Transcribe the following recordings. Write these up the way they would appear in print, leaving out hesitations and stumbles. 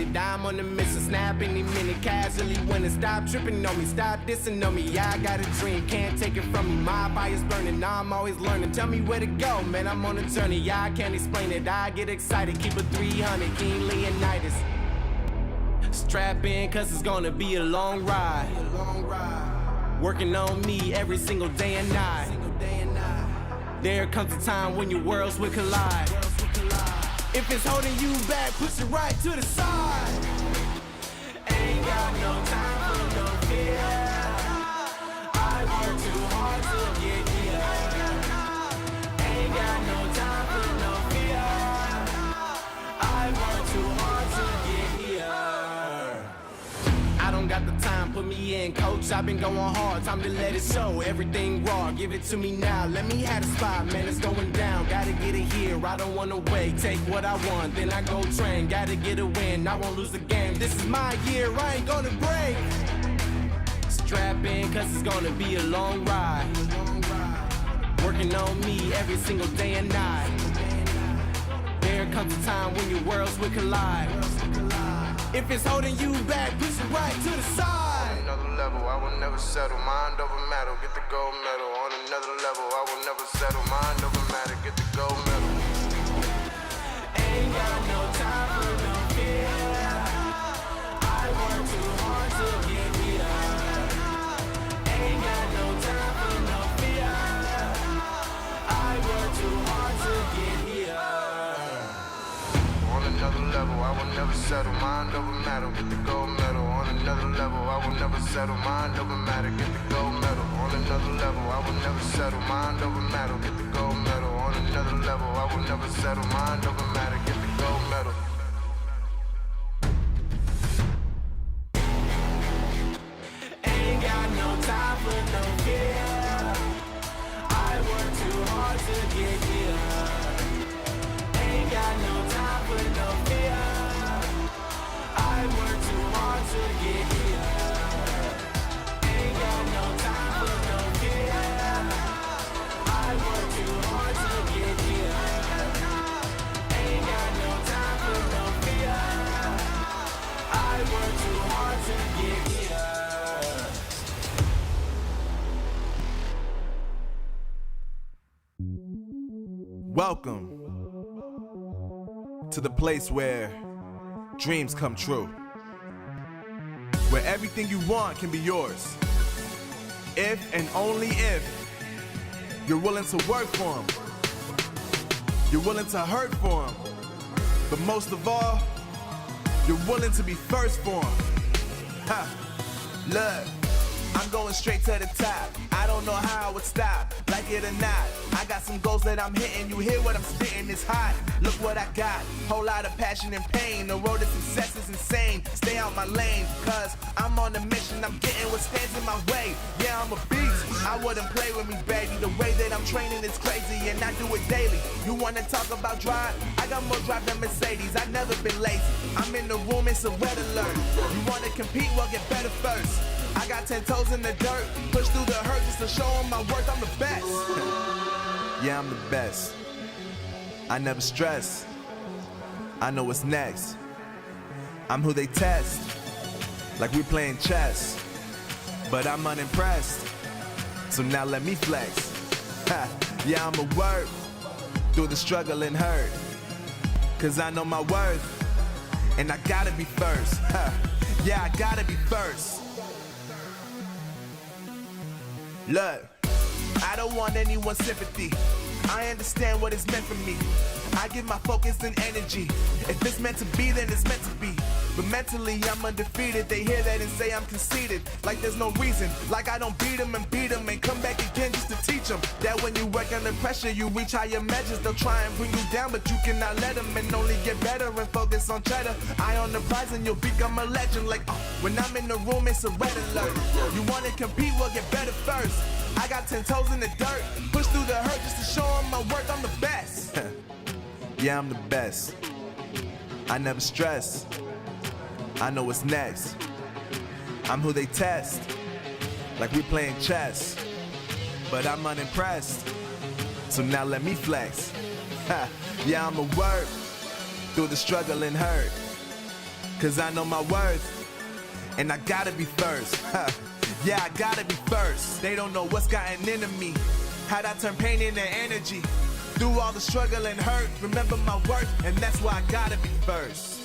it. I'm on the mission, snap any minute, casually winning. Stop tripping on me, stop dissing on me. Yeah, I got a dream, can't take it from me. My fire's burning, I'm always learning. Tell me where to go, man, I'm on a journey. Yeah, I can't explain it, I get excited. Keep it 300, King Leonidas. Strap in, cause it's gonna be a long ride. Working on me every single day and night. There comes a time when your worlds will collide. If it's holding you back, push it right to the side. Ain't got no time for no fear. I work too hard to get here. Ain't got no time for no fear. I work too hard to get here. I don't got the time, put me in, coach. I've been going hard, time to let it show. Everything raw, give it to me now. Let me have the spot, man, it's going down. Gotta get it here, I don't wanna wait. Take what I want, then I go train. Gotta get a win, I won't lose the game. This is my year, I ain't gonna break. Strap in, cause it's gonna be a long ride. Working on me every single day and night. There comes a time when your worlds will collide. If it's holding you back, push it right to the side. On another level, I will never settle. Mind over matter, get the gold medal. On another level, I will never settle. Mind over matter, get the gold medal. Ain't got no time for no fear. I work too hard to get here. Ain't got no time for no fear. I work too hard to get here. On another level, I will never settle. Mind over matter, get the gold medal. On another level, I will never settle. Mind over matter, get the gold medal. On another level, I will never settle. Mind over matter, get the gold medal. On another level, I will never settle. Mind over matter, get the gold medal. Ain't got no time for no fear. I work too hard to get here. Ain't got no time for no fear. I work too hard to get here. Ain't got no time for no fear. I work too hard to get here. Ain't got no time for no fear. I work too hard to get here. Welcome to the place where dreams come true, where everything you want can be yours, if and only if you're willing to work for them, you're willing to hurt for them, but most of all, you're willing to be first for them. Look, I'm going straight to the top. I don't know how I would stop, like it or not. I got some goals that I'm hitting. You hear what I'm spitting, it's hot. Look what I got, whole lot of passion and pain. The road to success is insane. Stay out my lane, cause I'm on a mission. I'm getting what stands in my way. Yeah, I'm a beast, I wouldn't play with me, baby. The way that I'm training is crazy and I do it daily. You wanna talk about drive? I got more drive than Mercedes, I've never been lazy. I'm in the room, it's a red alert. You wanna compete, well get better first. I got 10 toes in the dirt, push through the hurt just to show them my worth. I'm the best. Yeah, I'm the best. I never stress. I know what's next. I'm who they test, like we playing chess. But I'm unimpressed, so now let me flex. Yeah, I'ma work through the struggle and hurt, cause I know my worth, and I gotta be first. Yeah, I gotta be first. Look, I don't want anyone's sympathy. I understand what it's meant for me. I give my focus and energy. If it's meant to be, then it's meant to be. But mentally, I'm undefeated. They hear that and say I'm conceited, like there's no reason. Like I don't beat them and come back again just to teach them that when you work under pressure, you reach higher measures. They'll try and bring you down, but you cannot let them, and only get better and focus on cheddar. Eye on the prize and you'll become a legend. Like when I'm in the room, it's a red alert. You wanna compete, well get better first. I got 10 toes in the dirt, push through the hurt just to show them my worth. I'm the best. Yeah, I'm the best. I never stress. I know what's next. I'm who they test, like we playing chess. But I'm unimpressed, so now let me flex. Yeah, I'ma work through the struggle and hurt, cause I know my worth. And I gotta be first. Yeah, I gotta be first. They don't know what's gotten into me. How'd I turn pain into energy? Through all the struggle and hurt, remember my worth, and that's why I gotta be first.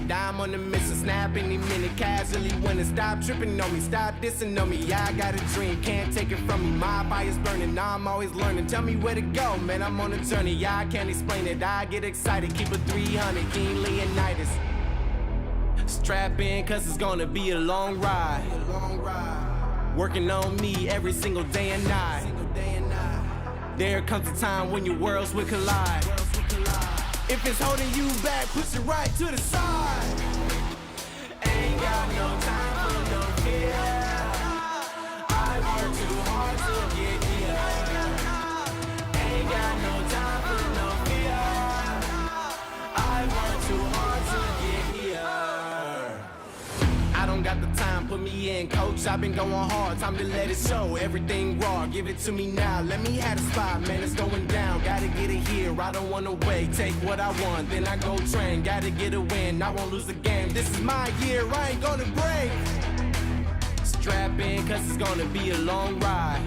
dime on the mission, snap any minute, casually winning. Stop tripping on me, stop dissing on me. Yeah, I got a dream, can't take it from me. My fire's burning, now I'm always learning. Tell me where to go, man, I'm on a journey. Yeah, I can't explain it, I get excited. Keep a 300, King Leonidas. Strap in, cause it's gonna be a long ride. Working on me every single day and night. There comes a time when your worlds will collide. If it's holding you back, push it right to the side. Ain't got no time for no fear. I work too hard to get here. Ain't got no time for no fear. I work too hard to get here. I don't got the time, put me in, coach. I've been going hard, time to let it show. Everything raw, give it to me now. Let me have the spot, man, it's going down. Gotta get it here, I don't wanna wait. Take what I want, then I go train. Gotta get a win, I won't lose the game. This is my year, I ain't gonna break. Strap in, cause it's gonna be a long ride.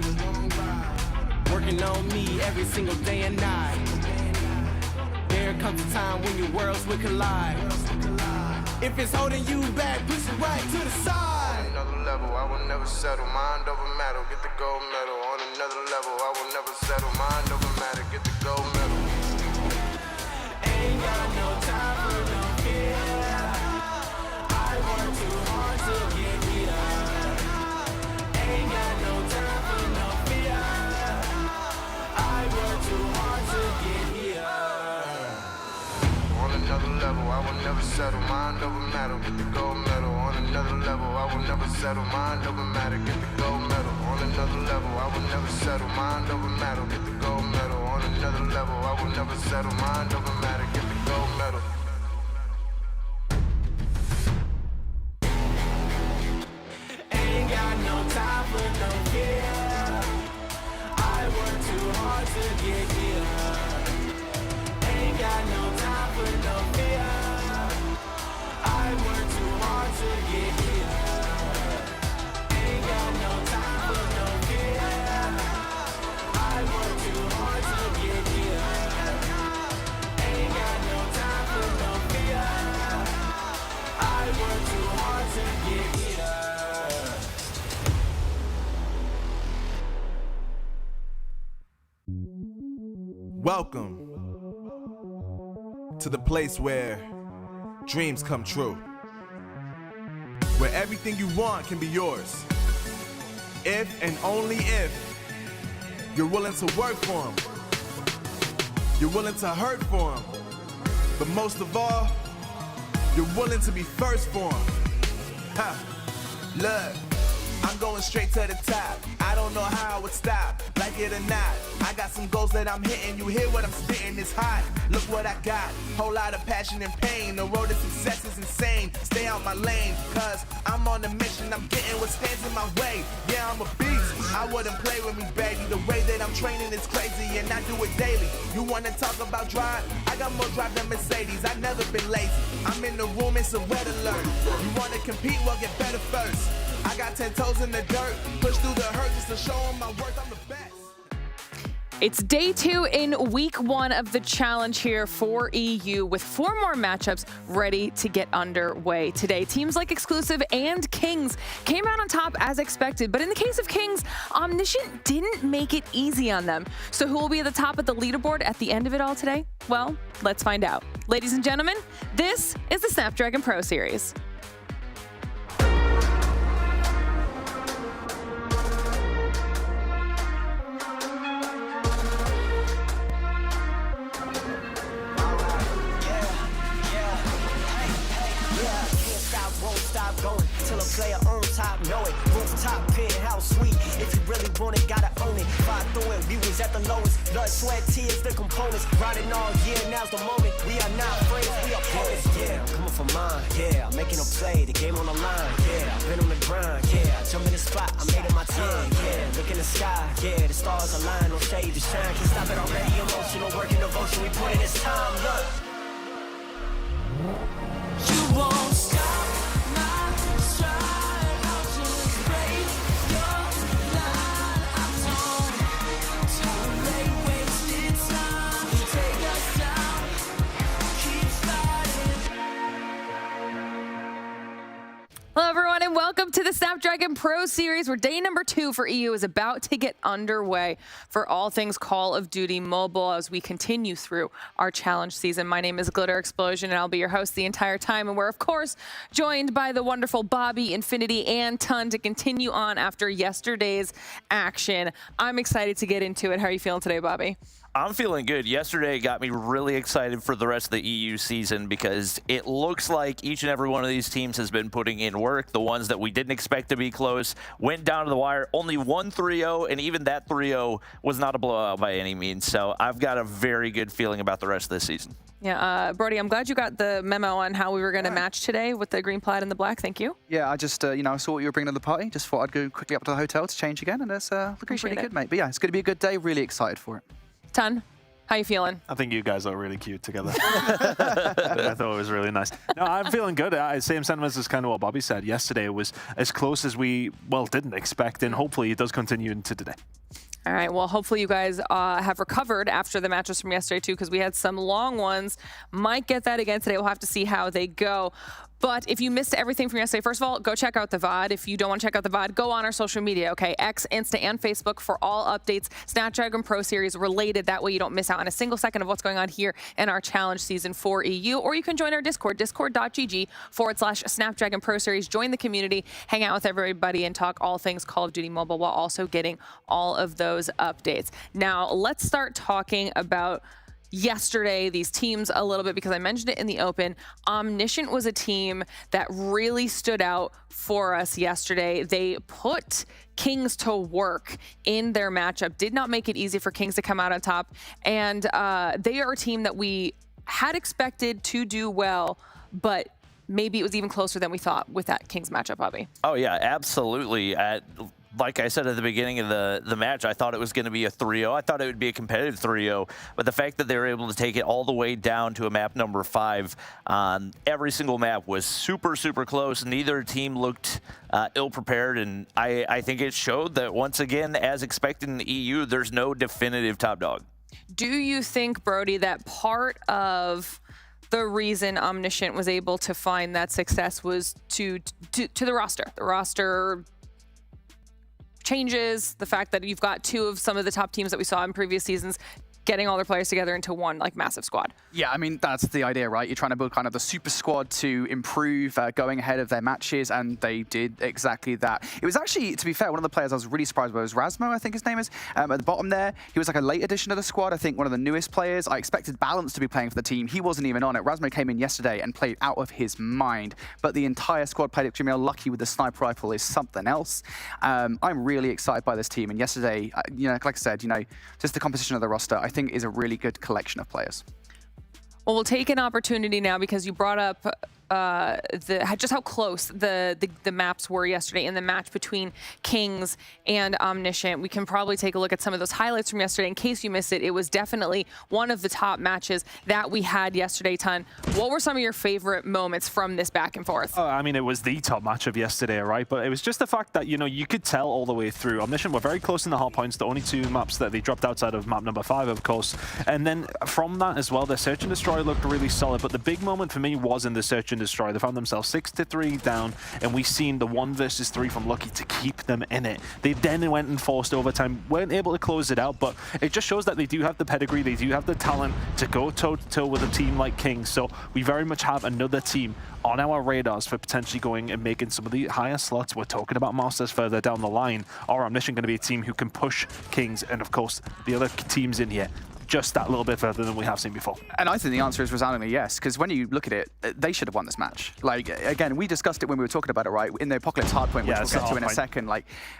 Working on me every single day and night. There comes a time when your worlds will collide. If it's holding you back, push it right to the side. On another level, I will never settle. Mind over matter, get the gold medal. On another level, I will never settle. Mind over matter, get the gold medal. Ain't got no time for no fear. I work too hard to get here. Ain't got no time for no fear. I work too hard to get here. On another level, I will never settle. Mind over matter, get the gold medal. On another level, I will never settle. Mind over matter, get the gold medal. On another level, I will never settle. Mind over matter, get the gold medal. On another level, I will never settle. Mind over matter, get the gold medal. Ain't got no time for no fear. I work too hard to get here. Ain't got no time for no fear. I work too hard to get here. Ain't got no time for no fear. I work too hard to get here. Ain't got no time for no fear. I work too hard to get here. Welcome to the place where dreams come true. Where everything you want can be yours. If and only if you're willing to work for them. You're willing to hurt for them. But most of all, you're willing to be first for them. Ha! Look, I'm going straight to the top. I don't know how I would stop, like it or not. I got some goals that I'm hitting. You hear what I'm spitting, it's hot. Look what I got, whole lot of passion and pain. The road to success is insane. Stay out my lane, cause I'm on a mission. I'm getting what stands in my way. Yeah, I'm a beast, I wouldn't play with me, baby. The way that I'm training is crazy and I do it daily. You wanna talk about drive? I got more drive than Mercedes, I've never been lazy. I'm in the room, it's a red alert. You wanna compete, well get better first. I got 10 toes in the dirt, push through the hurt just to show them my worth, I'm the best. It's day 2 in week 1 of the challenge here for EU with 4 more matchups ready to get underway today. Teams like Exclusive and Kings came out on top as expected, but in the case of Kings, Omniscient didn't make it easy on them. So who will be at the top of the leaderboard at the end of it all today? Well, let's find out. Ladies and gentlemen, this is the Snapdragon Pro Series. Player on top, know it. Rooftop, penthouse suite. If you really want it, gotta own it. Fire through it, we was at the lowest. Blood, sweat, tears, the components. Riding all year, now's the moment. We are not friends, we are opponents. Yeah, I'm coming for mine. Yeah, I'm making a play, the game on the line. Yeah, I've been on the grind. Yeah, I jump in the spot, I made it my time. Yeah, look in the sky. Yeah, the stars align on stage to shine. Can't stop it already. Emotional work and devotion. We put in this time. Look, you won't stop. Welcome to the Snapdragon Pro Series, where day number 2 for EU is about to get underway for all things Call of Duty Mobile as we continue through our challenge season. My name is Glitter Explosion, and I'll be your host the entire time. And we're, of course, joined by the wonderful Bobby, Infinity, and Ton to continue on after yesterday's action. I'm excited to get into it. How are you feeling today, Bobby? I'm feeling good. Yesterday got me really excited for the rest of the EU season because it looks like each and every one of these teams has been putting in work. The ones that we didn't expect to be close went down to the wire. Only one 3-0, and even that 3-0 was not a blowout by any means. So I've got a very good feeling about the rest of this season. Yeah, Brody, I'm glad you got the memo on how we were going to match today with the green plaid and the black. Thank you. Yeah, I just, I saw what you were bringing to the party. Just thought I'd go quickly up to the hotel to change again, and it's looking pretty good, mate. But yeah, it's going to be a good day. Really excited for it. Ton, how you feeling? I think you guys are really cute together. I thought it was really nice. No, I'm feeling good. Same sentiments as kind of what Bobby said. Yesterday was as close as we, didn't expect, and hopefully it does continue into today. All right, well, hopefully you guys have recovered after the matches from yesterday, too, because we had some long ones. Might get that again today. We'll have to see how they go. But if you missed everything from yesterday, first of all, go check out the VOD. If you don't want to check out the VOD, go on our social media, okay? X, Insta, and Facebook for all updates, Snapdragon Pro Series related. That way you don't miss out on a single second of what's going on here in our challenge season for EU. Or you can join our Discord, discord.gg/Snapdragon Pro Series. Join the community, hang out with everybody, and talk all things Call of Duty Mobile while also getting all of those updates. Now, let's start talking about yesterday, these teams a little bit, because I mentioned it in the open. Omniscient was a team that really stood out for us yesterday. They put Kings to work in their matchup, did not make it easy for Kings to come out on top, and they are a team that we had expected to do well, but maybe it was even closer than we thought with that Kings matchup, Bobby. Oh, yeah, absolutely. Like I said at the beginning of the match, I thought it was going to be a 3-0. I thought it would be a competitive 3-0, but the fact that they were able to take it all the way down to a map number 5 on every single map was super, super close. Neither team looked ill-prepared, and I think it showed that, once again, as expected in the EU, there's no definitive top dog. Do you think, Brody, that part of the reason Omniscient was able to find that success was to the roster? The roster changes, the fact that you've got 2 of some of the top teams that we saw in previous seasons getting all their players together into one massive squad. Yeah, I mean, that's the idea, right? You're trying to build kind of the super squad to improve going ahead of their matches, and they did exactly that. It was actually, to be fair, one of the players I was really surprised by was Rasmo, I think his name is, at the bottom there. He was like a late addition to the squad, I think one of the newest players. I expected Balance to be playing for the team. He wasn't even on it. Rasmo came in yesterday and played out of his mind, but the entire squad played extremely well. Lucky with the sniper rifle is something else. I'm really excited by this team, and yesterday, like I said, just the composition of the roster, I think is a really good collection of players. Well, we'll take an opportunity now, because you brought up just how close the maps were yesterday in the match between Kings and Omniscient. We can probably take a look at some of those highlights from yesterday. In case you missed it, it was definitely one of the top matches that we had yesterday, Ton. What were some of your favorite moments from this back and forth? Oh, I mean, it was the top match of yesterday, right? But it was just the fact that, you could tell all the way through. Omniscient were very close in the Hardpoints, the only 2 maps that they dropped outside of map number 5, of course. And then from that as well, their Search and Destroy looked really solid. But the big moment for me was in the Search and Destroy. They found themselves 6-3 down, and we've seen the 1 versus 3 from Lucky to keep them in it. They then went and forced overtime, weren't able to close it out, but it just shows that they do have the pedigree, they do have the talent to go toe-to-toe with a team like Kings. So we very much have another team on our radars for potentially going and making some of the higher slots. We're talking about Masters further down the line. Are Omniscient going to be a team who can push Kings and, of course, the other teams in here just that little bit further than we have seen before? And I think the answer is resoundingly yes, because when you look at it, they should have won this match. Again, we discussed it when we were talking about it, right? In the Apocalypse Hardpoint, which we'll get to in a second.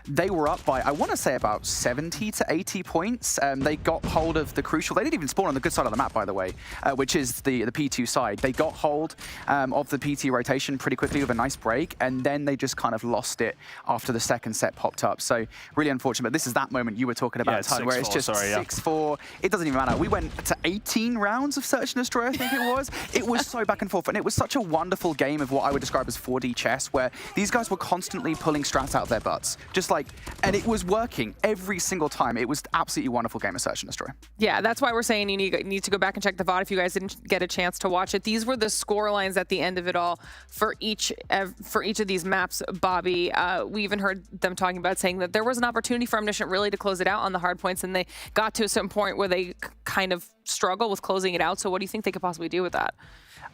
They were up by, I want to say, about 70 to 80 points. They got hold of the crucial. They didn't even spawn on the good side of the map, by the way, which is the P2 side. They got hold of the PT rotation pretty quickly with a nice break, and then they just kind of lost it after the second set popped up. So really unfortunate, but this is that moment you were talking about, Ton, where it's just 6-4. It doesn't even manner. We went to 18 rounds of Search and Destroy, I think it was. It was so back and forth, and it was such a wonderful game of what I would describe as 4D chess, where these guys were constantly pulling strats out of their butts. Just like, and it was working every single time. It was absolutely wonderful game of Search and Destroy. Yeah, that's why we're saying you need to go back and check the VOD if you guys didn't get a chance to watch it. These were the score lines at the end of it all for each of these maps, Bobby. We even heard them talking about saying that there was an opportunity for Omniscient really to close it out on the hard points, and they got to a certain point where they kind of struggle with closing it out. So what do you think they could possibly do with that?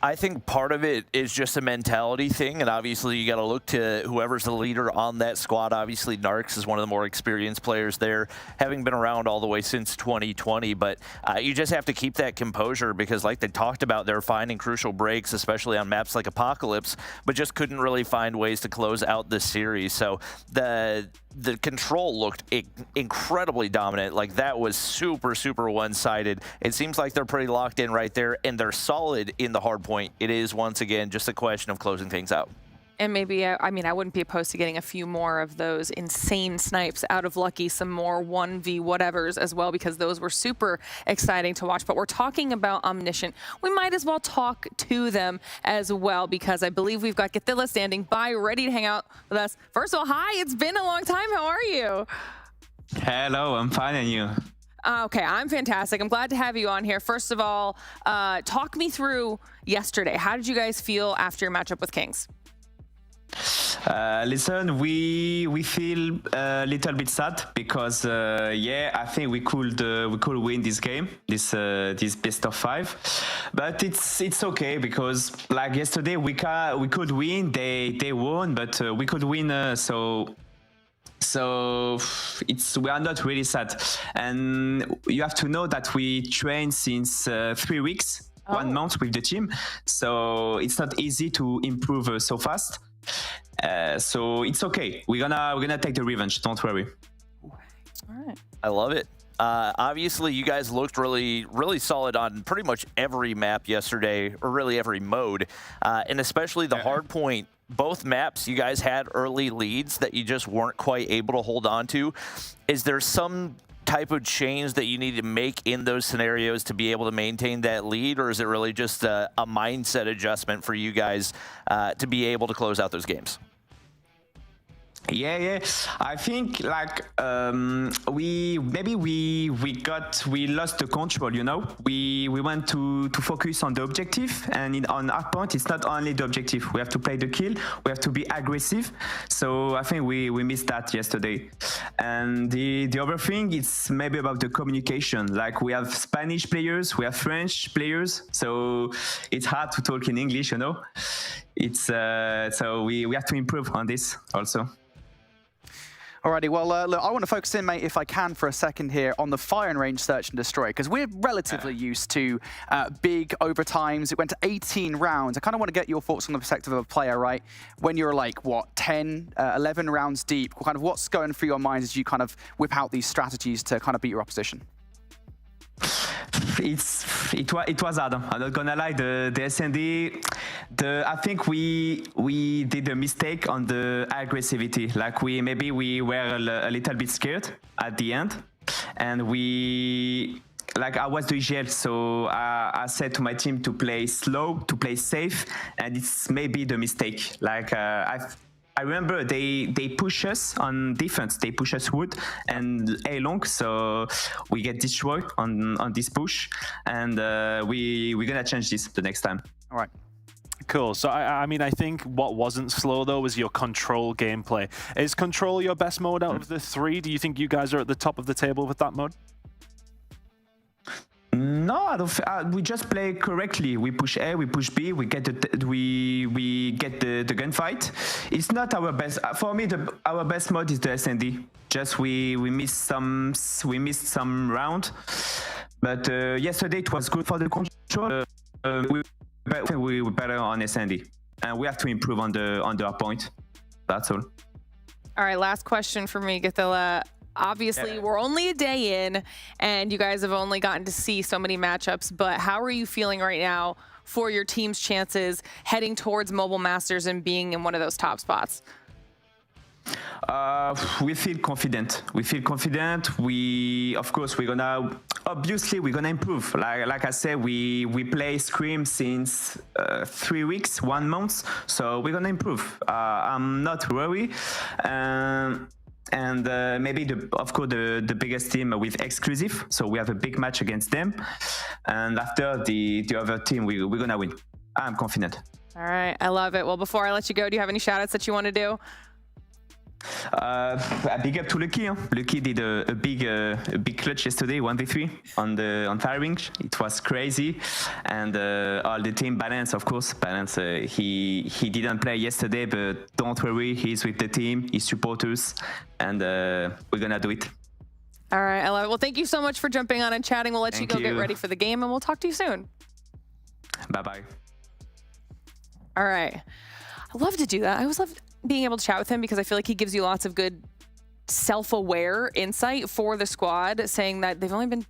I think part of it is just a mentality thing, and obviously you got to look to whoever's the leader on that squad. Obviously, Narcs is one of the more experienced players there, having been around all the way since 2020, but you just have to keep that composure because like they talked about, they're finding crucial breaks, especially on maps like Apocalypse, but just couldn't really find ways to close out the series. So the control looked incredibly dominant. Like that was super, super one-sided. It seems like they're pretty locked in right there, and they're solid in the hard point. It is, once again, just a question of closing things out. And maybe, I mean, I wouldn't be opposed to getting a few more of those insane snipes out of Lucky, some more 1v whatevers as well, because those were super exciting to watch. But we're talking about Omniscient. We might as well talk to them as well, because I believe we've got Gilla standing by, ready to hang out with us. First of all, hi, it's been a long time. How are you? Hello, I'm fine, and you? Okay, I'm fantastic. I'm glad to have you on here. First of all, talk me through yesterday. How did you guys feel after your matchup with Kings? Listen, we feel a little bit sad because yeah, I think we could win this game, this best of 5, but it's okay because like yesterday we could win, they won, but we could win, so we are not really sad. And you have to know that we trained since 3 weeks, 1 month with the team, so it's not easy to improve so fast. So it's okay. We're gonna take the revenge. Don't worry. All right. I love it. Obviously, you guys looked really, really solid on pretty much every map yesterday, or really every mode, and especially the hard point. Both maps, you guys had early leads that you just weren't quite able to hold on to. Is there some type of change that you need to make in those scenarios to be able to maintain that lead, or is it really just a mindset adjustment for you guys to be able to close out those games? Yeah. I think like we lost the control. You know, we want to focus on the objective, and on Hardpoint, it's not only the objective. We have to play the kill. We have to be aggressive. So I think we missed that yesterday. And the other thing, it's maybe about the communication. Like we have Spanish players, we have French players, so it's hard to talk in English. You know, it's so we have to improve on this also. Alrighty, well, look, I want to focus in, mate, if I can, for a second here on the firing range Search and Destroy, because we're relatively used to big overtimes. It went to 18 rounds. I kind of want to get your thoughts from the perspective of a player, right? When you're like, what, 10, 11 rounds deep, kind of what's going through your mind as you kind of whip out these strategies to kind of beat your opposition? It was hard. I'm not gonna lie. The SND, I think we did a mistake on the aggressivity. Like maybe we were a little bit scared at the end, and I was the GL, so I said to my team to play slow, to play safe, and it's maybe the mistake. Like I remember they push us on defense. They push us wood and A long, so we get destroyed on this push, and we're gonna change this the next time. All right. Cool. So, I mean, I think what wasn't slow, though, was your control gameplay. Is control your best mode out of the 3? Do you think you guys are at the top of the table with that mode? No, I don't. We just play correctly. We push A, we push B, we get the gunfight. It's not our best. For me, our best mode is the SND. Just we missed some round, but yesterday it was good for the control. We were better on SND, and we have to improve on the Hardpoint. That's all. All right, last question for me, Gilla. Obviously, we're only a day in, and you guys have only gotten to see so many matchups, but how are you feeling right now for your team's chances heading towards Mobile Masters and being in one of those top spots? We feel confident. Of course, we're gonna improve. Like I said, we play Scream since 3 weeks, 1 month, so we're gonna improve. I'm not worried. And maybe of course the biggest team with exclusive, so we have a big match against them, and after the other team we're gonna win. I'm confident. All right, I love it. Well, before I let you go, do you have any shout outs that you want to do? A big up to Lucky. Lucky did a big clutch yesterday, 1v3 on firing. It was crazy, and all the team Balance, of course. Balance, he didn't play yesterday, but don't worry, he's with the team. He supports us, and we're gonna do it. All right, I love it. Well, thank you so much for jumping on and chatting. We'll let you go get ready for the game, and we'll talk to you soon. Bye bye. All right, I love to do that. I always love being able to chat with him because I feel like he gives you lots of good self-aware insight for the squad, saying that they've only been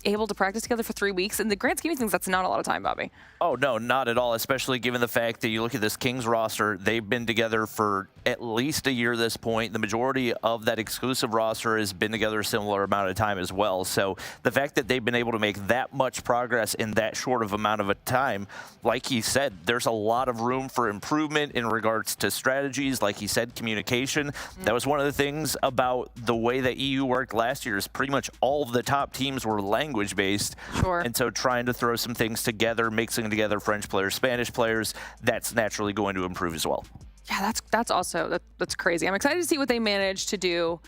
able to practice together for 3 weeks. In the grand scheme of things, that's not a lot of time, Bobby. Oh, no, not at all, especially given the fact that you look at this Kings roster, they've been together for at least a year at this point. The majority of that exclusive roster has been together a similar amount of time as well. So the fact that they've been able to make that much progress in that short of amount of a time, like he said, there's a lot of room for improvement in regards to strategies. Like he said, communication. That was one of the things about the way that EU worked last year is pretty much all of the top teams were language-based. Sure. And so trying to throw some things together, mixing together French players, Spanish players, that's naturally going to improve as well. Yeah, that's crazy. I'm excited to see what they manage to do.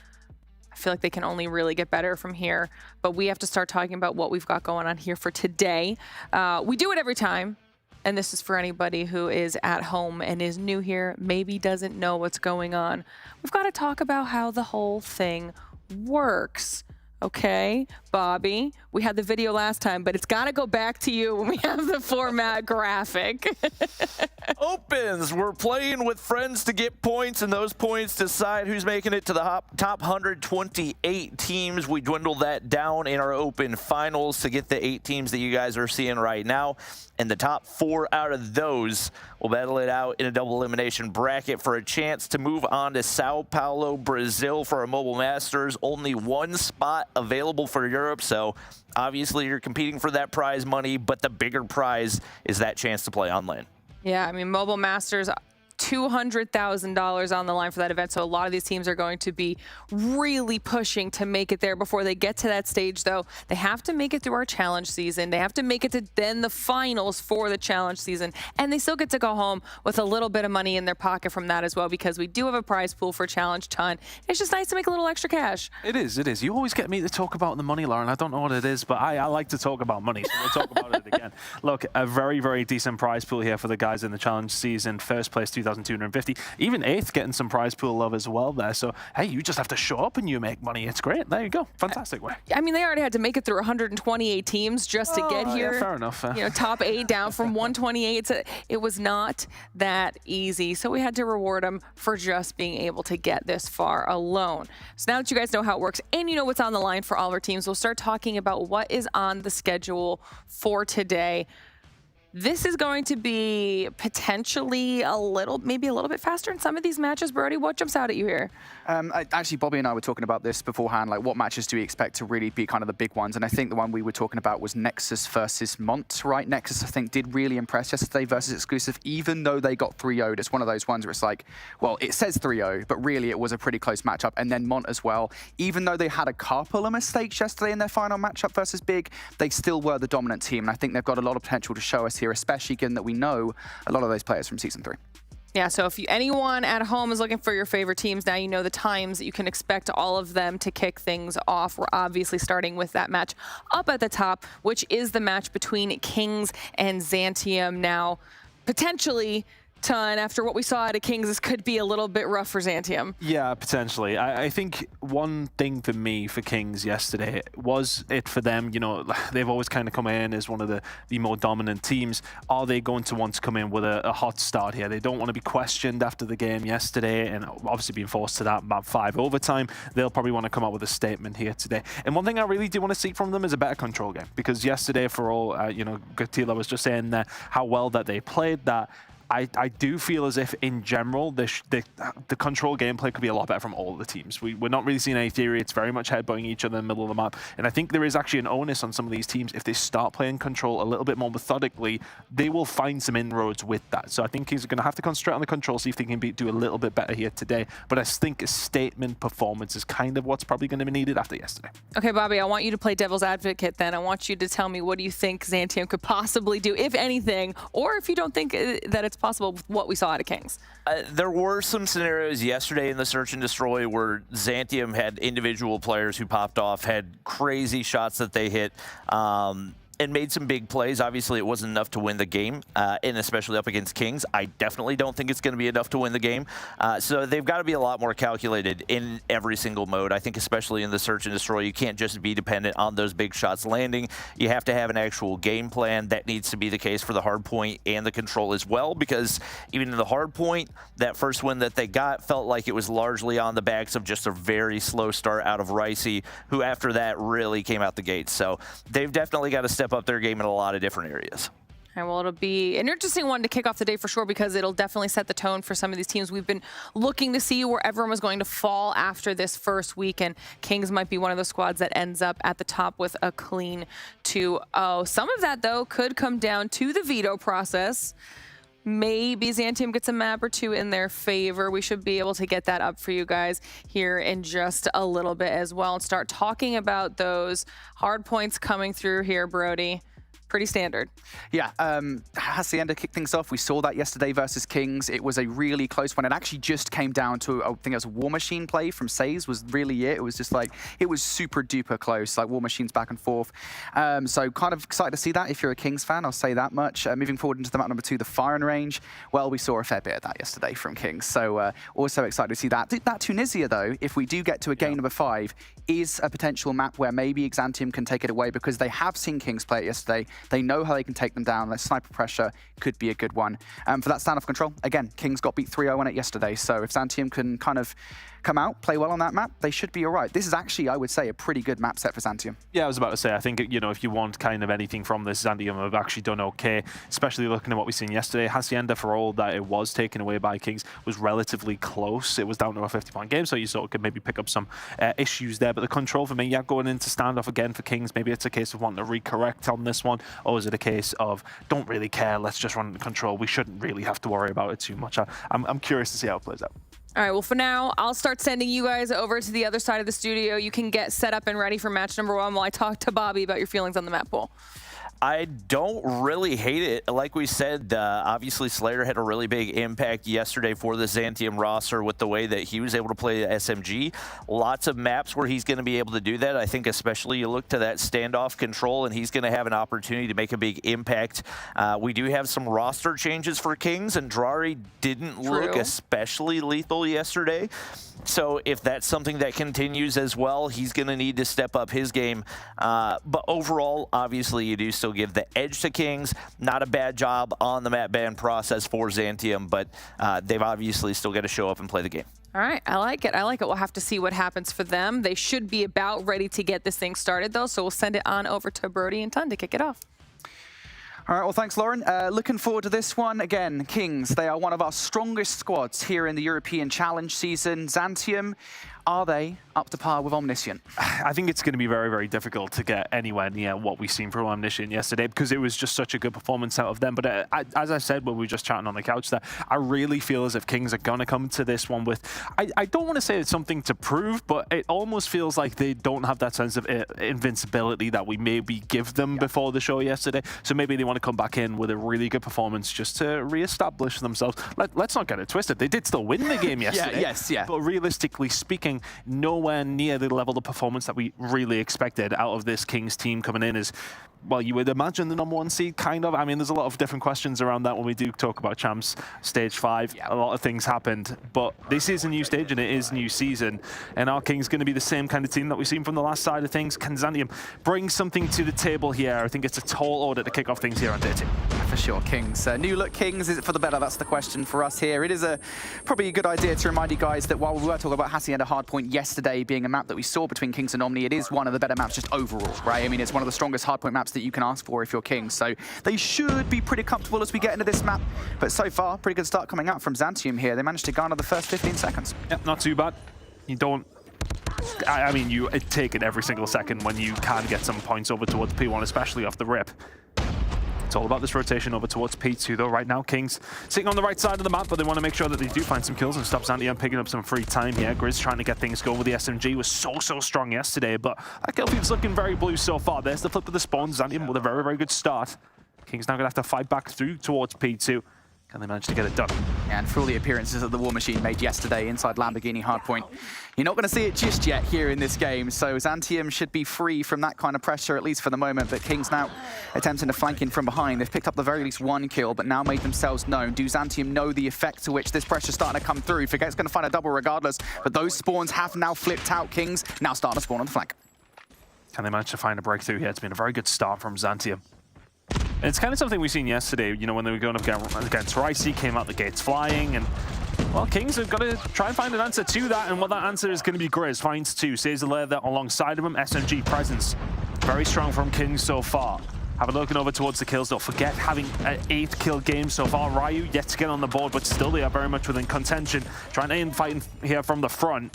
I feel like they can only really get better from here, but we have to start talking about what we've got going on here for today. We do it every time, and this is for anybody who is at home and is new here, maybe doesn't know what's going on. We've got to talk about how the whole thing works. Okay, Bobby, we had the video last time, but it's got to go back to you when we have the format graphic. Opens. We're playing with friends to get points, and those points decide who's making it to the top 128 teams. We dwindle that down in our open finals to get the 8 teams that you guys are seeing right now. And the top 4 out of those will battle it out in a double elimination bracket for a chance to move on to Sao Paulo, Brazil for our Mobile Masters. Only 1 spot available for Europe, so obviously you're competing for that prize money, but the bigger prize is that chance to play on LAN. Yeah, I mean, Mobile Masters, $200,000 on the line for that event. So a lot of these teams are going to be really pushing to make it there before they get to that stage, though. They have to make it through our challenge season. They have to make it to then the finals for the challenge season. And they still get to go home with a little bit of money in their pocket from that as well, because we do have a prize pool for challenge ton. It's just nice to make a little extra cash. It is, it is. You always get me to talk about the money, Lauren. I don't know what it is, but I like to talk about money, so we'll talk about it again. Look, a very, very decent prize pool here for the guys in the challenge season. First place, 2,250. Even 8th getting some prize pool love as well there. So, hey, you just have to show up and you make money. It's great. There you go. Fantastic way. I mean, they already had to make it through 128 teams just to get here. Yeah, fair enough. You know, top 8 down from 128. So it was not that easy. So we had to reward them for just being able to get this far alone. So now that you guys know how it works and you know what's on the line for all of our teams, we'll start talking about what is on the schedule for today. This is going to be potentially maybe a little bit faster in some of these matches. Brody, what jumps out at you here? Actually, Bobby and I were talking about this beforehand, like what matches do we expect to really be kind of the big ones? And I think the one we were talking about was Nexus versus Mont, right? Nexus, I think, did really impress yesterday versus Exclusive, even though they got 3-0'd. It's one of those ones where it's like, well, it says 3-0, but really it was a pretty close matchup. And then Mont as well, even though they had a couple of mistakes yesterday in their final matchup versus Big, they still were the dominant team. And I think they've got a lot of potential to show us here, especially given that we know a lot of those players from Season 3. Yeah, so if anyone at home is looking for your favorite teams, now you know the times that you can expect all of them to kick things off. We're obviously starting with that match up at the top, which is the match between Kings and Xantium. Now, potentially, Ton, after what we saw out of Kings, this could be a little bit rough for Xantium. Yeah, potentially. I think one thing for me for Kings yesterday was it for them, you know, they've always kind of come in as one of the more dominant teams. Are they going to want to come in with a hot start here? They don't want to be questioned after the game yesterday and obviously being forced to that map 5 overtime. They'll probably want to come out with a statement here today. And one thing I really do want to see from them is a better control game, because yesterday, for all, you know, Gilla was just saying how well that they played that. I do feel as if, in general, the control gameplay could be a lot better from all of the teams. We're not really seeing any theory. It's very much headbutting each other in the middle of the map. And I think there is actually an onus on some of these teams. If they start playing control a little bit more methodically, they will find some inroads with that. So I think Kings are going to have to concentrate on the control, see if they can do a little bit better here today. But I think a statement performance is kind of what's probably going to be needed after yesterday. Okay, Bobby, I want you to play devil's advocate then. I want you to tell me, what do you think Zantium could possibly do, if anything, or if you don't think that it's possible with what we saw out of Kings? There were some scenarios yesterday in the Search and Destroy where Zantium had individual players who popped off, had crazy shots that they hit, and made some big plays. Obviously, it wasn't enough to win the game, and especially up against Kings. I definitely don't think it's going to be enough to win the game. So they've got to be a lot more calculated in every single mode. I think especially in the Search and Destroy, you can't just be dependent on those big shots landing. You have to have an actual game plan. That needs to be the case for the Hardpoint and the Control as well, because even in the Hardpoint, that first win that they got felt like it was largely on the backs of just a very slow start out of Ricey, who after that really came out the gates. So they've definitely got to step up their game in a lot of different areas. All right, well, it'll be an interesting one to kick off the day for sure, because it'll definitely set the tone for some of these teams. We've been looking to see where everyone was going to fall after this first week, and Kings might be one of the squads that ends up at the top with a clean 2-0. Some of that, though, could come down to the veto process. Maybe Zantium gets a map or two in their favor. We should be able to get that up for you guys here in just a little bit as well, and start talking about those hard points coming through here, Brody. Pretty standard. Yeah, Hacienda kicked things off. We saw that yesterday versus Kings. It was a really close one. It actually just came down to, I think it was a War Machine play from Saze was really it. It was just like, it was super duper close, like War Machines back and forth. So kind of excited to see that if you're a Kings fan, I'll say that much. Moving forward into the map number 2, the firing range. Well, we saw a fair bit of that yesterday from Kings. So also excited to see that. That Tunisia though, if we do get to a game number 5, is a potential map where maybe Xantium can take it away, because they have seen Kings play it yesterday. They know how they can take them down. Their sniper pressure could be a good one. For that standoff control, again, Kings got beat 3-0 on it yesterday. So if Zantium can kind of come out, play well on that map, they should be all right. This is actually, I would say, a pretty good map set for Zantium. Yeah, I was about to say, I think, you know, if you want kind of anything from this, Zantium have actually done okay, especially looking at what we've seen yesterday. Hacienda, for all that it was taken away by Kings, was relatively close. It was down to a 50-point game, so you sort of could maybe pick up some issues there. But the control for me, yeah, going into standoff again for Kings, maybe it's a case of wanting to recorrect on this one, or is it a case of don't really care, let's just run the control, we shouldn't really have to worry about it too much. I'm curious to see how it plays out. All right, well, for now, I'll start sending you guys over to the other side of the studio. You can get set up and ready for match number 1 while I talk to Bobby about your feelings on the map pool. I don't really hate it. Like we said, obviously Slayer had a really big impact yesterday for the Zantium roster with the way that he was able to play the SMG. Lots of maps where he's going to be able to do that. I think especially you look to that standoff control, and he's going to have an opportunity to make a big impact. We do have some roster changes for Kings, and Drari didn't look especially lethal yesterday. So if that's something that continues as well, he's going to need to step up his game. But overall, obviously, you do still give the edge to Kings. Not a bad job on the map ban process for Zantium, but they've obviously still got to show up and play the game. All right, I like it. I like it. We'll have to see what happens for them. They should be about ready to get this thing started, though, so we'll send it on over to Brody and Ton to kick it off. All right, well, thanks, Lauren. Looking forward to this one. Again, Kings, they are one of our strongest squads here in the European Challenge season. Zantium, are they up to par with Omniscient? I think it's going to be very, very difficult to get anywhere near what we've seen from Omniscient yesterday, because it was just such a good performance out of them. But as I said when we were just chatting on the couch there, I really feel as if Kings are going to come to this one with, I don't want to say it's something to prove, but it almost feels like they don't have that sense of invincibility that we maybe give them before the show yesterday. So maybe they want to come back in with a really good performance just to re-establish themselves. Let's not get it twisted. They did still win the game yesterday. But realistically speaking, nowhere near the level of performance that we really expected out of this Kings team coming in as, well, you would imagine the #1 seed, kind of. I mean, there's a lot of different questions around that when we do talk about Champs Stage 5. A lot of things happened, but this is a new stage and it is new season. And our Kings going to be the same kind of team that we've seen from the last side of things. Can Zantium bring something to the table here? I think it's a tall order to kick off things here on day 2. for sure, Kings. New look Kings, is it for the better? That's the question for us here. It is probably a good idea to remind you guys that while we were talking about Hacienda Hardpoint yesterday being a map that we saw between Kings and Omni, it is one of the better maps just overall, right? I mean, it's one of the strongest Hardpoint maps that you can ask for if you're Kings. So they should be pretty comfortable as we get into this map. But so far, pretty good start coming out from Xantium here. They managed to garner the first 15 seconds. Yep, not too bad. You don't... I mean, you take it every single second when you can get some points over towards P1, especially off the rip. It's all about this rotation over towards P2, though. Right now, Kings sitting on the right side of the map, but they want to make sure that they do find some kills and stop Xantium picking up some free time here. Grizz trying to get things going with the SMG was so strong yesterday, but that kill feed's looking very blue so far. There's the flip of the spawn. Xantium with a very good start. Kings now going to have to fight back through towards P2. Can they manage to get it done? And for all the appearances that the War Machine made yesterday inside Lamborghini Hardpoint, you're not going to see it just yet here in this game. So Xantium should be free from that kind of pressure, at least for the moment. But Kings now attempting to flank in from behind. They've picked up the very least one kill, but now made themselves known. Do Xantium know the effect to which this pressure's starting to come through? Forget's going to find a double regardless, but those spawns have now flipped out. Kings now starting to spawn on the flank. Can they manage to find a breakthrough here? It's been a very good start from Xantium. And it's kind of something we've seen yesterday, you know, when they were going up against Ricey, came out the gates flying, and, well, Kings have got to try and find an answer to that, and what that answer is going to be Grizz. Finds two, saves the layer there alongside of him. SMG presence, very strong from Kings so far. Have a looking over towards the kills. Don't forget, having an 8 kill game so far. Ryu yet to get on the board, but still they are very much within contention. Trying to end fighting here from the front.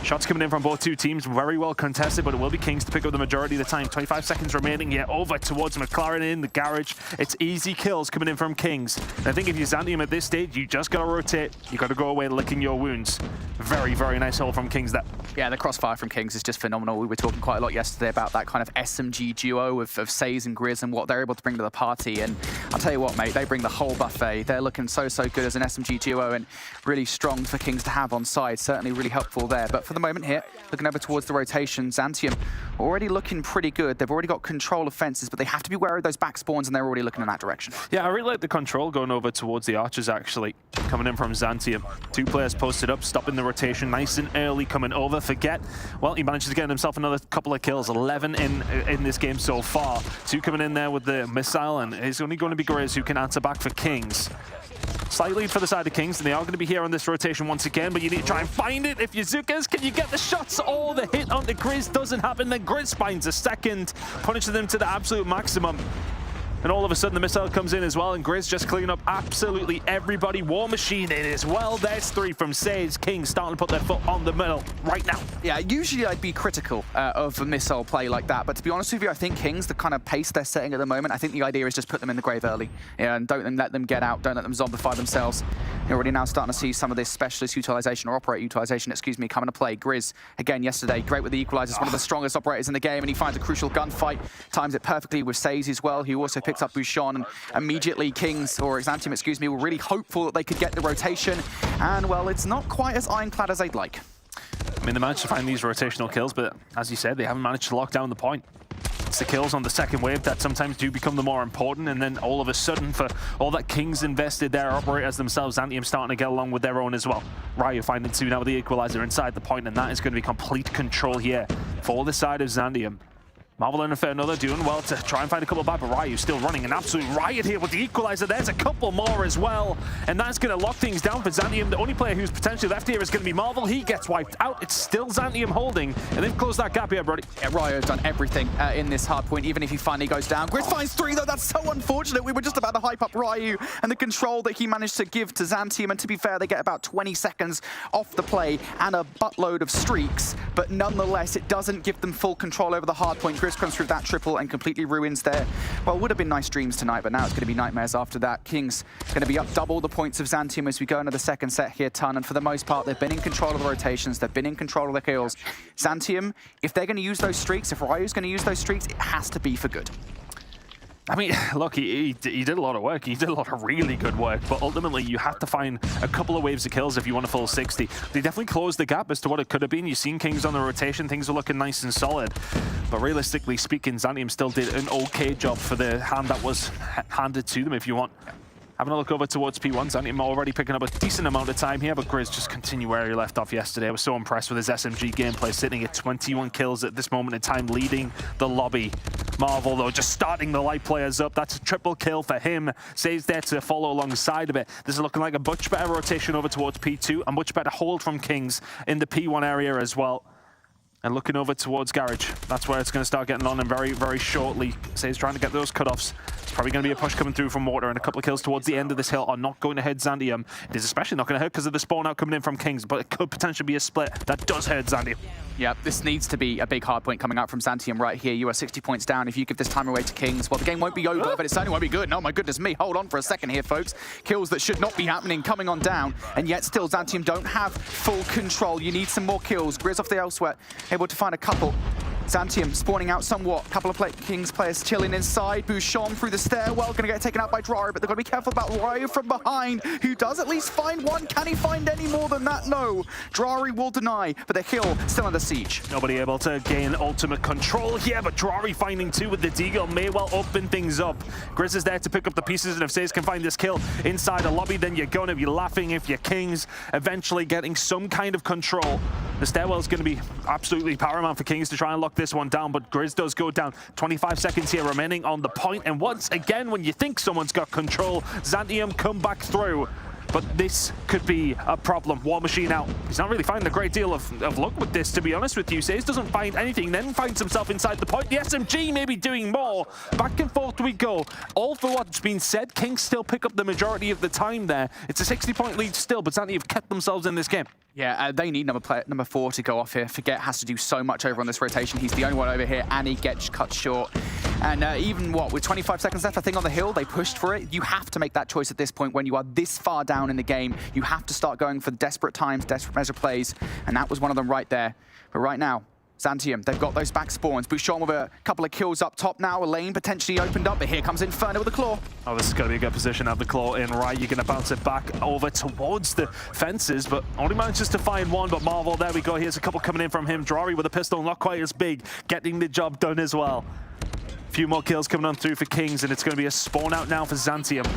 Shots coming in from both two teams, very well contested, but it will be Kings to pick up the majority of the time. 25 seconds remaining here, over towards McLaren in the garage. It's easy kills coming in from Kings. And I think if you're Xantium at this stage, you just gotta rotate. You gotta go away licking your wounds. Very nice hole from Kings there. Yeah, the crossfire from Kings is just phenomenal. We were talking quite a lot yesterday about that kind of SMG duo of Saze and Grizz and what they're able to bring to the party. And I'll tell you what, mate, they bring the whole buffet. They're looking so good as an SMG duo and really strong for Kings to have on side. Certainly really helpful there. But for the moment here, looking over towards the rotation, Xantium already looking pretty good. They've already got control of fences, but they have to be wary of those back spawns, and they're already looking in that direction. Yeah, I really like the control going over towards the archers, actually. Coming in from Xantium. 2 players posted up, stopping the rotation nice and early, coming over. Forget, well, he manages to get himself another couple of kills. 11 in this game so far. 2 coming in there with the missile, and it's only going to be Grizz who can answer back for Kings. Slight lead for the side of Kings, and they are going to be here on this rotation once again, but you need to try and find it. If you're Zukas, can you get the shots? Oh, the hit on the Grizz doesn't happen. Then Grizz finds a second, punishing them to the absolute maximum. And all of a sudden, the missile comes in as well, and Grizz just cleaning up absolutely everybody. War Machine in as well. There's 3 from Sage. Kings starting to put their foot on the middle right now. Yeah, usually I'd be critical of a missile play like that, but to be honest with you, I think Kings, the kind of pace they're setting at the moment, I think the idea is just put them in the grave early. Yeah, and don't let them get out, don't let them zombify themselves. You're already now starting to see some of this specialist utilization, or operator utilization, excuse me, coming to play. Grizz, again, yesterday, great with the equalizers, one of the strongest operators in the game, and he finds a crucial gunfight, times it perfectly with Saze as well, who also picks up Bouchon, and immediately Kings, or Xantium, excuse me, were really hopeful that they could get the rotation, and, well, it's not quite as ironclad as they'd like. I mean, they managed to find these rotational kills, but as you said, they haven't managed to lock down the point. It's the kills on the second wave that sometimes do become the more important, and then all of a sudden, for all that Kings invested, their operators themselves, Xantium starting to get along with their own as well. Ryu finding 2 now with the equalizer inside the point, and that is going to be complete control here for the side of Xantium. Marvel and another doing well to try and find a couple back, but Ryu still running an absolute riot here with the equalizer. There's a couple more as well, and that's going to lock things down for Xantium. The only player who's potentially left here is going to be Marvel. He gets wiped out. It's still Xantium holding, and they've closed that gap here, Brody. Yeah, Ryu has done everything in this hard point, even if he finally goes down. Grizz finds 3, though. That's so unfortunate. We were just about to hype up Ryu and the control that he managed to give to Xantium, and to be fair, they get about 20 seconds off the play and a buttload of streaks, but nonetheless, it doesn't give them full control over the hard point. Grizz comes through that triple and completely ruins their, well, would have been nice dreams tonight, but now it's going to be nightmares after that. Kings going to be up double the points of Xantium as we go into the second set here, Ton, and for the most part, they've been in control of the rotations, they've been in control of the kills. Xantium, if they're going to use those streaks, if Ryu's going to use those streaks, it has to be for good. I mean, look, he did a lot of work. He did a lot of really good work, but ultimately you have to find a couple of waves of kills if you want a full 60. They definitely closed the gap as to what it could have been. You've seen Kings on the rotation. Things are looking nice and solid. But realistically speaking, Xantium still did an okay job for the hand that was handed to them, if you want. Having a look over towards P1, Xantium already picking up a decent amount of time here, but Grizz just continue where he left off yesterday. I was so impressed with his SMG gameplay, sitting at 21 kills at this moment in time, leading the lobby. Marvel, though, just starting the light players up. That's a triple kill for him. Saves there to follow alongside of it. This is looking like a much better rotation over towards P2, a much better hold from Kings in the P1 area as well. And looking over towards Garage. That's where it's going to start getting on, and very, very shortly. Say's trying to get those cutoffs. It's probably going to be a push coming through from Water, and a couple of kills towards the end of this hill are not going to hurt Zandium. It is especially not going to hurt because of the spawn out coming in from Kings, but it could potentially be a split. That does hurt Zandium. Yeah, this needs to be a big hard point coming out from Zantium right here. You are 60 points down. If you give this time away to Kings, well, the game won't be over, but it certainly won't be good. No, my goodness me. Hold on for a second here, folks. Kills that should not be happening coming on down, and yet still Zantium don't have full control. You need some more kills. Grizz off the elsewhere, able to find a couple. Zantium spawning out somewhat. Couple of Kings players chilling inside. Bouchon through the stairwell, going to get taken out by Drari, but they've got to be careful about Ryu from behind, who does at least find one. Can he find any more than that? No. Drari will deny, but the hill still under siege. Nobody able to gain ultimate control here, but Drari finding two with the Deagle may well open things up. Grizz is there to pick up the pieces, and if Says can find this kill inside the lobby, then you're going to be laughing if you're Kings eventually getting some kind of control. The stairwell is going to be absolutely paramount for Kings to try and lock this one down, but Grizz does go down. 25 seconds here remaining on the point, and once again, when you think someone's got control, Zantium come back through. But this could be a problem. War Machine out. He's not really finding a great deal of luck with this, to be honest with you. Says doesn't find anything, then finds himself inside the point. The SMG may be doing more. Back and forth we go. All for what's been said, Kings still pick up the majority of the time there. It's a 60-point lead still, but Zanti have kept themselves in this game. Yeah, they need number 4 to go off here. Forget has to do so much over on this rotation. He's the only one over here, and he gets cut short. And even, with 25 seconds left, I think on the hill, they pushed for it. You have to make that choice at this point when you are this far down in the game. You have to start going for desperate times, desperate measure plays, and that was one of them right there. But right now, Zantium, they've got those back spawns. Bouchon with a couple of kills up top now. A lane potentially opened up, but here comes Inferno with a claw. Oh, this is going to be a good position. Have the claw in right. You're going to bounce it back over towards the fences, but only manages to find one. But Marvel, there we go. Here's a couple coming in from him. Drari with a pistol, not quite as big, getting the job done as well. A few more kills coming on through for Kings, and it's going to be a spawn out now for Zantium.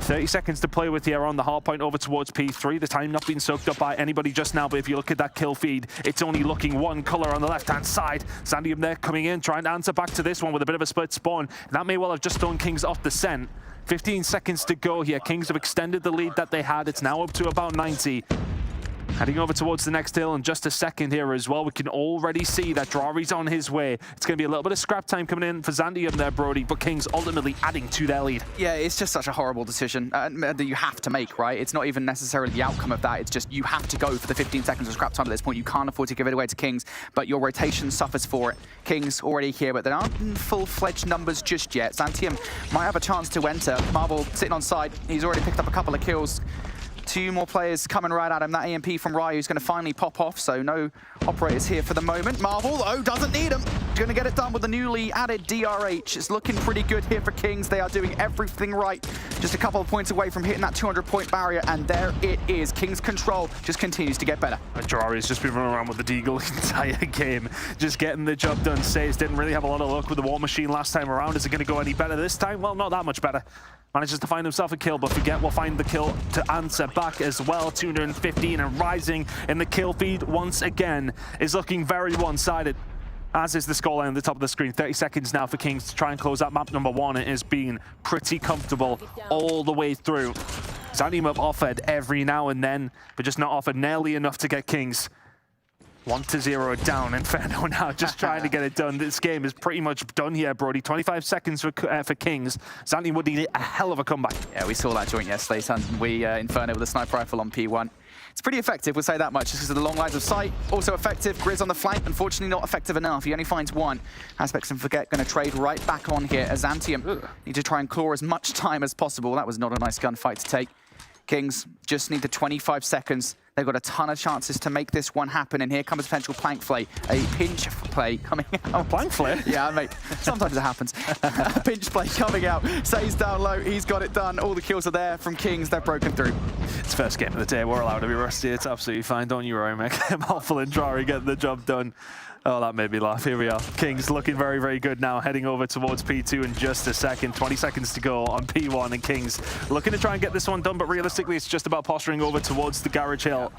30 seconds to play with here on the Hardpoint over towards P3. The time not being soaked up by anybody just now, but if you look at that kill feed, it's only looking one color on the left-hand side. Zandium there coming in, trying to answer back to this one with a bit of a split spawn. And that may well have just thrown Kings off the scent. 15 seconds to go here. Kings have extended the lead that they had. It's now up to about 90. Heading over towards the next hill in just a second here as well. We can already see that Drari's on his way. It's going to be a little bit of scrap time coming in for Zandium there, Brody, but Kings ultimately adding to their lead. Yeah, it's just such a horrible decision that you have to make, right? It's not even necessarily the outcome of that. It's just you have to go for the 15 seconds of scrap time at this point. You can't afford to give it away to Kings, but your rotation suffers for it. Kings already here, but they aren't in full-fledged numbers just yet. Zantium might have a chance to enter. Marvel sitting on side. He's already picked up a couple of kills. Two more players coming right at him. That EMP from Ryu is going to finally pop off, so no operators here for the moment. Marvel, though, doesn't need him. Going to get it done with the newly added DRH. It's looking pretty good here for Kings. They are doing everything right. Just a couple of points away from hitting that 200-point barrier, and there it is. Kings' control just continues to get better. Drari's just been running around with the Deagle the entire game, just getting the job done. Says didn't really have a lot of luck with the War Machine last time around. Is it going to go any better this time? Well, not that much better. Manages to find himself a kill, but forget we'll find the kill to answer back as well. 215 and rising in the kill feed once again is looking very one-sided, as is the scoreline on the top of the screen. 30 seconds now for Kings to try and close out map number 1. It has been pretty comfortable all the way through. Zantium have offered every now and then, but just not offered nearly enough to get Kings 1-0 down. Inferno now just trying to get it done. This game is pretty much done here, Brody. 25 seconds for Kings. Zantium would need a hell of a comeback. Yeah, we saw that joint yesterday, son. Inferno with a sniper rifle on P1. It's pretty effective, we'll say that much, just because of the long lines of sight. Also effective. Grizz on the flank, unfortunately not effective enough. He only finds one. Aspects and Forget going to trade right back on here as Zantium need to try and claw as much time as possible. That was not a nice gunfight to take. Kings just need the 25 seconds. They've got a ton of chances to make this one happen, and here comes a potential plank play. A pinch play coming out. Plank play? Yeah, mate. Sometimes it happens. A pinch play coming out. Says down low. He's got it done. All the kills are there from Kings. They're broken through. It's first game of the day. We're allowed to be rusty. It's absolutely fine. Don't you worry, mate. Malful and Drari getting the job done. Oh, that made me laugh. Here we are. Kings looking very, very good now, heading over towards P2 in just a second. 20 seconds to go on P1, and Kings looking to try and get this one done, but realistically, it's just about posturing over towards the Garage Hill.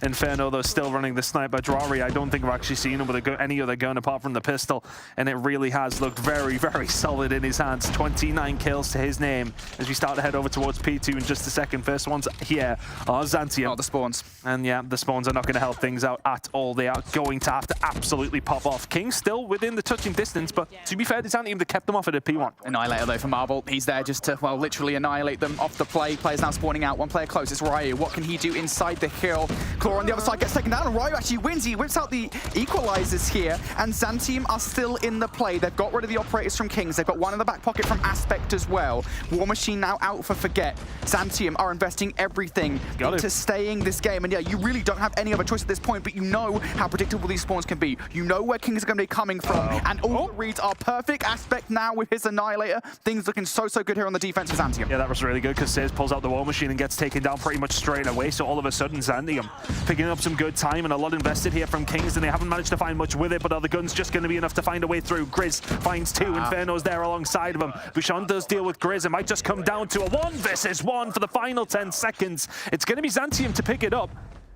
Inferno, though, still running the sniper. Drari, I don't think we've actually seen him with any other gun apart from the pistol, and it really has looked very, very solid in his hands. 29 kills to his name as we start to head over towards P2 in just a second. First ones here are Zantium. Oh, the spawns. And yeah, the spawns are not going to help things out at all. They are going to have to absolutely pop off. King's still within the touching distance, but to be fair, it's Zantium that kept them off at a P1. Annihilator, though, for Marvel. He's there just to, well, literally annihilate them off the play. Players now spawning out. One player close. It's Ryu. What can he do inside the hill? Claw on the other side gets taken down, and Ryu actually wins. He whips out the equalizers here, and Zantium are still in the play. They've got rid of the operators from Kings. They've got one in the back pocket from Aspect as well. War Machine now out for Forget. Zantium are investing everything into staying this game. And yeah, you really don't have any other choice at this point, but you know how predictable these spawns can be. You know where Kings are going to be coming from, and all the reads are perfect. Aspect now with his Annihilator. Things looking so good here on the defense for Zantium. Yeah, that was really good because Says pulls out the War Machine and gets taken down pretty much straight away. So all of a sudden, Zantium picking up some good time and a lot invested here from Kings, and they haven't managed to find much with it, but are the guns just going to be enough to find a way through? Grizz finds two. Inferno's there alongside of him. Bouchon does deal with Grizz. It might just come down to a 1 versus 1 for the final 10 seconds. It's going to be Zantium to pick it up.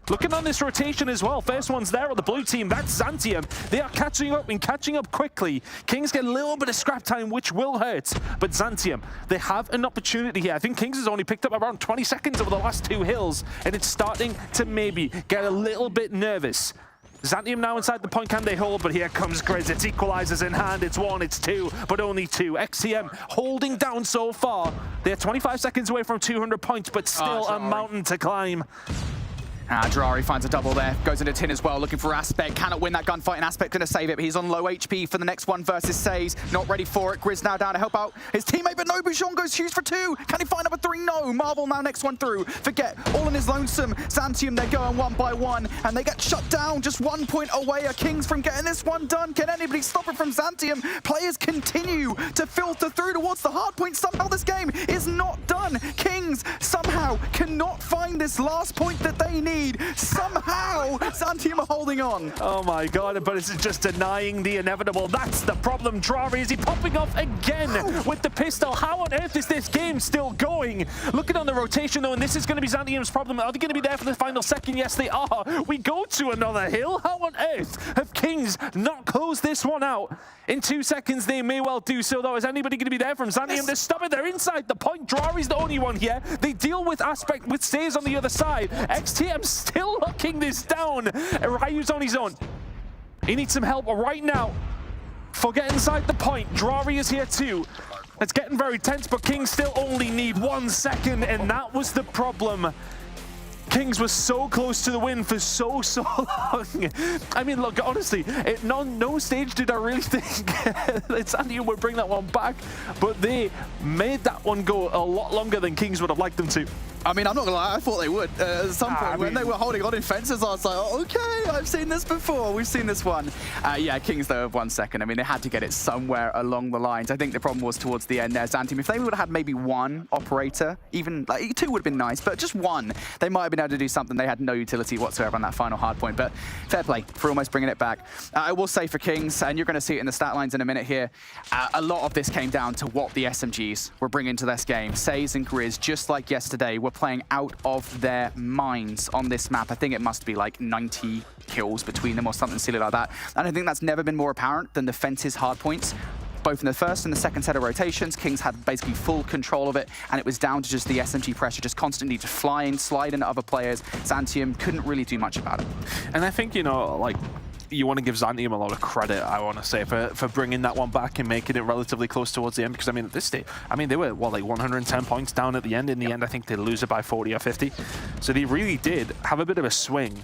Looking on this rotation as well. First one's there on the blue team. That's Zantium. They are catching up and catching up quickly. Kings get a little bit of scrap time, which will hurt. But Zantium, they have an opportunity here. I think Kings has only picked up around 20 seconds over the last 2 hills, and it's starting to maybe get a little bit nervous. Zantium now inside the point, can they hold? But here comes Grizz. It's equalizers in hand. It's 1, it's 2, but only 2. XCM holding down so far. They're 25 seconds away from 200 points, but still a mountain to climb. Drari finds a double there, goes into tin as well, looking for Aspect, cannot win that gunfight, and Aspect gonna save it, but he's on low HP for the next one versus Says, not ready for it. Grizz now down to help out his teammate, but no, Bouchon goes huge for 2, can he find number 3? No, Marvel now next one through, Forget, all in his lonesome, Zantium, they're going 1 by 1, and they get shut down, just 1 point away, are Kings from getting this one done. Can anybody stop it from Zantium? Players continue to filter through towards the hard point. Somehow this game is not done. Kings somehow cannot find this last point that they need. Somehow, Zantium are holding on. Oh my god, but it's just denying the inevitable. That's the problem. Drari, is he popping off again with the pistol? How on earth is this game still going? Looking on the rotation though, and this is going to be Zantium's problem. Are they going to be there for the final second? Yes, they are. We go to another hill. How on earth have Kings not closed this one out? In 2 seconds, they may well do so, though. Is anybody going to be there from Zantium? They're stopping. They're inside the point. Drari's the only one here. They deal with Aspect with Stays on the other side. XTM still locking this down. Ryu's on his own. He needs some help right now. Forget inside the point. Drari is here too. It's getting very tense, but Kings still only need 1 second, and that was the problem. Kings was so close to the win for so long. I mean, look, honestly, at no stage did I really think that Zantium would bring that one back, but they made that one go a lot longer than Kings would have liked them to. I mean, I'm not gonna lie, I thought they would. At some point, when they were holding on in fences, I was like, oh, okay, I've seen this before. We've seen this one. Yeah, Kings, though, of 1 second. I mean, they had to get it somewhere along the lines. I think the problem was towards the end there. Zantium, if they would have had maybe 1 operator, even like 2 would have been nice, but just 1, they might have been able to do something. They had no utility whatsoever on that final hard point, but fair play for almost bringing it back. I will say for Kings, and you're going to see it in the stat lines in a minute here, a lot of this came down to what the SMGs were bringing to this game. Says and Grizz, just like yesterday, were playing out of their minds on this map. I think it must be like 90 kills between them or something silly like that. And I think that's never been more apparent than the fences hard points. Both in the first and the second set of rotations, Kings had basically full control of it, and it was down to just the SMG pressure, just constantly just flying, sliding at other players. Zantium couldn't really do much about it. And I think, you know, like, you want to give Zantium a lot of credit, I want to say, for bringing that one back and making it relatively close towards the end, because, I mean, at this stage, I mean, they were, what, like 110 points down at the end. In the end, I think they lose it by 40 or 50. So they really did have a bit of a swing.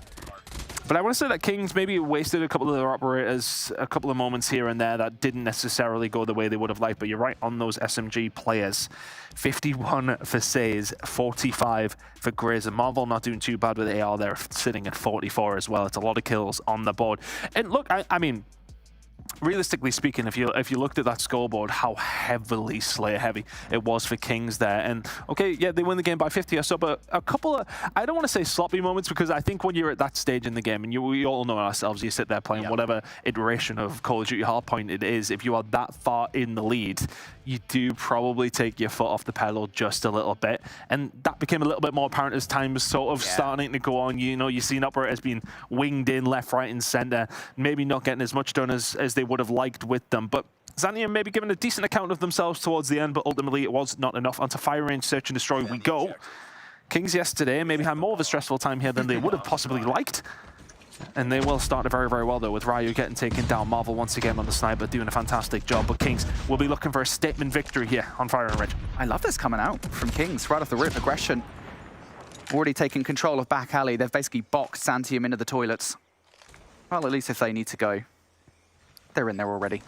But I want to say that Kings maybe wasted a couple of their operators, a couple of moments here and there that didn't necessarily go the way they would have liked. But you're right on those SMG players. 51 for Says, 45 for Grizz. And Marvel not doing too bad with AR. They're sitting at 44 as well. It's a lot of kills on the board. And look, I mean, realistically speaking, if you looked at that scoreboard, how heavily Slayer heavy it was for Kings there. And okay, yeah, they win the game by 50 or so, but a couple of, I don't want to say sloppy moments, because I think when you're at that stage in the game, and we all know ourselves, you sit there playing whatever iteration of Call of Duty Hardpoint it is, if you are that far in the lead, you do probably take your foot off the pedal just a little bit. And that became a little bit more apparent as time was sort of starting to go on. You know, you've seen operators being winged in left, right, and center, maybe not getting as much done as they would have liked with them. But Zantium maybe giving a decent account of themselves towards the end, but ultimately it was not enough. Onto fire range, search and destroy we go. Kings yesterday maybe had more of a stressful time here than they would have possibly liked. And they will start very, very well, though, with Ryu getting taken down. Marvel once again on the sniper, doing a fantastic job. But Kings will be looking for a statement victory here on Fire and Ridge. I love this coming out from Kings, right off the rip. Aggression. Already taking control of back alley. They've basically boxed Zantium into the toilets. Well, at least if they need to go, they're in there already.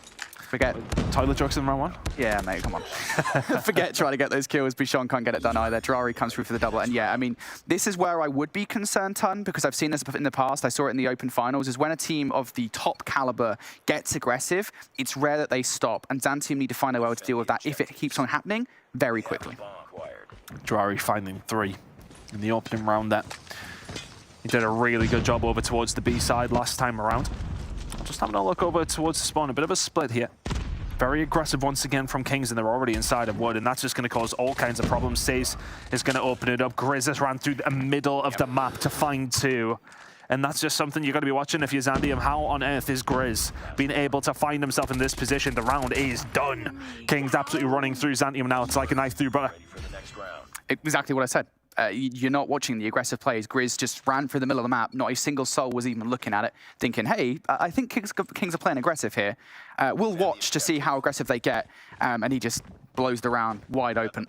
Forget toilet jokes in round one? Yeah, mate, come on. Forget trying to get those kills. Bichon can't get it done either. Drari comes through for the double. And yeah, I mean, this is where I would be concerned, Ton, because I've seen this in the past. I saw it in the open finals, is when a team of the top caliber gets aggressive, it's rare that they stop. And Zantium need to find a way to deal with that if it keeps on happening very quickly. Drari finding 3 in the opening round there. He did a really good job over towards the B side last time around. Just having a look over towards the spawn, a bit of a split here. Very aggressive once again from Kings, and they're already inside of Wood, and that's just going to cause all kinds of problems. Says is going to open it up. Grizz has ran through the middle of the map to find 2. And that's just something you're going to be watching if you're Zantium. How on earth is Grizz being able to find himself in this position? The round is done. Kings absolutely running through Zantium now. It's like a knife through butter. Exactly what I said. You're not watching the aggressive plays. Grizz just ran through the middle of the map. Not a single soul was even looking at it, thinking, hey, I think Kings are playing aggressive here. We'll watch to see how aggressive they get. And he just blows the round wide open.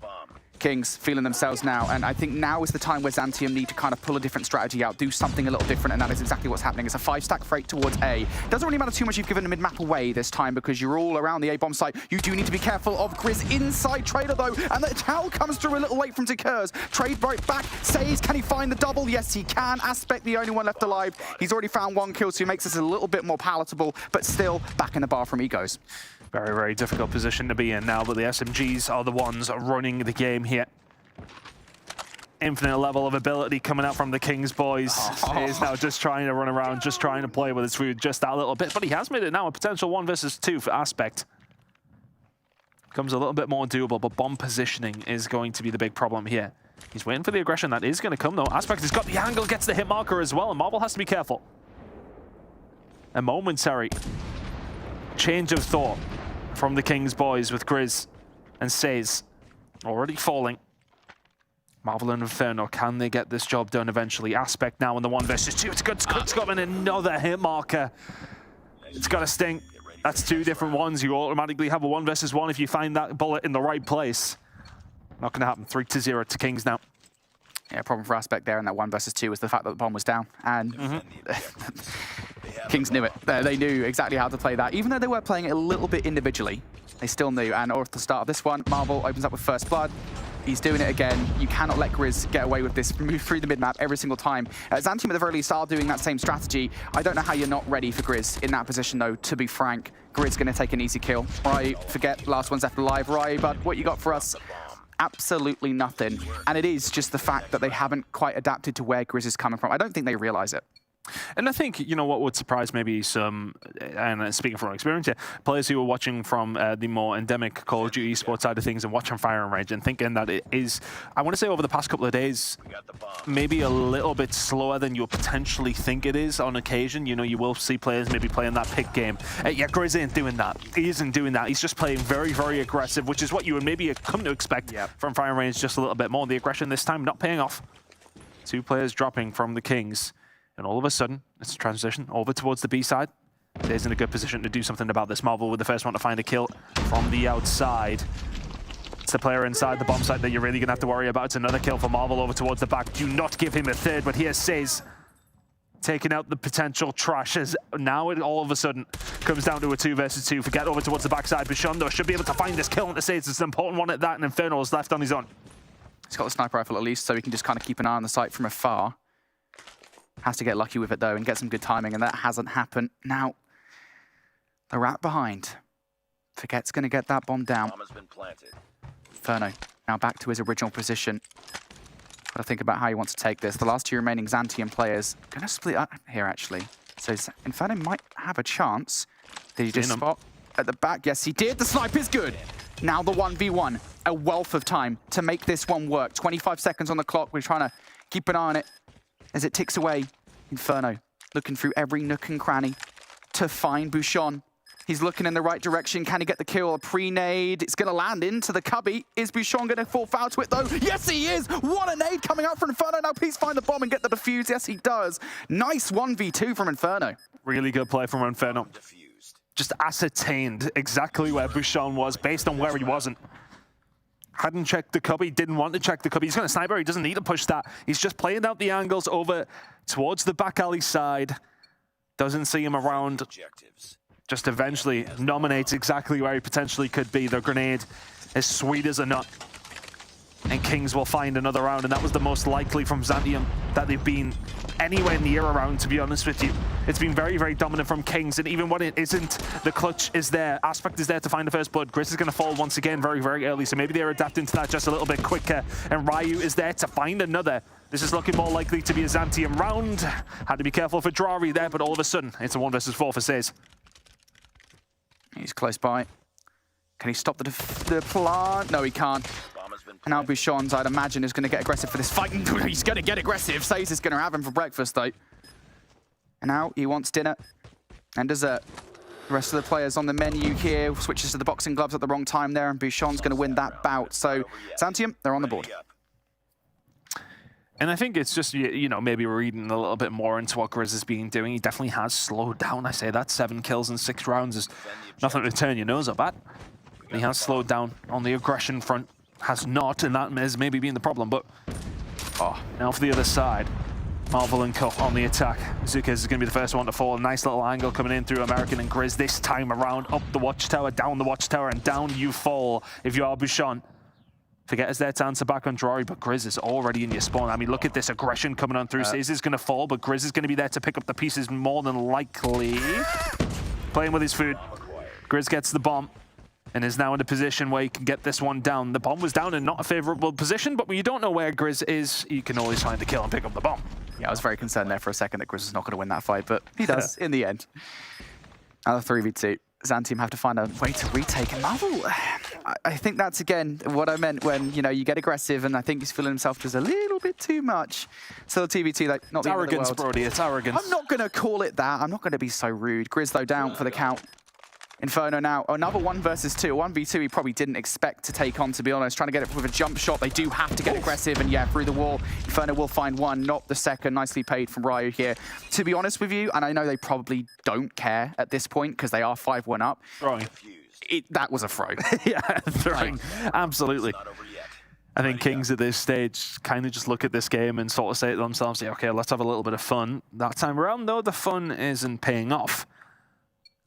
Kings feeling themselves now, and I think now is the time where Zantium need to kind of pull a different strategy out, do something a little different, and that is exactly what's happening. It's a 5-stack freight towards A. Doesn't really matter too much you've given the mid-map away this time, because you're all around the A-bomb site. You do need to be careful of Grizz inside Trader, though, and the towel comes through a little late from Tekers. Trade right back, says, can he find the double? Yes, he can. Aspect, the only one left alive. He's already found 1 kill, so he makes this a little bit more palatable, but still back in the bar from Egos. Very, very difficult position to be in now, but the SMGs are the ones running the game here. Infinite level of ability coming out from the Kings boys. He's now just trying to run around, just trying to play with his food just that little bit, but he has made it now a potential 1 versus 2 for Aspect. Becomes a little bit more doable, but bomb positioning is going to be the big problem here. He's waiting for the aggression that is going to come though. Aspect has got the angle, gets the hit marker as well, and Marvel has to be careful. A momentary change of thought from the Kings boys with Grizz and Says already falling. Marvel and Inferno, can they get this job done eventually? Aspect now in the 1 versus 2. It's good Scott, and another hit marker. It's got to sting. That's 2 different ones. You automatically have a 1 versus 1 if you find that bullet in the right place. Not going to happen. 3-0 to Kings now. Yeah, problem for Aspect there in that 1 versus 2 was the fact that the bomb was down. And Kings knew it. They knew exactly how to play that. Even though they were playing it a little bit individually, they still knew. And at the start of this one, Marvel opens up with first blood. He's doing it again. You cannot let Grizz get away with this. Move through the mid-map every single time. Zantium at the very least are doing that same strategy. I don't know how you're not ready for Grizz in that position, though, to be frank. Grizz going to take an easy kill. Right, forget last one's left alive. Right, but what you got for us? Absolutely nothing. And it is just the fact that they haven't quite adapted to where Grizz is coming from. I don't think they realize it. And I think, you know, what would surprise maybe some, and speaking from experience here, players who are watching from the more endemic Call of Duty esports side of things and watching Fire and Rage and thinking that it is, I want to say over the past couple of days, maybe a little bit slower than you potentially think it is on occasion. You know, you will see players maybe playing that pick game. Yeah, Grizz ain't doing that. He isn't doing that. He's just playing very, very aggressive, which is what you would maybe come to expect from Fire and Rage just a little bit more. The aggression this time not paying off. 2 players dropping from the Kings. And all of a sudden, it's a transition over towards the B side. They's in a good position to do something about this. Marvel with the first one to find a kill from the outside. It's the player inside the bomb site that you're really going to have to worry about. It's another kill for Marvel over towards the back. Do not give him a third, but here Says taking out the potential trash as now it all of a sudden comes down to a 2 versus 2. Forget over towards the backside. Bishondo should be able to find this kill, and to Says it's an important one at that, and Inferno is left on his own. He's got the sniper rifle at least, so he can just kind of keep an eye on the site from afar. Has to get lucky with it, though, and get some good timing, and that hasn't happened. Now, The rat behind. Forget's going to get that bomb down. Inferno now back to his original position. Got to think about how he wants to take this. The last two remaining Xantium players going to split up here, actually. So Inferno might have a chance. Did he just spot at the back? Yes, he did. The snipe is good. Now the 1v1. A wealth of time to make this one work. 25 seconds on the clock. We're trying to keep an eye on it as it ticks away. Inferno looking through every nook and cranny to find Bouchon. He's looking in the right direction. Can he get the kill? A pre-nade. It's going to land into the cubby. Is Bouchon going to fall foul to it, though? Yes, he is! What a nade coming out from Inferno. Now please find the bomb and get the defuse. Yes, he does. Nice 1v2 from Inferno. Really good play from Inferno. Just ascertained exactly where Bouchon was based on where he wasn't. Hadn't checked the cubby, didn't want to check the cubby. He's going to sniper, he doesn't need to push that. He's just playing out the angles over towards the back alley side. Doesn't see him around. Just eventually nominates exactly where he potentially could be. The grenade is sweet as a nut. And Kings will find another round, and that was the most likely from Xantium that they've been anywhere near around, to be honest with you. It's been very, very dominant from Kings, and even when it isn't, the clutch is there. Aspect is there to find the first blood. Grizz is going to fall once again very, very early, so maybe they're adapting to that just a little bit quicker. And Ryu is there to find another. This is looking more likely to be a Xantium round. Had to be careful for Drari there, but all of a sudden, it's a 1 versus 4 for Says. He's close by. Can he stop the plant? No, he can't. And now Bouchon's, I'd imagine, is going to get aggressive for this fight. He's going to get aggressive. Says is going to have him for breakfast, though. And now he wants dinner and dessert. The rest of the players on the menu here switches to the boxing gloves at the wrong time there, and Bouchon's going to win that bout. So Xantium, they're on the board. And I think it's just, you know, maybe reading a little bit more into what Grizz has been doing. He definitely has slowed down. I say that 7 kills in 6 rounds is nothing to turn your nose up at. He has slowed down on the aggression front. Has not, and that has maybe been the problem. But now for the other side, Marvel and Co on the attack. Zuka is going to be the first one to fall. Nice little angle coming in through American and Grizz this time around. Up the watchtower, down the watchtower, and down you fall if you are Bouchon. Forget is there to answer back on Drari, but Grizz is already in your spawn. I mean, look at this aggression coming on through. Says is going to fall, but Grizz is going to be there to pick up the pieces more than likely. Playing with his food. Grizz gets the bomb and is now in a position where he can get this one down. The bomb was down in not a favorable position, but when you don't know where Grizz is, you can always find the kill and pick up the bomb. Yeah, I was very concerned there for a second that Grizz was not going to win that fight, but he does in the end. Another 3v2. Xantium have to find a way to retake. And Marvel, I think that's, again, what I meant when, you know, you get aggressive, and I think he's feeling himself just a little bit too much. So the TVT, like, not the end of the arrogance, world. Brody, it's arrogance. I'm not going to call it that. I'm not going to be so rude. Grizz, though, down for the count. Inferno now, another 1 versus 2. 1v2 he probably didn't expect to take on, to be honest. Trying to get it with a jump shot. They do have to get aggressive, and yeah, through the wall. Inferno will find one, not the second. Nicely paid from Ryu here. To be honest with you, and I know they probably don't care at this point because they are 5-1 up. Throwing. That was a throw. Yeah, throwing. Absolutely. I think Kings at this stage kind of just look at this game and sort of say to themselves, yeah, okay, let's have a little bit of fun. That time around, though, the fun isn't paying off.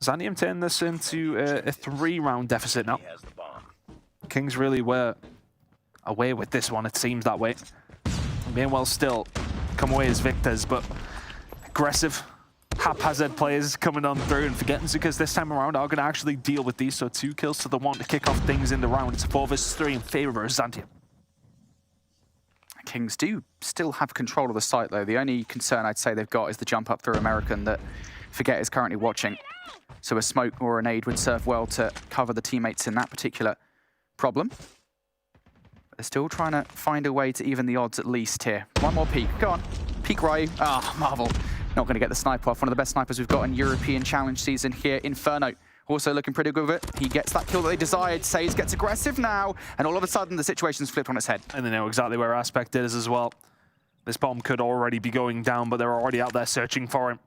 Xantium turned this into a 3-round deficit now. Kings really were away with this one, it seems that way. May well still come away as victors, but aggressive, haphazard players coming on through, and forgetting because this time around are going to actually deal with these. So 2 kills to the 1 to kick off things in the round. It's a 4 versus 3 in favor of Xantium. Kings do still have control of the site, though. The only concern I'd say they've got is the jump up through American that Forget is currently watching. So a smoke or a nade would serve well to cover the teammates in that particular problem. They're still trying to find a way to even the odds at least here. One more peek. Go on. Peek Ryu. Ah, Marvel. Not going to get the sniper off. One of the best snipers we've got in European Challenge season here. Inferno also looking pretty good with it. He gets that kill that they desired. Says gets aggressive now. And all of a sudden, the situation's flipped on its head. And they know exactly where Aspect is as well. This bomb could already be going down, but they're already out there searching for him.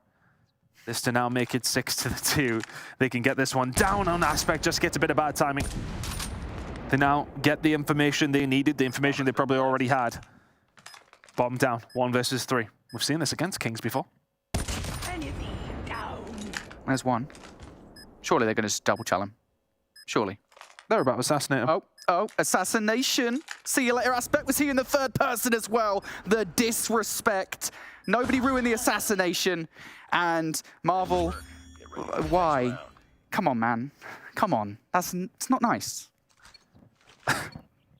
This to now make it 6-2. They can get this one down on Aspect, just gets a bit of bad timing. They now get the information they needed, the information they probably already had. Bomb down, 1 versus 3. We've seen this against Kings before. There's one. Surely they're going to just double challenge him. Surely. They're about to assassinate him. Oh, assassination. See you later. Aspect was he in the third person as well. The disrespect. Nobody ruined the assassination. And Marvel, why? come on, man. Come on. It's not nice.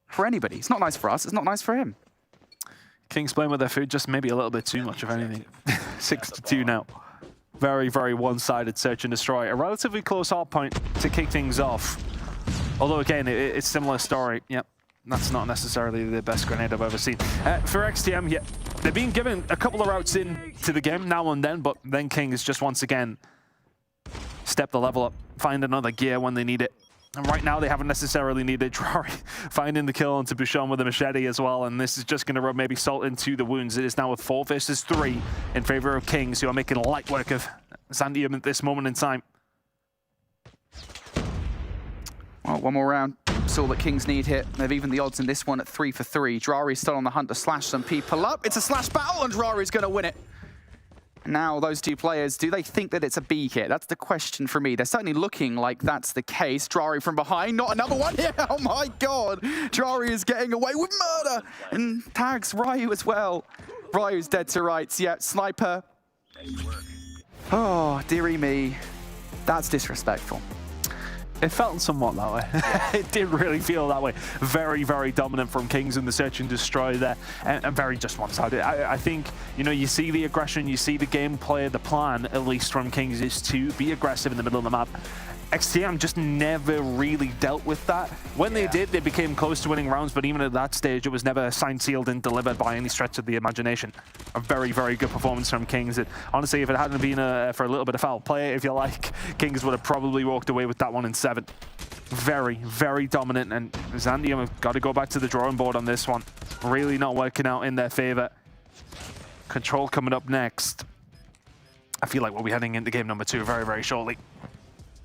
For anybody. It's not nice for us. It's not nice for him. Kings playing with their food just maybe a little bit too much, if anything. 6-2 now. Very, very one-sided search and destroy. A relatively close Hardpoint to kick things off. Although, again, it's similar story. Yep, that's not necessarily the best grenade I've ever seen. For XTM, yeah, they're being given a couple of routes into the game now and then, but then Kings just once again step the level up, find another gear when they need it. And right now, they haven't necessarily needed Drari finding the kill onto Bouchon with a machete as well, and this is just going to rub maybe salt into the wounds. It is now a 4 versus 3 in favor of Kings, who are making light work of Zandium at this moment in time. Well, one more round. Saw that Kings need hit. They've even the odds in this one at 3 for 3. Drari's still on the hunt to slash some people up. It's a slash battle, and Drari's going to win it. Now, those two players, do they think that it's a B hit? That's the question for me. They're certainly looking like that's the case. Drari from behind, not another one here. Oh my God. Drari is getting away with murder and tags Ryu as well. Ryu's dead to rights. Yeah, sniper. Oh, dearie me. That's disrespectful. It felt somewhat that way. It did really feel that way. Very, very dominant from Kings in the search and destroy there, and very just one-sided. I think, you know, you see the aggression, you see the gameplay, the plan, at least from Kings, is to be aggressive in the middle of the map. XTM just never really dealt with that. When they did, they became close to winning rounds, but even at that stage, it was never signed, sealed, and delivered by any stretch of the imagination. A very, very good performance from Kings. Honestly, if it hadn't been for a little bit of foul play, if you like, Kings would have probably walked away with that one in 7. Very, very dominant, and Zandium have got to go back to the drawing board on this one. Really not working out in their favor. Control coming up next. I feel like we'll be heading into game number 2 very, very shortly.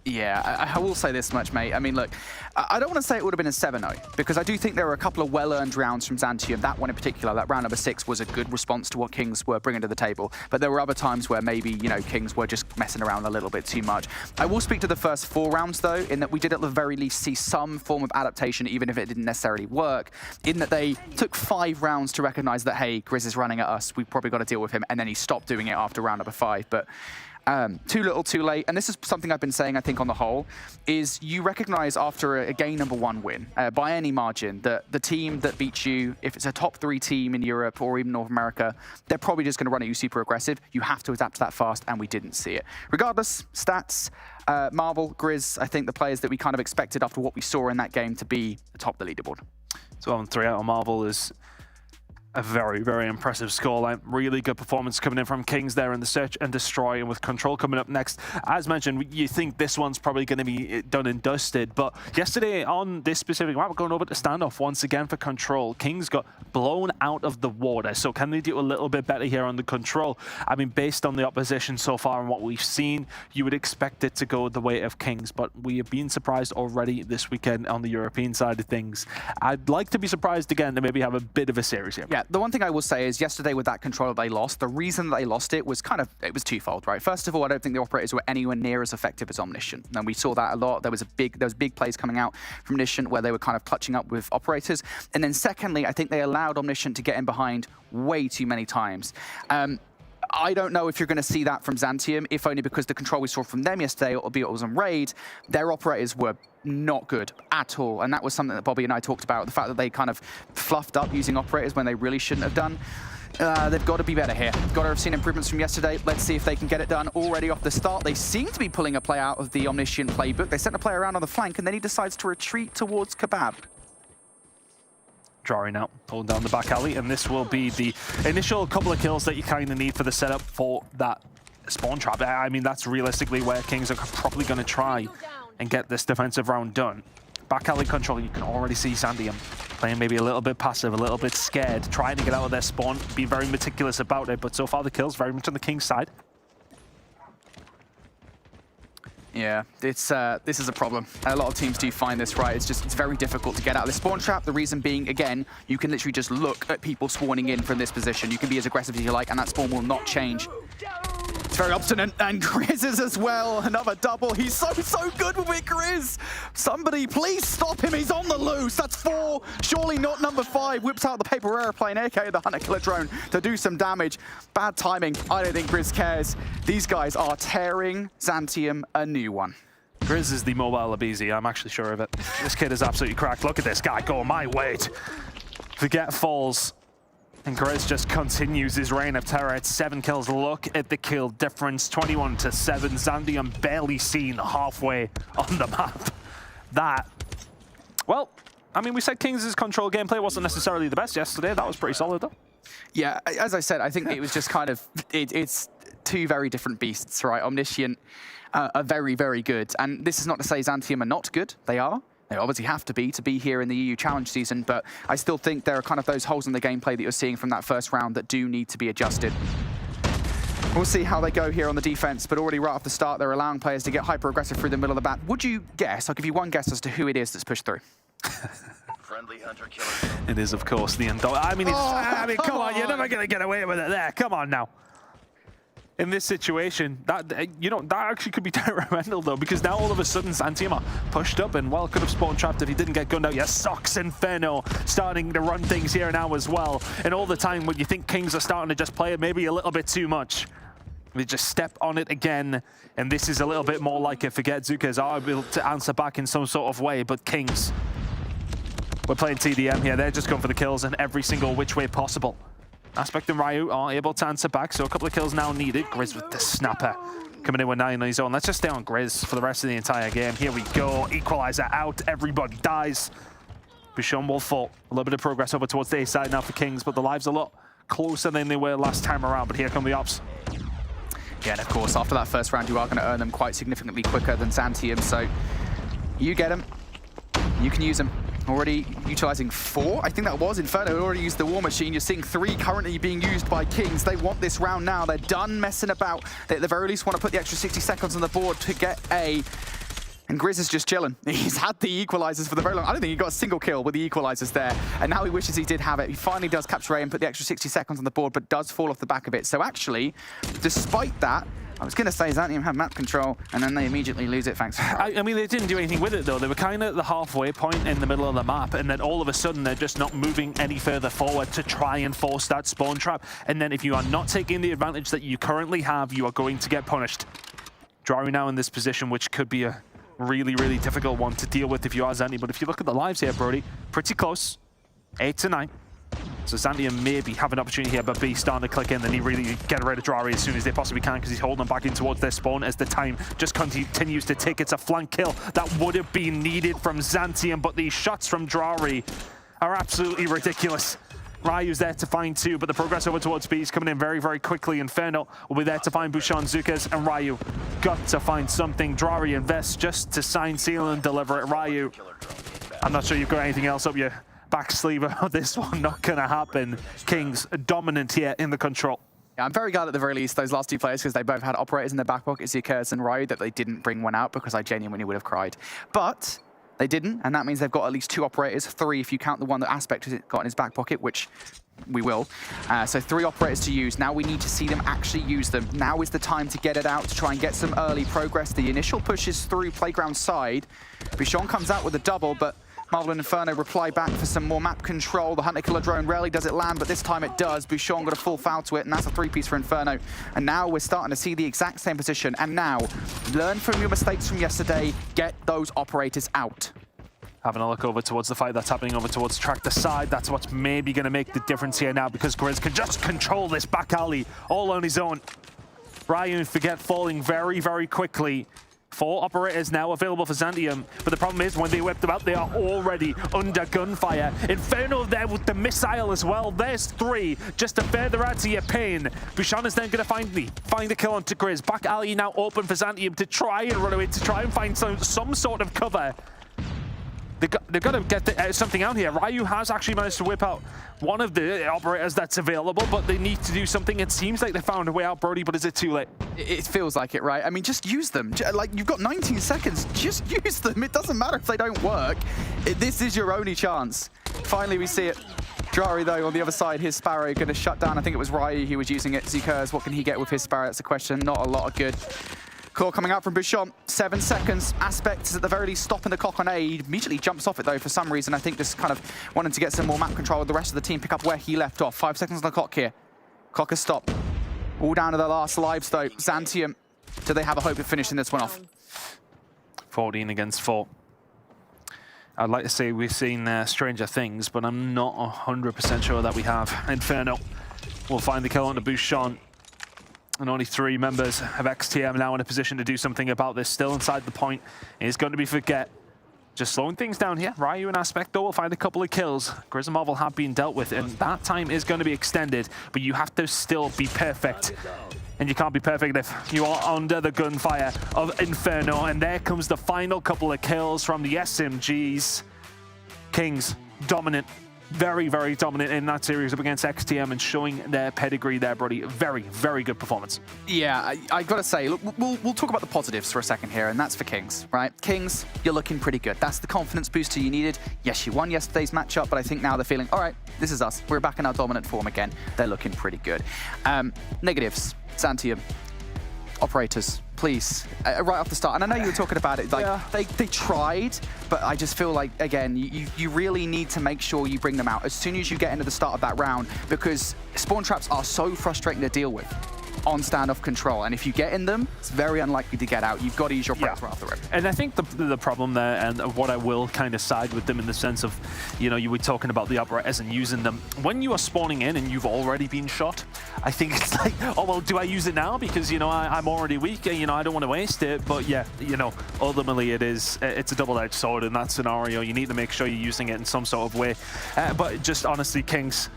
Yeah, I will say this much, mate. I mean, look, I don't want to say it would have been a 7-0, because I do think there were a couple of well-earned rounds from Zantium. That one in particular, that round number 6, was a good response to what Kings were bringing to the table. But there were other times where maybe, you know, Kings were just messing around a little bit too much. I will speak to the first 4 rounds, though, in that we did at the very least see some form of adaptation, even if it didn't necessarily work, in that they took 5 rounds to recognize that, hey, Grizz is running at us, we've probably got to deal with him, and then he stopped doing it after round number 5. But too little, too late. And this is something I've been saying, I think, on the whole, is you recognize after a game number 1 win, by any margin, that the team that beats you, if it's a top 3 team in Europe or even North America, they're probably just going to run at you super aggressive. You have to adapt to that fast, and we didn't see it. Regardless, stats, Marvel, Grizz, I think the players that we kind of expected after what we saw in that game to be atop the leaderboard. So on 3 out of Marvel is a very, very impressive scoreline. Really good performance coming in from Kings there in the search and destroy, and with Control coming up next. As mentioned, you think this one's probably going to be done and dusted, but yesterday on this specific map, we're going over to standoff once again for Control. Kings got blown out of the water, so can they do a little bit better here on the Control? I mean, based on the opposition so far and what we've seen, you would expect it to go the way of Kings, but we have been surprised already this weekend on the European side of things. I'd like to be surprised again to maybe have a bit of a series here. Yeah, the one thing I will say is yesterday with that Control they lost, the reason that they lost it was it was twofold, right? First of all, I don't think the operators were anywhere near as effective as Omniscient. And we saw that a lot. There was big plays coming out from Omniscient where they were kind of clutching up with operators. And then secondly, I think they allowed Omniscient to get in behind way too many times. I don't know if you're going to see that from Zantium, if only because the Control we saw from them yesterday, albeit it was on Raid, their operators were not good at all. And that was something that Bobby and I talked about, the fact that they kind of fluffed up using operators when they really shouldn't have done. They've got to be better here. Got to have seen improvements from yesterday. Let's see if they can get it done already off the start. They seem to be pulling a play out of the Omniscient playbook. They sent a player around on the flank, and then he decides to retreat towards Kebab. Drawing out, pulling down the back alley, and this will be the initial couple of kills that you kind of need for the setup for that spawn trap. I mean, that's realistically where Kings are probably going to try and get this defensive round done. Back alley Control, you can already see Zandium playing maybe a little bit passive, a little bit scared, trying to get out of their spawn, being very meticulous about it, but so far the kills very much on the Kings side. Yeah, this is a problem. A lot of teams do find this, right? It's very difficult to get out of the spawn trap. The reason being, again, you can literally just look at people spawning in from this position. You can be as aggressive as you like, and that spawn will not change. It's very obstinate, and Grizz is as well. Another double. He's so good with it, Grizz. Somebody, please stop him. He's on the loose. That's 4. Surely not number 5. Whips out the paper airplane, aka the Hunter Killer drone, to do some damage. Bad timing. I don't think Grizz cares. These guys are tearing Zantium a new one. Grizz is the mobile Abizi, I'm actually sure of it. This kid is absolutely cracked. Look at this guy going my weight. Forget falls. And Grizz just continues his reign of terror at 7 kills. Look at the kill difference, 21-7. Zandium barely seen halfway on the map. That, well, I mean, we said Kings' control gameplay wasn't necessarily the best yesterday. That was pretty solid, though. Yeah, as I said, I think it was just kind of, it's two very different beasts, right? Omniscient are very, very good. And this is not to say Zantium are not good. They are. They obviously have to be here in the EU Challenge season, but I still think there are kind of those holes in the gameplay that you're seeing from that first round that do need to be adjusted. We'll see how they go here on the defense, but already right off the start, they're allowing players to get hyper-aggressive through the middle of the map. Would you guess, I'll give you one guess as to who it is that's pushed through. Friendly hunter killer. It is, of course, the I mean, come on, you're never going to get away with it there. Come on now. In this situation, that actually could be detrimental, though, because now all of a sudden Zantium are pushed up and, well, could have spawn trapped if he didn't get gunned out. Yeah, Sox Inferno starting to run things here now as well. And all the time when you think Kings are starting to just play it maybe a little bit too much, they just step on it again. And this is a little bit more like it. Forget Zukas are able to answer back in some sort of way, but Kings, we're playing TDM here. They're just going for the kills in every single which way possible. Aspect and Ryu are able to answer back, so a couple of kills now needed. Grizz with the snapper coming in with 9 on his own. Let's just stay on Grizz for the rest of the entire game. Here we go. Equalizer out. Everybody dies. Bouchon will fall. A little bit of progress over towards the A side now for Kings, but the lives are a lot closer than they were last time around. But here come the ops. Yeah, and of course, after that first round, you are going to earn them quite significantly quicker than Zantium, so you get them. You can use them. Already utilizing 4, I think that was. Inferno already used the War Machine. You're seeing 3 currently being used by Kings. They want this round now. They're done messing about. They at the very least want to put the extra 60 seconds on the board to get A. And Grizz is just chilling. He's had the equalizers for the very long. I don't think he got a single kill with the equalizers there. And now he wishes he did have it. He finally does capture A and put the extra 60 seconds on the board, but does fall off the back of it. So actually, despite that, I was going to say Zantium had map control, and then they immediately lose it, thanks. I mean, they didn't do anything with it, though. They were kind of at the halfway point in the middle of the map, and then all of a sudden, they're just not moving any further forward to try and force that spawn trap. And then if you are not taking the advantage that you currently have, you are going to get punished. Drari now in this position, which could be a really, really difficult one to deal with if you are Zanti. But if you look at the lives here, Brody, pretty close. 8-9. So Zantium maybe have an opportunity here, but B starting to click in. Then he really get rid of Drari as soon as they possibly can, because he's holding them back in towards their spawn as the time just continues to tick. It's a flank kill that would have been needed from Zantium, but these shots from Drari are absolutely ridiculous. Ryu's there to find 2, but the progress over towards B is coming in very, very quickly. Inferno will be there to find Bouchon, Zukas, and Ryu got to find something. Drari invests just to sign, seal, and deliver it. Ryu, I'm not sure you've got anything else up your back sleeve of this one. Not gonna happen. Kings dominant here in the control. Yeah, I'm very glad at the very least those last 2 players, because they both had operators in their back pocket, Zukas and Ryu, that they didn't bring one out, because I genuinely would have cried. But they didn't, and that means they've got at least 2 operators, 3 if you count the one that Aspect has got in his back pocket, which we will. So 3 operators to use. Now we need to see them actually use them. Now is the time to get it out, to try and get some early progress. The initial push is through playground side. Bouchon comes out with a double, but Marvel and Inferno reply back for some more map control. The Hunter Killer drone rarely does it land, but this time it does. Bouchon got a full foul to it, and that's a 3-piece for Inferno. And now we're starting to see the exact same position. And now, learn from your mistakes from yesterday. Get those operators out. Having a look over towards the fight that's happening over towards Tractor side. That's what's maybe going to make the difference here now, because Grizz can just control this back alley all on his own. Ryu and Forget falling very, very quickly. 4 operators now available for Zantium, but the problem is when they whip them out, they are already under gunfire. Inferno there with the missile as well. There's 3, just to further add to your pain. Bouchon is then going to find the kill onto Grizz. Back alley now open for Zantium to try and run away, to try and find some sort of cover. They've got to get something out here. Ryu has actually managed to whip out one of the operators that's available, but they need to do something. It seems like they found a way out, Brody, but is it too late? It feels like it, right? I mean, just use them. Like, you've got 19 seconds. Just use them. It doesn't matter if they don't work. This is your only chance. Finally, we see it. Drari, though, on the other side, his Sparrow going to shut down. I think it was Ryu who was using it. Zkers, what can he get with his Sparrow? That's the question. Not a lot of good. Call coming out from Bouchon, 7 seconds. Aspect is at the very least stopping the clock on A. He immediately jumps off it, though, for some reason. I think just kind of wanting to get some more map control with the rest of the team, pick up where he left off. 5 seconds on the clock here. Clock has stopped. All down to their last lives, though. Zantium, do they have a hope of finishing this one off? 14 against 4. I'd like to say we've seen stranger things, but I'm not 100% sure that we have. Inferno will find the kill on the Bouchon. And only 3 members of XTM now in a position to do something about this. Still inside the point is going to be Forget. Just slowing things down here. Ryu and Aspecto will find a couple of kills. Grisomov will have been dealt with, and that time is going to be extended, but you have to still be perfect. And you can't be perfect if you are under the gunfire of Inferno. And there comes the final couple of kills from the SMGs. Kings, dominant. Very, very dominant in that series up against XTM and showing their pedigree there, Brody. Very, very good performance. Yeah, I got to say, look, we'll talk about the positives for a second here, and that's for Kings, right? Kings, you're looking pretty good. That's the confidence booster you needed. Yes, you won yesterday's matchup, but I think now they're feeling, all right, this is us. We're back in our dominant form again. They're looking pretty good. Negatives, Xantium, operators, please, right off the start. And I know you were talking about it, like they tried, but I just feel like, again, you really need to make sure you bring them out as soon as you get into the start of that round, because spawn traps are so frustrating to deal with on standoff control. And if you get in them, it's very unlikely to get out. You've got to use your press right off the rip. And I think the problem there, and what I will kind of side with them in the sense of, you know, you were talking about the operators and using them. When you are spawning in and you've already been shot, I think it's like, oh, well, do I use it now? Because, you know, I'm already weak, you know, I don't want to waste it. But yeah, you know, ultimately it's a double-edged sword in that scenario. You need to make sure you're using it in some sort of way. But just honestly, Kings,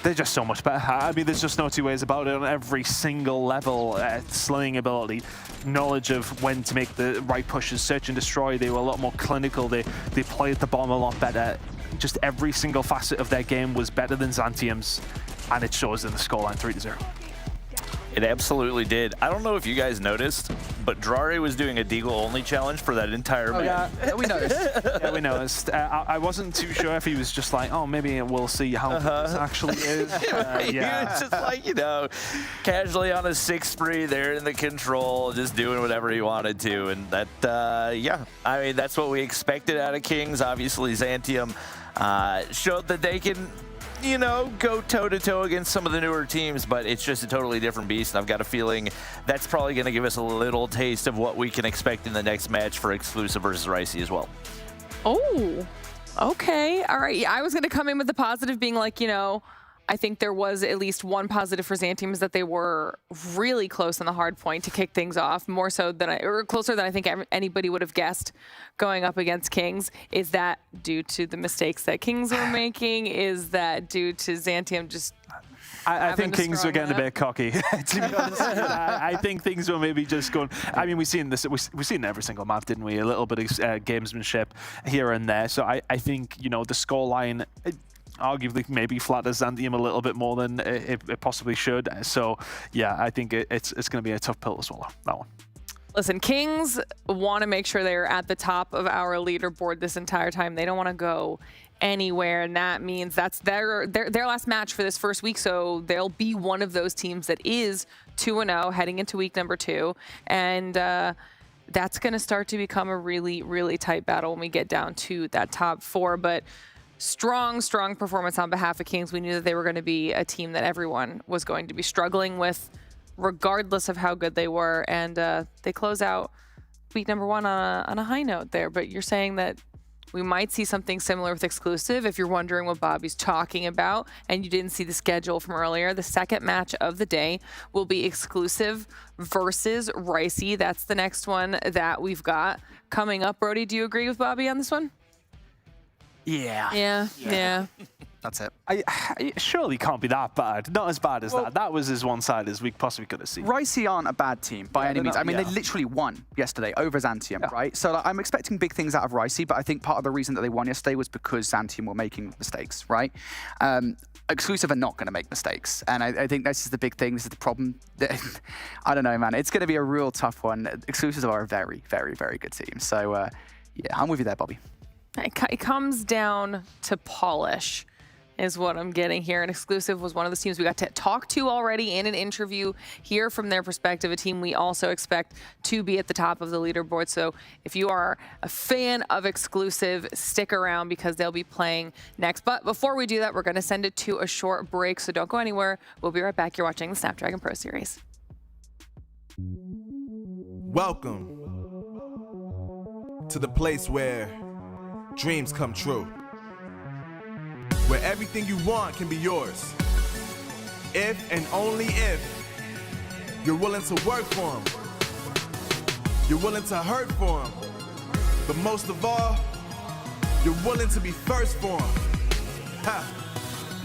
they're just so much better. I mean, there's just no two ways about it on every single level. Slaying ability, knowledge of when to make the right pushes, search and destroy. They were a lot more clinical. They played the bomb a lot better. Just every single facet of their game was better than Xantium's, and it shows in the scoreline 3-0. It absolutely did. I don't know if you guys noticed, but Drare was doing a Deagle-only challenge for that entire match. Yeah, we noticed. Yeah, we noticed. I wasn't too sure if he was just like, oh, maybe we'll see how this actually is. He was just like, you know, casually on a 6-3 there in the control, just doing whatever he wanted to. And that, yeah, I mean, that's what we expected out of Kings. Obviously, Xantium showed that they can, you know, go toe-to-toe against some of the newer teams, but it's just a totally different beast. And I've got a feeling that's probably going to give us a little taste of what we can expect in the next match for Exclusive versus Ricey as well. Oh, okay. All right. Yeah, I was going to come in with the positive being like, you know, I think there was at least one positive for Xantium is that they were really close on the hard point to kick things off, more so than or closer than I think anybody would have guessed going up against Kings. Is that due to the mistakes that Kings were making? Is that due to Xantium just I think Kings were getting a bit cocky, to be honest. I think things were maybe just going. I mean, we've seen this. We've seen every single map, didn't we? A little bit of gamesmanship here and there. So I think, you know, the scoreline arguably maybe flatters Xantium a little bit more than it possibly should. So yeah, I think it's going to be a tough pill to swallow, that one. Listen, Kings want to make sure they're at the top of our leaderboard this entire time. They don't want to go anywhere, and that means that's their last match for this first week, so they'll be one of those teams that is 2-0 heading into week number 2, and that's going to start to become a really, really tight battle when we get down to that top 4, but strong performance on behalf of Kings. We knew that they were going to be a team that everyone was going to be struggling with regardless of how good they were, and they close out week number 1 on a high note there. But you're saying that we might see something similar with Exclusive. If you're wondering what Bobby's talking about and you didn't see the schedule from earlier, the second match of the day will be Exclusive versus Ricey. That's the next one that we've got coming up. Brody, do you agree with Bobby on this one? Yeah. That's it. I surely can't be that bad. Not as bad as that. That was as one-sided as we possibly could have seen. Ricey aren't a bad team by any means. I mean, they literally won yesterday over Xantium, right? So like, I'm expecting big things out of Ricey, but I think part of the reason that they won yesterday was because Xantium were making mistakes, right? Exclusive are not going to make mistakes, and I think this is the big thing. This is the problem. I don't know, man. It's going to be a real tough one. Exclusives are a very, very, very good team. So yeah, I'm with you there, Bobby. It comes down to polish is what I'm getting here. And Exclusive was one of the teams we got to talk to already in an interview, hear from their perspective, a team we also expect to be at the top of the leaderboard. So if you are a fan of Exclusive, stick around because they'll be playing next. But before we do that, we're going to send it to a short break, so don't go anywhere. We'll be right back. You're watching the Snapdragon Pro Series. Welcome to the place where dreams come true. Where everything you want can be yours. If and only if you're willing to work for them. You're willing to hurt for them. But most of all, you're willing to be first for them. Ha!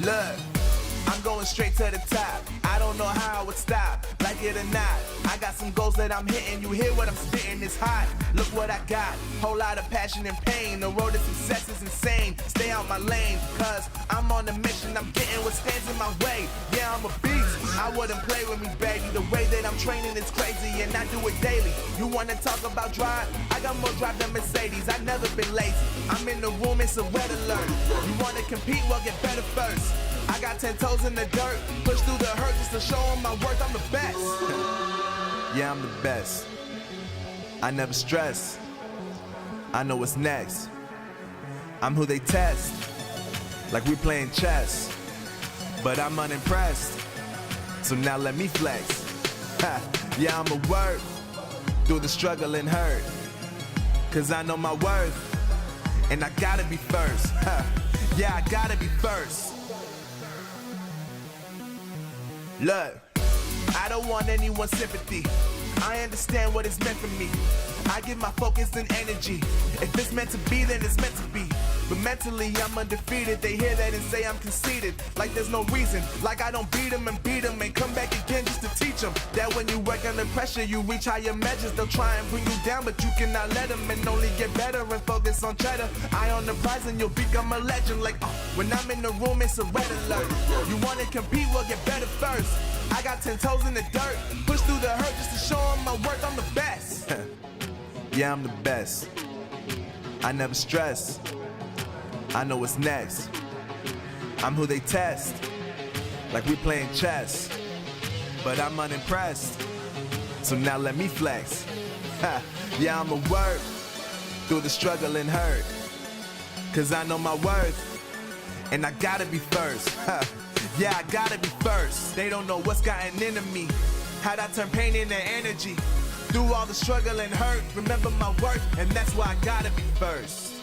Look, I'm going straight to the top. I don't know how I would stop, like it or not. I got some goals that I'm hitting. You hear what I'm spitting? It's hot. Look what I got. Whole lot of passion and pain. The road to success is insane. Stay out my lane, cause I'm on a mission. I'm getting what stands in my way. Yeah, I'm a beast. I wouldn't play with me, baby. The way that I'm training is crazy, and I do it daily. You wanna talk about drive? I got more drive than Mercedes. I've never been lazy. I'm in the room, it's a red alert. You wanna compete? Well, get better first. I got 10 toes in the dirt, push through the hurt just to show them my worth. I'm the best. Yeah, I'm the best. I never stress. I know what's next. I'm who they test, like we playing chess. But I'm unimpressed, so now let me flex. Yeah, I'ma work through the struggle and hurt, cause I know my worth, and I gotta be first. Yeah, I gotta be first. Look, I don't want anyone's sympathy. I understand what it's meant for me. I give my focus and energy. If it's meant to be, then it's meant to be. But mentally, I'm undefeated. They hear that and say I'm conceited. Like there's no reason. Like I don't beat them and come back again just to teach them that when you work under pressure, you reach higher measures. They'll try and bring you down, but you cannot let them, and only get better and focus on cheddar. Eye on the prize and you'll become a legend. Like, when I'm in the room, it's a red alert. You wanna compete, well, get better first. I got 10 toes in the dirt, push through the hurt just to show them my worth. I'm the best. Yeah, I'm the best. I never stress. I know what's next. I'm who they test, like we playing chess. But I'm unimpressed, so now let me flex. Yeah, I'ma work through the struggle and hurt, cause I know my worth, and I gotta be first. Yeah, I gotta be first. They don't know what's gotten into me, how'd I turn pain into energy. Through all the struggle and hurt, remember my worth, and that's why I gotta be first.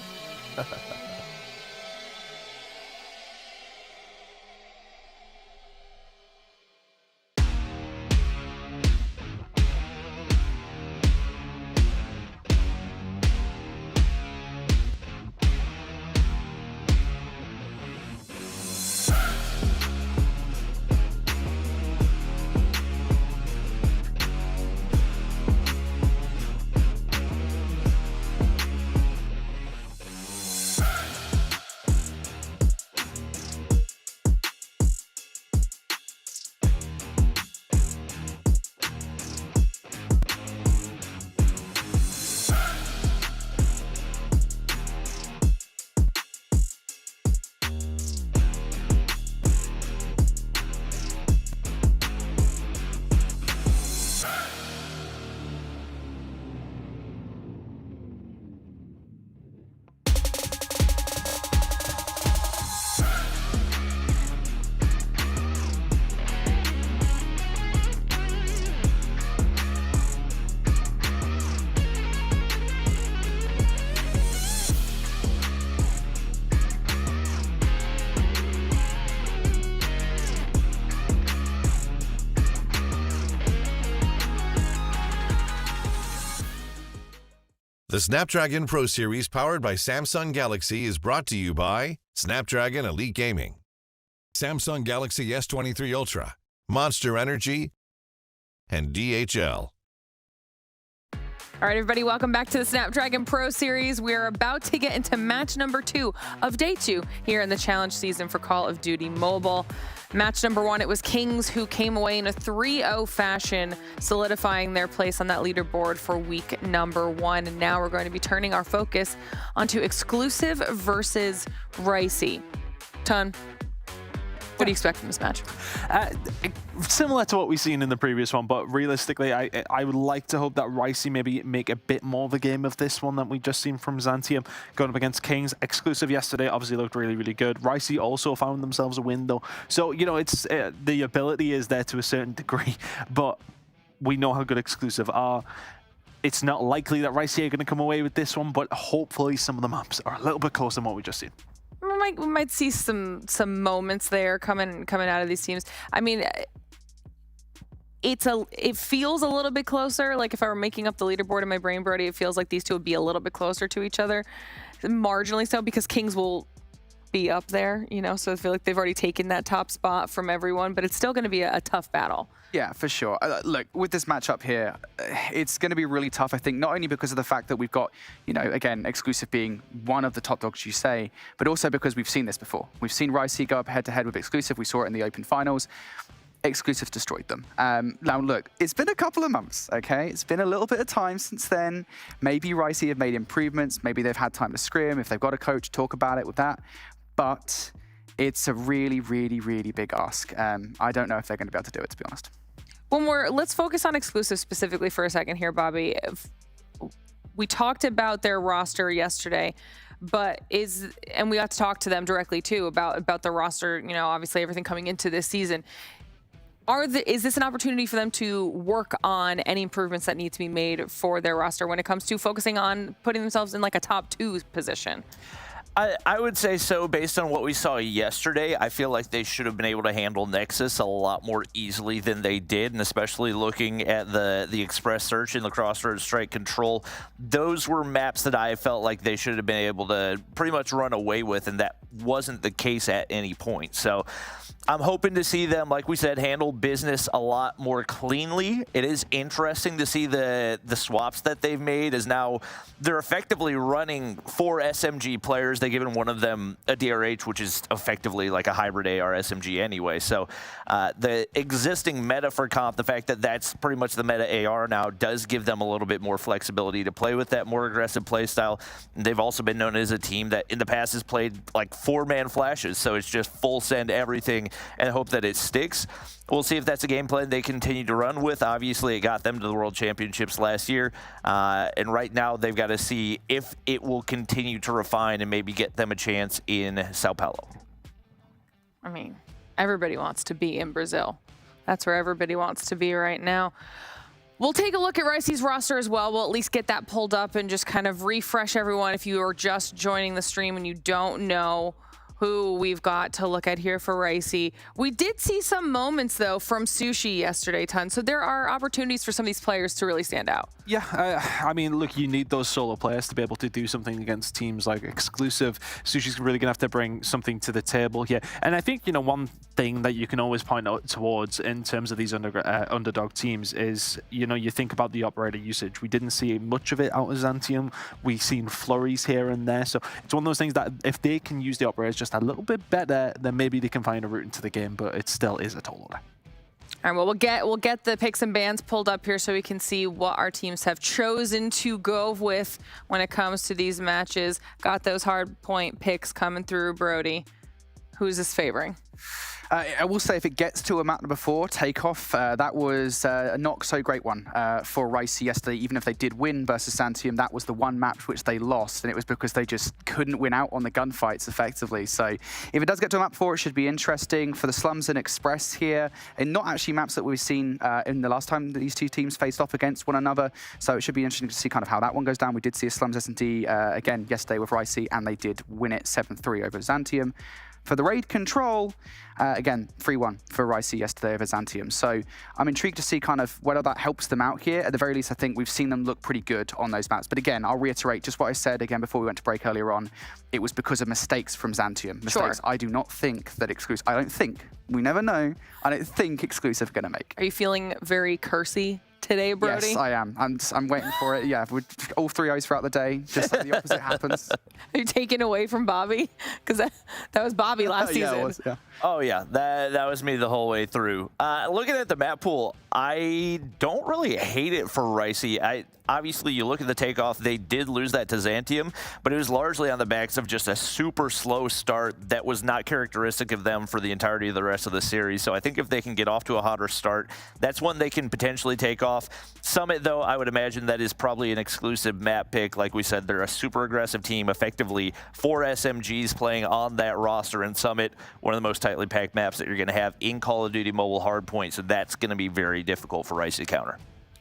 The Snapdragon Pro Series powered by Samsung Galaxy is brought to you by Snapdragon Elite Gaming, Samsung Galaxy S23 Ultra, Monster Energy, and DHL. All right, everybody, welcome back to the Snapdragon Pro Series. We're about to get into match number 2 of day 2 here in the challenge season for Call of Duty Mobile. Match number 1, it was Kings who came away in a 3-0 fashion, solidifying their place on that leaderboard for week number 1. And now we're going to be turning our focus onto Exclusive versus Ricey. Ton, what do you expect from this match? Similar to what we've seen in the previous one, but realistically, I would like to hope that Ricey maybe make a bit more of a game of this one than we've just seen from Xantium going up against Kings. Exclusive yesterday obviously looked really, really good. Ricey also found themselves a win, though. So, you know, it's the ability is there to a certain degree, but we know how good Exclusive are. It's not likely that Ricey are going to come away with this one, but hopefully some of the maps are a little bit closer than what we just seen. We might see some moments there coming out of these teams. I mean, it feels a little bit closer. Like if I were making up the leaderboard in my brain, Brody, it feels like these two would be a little bit closer to each other, marginally so, because Kings will be up there, you know, so I feel like they've already taken that top spot from everyone, but it's still going to be a tough battle. Yeah, for sure. Look, with this matchup here, it's going to be really tough, I think, not only because of the fact that we've got, you know, again, Exclusive being one of the top dogs, you say, but also because we've seen this before. We've seen Ricey go up head-to-head with Exclusive. We saw it in the Open Finals. Exclusive destroyed them. Now, look, it's been a couple of months, okay? It's been a little bit of time since then. Maybe Ricey have made improvements. Maybe they've had time to scrim. If they've got a coach, talk about it with that. But it's a really, really, really big ask. I don't know if they're going to be able to do it, to be honest. Let's focus on Exclusive specifically for a second here, Bobby. We talked about their roster yesterday, and we got to talk to them directly too about the roster, you know, obviously everything coming into this season. Is this an opportunity for them to work on any improvements that need to be made for their roster when it comes to focusing on putting themselves in like a top 2 position? I would say so. Based on what we saw yesterday, I feel like they should have been able to handle Nexus a lot more easily than they did, and especially looking at the Express Search and the Crossroads Strike Control, those were maps that I felt like they should have been able to pretty much run away with, and that wasn't the case at any point. So I'm hoping to see them, like we said, handle business a lot more cleanly. It is interesting to see the swaps that they've made, as now they're effectively running 4 SMG players. They've given one of them a DRH, which is effectively like a hybrid AR SMG anyway. So the existing meta for comp, the fact that that's pretty much the meta AR now, does give them a little bit more flexibility to play with that more aggressive play style. And they've also been known as a team that in the past has played like 4-man flashes, so it's just full send everything and hope that it sticks. We'll see if that's a game plan they continue to run with. Obviously, it got them to the World Championships last year, and right now they've got to see if it will continue to refine and maybe get them a chance in Sao Paulo. I mean, everybody wants to be in Brazil. That's where everybody wants to be right now. We'll take a look at Ricey's roster as well. We'll at least get that pulled up and just kind of refresh everyone if you are just joining the stream and you don't know who we've got to look at here for Ricey. We did see some moments, though, from Sushi yesterday, Ton. So there are opportunities for some of these players to really stand out. Yeah, I mean, look, you need those solo players to be able to do something against teams like Exclusive. Sushi's really going to have to bring something to the table here. And I think, you know, one thing that you can always point out towards in terms of these underdog teams is, you know, you think about the operator usage. We didn't see much of it out of Zantium. We've seen flurries here and there. So it's one of those things that if they can use the operators just a little bit better, then maybe they can find a route into the game, but it still is a tall order. All right, well, we'll get the picks and bans pulled up here so we can see what our teams have chosen to go with when it comes to these matches. Got those Hardpoint picks coming through, Brody. Who's this favoring? I will say if it gets to a map number 4, Takeoff, that was a not so great one for Ricey yesterday. Even if they did win versus Santium, that was the one map which they lost, and it was because they just couldn't win out on the gunfights effectively. So if it does get to a map 4, it should be interesting for the Slums and Express here, and not actually maps that we've seen in the last time that these two teams faced off against one another. So it should be interesting to see kind of how that one goes down. We did see a Slums S&D again yesterday with Ricey, and they did win it 7-3 over Zantium. For the raid control, again, 3-1 for Ricey yesterday over Zantium. So I'm intrigued to see kind of whether that helps them out here. At the very least, I think we've seen them look pretty good on those maps. But again, I'll reiterate just what I said again before we went to break earlier on. It was because of mistakes from Zantium. Mistakes Sure. I do not think that Exclusive, I don't think, we never know, I don't think Exclusive are going to make. Are you feeling very cursey today, Brody? Yes, I am. I'm waiting for it. Yeah, with all 3 O's throughout the day, just like the opposite happens. Are you taking away from Bobby? Because that was Bobby last season. Yeah, it was, yeah. Oh, yeah, that was me the whole way through. Looking at the map pool, I don't really hate it for Ricey. Obviously, you look at the takeoff, they did lose that to Zantium, but it was largely on the backs of just a super slow start that was not characteristic of them for the entirety of the rest of the series. So I think if they can get off to a hotter start, that's one they can potentially take off. Summit, though, I would imagine that is probably an exclusive map pick. Like we said, they're a super aggressive team, effectively 4 SMGs playing on that roster, and Summit, one of the most tightly packed maps that you're going to have in Call of Duty Mobile Hardpoint, so that's going to be very difficult for Ricey to counter.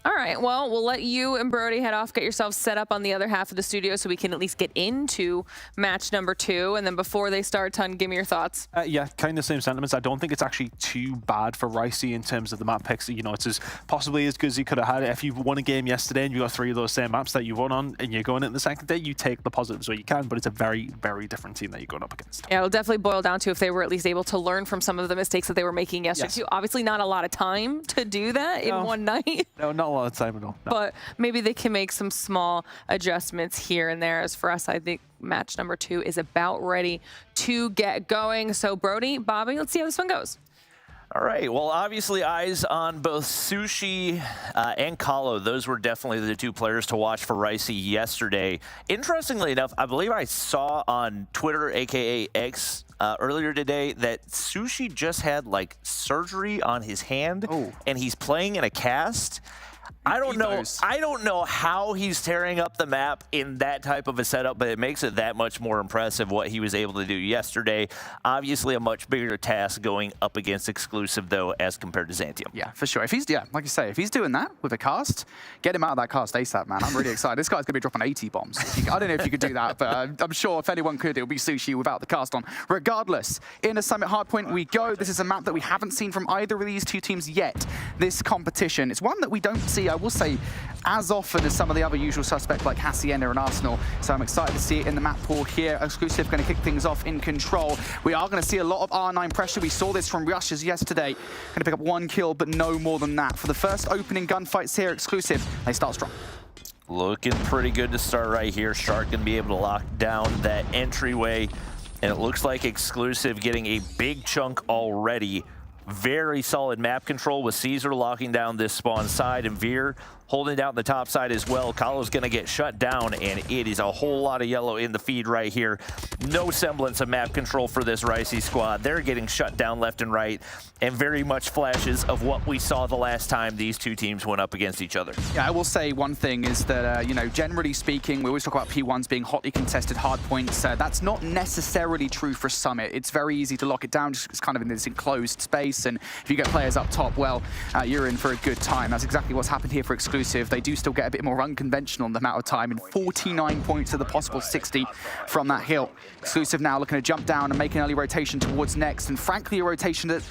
All right, well, we'll let you and Brody head off, get yourselves set up on the other half of the studio so we can at least get into match number 2. And then before they start, Ton, give me your thoughts. Yeah, kind of same sentiments. I don't think it's actually too bad for Ricey in terms of the map picks. You know, it's possibly as good as you could have had it. If you won a game yesterday and you got 3 of those same maps that you won on and you're going into the second day, you take the positives where you can, but it's a very, very different team that you're going up against. Yeah, it'll definitely boil down to if they were at least able to learn from some of the mistakes that they were making yesterday, too. Obviously not a lot of time to do that in one night. No, not a lot of time at all. No. But maybe they can make some small adjustments here and there. As for us, I think match number 2 is about ready to get going. So Brody, Bobby, let's see how this one goes. All right, well, obviously eyes on both Sushi and Kahlo. Those were definitely the 2 players to watch for Ricey yesterday. Interestingly enough, I believe I saw on Twitter, aka X, earlier today that Sushi just had like surgery on his hand and he's playing in a cast. I don't know how he's tearing up the map in that type of a setup, but it makes it that much more impressive what he was able to do yesterday. Obviously a much bigger task going up against Exclusive, though, as compared to Xantium. Yeah, for sure. If he's, like you say, if he's doing that with a cast, get him out of that cast ASAP, man. I'm really excited. This guy's going to be dropping 80 bombs. I don't know if you could do that, but I'm sure if anyone could, it would be Sushi without the cast on. Regardless, in a Summit Hardpoint we go. This is a map that we haven't seen from either of these 2 teams yet. This competition, it's one that we don't see, I will say, as often as some of the other usual suspects like Hacienda and Arsenal. So I'm excited to see it in the map pool here. Exclusive going to kick things off in control. We are going to see a lot of R9 pressure. We saw this from Rushes yesterday. Going to pick up 1 kill, but no more than that. For the first opening gunfights here, Exclusive, they start strong. Looking pretty good to start right here. Shark going to be able to lock down that entryway. And it looks like Exclusive getting a big chunk already. Very solid map control with Caesar locking down this spawn side and Veer holding down the top side as well. Kahlo's going to get shut down, and it is a whole lot of yellow in the feed right here. No semblance of map control for this Ricey squad. They're getting shut down left and right, and very much flashes of what we saw the last time these 2 teams went up against each other. Yeah, I will say one thing is that, you know, generally speaking, we always talk about P1s being hotly contested hard points. That's not necessarily true for Summit. It's very easy to lock it down, just it's kind of in this enclosed space, and if you get players up top, well, you're in for a good time. That's exactly what's happened here for Exclusive. They do still get a bit more unconventional in the amount of time, and 49 points to the possible 60 from that hill. Exclusive now looking to jump down and make an early rotation towards next, and frankly a rotation that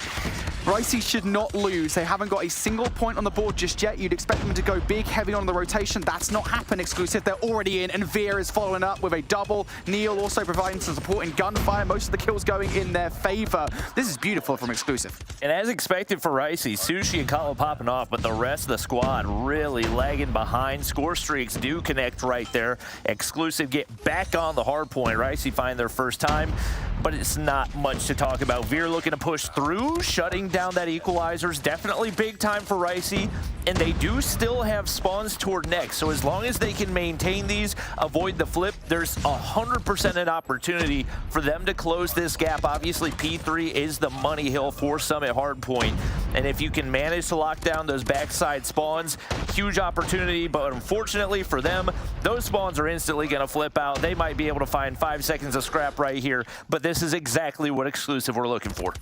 Ricey should not lose. They haven't got a single point on the board just yet. You'd expect them to go big, heavy on the rotation. That's not happened, Exclusive. They're already in, and Veer is following up with a double. Neil also providing some support in gunfire. Most of the kills going in their favor. This is beautiful from Exclusive. And as expected for Ricey, Sushi and Kahlo popping off, but the rest of the squad really lagging behind. Score streaks do connect right there. Exclusive get back on the hard point. Ricey find their first time, but it's not much to talk about. Veer looking to push through, shutting down that equalizers. Definitely big time for Ricey, and they do still have spawns toward next. So as long as they can maintain these, avoid the flip, there's 100% an opportunity for them to close this gap. Obviously, P3 is the money hill for Summit Hardpoint, and if you can manage to lock down those backside spawns, huge opportunity. But unfortunately for them, those spawns are instantly going to flip out. They might be able to find 5 seconds of scrap right here, but this is exactly what Exclusive we're looking for.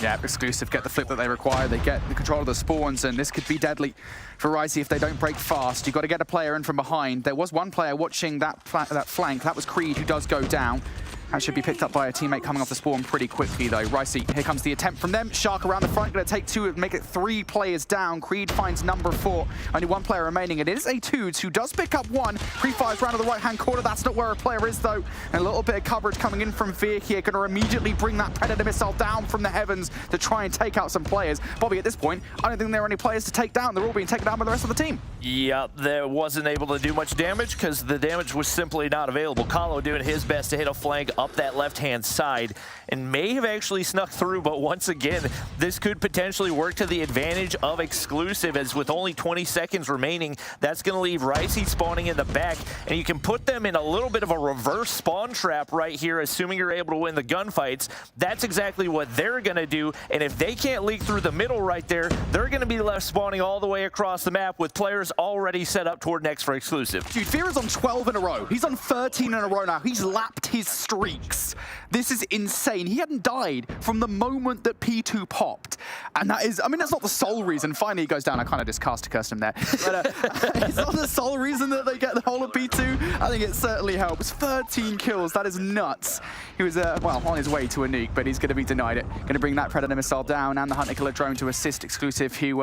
Yeah, Exclusive get the flip that they require. They get the control of the spawns, and this could be deadly for Ricey if they don't break fast. You've got to get a player in from behind. There was one player watching that flank. That was Creed, who does go down. That should be picked up by a teammate coming off the spawn pretty quickly, though. Ricey, here comes the attempt from them. Shark around the front, going to take 2 and make it 3 players down. Creed finds number 4. Only 1 player remaining. It is a Toots who does pick up 1. Pre-fires round to the right-hand corner. That's not where a player is, though. And a little bit of coverage coming in from Veer here. Going to immediately bring that Predator missile down from the heavens to try and take out some players. Bobby, at this point, I don't think there are any players to take down. They're all being taken down by the rest of the team. Yeah, there wasn't able to do much damage because the damage was simply not available. Kahlo doing his best to hit a flank up that left-hand side and may have actually snuck through, but once again, this could potentially work to the advantage of Exclusive, as with only 20 seconds remaining, that's going to leave Ricey spawning in the back, and you can put them in a little bit of a reverse spawn trap right here, assuming you're able to win the gunfights. That's exactly what they're going to do, and if they can't leak through the middle right there, they're going to be left spawning all the way across the map with players already set up toward next for Exclusive. Dude, Veer is on 12 in a row. He's on 13 in a row now. He's lapped his streak. streaks. This is insane. He hadn't died from the moment that P2 popped. And that is, I mean, that's not the sole reason. Finally, he goes down. I kind of just cursed him there. But it's not the sole reason that they get the whole of P2. I think it certainly helps. 13 kills. That is nuts. He was, well, on his way to a nuke, but he's going to be denied it. Going to bring that Predator missile down and the Hunter Killer drone to assist Exclusive, who,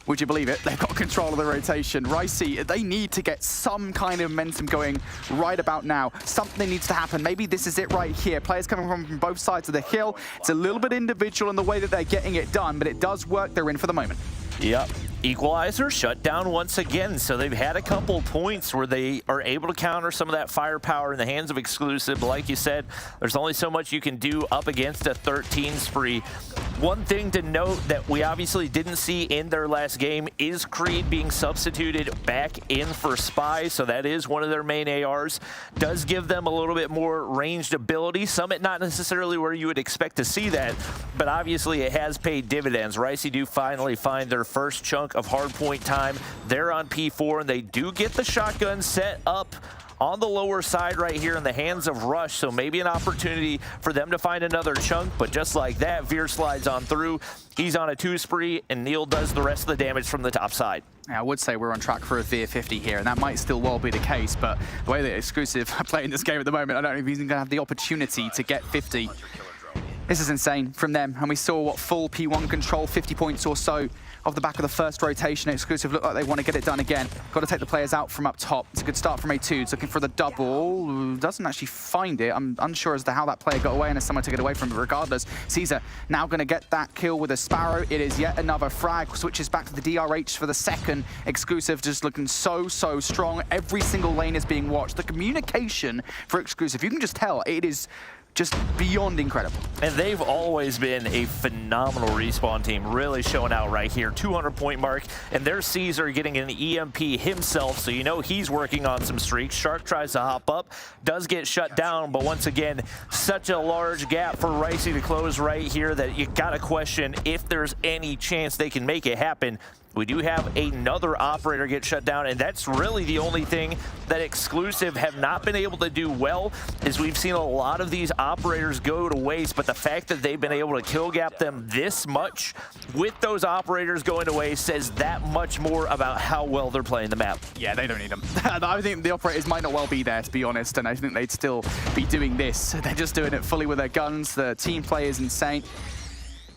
would you believe it, they've got control of the rotation. Ricey, they need to get some kind of momentum going right about now. Something needs to happen. Maybe this is it right here. Players coming from both sides of the hill. It's a little bit individual in the way that they're getting it done, but it does work. They're in for the moment. Yep. Equalizer shut down once again, so they've had a couple points where they are able to counter some of that firepower in the hands of Exclusive. But like you said, there's only so much you can do up against a 13 spree. One thing to note that we obviously didn't see in their last game is Creed being substituted back in for Spy, so that is one of their main ARs. Does give them a little bit more ranged ability. Summit not necessarily where you would expect to see that, but obviously it has paid dividends. Ricey do finally find their first chunk of hardpoint time. They're on P4, and they do get the shotgun set up on the lower side right here in the hands of Rush, so maybe an opportunity for them to find another chunk, but just like that, Veer slides on through. He's on a 2 spree, and Neil does the rest of the damage from the top side. Yeah, I would say we're on track for a Veer 50 here, and that might still well be the case, but the way that Exclusive are playing this game at the moment, I don't know if he's going to have the opportunity to get 50. This is insane from them, and we saw what full P1 control, 50 points or so off the back of the first rotation. Exclusive look like they want to get it done again. Got to take the players out from up top. It's a good start from A2. It's looking for the double. Doesn't actually find it. I'm unsure as to how that player got away and if someone took it away from him. Regardless, Caesar now going to get that kill with a Sparrow. It is yet another frag. Switches back to the DRH for the second. Exclusive just looking so strong. Every single lane is being watched. The communication for Exclusive, you can just tell it is just beyond incredible. And they've always been a phenomenal respawn team, really showing out right here. 200-point mark, and there's Caesar getting an EMP himself, so you know he's working on some streaks. Shark tries to hop up, does get shut down, but once again, such a large gap for Ricey to close right here that you gotta question if there's any chance they can make it happen. We do have another operator get shut down, and that's really the only thing that Exclusive have not been able to do well, is we've seen a lot of these operators go to waste, but the fact that they've been able to kill gap them this much with those operators going to waste says that much more about how well they're playing the map. Yeah, they don't need them. I think the operators might not well be there, to be honest, and I think they'd still be doing this. They're just doing it fully with their guns. The team play is insane.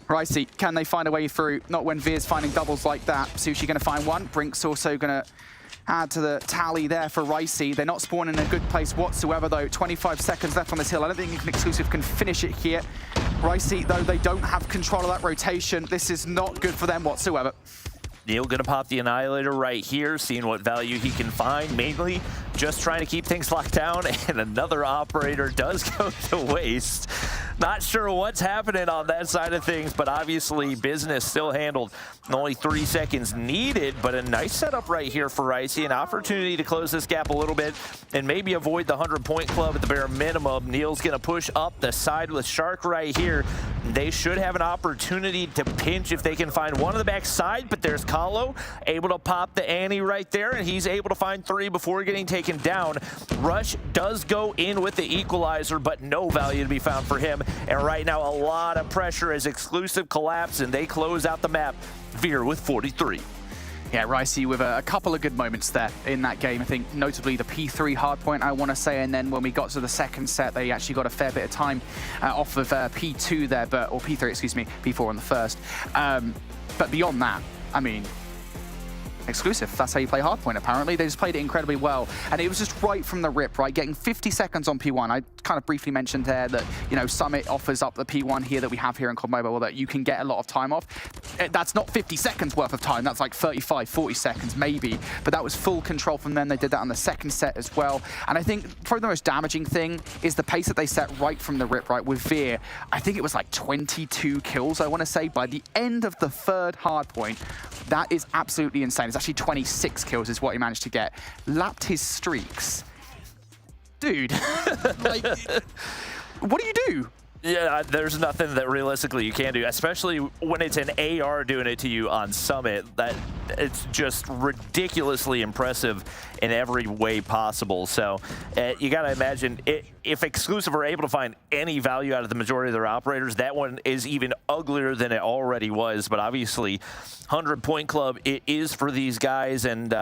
Ricey, can they find a way through? Not when Veer's finding doubles like that. Sushi going to find one. Brink's also going to add to the tally there for Ricey. They're not spawning in a good place whatsoever, though. 25 seconds left on this hill. I don't think Exclusive can finish it here. Ricey, though, they don't have control of that rotation. This is not good for them whatsoever. Neil gonna pop the Annihilator right here, seeing what value he can find, mainly just trying to keep things locked down, and another operator does go to waste. Not sure what's happening on that side of things, but obviously business still handled. Only 3 seconds needed, but a nice setup right here for Ricey, an opportunity to close this gap a little bit and maybe avoid the 100-point club at the bare minimum. Neil's gonna push up the side with Shark right here. They should have an opportunity to pinch if they can find one on the back side, but there's Kahlo able to pop the Annie right there, and he's able to find 3 before getting taken down. Rush does go in with the equalizer, but no value to be found for him. And right now, a lot of pressure as Exclusive collapse, and they close out the map. Veer with 43. Yeah, Ricey with a couple of good moments there in that game. I think notably the P3 hardpoint, I want to say, and then when we got to the second set, they actually got a fair bit of time off of P2 there, or P3, excuse me, P4 on the first. But beyond that, I mean, Exclusive, that's how you play Hardpoint, apparently. They just played it incredibly well, and it was just right from the rip, right? Getting 50 seconds on P1. I kind of briefly mentioned there that, you know, Summit offers up the P1 here that we have here in COD Mobile, that you can get a lot of time off. That's not 50 seconds worth of time. That's like 35, 40 seconds maybe, but that was full control from them. They did that on the second set as well, and I think probably the most damaging thing is the pace that they set right from the rip, right? With Veer, I think it was like 22 kills, I want to say, by the end of the third Hardpoint. That is absolutely insane. It's actually 26 kills is what he managed to get. Lapped his streaks. Dude, like, what do you do? Yeah, there's nothing that realistically you can do, especially when it's an AR doing it to you on Summit. That it's just ridiculously impressive in every way possible. So you got to imagine if Exclusive are able to find any value out of the majority of their operators, that one is even uglier than it already was. But obviously, 100-point club, it is for these guys, and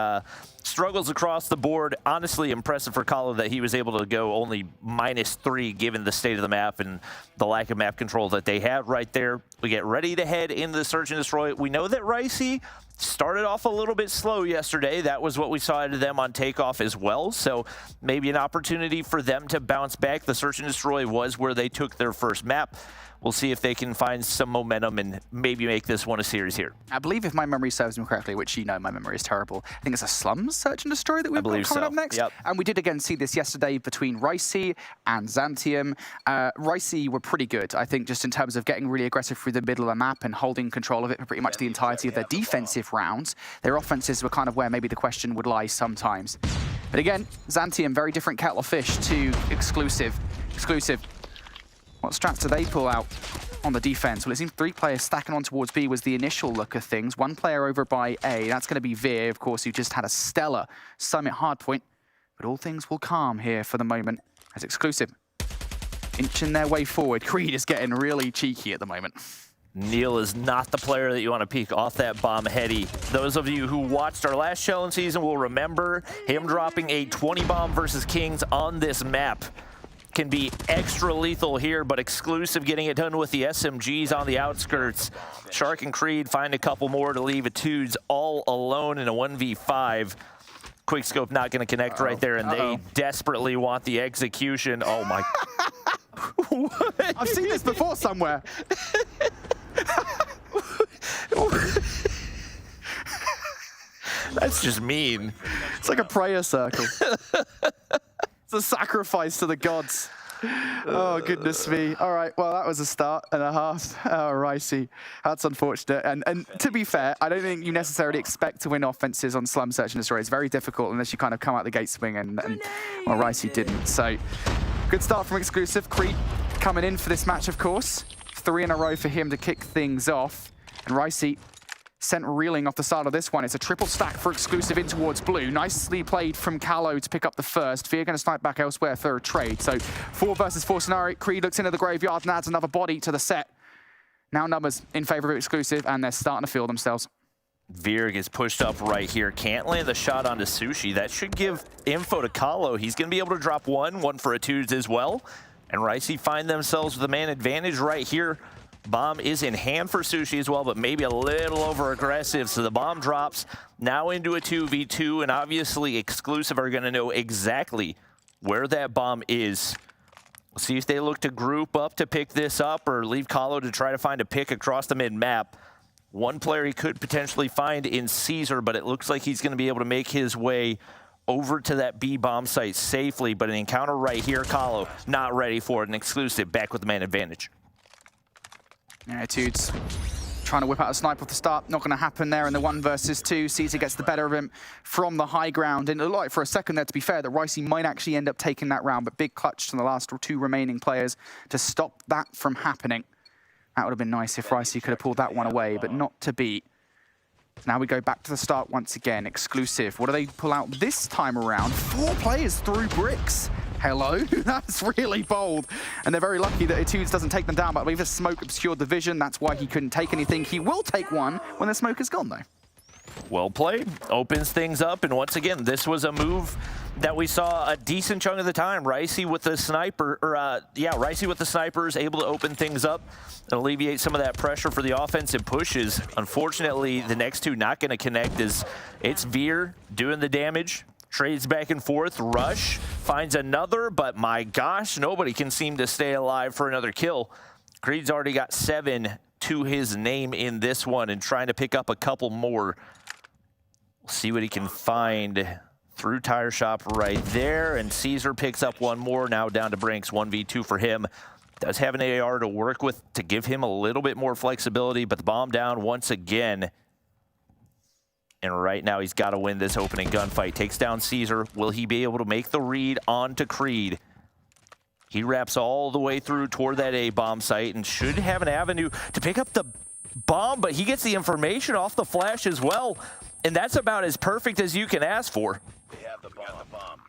struggles across the board. Honestly, impressive for Kalo that he was able to go only -3 given the state of the map and the lack of map control that they have right there. We get ready to head into the Search and Destroy. We know that Ricey started off a little bit slow yesterday. That was what we saw out of them on takeoff as well. So maybe an opportunity for them to bounce back. The Search and Destroy was where they took their first map. We'll see if they can find some momentum and maybe make this one a series here. I believe, if my memory serves me correctly, which you know my memory is terrible, I think it's a Slums Search and Destroy that we've got coming up next. Yep. And we did again see this yesterday between Ricey and Xantium. Ricey were pretty good, I think, just in terms of getting really aggressive through the middle of the map and holding control of it for pretty much the entirety of their defensive rounds. Their offenses were kind of where maybe the question would lie sometimes. But again, Xantium, very different kettle of fish to Exclusive. What strats do they pull out on the defense? Well, it seems 3 players stacking on towards B was the initial look of things. 1 player over by A. That's going to be Veer, of course, who just had a stellar Summit Hardpoint. But all things will calm here for the moment as Exclusive inching their way forward. Creed is getting really cheeky at the moment. Neil is not the player that you want to peek off that bomb heady. Those of you who watched our last challenge season will remember him dropping a 20 bomb versus Kings on this map. Can be extra lethal here, but Exclusive getting it done with the SMGs on the outskirts. Shark and Creed find a couple more to leave Etudes all alone in a 1v5. Quickscope not going to connect right there, and they desperately want the execution. Oh my. I've seen this before somewhere. That's just mean. It's like a prayer circle. It's a sacrifice to the gods. Oh, goodness me. All right, well, that was a start and a half. Oh, Ricey. That's unfortunate. And to be fair, I don't think you necessarily expect to win offenses on Slum Search and Destroy. It's very difficult unless you kind of come out the gate swing, and well, Ricey didn't. So, good start from Exclusive. Creed coming in for this match, of course. 3 in a row for him to kick things off. And Ricey sent reeling off the side of this one. It's a triple stack for Exclusive in towards blue. Nicely played from Kalo to pick up the first. Veer going to snipe back elsewhere for a trade. So 4 versus 4 scenario. Creed looks into the graveyard and adds another body to the set. Now numbers in favor of Exclusive, and they're starting to feel themselves. Veer gets pushed up right here. Can't land the shot onto Sushi. That should give info to Kalo. He's going to be able to drop one for Etudes as well. And Ricey find themselves with a man advantage right here. Bomb is in hand for Sushi as well, but maybe a little over-aggressive. So the bomb drops now into a 2v2, and obviously Exclusive are going to know exactly where that bomb is. We'll see if they look to group up to pick this up or leave Kalo to try to find a pick across the mid-map. One player he could potentially find in Caesar, but it looks like he's going to be able to make his way over to that B bomb site safely. But an encounter right here, Kalo not ready for it. An Exclusive back with the man advantage. Yeah, Etudes trying to whip out a snipe off the start. Not going to happen there in the 1 versus 2. Caesar gets the better of him from the high ground. And it looked like for a second there, to be fair, that Ricey might actually end up taking that round. But big clutch from the last 2 remaining players to stop that from happening. That would have been nice if Ricey could have pulled that one away, but not to be. Now we go back to the start once again. Exclusive. What do they pull out this time around? 4 players through bricks. Hello? That's really bold. And they're very lucky that Etudes doesn't take them down, but I believe the smoke obscured the vision. That's why he couldn't take anything. He will take one when the smoke is gone, though. Well played. Opens things up, and once again, this was a move that we saw a decent chunk of the time. Ricey with the sniper, Ricey with the snipers, able to open things up and alleviate some of that pressure for the offensive pushes. Unfortunately, the next 2 not going to connect as it's Veer doing the damage. Trades back and forth. Rush finds another, but my gosh, nobody can seem to stay alive for another kill. Creed's already got 7 to his name in this one and trying to pick up a couple more. We'll see what he can find through Tire Shop right there, and Caesar picks up 1 more, now down to Brinks, 1v2 for him. Does have an AR to work with to give him a little bit more flexibility, but the bomb down once again. And right now he's got to win this opening gunfight. Takes down Caesar. Will he be able to make the read onto Creed? He wraps all the way through toward that A bomb site and should have an avenue to pick up the bomb, but he gets the information off the flash as well. And that's about as perfect as you can ask for. We have the bomb.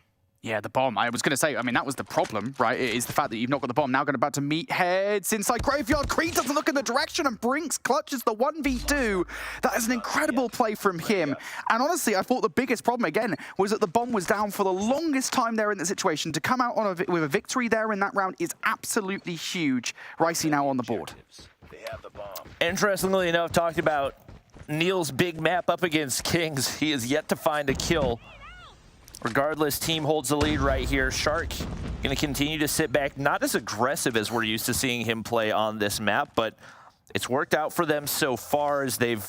Yeah, the bomb. I was going to say, I mean, that was the problem, right? It is the fact that you've not got the bomb. Now going about to meet heads inside Graveyard. Creed doesn't look in the direction, and Brinks clutches the 1v2. That is an incredible play from him. And honestly, I thought the biggest problem, again, was that the bomb was down for the longest time there in the situation. To come out on with a victory there in that round is absolutely huge. Ricey now on the board. Interestingly enough, talking about Neil's big map up against Kings, he is yet to find a kill. Regardless, team holds the lead right here. Shark going to continue to sit back, not as aggressive as we're used to seeing him play on this map, but it's worked out for them so far as they've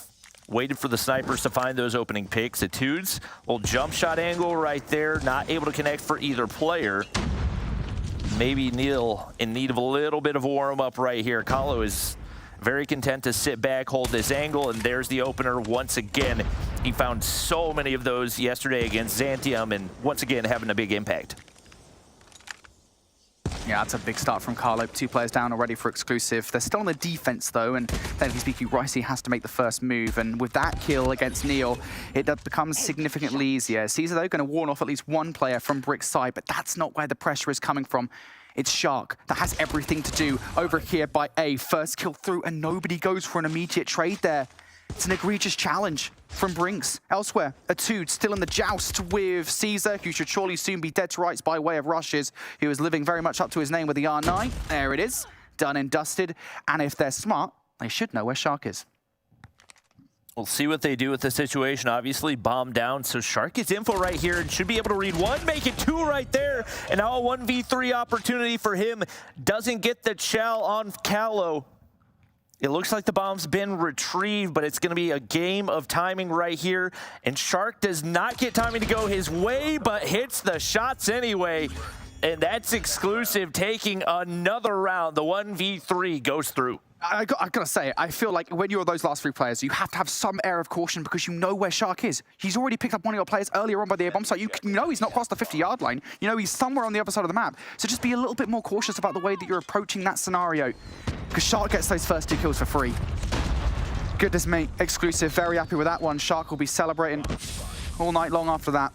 waited for the snipers to find those opening picks. Etudes, little jump shot angle right there, not able to connect for either player. Maybe Neil in need of a little bit of a warm-up right here. Kahlo is very content to sit back, hold this angle, and there's the opener once again. He found so many of those yesterday against Xantium, and once again having a big impact. Yeah, that's a big start from Kahlo. 2 players down already for exclusive. They're still on the defense, though, and technically speaking, Ricey has to make the first move. And with that kill against Neil, it becomes significantly easier. Caesar, though, going to warn off at least one player from Brick's side, but that's not where the pressure is coming from. It's Shark that has everything to do over here by A. First kill through, and nobody goes for an immediate trade there. It's an egregious challenge from Brinks. Elsewhere, Etude still in the joust with Caesar, who should surely soon be dead to rights by way of rushes, who is living very much up to his name with the R9. There it is, done and dusted. And if they're smart, they should know where Shark is. We'll see what they do with the situation. Obviously, bomb down, so Shark gets info right here and should be able to read 1, make it 2 right there. And now a 1v3 opportunity for him. Doesn't get the chow on Kahlo. It looks like the bomb's been retrieved, but it's going to be a game of timing right here. And Shark does not get timing to go his way, but hits the shots anyway. And that's exclusive, taking another round. The 1v3 goes through. I gotta say, I feel like when you're those last 3 players, you have to have some air of caution because you know where Shark is. He's already picked up one of your players earlier on by the A-bomb site. You know he's not crossed the 50-yard line. You know he's somewhere on the other side of the map. So just be a little bit more cautious about the way that you're approaching that scenario, because Shark gets those first 2 kills for free. Goodness me, exclusive, very happy with that one. Shark will be celebrating all night long after that.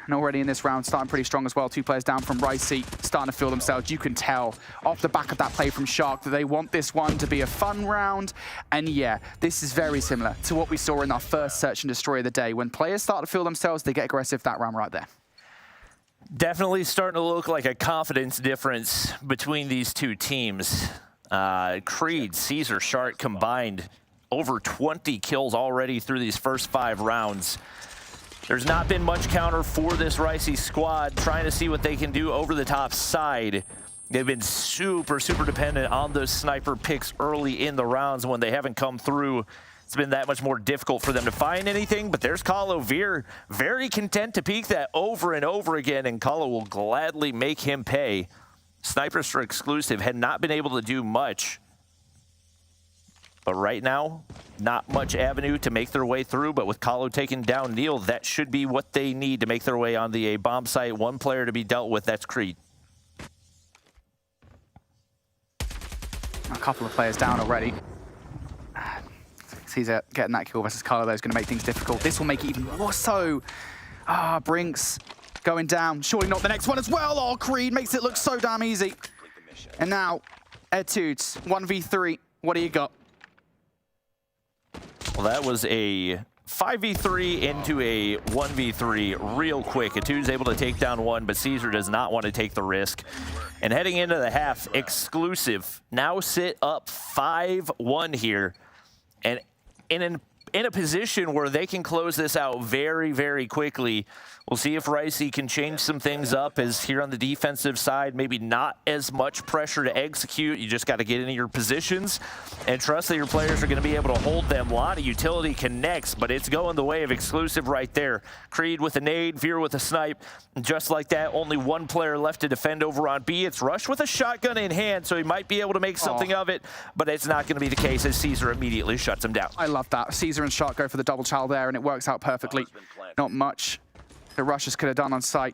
And already in this round, starting pretty strong as well. 2 players down from Ricey, starting to feel themselves. You can tell off the back of that play from Shark that they want this one to be a fun round. And yeah, this is very similar to what we saw in our first Search and Destroy of the day. When players start to feel themselves, they get aggressive. That round right there. Definitely starting to look like a confidence difference between these 2 teams. Creed, Caesar, Shark combined over 20 kills already through these first 5 rounds. There's not been much counter for this Ricey squad, trying to see what they can do over the top side. They've been super, super dependent on those sniper picks early in the rounds. When they haven't come through, it's been that much more difficult for them to find anything. But there's Kahlo Veer, very content to peek that over and over again, and Kahlo will gladly make him pay. Snipers for exclusive had not been able to do much. But right now, not much avenue to make their way through. But with Kahlo taking down Neil, that should be what they need to make their way on the A-bomb site. 1 player to be dealt with, that's Creed. A couple of players down already. Caesar getting that kill versus Kahlo, though, is going to make things difficult. This will make it even more so. Brinks going down. Surely not the next one as well. Oh, Creed makes it look so damn easy. And now, Etudes, 1v3. What do you got? Well, that was a 5v3 into a 1v3 real quick. Etude's able to take down 1, but Caesar does not want to take the risk. And heading into the half, exclusive now sit up 5-1 here. And in a position where they can close this out very, very quickly. We'll see if Ricey can change some things up, as here on the defensive side, maybe not as much pressure to execute. You just got to get into your positions and trust that your players are going to be able to hold them. A lot of utility connects, but it's going the way of exclusive right there. Creed with a nade, Veer with a snipe. And just like that, only 1 player left to defend over on B. It's Rush with a shotgun in hand, so he might be able to make something of it, but it's not going to be the case as Caesar immediately shuts him down. I love that. Caesar and Shark go for the double chow there, and it works out perfectly. Not much the Rushers could have done on site.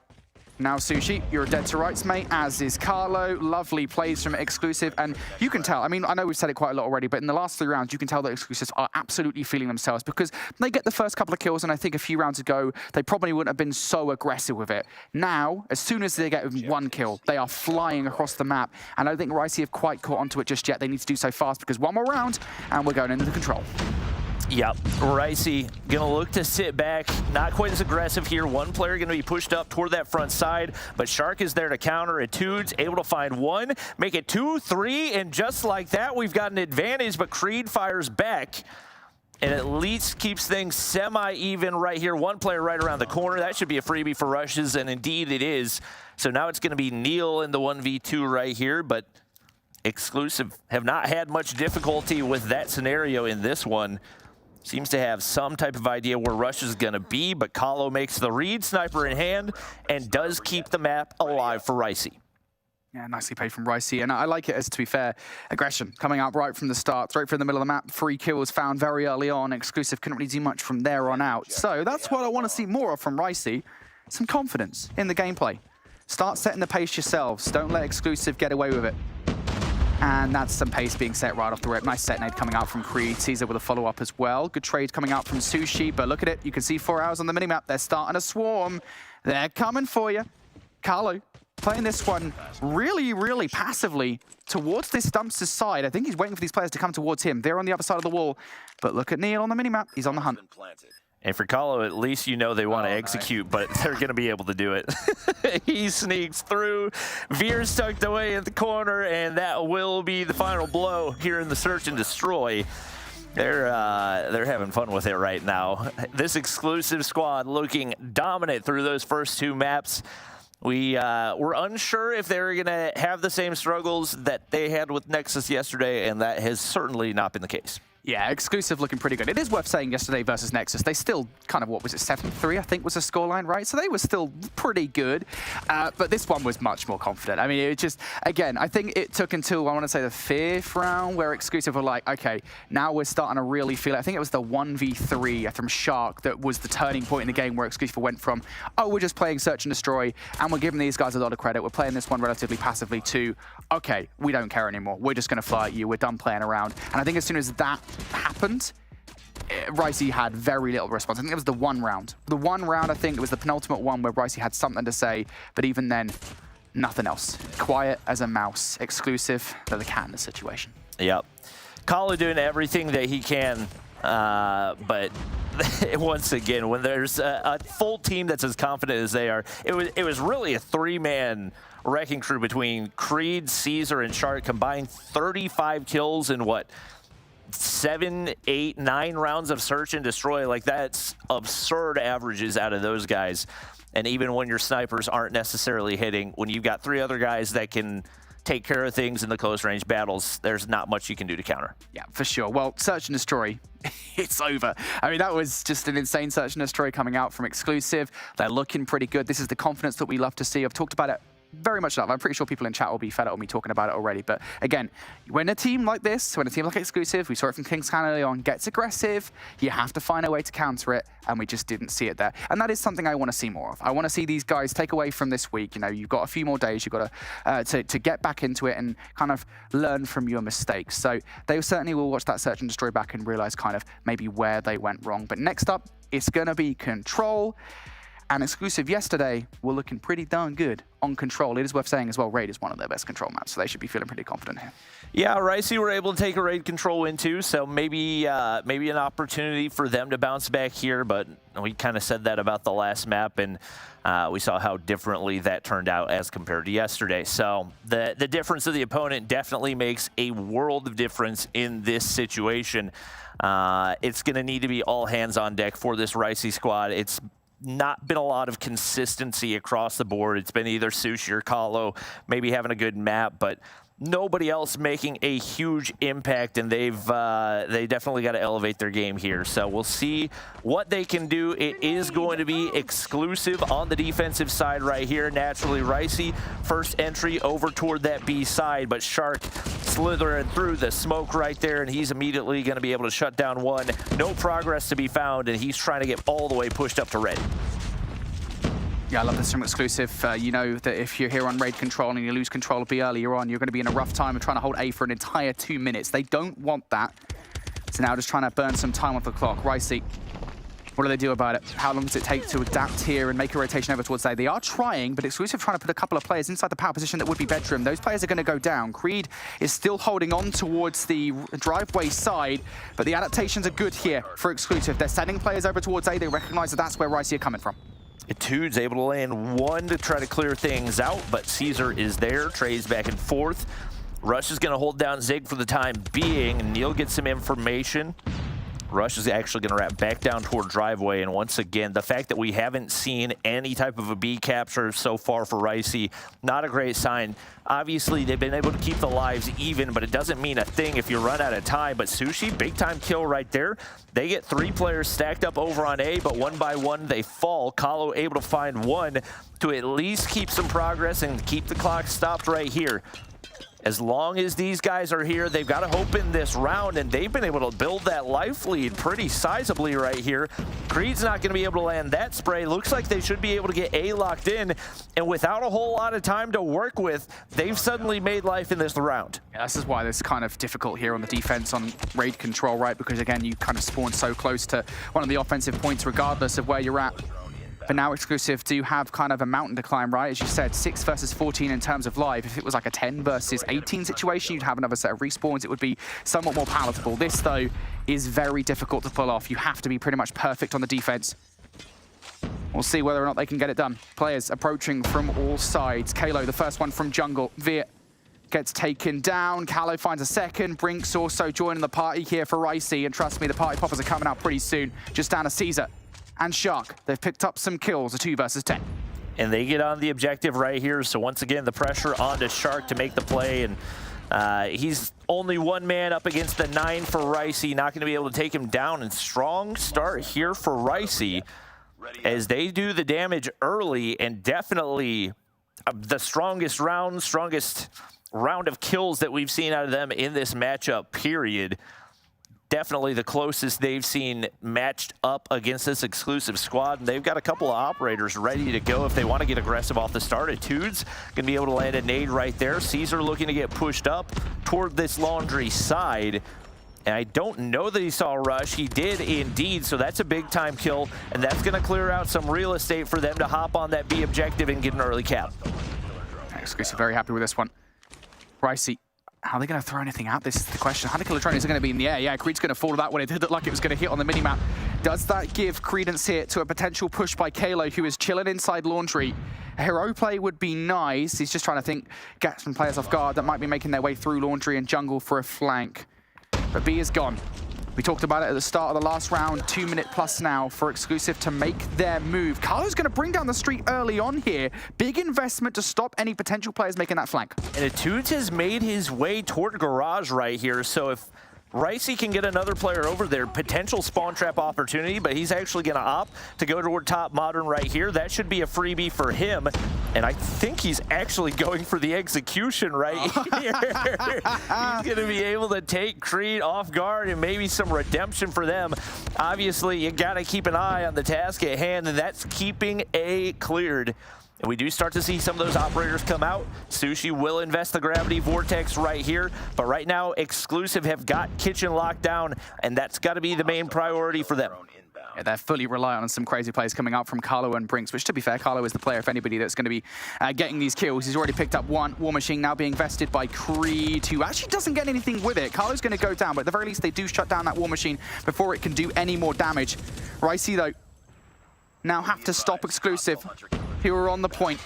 Now, Sushi, you're dead to rights, mate, as is Carlo. Lovely plays from Exclusive, and you can tell, I mean, I know we've said it quite a lot already, but in the last 3 rounds, you can tell that Exclusives are absolutely feeling themselves because they get the first couple of kills, and I think a few rounds ago, they probably wouldn't have been so aggressive with it. Now, as soon as they get 1 kill, they are flying across the map, and I don't think Ricey have quite caught onto it just yet. They need to do so fast because 1 more round, and we're going into the control. Yep, Ricey gonna look to sit back, not quite as aggressive here. 1 player gonna be pushed up toward that front side, but Shark is there to counter. Etude's able to find 1, make it 2, 3, and just like that, we've got an advantage, but Creed fires back and at least keeps things semi-even right here. 1 player right around the corner. That should be a freebie for Rushes, and indeed it is. So now it's gonna be Neil in the 1v2 right here, but Exclusive have not had much difficulty with that scenario in this one. Seems to have some type of idea where Rush is going to be, but Kahlo makes the read, sniper in hand, and does keep the map alive for Ricey. Yeah, nicely played from Ricey, and I like it as, to be fair, aggression coming out right from the start, straight from the middle of the map. 3 kills found very early on. Exclusive couldn't really do much from there on out. So that's what I want to see more of from Ricey. Some confidence in the gameplay. Start setting the pace yourselves. Don't let Exclusive get away with it. And that's some pace being set right off the rip. Nice set nade coming out from Creed. Caesar with a follow-up as well. Good trade coming out from Sushi, but look at it. You can see 4 hours on the minimap. They're starting to swarm. They're coming for you. Carlo playing this one really, really passively towards this Dumpster's side. I think he's waiting for these players to come towards him. They're on the other side of the wall. But look at Neil on the minimap. He's on the hunt. And for Kahlo, at least you know they want to execute, but they're going to be able to do it. He sneaks through. Veer's tucked away in the corner, and that will be the final blow here in the search and destroy. They're having fun with it right now. This Exclusive squad looking dominant through those first 2 maps. We were unsure if they were going to have the same struggles that they had with Nexus yesterday, and that has certainly not been the case. Yeah, Exclusive looking pretty good. It is worth saying yesterday versus Nexus, they still kind of, what was it, 7-3, I think was the scoreline, right? So they were still pretty good, but this one was much more confident. I mean, it just, again, I think it took until, I want to say, the 5th round where Exclusive were like, okay, now we're starting to really feel it. I think it was the 1v3 from Shark that was the turning point in the game where Exclusive went from, oh, we're just playing Search and Destroy, and we're giving these guys a lot of credit. We're playing this one relatively passively to, okay, we don't care anymore. We're just going to fly at you. We're done playing around. And I think as soon as that happened, Ricey had very little response. I think it was the 1 round. The 1 round, I think it was the penultimate one where Ricey had something to say, but even then, nothing else. Quiet as a mouse. Exclusive, they're the cat in the situation. Yep. Kahlo doing everything that he can, but once again, when there's a full team that's as confident as they are, it was really a 3-man wrecking crew between Creed, Caesar, and Shark, combined 35 kills in what? 7, 8, 9 rounds of search and destroy. Like, that's absurd averages out of those guys. And even when your snipers aren't necessarily hitting, when you've got 3 other guys that can take care of things in the close range battles, there's not much you can do to counter. Yeah, for sure. Well, search and destroy, it's over. I mean, that was just an insane search and destroy coming out from Exclusive. They're looking pretty good. This is the confidence that we love to see. I've talked about it very much enough. I'm pretty sure people in chat will be fed up with me talking about it already. But again, when a team like this, when a team like Exclusive, we saw it from Kings Can early on, gets aggressive, you have to find a way to counter it, and we just didn't see it there. And that is something I want to see more of. I want to see these guys take away from this week. You know, you've got a few more days, you've got to get back into it and kind of learn from your mistakes. So they certainly will watch that search and destroy back and realize kind of maybe where they went wrong. But next up, it's going to be Control. And Exclusive yesterday were looking pretty darn good on Control. It is worth saying as well, Raid is one of their best Control maps, so they should be feeling pretty confident here. Yeah, Ricey were able to take a Raid Control win too, so maybe an opportunity for them to bounce back here, but we kind of said that about the last map, and we saw how differently that turned out as compared to yesterday. So the difference of the opponent definitely makes a world of difference in this situation. It's going to need to be all hands on deck for this Ricey squad. It's not been a lot of consistency across the board. It's been either Sushi or Kahlo maybe having a good map, but nobody else making a huge impact, and they definitely got to elevate their game here. So we'll see what they can do. It is going to be Exclusive on the defensive side right here. Naturally, Ricey first entry over toward that B side, but Shark slithering through the smoke right there, and he's immediately going to be able to shut down one. No progress to be found, and he's trying to get all the way pushed up to red. Yeah, I love this from Exclusive. You know that if you're here on raid control and you lose control of B earlier on, you're going to be in a rough time of trying to hold A for an entire 2 minutes. They don't want that. So now just trying to burn some time off the clock. Ricey, what do they do about it? How long does it take to adapt here and make a rotation over towards A? They are trying, but Exclusive trying to put a couple of players inside the power position that would be bedroom. Those players are going to go down. Creed is still holding on towards the driveway side, but the adaptations are good here for Exclusive. They're sending players over towards A. They recognize that that's where Ricey are coming from. Etude's able to land one to try to clear things out, but Caesar is there. Trey's back and forth. Rush is going to hold down Zig for the time being. Neil gets some information. Rush is actually going to wrap back down toward driveway, and once again, the fact that we haven't seen any type of a B capture so far for Ricey, not a great sign. Obviously, they've been able to keep the lives even, but it doesn't mean a thing if you run out of time. But Sushi, big time kill right there. They get 3 players stacked up over on A, but one by one they fall. Kahlo able to find one to at least keep some progress and keep the clock stopped right here. As long as these guys are here, they've got to hope in this round, and they've been able to build that life lead pretty sizably right here. Creed's not going to be able to land that spray. Looks like they should be able to get A locked in, and without a whole lot of time to work with, they've suddenly made life in this round. Yeah, this is why it's kind of difficult here on the defense on raid control, right? Because again, you kind of spawn so close to one of the offensive points regardless of where you're at. But now Exclusive do have kind of a mountain to climb, right? As you said, 6 versus 14 in terms of life. If it was like a 10 versus 18 situation, you'd have another set of respawns. It would be somewhat more palatable. This, though, is very difficult to pull off. You have to be pretty much perfect on the defense. We'll see whether or not they can get it done. Players approaching from all sides. Kalo, the first one from jungle. Viet gets taken down. Kahlo finds a second. Brinks also joining the party here for Ricey. And trust me, the party poppers are coming out pretty soon. Just down to Caesar and Shark. They've picked up some kills, a 2 versus 10. And they get on the objective right here. So once again, the pressure onto Shark to make the play. And he's only one man up against the 9 for Ricey. Not going to be able to take him down. And strong start here for Ricey as they do the damage early, and definitely the strongest round of kills that we've seen out of them in this matchup, period. Definitely the closest they've seen matched up against this Exclusive squad. And they've got a couple of operators ready to go if they want to get aggressive off the start. Etude's going to be able to land a nade right there. Caesar looking to get pushed up toward this laundry side. And I don't know that he saw Rush. He did indeed, so that's a big time kill. And that's going to clear out some real estate for them to hop on that B objective and get an early cap. Exclusive very happy with this one. Ricey, how are they going to throw anything out? This is the question. How many kilodrones are going to be in the air? Yeah, Creed's going to fall to that one. It did look like it was going to hit on the minimap. Does that give credence here to a potential push by Kalo, who is chilling inside laundry? A hero play would be nice. He's just trying to think, get some players off guard that might be making their way through laundry and jungle for a flank. But B is gone. We talked about it at the start of the last round, 2 minute plus now for Exclusive to make their move. Carlo's going to bring down the street early on here. Big investment to stop any potential players making that flank. And Etudes has made his way toward garage right here, so if Ricey can get another player over there, potential spawn trap opportunity, but he's actually going to opt to go toward top modern right here. That should be a freebie for him. And I think he's actually going for the execution right here. He's going to be able to take Creed off guard and maybe some redemption for them. Obviously, you got to keep an eye on the task at hand, and that's keeping A cleared. And we do start to see some of those operators come out. Sushi will invest the gravity vortex right here, but right now Exclusive have got kitchen locked down, and that's got to be the main priority for them. Yeah, they're fully reliant on some crazy plays coming out from Carlo and Brinks, which, to be fair, Carlo is the player, if anybody, that's going to be getting these kills. He's already picked up one. War Machine now being vested by Creed, who actually doesn't get anything with it. Carlo's going to go down, but at the very least, they do shut down that War Machine before it can do any more damage. Ricey, though, now have to stop Exclusive, who are on the point.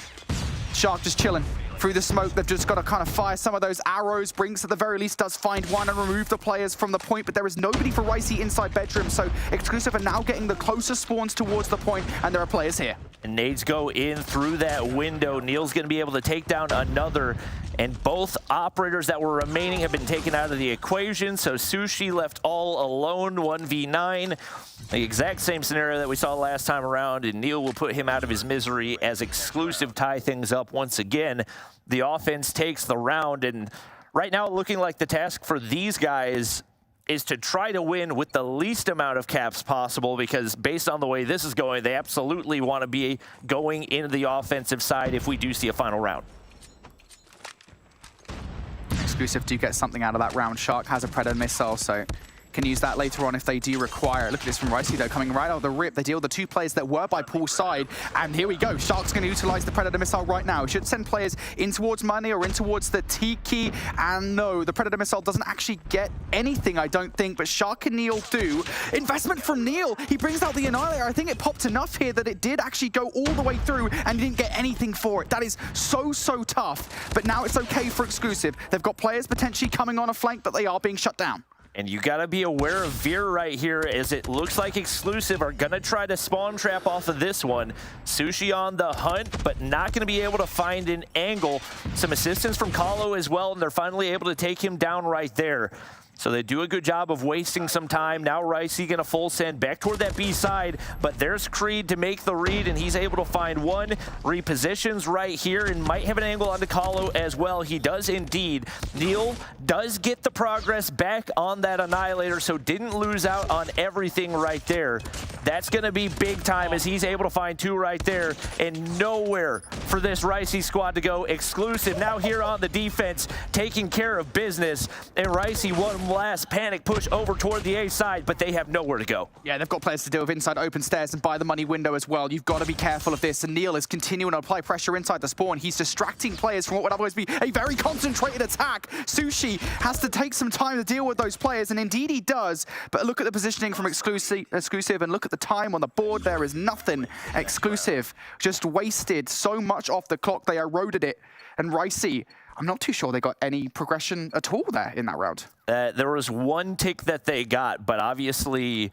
Shark just chilling through the smoke. They've just got to kind of fire some of those arrows. Brinks at the very least does find one and remove the players from the point, but there is nobody for Ricey inside bedroom, so Exclusive are now getting the closest spawns towards the point, and there are players here. And nades go in through that window. Neil's going to be able to take down another, and both operators that were remaining have been taken out of the equation, so Sushi left all alone, 1v9. The exact same scenario that we saw last time around, and Neil will put him out of his misery as Exclusive tie things up once again. The offense takes the round, and right now looking like the task for these guys is to try to win with the least amount of caps possible, because based on the way this is going, they absolutely want to be going into the offensive side if we do see a final round. Exclusive do get something out of that round. Shark has a Predator missile, so can use that later on if they do require it. Look at this from Ricey, though, coming right out of the rip. They deal with the 2 players that were by Paul's side, and here we go. Shark's going to utilize the Predator missile right now. It should send players in towards Money or in towards the Tiki, and no, the Predator missile doesn't actually get anything, I don't think, but Shark and Neil do. Investment from Neil. He brings out the Annihilator. I think it popped enough here that it did actually go all the way through, and he didn't get anything for it. That is so tough, but now it's okay for Exclusive. They've got players potentially coming on a flank, but they are being shut down. And you got to be aware of Veer right here, as it looks like Exclusive are going to try to spawn trap off of this one. Sushi on the hunt, but not going to be able to find an angle. Some assistance from Kahlo as well, and they're finally able to take him down right there. So they do a good job of wasting some time. Now Ricey going to full send back toward that B side, but there's Creed to make the read, and he's able to find one. Repositions right here and might have an angle onto Kahlo as well. He does indeed. Neil does get the progress back on that Annihilator, so didn't lose out on everything right there. That's going to be big time as he's able to find 2 right there, and nowhere for this Ricey squad to go. Exclusive now here on the defense, taking care of business, and Ricey one last panic push over toward the A side, but they have nowhere to go. Yeah, they've got players to deal with inside open stairs and by the money window as well. You've got to be careful of this, and Neil is continuing to apply pressure inside the spawn. He's distracting players from what would otherwise be a very concentrated attack. Sushi has to take some time to deal with those players, and indeed he does, but look at the positioning from Exclusive and look at the time on the board. There is nothing. Exclusive just wasted so much off the clock. They eroded it, and Ricey, I'm not too sure they got any progression at all there in that round. There was 1 tick that they got, but obviously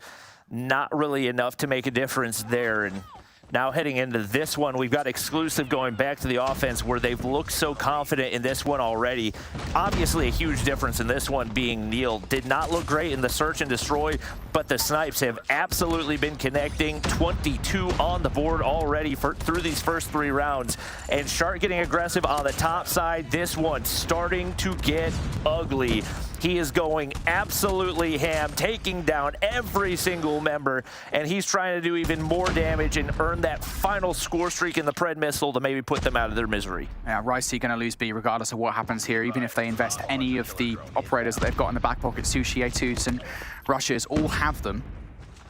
not really enough to make a difference there. And now heading into this one, we've got Exclusive going back to the offense where they've looked so confident in this one already. Obviously a huge difference in this one being Neil. Did not look great in the search and destroy, but the snipes have absolutely been connecting. 22 on the board already through these first 3 rounds. And Shark getting aggressive on the top side. This one starting to get ugly. He is going absolutely ham, taking down every single member, and he's trying to do even more damage and earn that final score streak in the Pred missile to maybe put them out of their misery. Yeah, Ricey going to lose B regardless of what happens here, even if they invest any of the operators that they've got in the back pocket. Sushi, A2s, and Rushes all have them.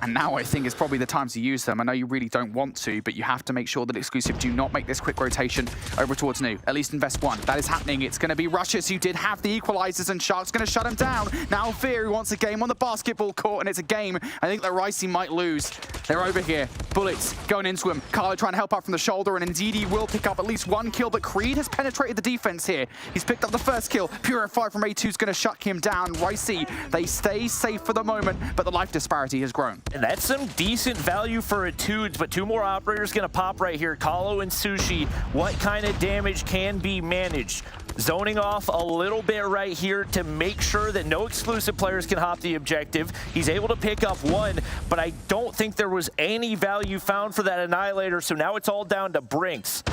And now I think it's probably the time to use them. I know you really don't want to, but you have to make sure that Exclusive do not make this quick rotation over towards New. At least invest 1. That is happening. It's going to be Rushes who did have the equalizers, and Shark's going to shut him down. Now Veer, who wants a game on the basketball court, and it's a game I think that Ricey might lose. They're over here. Bullets going into him. Carlo trying to help out from the shoulder, and indeed he will pick up at least 1 kill, but Creed has penetrated the defense here. He's picked up the first kill. Purify from A2 is going to shut him down. Ricey, they stay safe for the moment, but the life disparity has grown. And that's some decent value for a Tudes, but 2 more operators going to pop right here. Kahlo and Sushi. What kind of damage can be managed? Zoning off a little bit right here to make sure that no Exclusive players can hop the objective. He's able to pick up 1, but I don't think there was any value found for that Annihilator, so now it's all down to Brinks.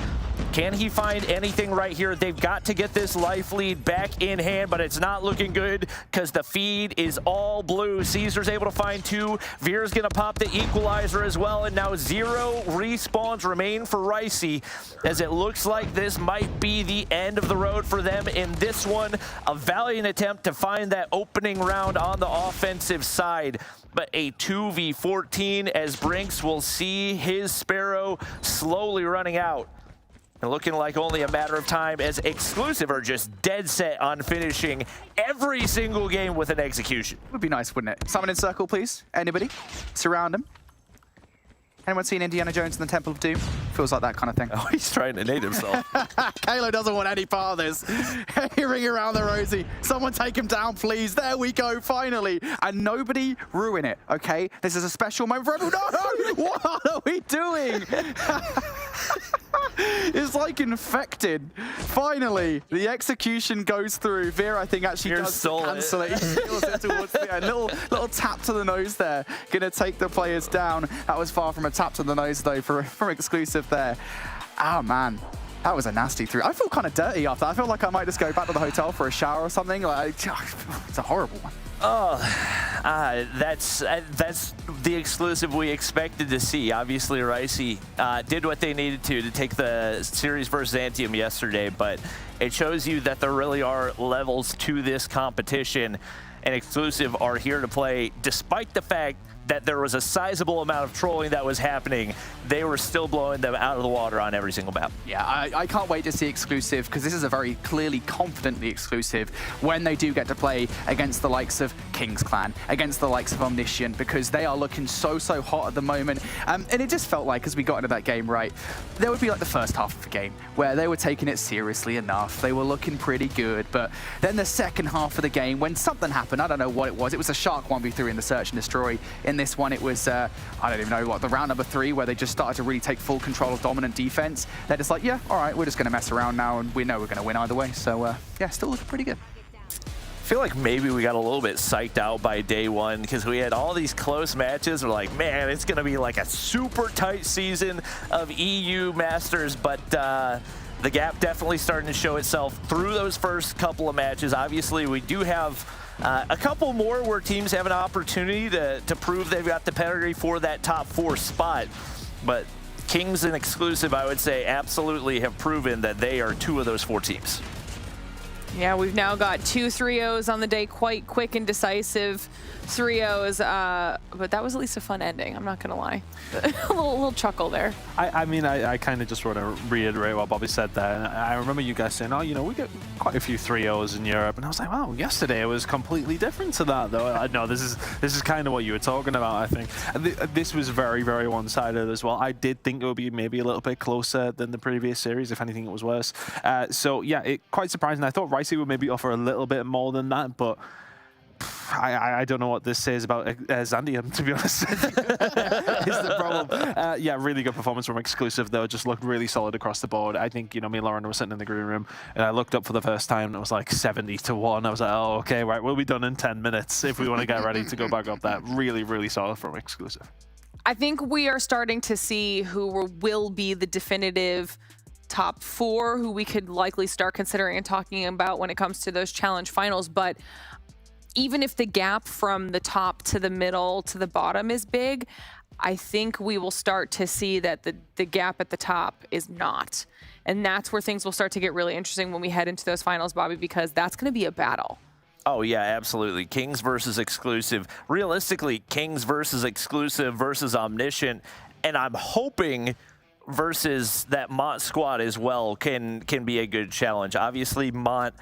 Can he find anything right here? They've got to get this life lead back in hand, but it's not looking good because the feed is all blue. Caesar's able to find 2. Veer's going to pop the equalizer as well, and now 0 respawns remain for Ricey, as it looks like this might be the end of the road for them in this one. A valiant attempt to find that opening round on the offensive side, but a 2v14 as Brinks will see his Sparrow slowly running out. And looking like only a matter of time as Exclusive are just dead set on finishing every single game with an execution. Would be nice, wouldn't it? Someone in circle, please. Anybody? Surround him. Anyone seen Indiana Jones and the Temple of Doom? Feels like that kind of thing. Oh, he's trying to nade himself. Kalo doesn't want any part of this. Ring around the rosy. Someone take him down, please. There we go, finally. And nobody ruin it, okay? This is a special moment for everyone. No! What are we doing? It's like infected. Finally, the execution goes through. Veer, I think, actually does cancel it. He steals it towards the end. Little tap to the nose there. Gonna take the players down. That was far from a tap to the nose, though, from Exclusive there. Oh, man. That was a nasty through. I feel kind of dirty after that. I feel like I might just go back to the hotel for a shower or something. Like, it's a horrible one. Oh. That's the exclusive we expected to see. Obviously, Ricey did what they needed to take the series versus Antium yesterday, but it shows you that there really are levels to this competition, and Exclusive are here to play despite the fact that there was a sizable amount of trolling that was happening. They were still blowing them out of the water on every single map. Yeah, I can't wait to see Exclusive, because this is a very clearly, confidently Exclusive when they do get to play against the likes of King's Clan, against the likes of Omniscient, because they are looking so hot at the moment. And it just felt like, as we got into that game, right, there would be like the first half of the game where they were taking it seriously enough. They were looking pretty good. But then the second half of the game, when something happened, I don't know what it was. It was a Shark 1v3 in the Search and Destroy. In this one, it was, I don't even know what, the round number 3, where they just started to really take full control of dominant defense. They're just like, yeah, all right, we're just going to mess around now, and we know we're going to win either way. So, yeah, still looking pretty good. I feel like maybe we got a little bit psyched out by day one because we had all these close matches. We're like, man, it's going to be like a super tight season of EU Masters, but the gap definitely starting to show itself through those first couple of matches. Obviously, we do have a couple more where teams have an opportunity to prove they've got the pedigree for that top 4 spot. But Kings and Exclusive, I would say, absolutely have proven that they are 2 of those 4 teams. Yeah, we've now got 2 3-0s on the day, quite quick and decisive 3-0s, but that was at least a fun ending, I'm not gonna lie. a little chuckle there. I mean, I kind of just want to reiterate what Bobby said there. And I remember you guys saying, oh, you know, we get quite a few 3-0s in Europe, and I was like, wow, yesterday it was completely different to that, though. I know this is kind of what you were talking about, I think. This was very one-sided as well. I did think it would be maybe a little bit closer than the previous series. If anything, it was worse. So yeah, quite surprising. I thought Ricey would maybe offer a little bit more than that, but I don't know what this says about Zandium, to be honest. Is the problem. Yeah, really good performance from Exclusive, though. Just looked really solid across the board. I think, you know, me and Lauren were sitting in the green room, and I looked up for the first time, and it was like 70-1. I was like, oh, okay, right, we'll be done in 10 minutes if we want to get ready to go back up that. Really solid from Exclusive. I think we are starting to see who will be the definitive top 4, who we could likely start considering and talking about when it comes to those challenge finals. But even if the gap from the top to the middle to the bottom is big, I think we will start to see that the gap at the top is not. And that's where things will start to get really interesting when we head into those finals, Bobby, because that's going to be a battle. Oh, yeah, absolutely. Kings versus Exclusive. Realistically, Kings versus Exclusive versus Omniscient. And I'm hoping versus that Mont squad as well can be a good challenge. Obviously, Mont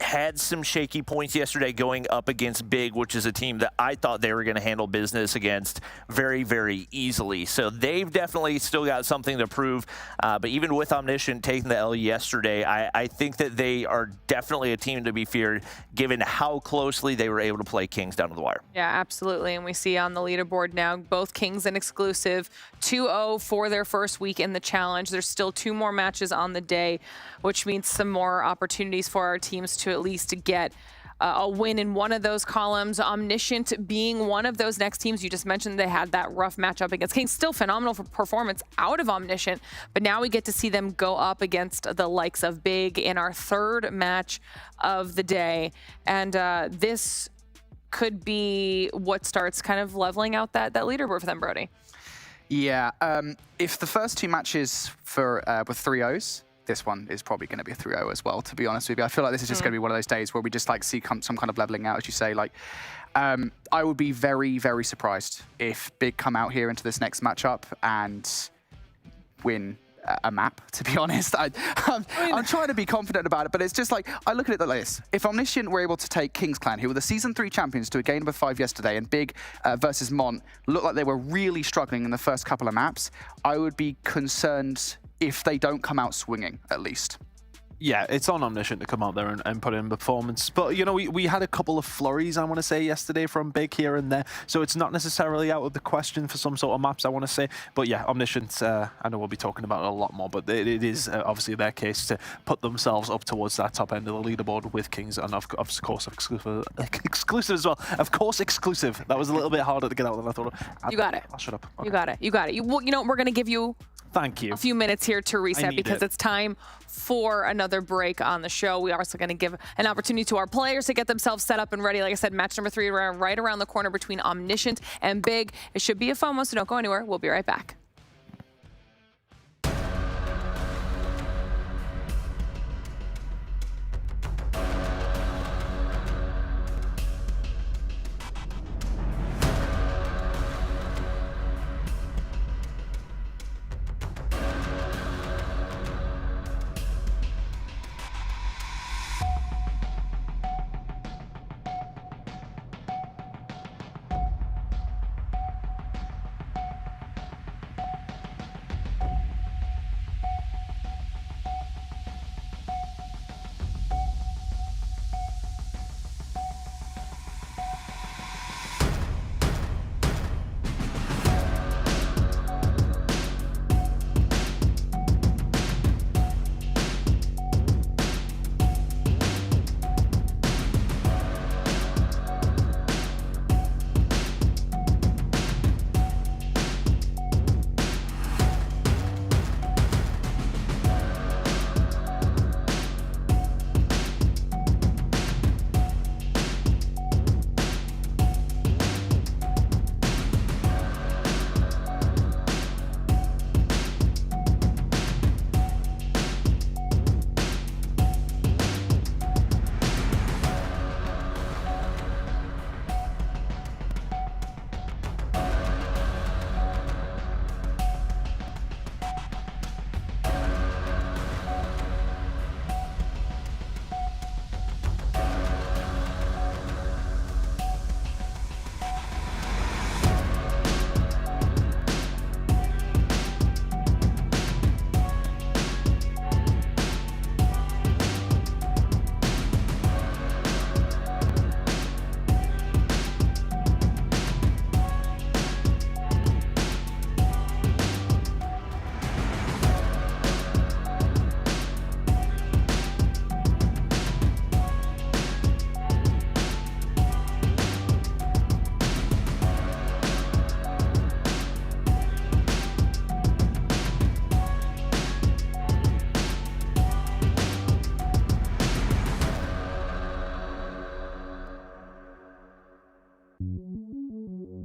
had some shaky points yesterday going up against Big, which is a team that I thought they were going to handle business against very easily. So they've definitely still got something to prove. But even with Omniscient taking the L yesterday, I think that they are definitely a team to be feared, given how closely they were able to play Kings down to the wire. Yeah, absolutely. And we see on the leaderboard now, both Kings and Exclusive, 2-0 for their first week in the challenge. There's still 2 more matches on the day, which means some more opportunities for our teams to at least get a win in one of those columns. Omniscient being one of those next teams. You just mentioned they had that rough matchup against Kings. Still phenomenal for performance out of Omniscient, but now we get to see them go up against the likes of Big in our 3rd match of the day. And this could be what starts kind of leveling out that leaderboard for them, Brody. Yeah, if the first 2 matches for were 3-0s, this one is probably going to be a 3-0 as well, to be honest with you. I feel like this is just going to be one of those days where we just like see some kind of leveling out, as you say. Like, I would be very surprised if Big come out here into this next matchup and win a map, to be honest. I'm trying to be confident about it, but it's just like, I look at it like this. If Omniscient were able to take King's Clan, who were the Season 3 champions, to a game number 5 yesterday, and Big versus Mont looked like they were really struggling in the first couple of maps, I would be concerned if they don't come out swinging, at least. Yeah, it's on Omniscient to come out there and put in performance. But, you know, we had a couple of flurries, I want to say, yesterday from Big here and there. So it's not necessarily out of the question for some sort of maps, I want to say. But yeah, Omniscient, I know we'll be talking about it a lot more, but it is obviously their case to put themselves up towards that top end of the leaderboard with Kings and, of course, exclusive as well. Of course, Exclusive. That was a little bit harder to get out than I thought. You got it. I'll shut up. Okay. You got it. You know, we're going to give you Thank you. a few minutes here to reset because it's time for another another break on the show. We are also going to give an opportunity to our players to get themselves set up and ready. Like I said, match number 3 right around the corner between Omniscient and Big. It should be a FOMO, so don't go anywhere. We'll be right back.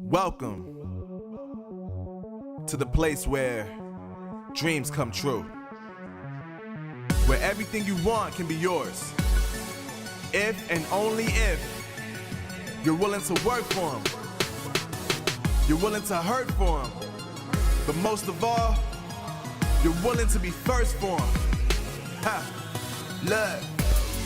Welcome to the place where dreams come true, where everything you want can be yours, if and only if you're willing to work for them, you're willing to hurt for them, but most of all, you're willing to be first for them. Look,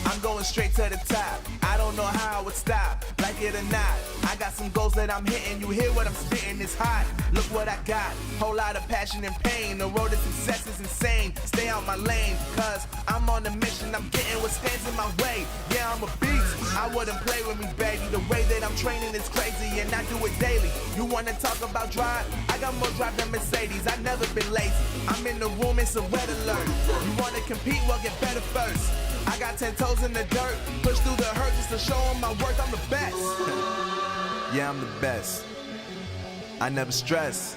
I'm going straight to the top. I don't know how I would stop, like it or not. I got some goals that I'm hitting. You hear what I'm spitting? It's hot. Look what I got. Whole lot of passion and pain. The road to success is insane. Stay out my lane, cause I'm on a mission. I'm getting what stands in my way. Yeah, I'm a beast. I wouldn't play with me, baby. The way that I'm training is crazy, and I do it daily. You wanna talk about drive? I got more drive than Mercedes. I've never been lazy. I'm in the room, it's a red alert. You wanna compete? Well, get better first. I got 10 toes in the dirt, push through the hurt just to show them my worth. I'm the best. Yeah, I'm the best. I never stress.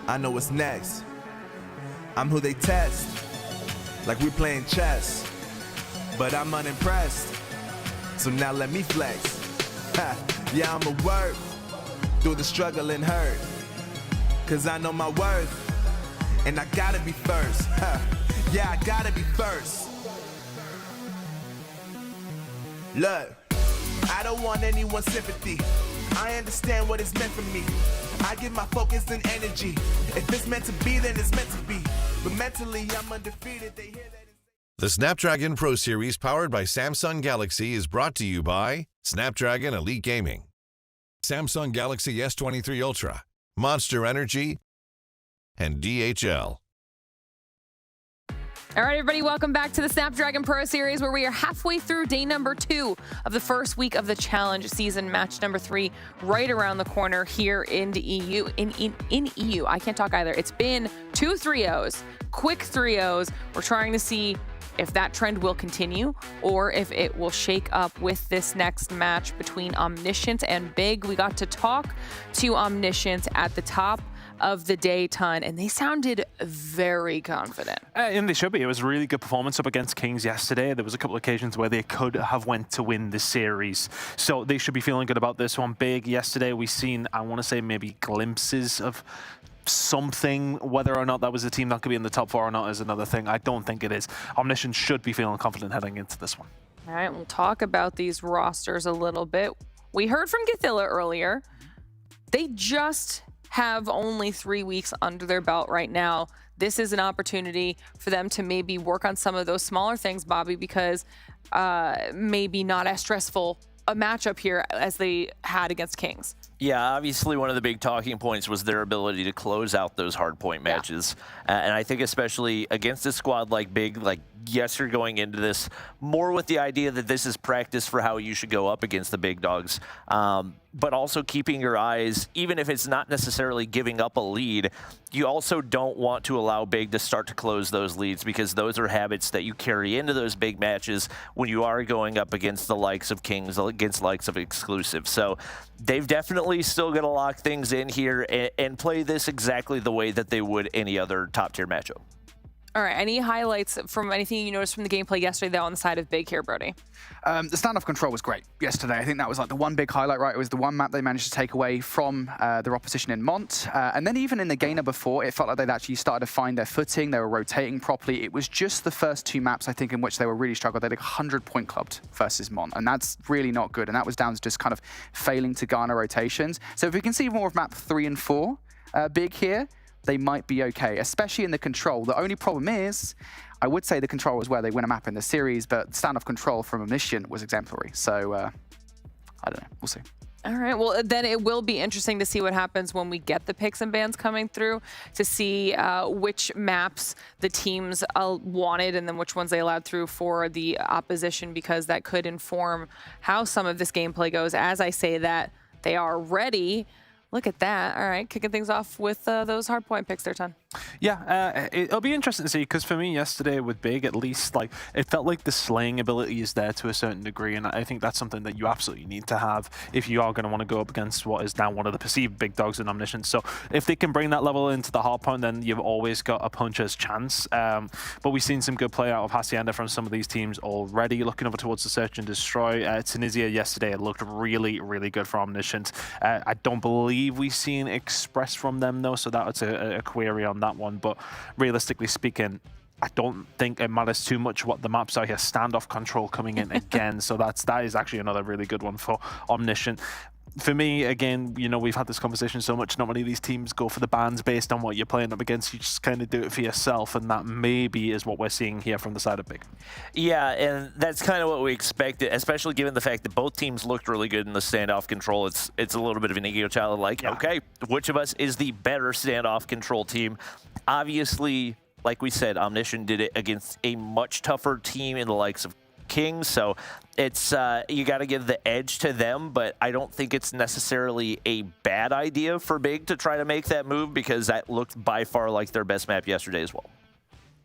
I know what's next. I'm who they test, like we playing chess. But I'm unimpressed, so now let me flex. Yeah, I'm a work through the struggle and hurt, cause I know my worth, and I gotta be first. Yeah, I gotta be first. Look, I don't want anyone's sympathy. I understand what it's meant for me. I give my focus and energy. If it's meant to be, then it's meant to be. But mentally, I'm undefeated. They hear that. The Snapdragon Pro Series powered by Samsung Galaxy is brought to you by Snapdragon Elite Gaming, Samsung Galaxy S23 Ultra, Monster Energy, and DHL. All right, everybody, welcome back to the Snapdragon Pro Series, where we are halfway through day number 2 of the first week of the challenge season, match number 3, right around the corner here in the EU. In EU, I can't talk either. It's been 2 3-0s, quick 3-0s. We're trying to see if that trend will continue or if it will shake up with this next match between Omniscient and Big. We got to talk to Omniscient at the top of the day ton, and they sounded very confident. And they should be. It was a really good performance up against Kings yesterday. There was a couple of occasions where they could have went to win the series. So they should be feeling good about this one. Big yesterday, we've seen, I want to say, maybe glimpses of something. Whether or not that was a team that could be in the top 4 or not is another thing. I don't think it is. Omniscient should be feeling confident heading into this one. All right, we'll talk about these rosters a little bit. We heard from Gilla earlier. They just have only 3 weeks under their belt right now. This is an opportunity for them to maybe work on some of those smaller things, Bobby, because maybe not as stressful a matchup here as they had against Kings. Yeah, obviously one of the big talking points was their ability to close out those hardpoint matches. And I think especially against a squad like Big, like, yes, you're going into this more with the idea that this is practice for how you should go up against the big dogs. But also keeping your eyes, even if it's not necessarily giving up a lead, you also don't want to allow Big to start to close those leads, because those are habits that you carry into those big matches when you are going up against the likes of Kings, against the likes of Exclusive. So they've definitely still got to lock things in here and play this exactly the way that they would any other top-tier matchup. All right, any highlights from anything you noticed from the gameplay yesterday, though, on the side of Big here, Brody? The standoff control was great yesterday. I think that was like the one big highlight, right? It was the one map they managed to take away from their opposition in Mont. And then even in the game before, it felt like they'd actually started to find their footing. They were rotating properly. It was just the first 2 maps, I think, in which they were really struggled. They had 100-point clubbed versus Mont, and that's really not good. And that was down to just kind of failing to garner rotations. So if we can see more of map 3 and 4 Big here, they might be okay, especially in the control. The only problem is, I would say the control was where they win a map in the series, but standoff control from Omniscient was exemplary. So, I don't know. We'll see. All right, well, then it will be interesting to see what happens when we get the picks and bans coming through, to see which maps the teams wanted and then which ones they allowed through for the opposition, because that could inform how some of this gameplay goes. As I say that, they are ready. Look at that. All right, kicking things off with those hardpoint picks there, Ton. Yeah, it'll be interesting to see, because for me yesterday with Big, at least, like, it felt like the slaying ability is there to a certain degree, and I think that's something that you absolutely need to have if you are going to want to go up against what is now one of the perceived big dogs in Omniscient. So if they can bring that level into the hardpoint, then you've always got a puncher's chance. But we've seen some good play out of Hacienda from some of these teams already. Looking over towards the Search and Destroy, Tunisia yesterday looked really, really good for Omniscient. I don't believe we've seen Express from them, though, so that's a query on that one. But realistically speaking, I don't think it matters too much what the maps are here. Standoff control coming in again, so that is actually another really good one for Omniscient. For me, again, you know, we've had this conversation so much. Not many of these teams go for the bans based on what you're playing up against. You just kind of do it for yourself, and that maybe is what we're seeing here from the side of Big. Yeah, and that's kind of what we expected, especially given the fact that both teams looked really good in the standoff control. It's a little bit of an ego challenge, like, okay, which of us is the better standoff control team? Obviously, like we said, Omniscient did it against a much tougher team in the likes of Kings, so it's you got to give the edge to them, but I don't think it's necessarily a bad idea for Big to try to make that move, because that looked by far like their best map yesterday as well.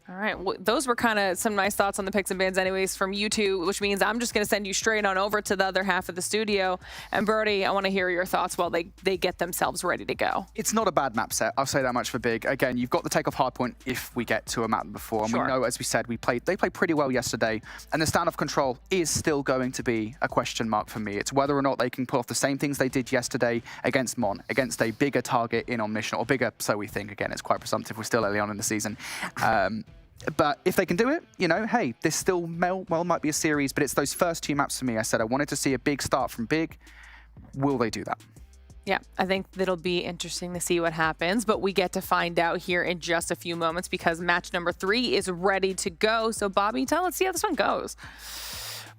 All right, well, those were kind of some nice thoughts on the picks and bans anyways from you two, which means I'm just going to send you straight on over to the other half of the studio. And Brody, I want to hear your thoughts while they get themselves ready to go. It's not a bad map set, I'll say that much for Big. Again, you've got the take off Hardpoint if we get to a map before. And we know, as we said, they played pretty well yesterday. And the standoff control is still going to be a question mark for me. It's whether or not they can pull off the same things they did yesterday against Mon, against a bigger target in Omniscient, or bigger, so we think. Again, it's quite presumptive. We're still early on in the season. But if they can do it, you know, hey, this still well might be a series, but it's those first 2 maps for me. I said I wanted to see a big start from Big. Will they do that? Yeah, I think it'll be interesting to see what happens, but we get to find out here in just a few moments, because match number 3 is ready to go. So Bobby, let's see how this one goes.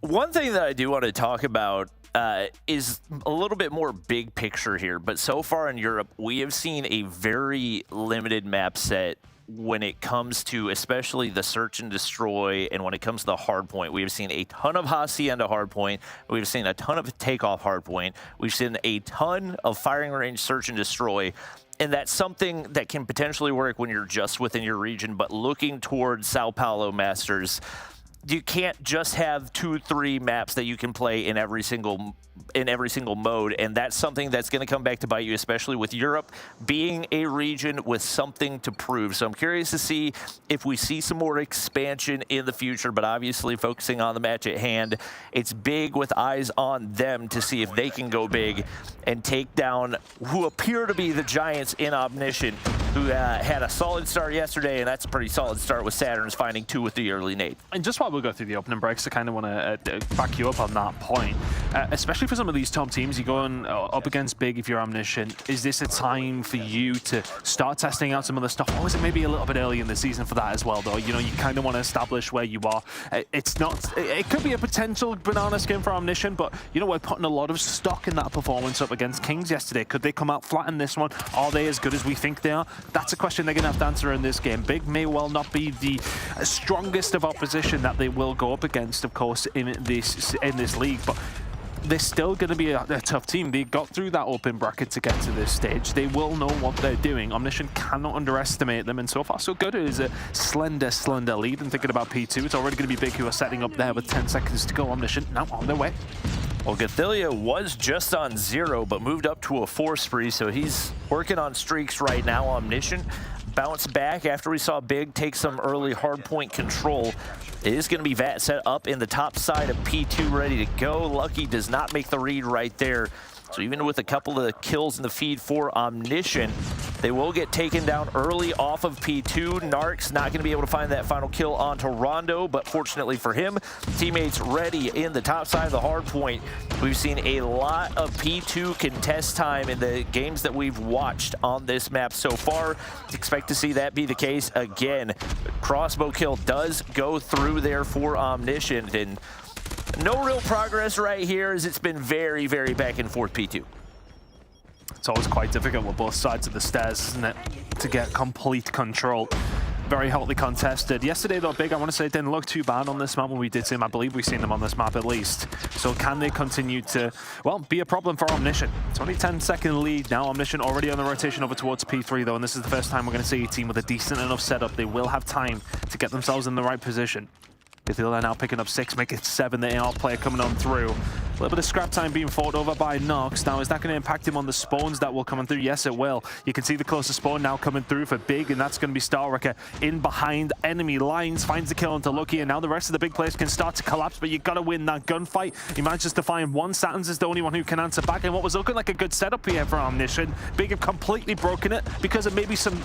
One thing that I do want to talk about is a little bit more big picture here, but so far in Europe, we have seen a very limited map set when it comes to especially the search and destroy, and when it comes to the hardpoint. We have seen a ton of Hacienda hardpoint. We've seen a ton of takeoff hardpoint. We've seen a ton of firing range search and destroy. And that's something that can potentially work when you're just within your region, but looking towards Sao Paulo Masters, you can't just have 2-3 maps that you can play in every single in every single mode, and that's something that's going to come back to bite you, especially with Europe being a region with something to prove. So I'm curious to see if we see some more expansion in the future, but obviously focusing on the match at hand, it's big with eyes on them to see if they can go big and take down who appear to be the giants in Omniscient, who had a solid start yesterday, and that's a pretty solid start with Saturn's finding 2 with the early nade. And just while we go through the opening breaks, I kind of want to back you up on that point, especially for some of these top teams. You're going up against big if you're Omniscient. Is this a time for you to start testing out some other stuff, or is it maybe a little bit early in the season for that as well, though? You know, you kind of want to establish where you are. It's not, it could be a potential banana skin for Omniscient, but, you know, we're putting a lot of stock in that performance up against Kings yesterday. Could they come out flat in this one? Are they as good as we think they are? That's a question they're going to have to answer in this game. Big may well not be the strongest of opposition that they will go up against, of course, in this league, but they're still going to be a tough team. They got through that open bracket to get to this stage. They will know what they're doing. Omniscient cannot underestimate them, and so far so good. It is a slender lead. And thinking about P2, it's already going to be Big, who are setting up there with 10 seconds to go. Omniscient now on their way. Well, Gathilia was just on 0, but moved up to a 4 spree, so he's working on streaks right now. Omniscient bounced back after we saw Big take some early hardpoint control. It is going to be Vat set up in the top side of P2 ready to go. Lucky does not make the read right there. So even with a couple of kills in the feed for Omniscient, they will get taken down early off of P2. Narc's not going to be able to find that final kill onto Rondo, but fortunately for him, teammates ready in the top side of the hard point. We've seen a lot of P2 contest time in the games that we've watched on this map so far. Expect to see that be the case again. Crossbow kill does go through there for Omniscient, and no real progress right here, as it's been very, very back and forth P2. It's always quite difficult with both sides of the stairs, isn't it, to get complete control. Very hotly contested. Yesterday, though, Big, I want to say, didn't look too bad on this map when we did see him. I believe we've seen them on this map at least. So can they continue to, well, be a problem for Omniscient? It's only 10-second lead now. Omniscient already on the rotation over towards P3, though, and this is the first time we're going to see a team with a decent enough setup. They will have time to get themselves in the right position. They're now picking up 6, make it 7. The AR player coming on through. A little bit of scrap time being fought over by Nox. Now, is that going to impact him on the spawns that will come through? Yes, it will. You can see the closest spawn now coming through for Big, and that's going to be Starwrecker in behind enemy lines. Finds the kill onto Lucky, and now the rest of the big players can start to collapse, but you've got to win that gunfight. He manages to find one. Saturn's is the only one who can answer back, and what was looking like a good setup here for Omniscient. Big have completely broken it because of maybe some,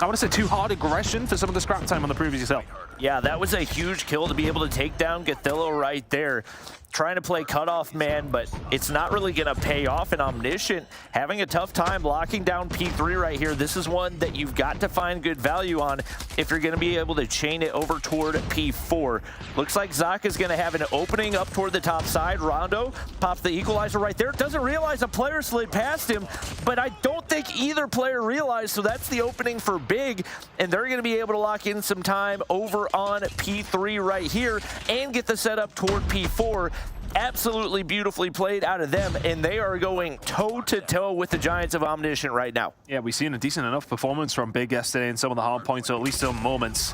I want to say, too hard aggression for some of the scrap time on the previous hill. Yeah, that was a huge kill to be able to take down Gathilia right there. Trying to play cutoff man, but it's not really going to pay off. And Omniscient having a tough time locking down P3 right here. This is one that you've got to find good value on if you're going to be able to chain it over toward P4. Looks like Zaka's going to have an opening up toward the top side. Rondo pops the equalizer right there. Doesn't realize a player slid past him, but I don't think either player realized, so that's the opening for Big, and they're going to be able to lock in some time over on P3 right here and get the setup toward P4. Absolutely beautifully played out of them, and they are going toe-to-toe with the Giants of Omniscient right now. Yeah, we've seen a decent enough performance from Big yesterday in some of the hard points, or at least some moments.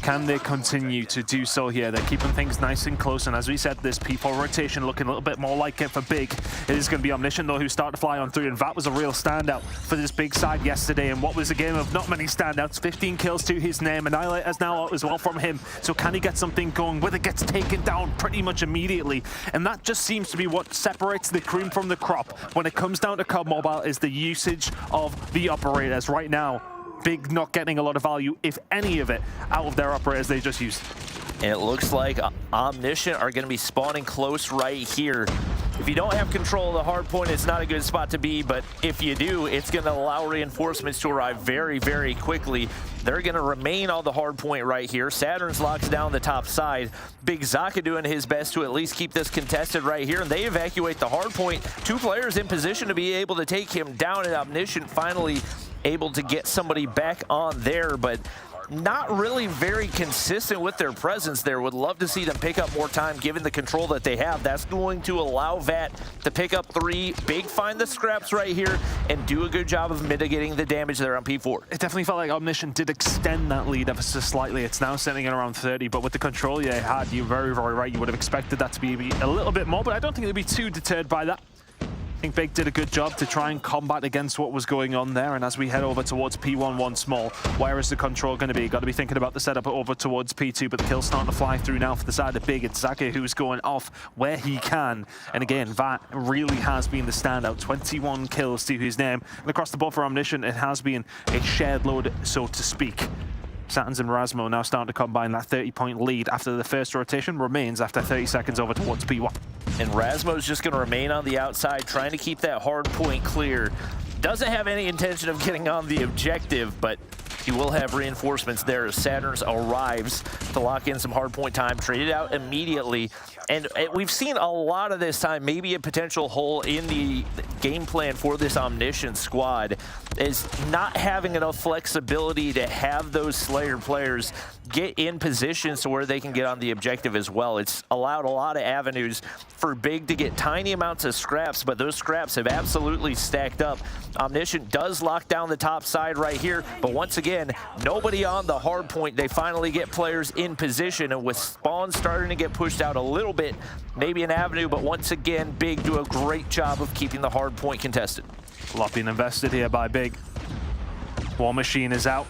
Can they continue to do so here? They're keeping things nice and close, and as we said, this P4 rotation looking a little bit more like it for Big. It is going to be Omniscient, though, who start to fly on through, and that was a real standout for this Big side yesterday, and what was a game of not many standouts. 15 kills to his name, Annihilators now out as well from him, so can he get something going? Whether it gets taken down pretty much immediately, and that just seems to be what separates the cream from the crop when it comes down to COD Mobile, is the usage of the operators. Right now, Big not getting a lot of value, if any of it, out of their operators they just used. And it looks like Omniscient are going to be spawning close right here. If you don't have control of the hard point, it's not a good spot to be, but if you do, it's going to allow reinforcements to arrive very, very quickly. They're going to remain on the hard point right here. Saturn's locks down the top side. Big Zaka doing his best to at least keep this contested right here, and they evacuate the hard point. 2 players in position to be able to take him down, and Omniscient finally able to get somebody back on there, but not really very consistent with their presence there. Would love to see them pick up more time given the control that they have. That's going to allow Vat to pick up 3. Big find the scraps right here and do a good job of mitigating the damage there on P4. It definitely felt like Omniscient did extend that lead ever so slightly. It's now sitting at around 30, but with the control they had, you're very, very right. You would have expected that to be a little bit more, but I don't think they'd be too deterred by that. I think Big did a good job to try and combat against what was going on there. And as we head over towards P1 once more, where is the control going to be? Got to be thinking about the setup over towards P2, but the kill's starting to fly through now for the side of Big. It's Zaka who's going off where he can. And again, Vat really has been the standout. 21 kills to his name. And across the board for Omniscient, it has been a shared load, so to speak. Satins and Rasmo now starting to combine. That 30-point lead after the first rotation remains after 30 seconds over towards P1. And Rasmo's just going to remain on the outside, trying to keep that hard point clear. Doesn't have any intention of getting on the objective, but he will have reinforcements there as Saturn's arrives to lock in some hard point time, trade it out immediately. And we've seen a lot of this time, maybe a potential hole in the game plan for this Omniscient squad is not having enough flexibility to have those Slayer players get in positions to where they can get on the objective as well. It's allowed a lot of avenues for Big to get tiny amounts of scraps, but those scraps have absolutely stacked up. Omniscient does lock down the top side right here, but once again, nobody on the hard point. They finally get players in position, and with spawns starting to get pushed out a little bit, maybe an avenue, but once again, Big do a great job of keeping the hard point contested. A lot being invested here by Big. War Machine is out.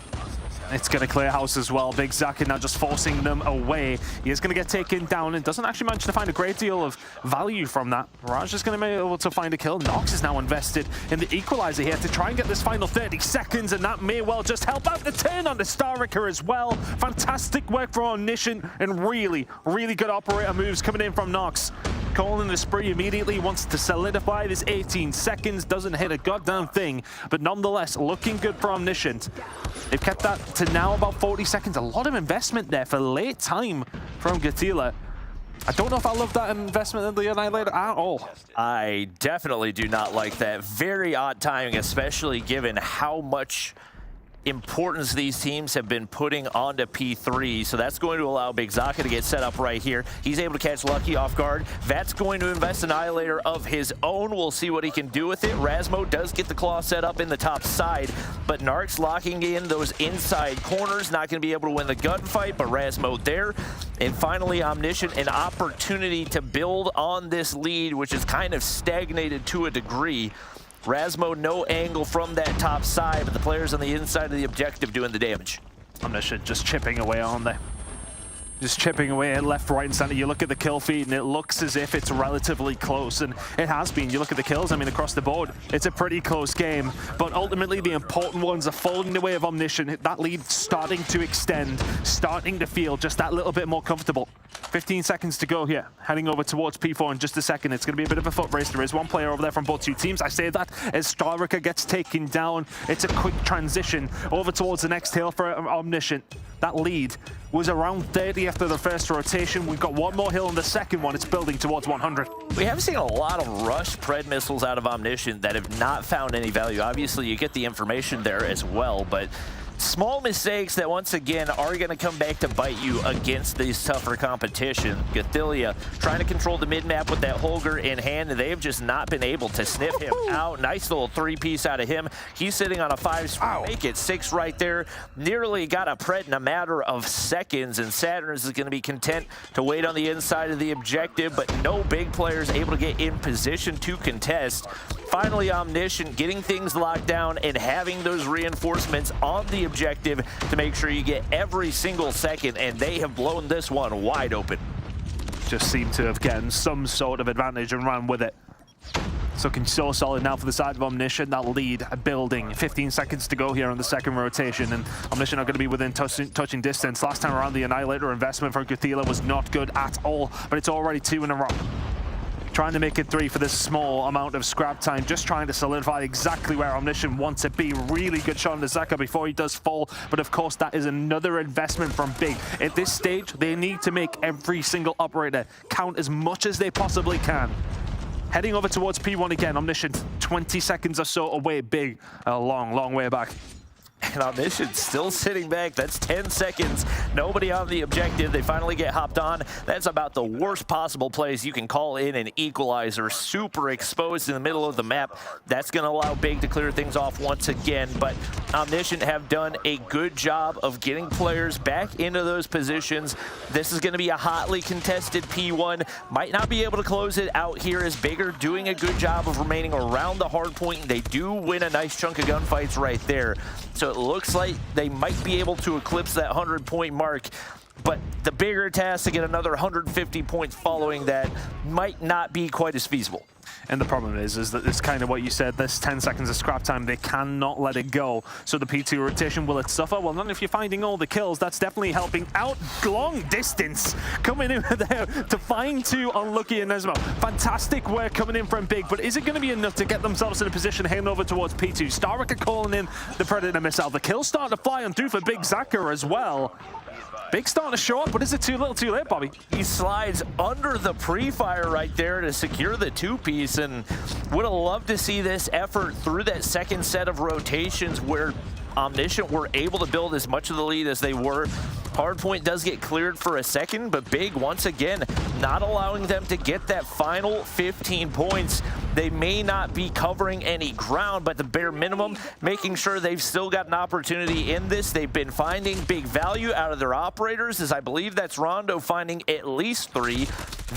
It's going to clear house as well. Big Zaka now just forcing them away. He is going to get taken down and doesn't actually manage to find a great deal of value from that. Raj is going to be able to find a kill. Nox is now invested in the equalizer here to try and get this final 30 seconds, and that may well just help out the turn on the Starricker as well. Fantastic work from Omniscient and really, really good operator moves coming in from Nox. Calling the spree immediately, wants to solidify this 18 seconds, doesn't hit a goddamn thing, but nonetheless, looking good for Omniscient. They've kept that to now about 40 seconds. A lot of investment there for late time from Gatila. I don't know if I love that investment in the Annihilator at all. I definitely do not like that. Very odd timing, especially given how much importance these teams have been putting onto P3, so that's going to allow Big Zaka to get set up right here. He's able to catch Lucky off guard. Vat's going to invest Annihilator of his own. We'll see what he can do with it. Rasmo does get the claw set up in the top side, but Narc's locking in those inside corners. Not going to be able to win the gunfight, but Rasmo there. And finally, Omniscient, an opportunity to build on this lead, which is kind of stagnated to a degree. Rasmo, no angle from that top side, but the players on the inside of the objective doing the damage. Omniscient just chipping away on there. Just chipping away left, right, and center. You look at the kill feed, and it looks as if it's relatively close, and it has been. You look at the kills, I mean, across the board, it's a pretty close game, but ultimately the important ones are falling the way of Omniscient. That lead starting to extend, starting to feel just that little bit more comfortable. 15 seconds to go here, heading over towards P4 in just a second. It's going to be a bit of a foot race. There is one player over there from both two teams. I say that as Starricker gets taken down. It's a quick transition over towards the next hill for Omniscient. That lead was around 30 after the first rotation. We've got one more hill on the second one. It's building towards 100. We have seen a lot of rush pred missiles out of Omniscient that have not found any value. Obviously, you get the information there as well, but small mistakes that once again are going to come back to bite you against these tougher competition. Gathilia trying to control the mid-map with that Holger in hand, and they've just not been able to sniff him out. Nice little three-piece out of him. He's sitting on a 5, make it 6 right there. Nearly got a pred in a matter of seconds, and Saturn is going to be content to wait on the inside of the objective, but no big players able to get in position to contest. Finally, Omniscient getting things locked down and having those reinforcements on the objective to make sure you get every single second, and they have blown this one wide open. Just seem to have gotten some sort of advantage and ran with it. It's looking so solid now for the side of Omniscient. That lead building. 15 seconds to go here on the second rotation, and Omniscient are going to be within touching distance. Last time around, the Annihilator investment for Gatila was not good at all, but it's already 2 in a row. Trying to make it 3 for this small amount of scrap time, just trying to solidify exactly where Omniscient wants to be. Really good shot on the Zaka before he does fall, but of course that is another investment from Big. At this stage, they need to make every single operator count as much as they possibly can. Heading over towards P1 again, Omniscient 20 seconds or so away. Big, a long, long way back. and Omniscient still sitting back. That's 10 seconds. Nobody on the objective. They finally get hopped on. That's about the worst possible place you can call in an equalizer. Super exposed in the middle of the map. That's going to allow Big to clear things off once again. But Omniscient have done a good job of getting players back into those positions. This is going to be a hotly contested P1. Might not be able to close it out here as Big are doing a good job of remaining around the hard point. They do win a nice chunk of gunfights right there. So it looks like they might be able to eclipse that 100-point mark. But the bigger task to get another 150 points following that might not be quite as feasible. And the problem is that it's kind of what you said, this 10 seconds of scrap time, they cannot let it go. So the P2 rotation, will it suffer? Well, not if you're finding all the kills. That's definitely helping out. Long distance coming in there to find two Unlucky and Nesmo. Fantastic work coming in from Big, but is it going to be enough to get themselves in a position heading over towards P2? Starricker calling in the Predator missile. The kills starting to fly on through for Big Zaka as well. Big starting to show up, but is it too little too late, Bobby? He slides under the pre-fire right there to secure the two-piece, and would have loved to see this effort through that second set of rotations where Omniscient were able to build as much of the lead as they were. Hardpoint does get cleared for a second, but Big, once again, not allowing them to get that final 15 points. They may not be covering any ground, but the bare minimum, making sure they've still got an opportunity in this. They've been finding big value out of their operators, as I believe that's Rondo finding at least 3.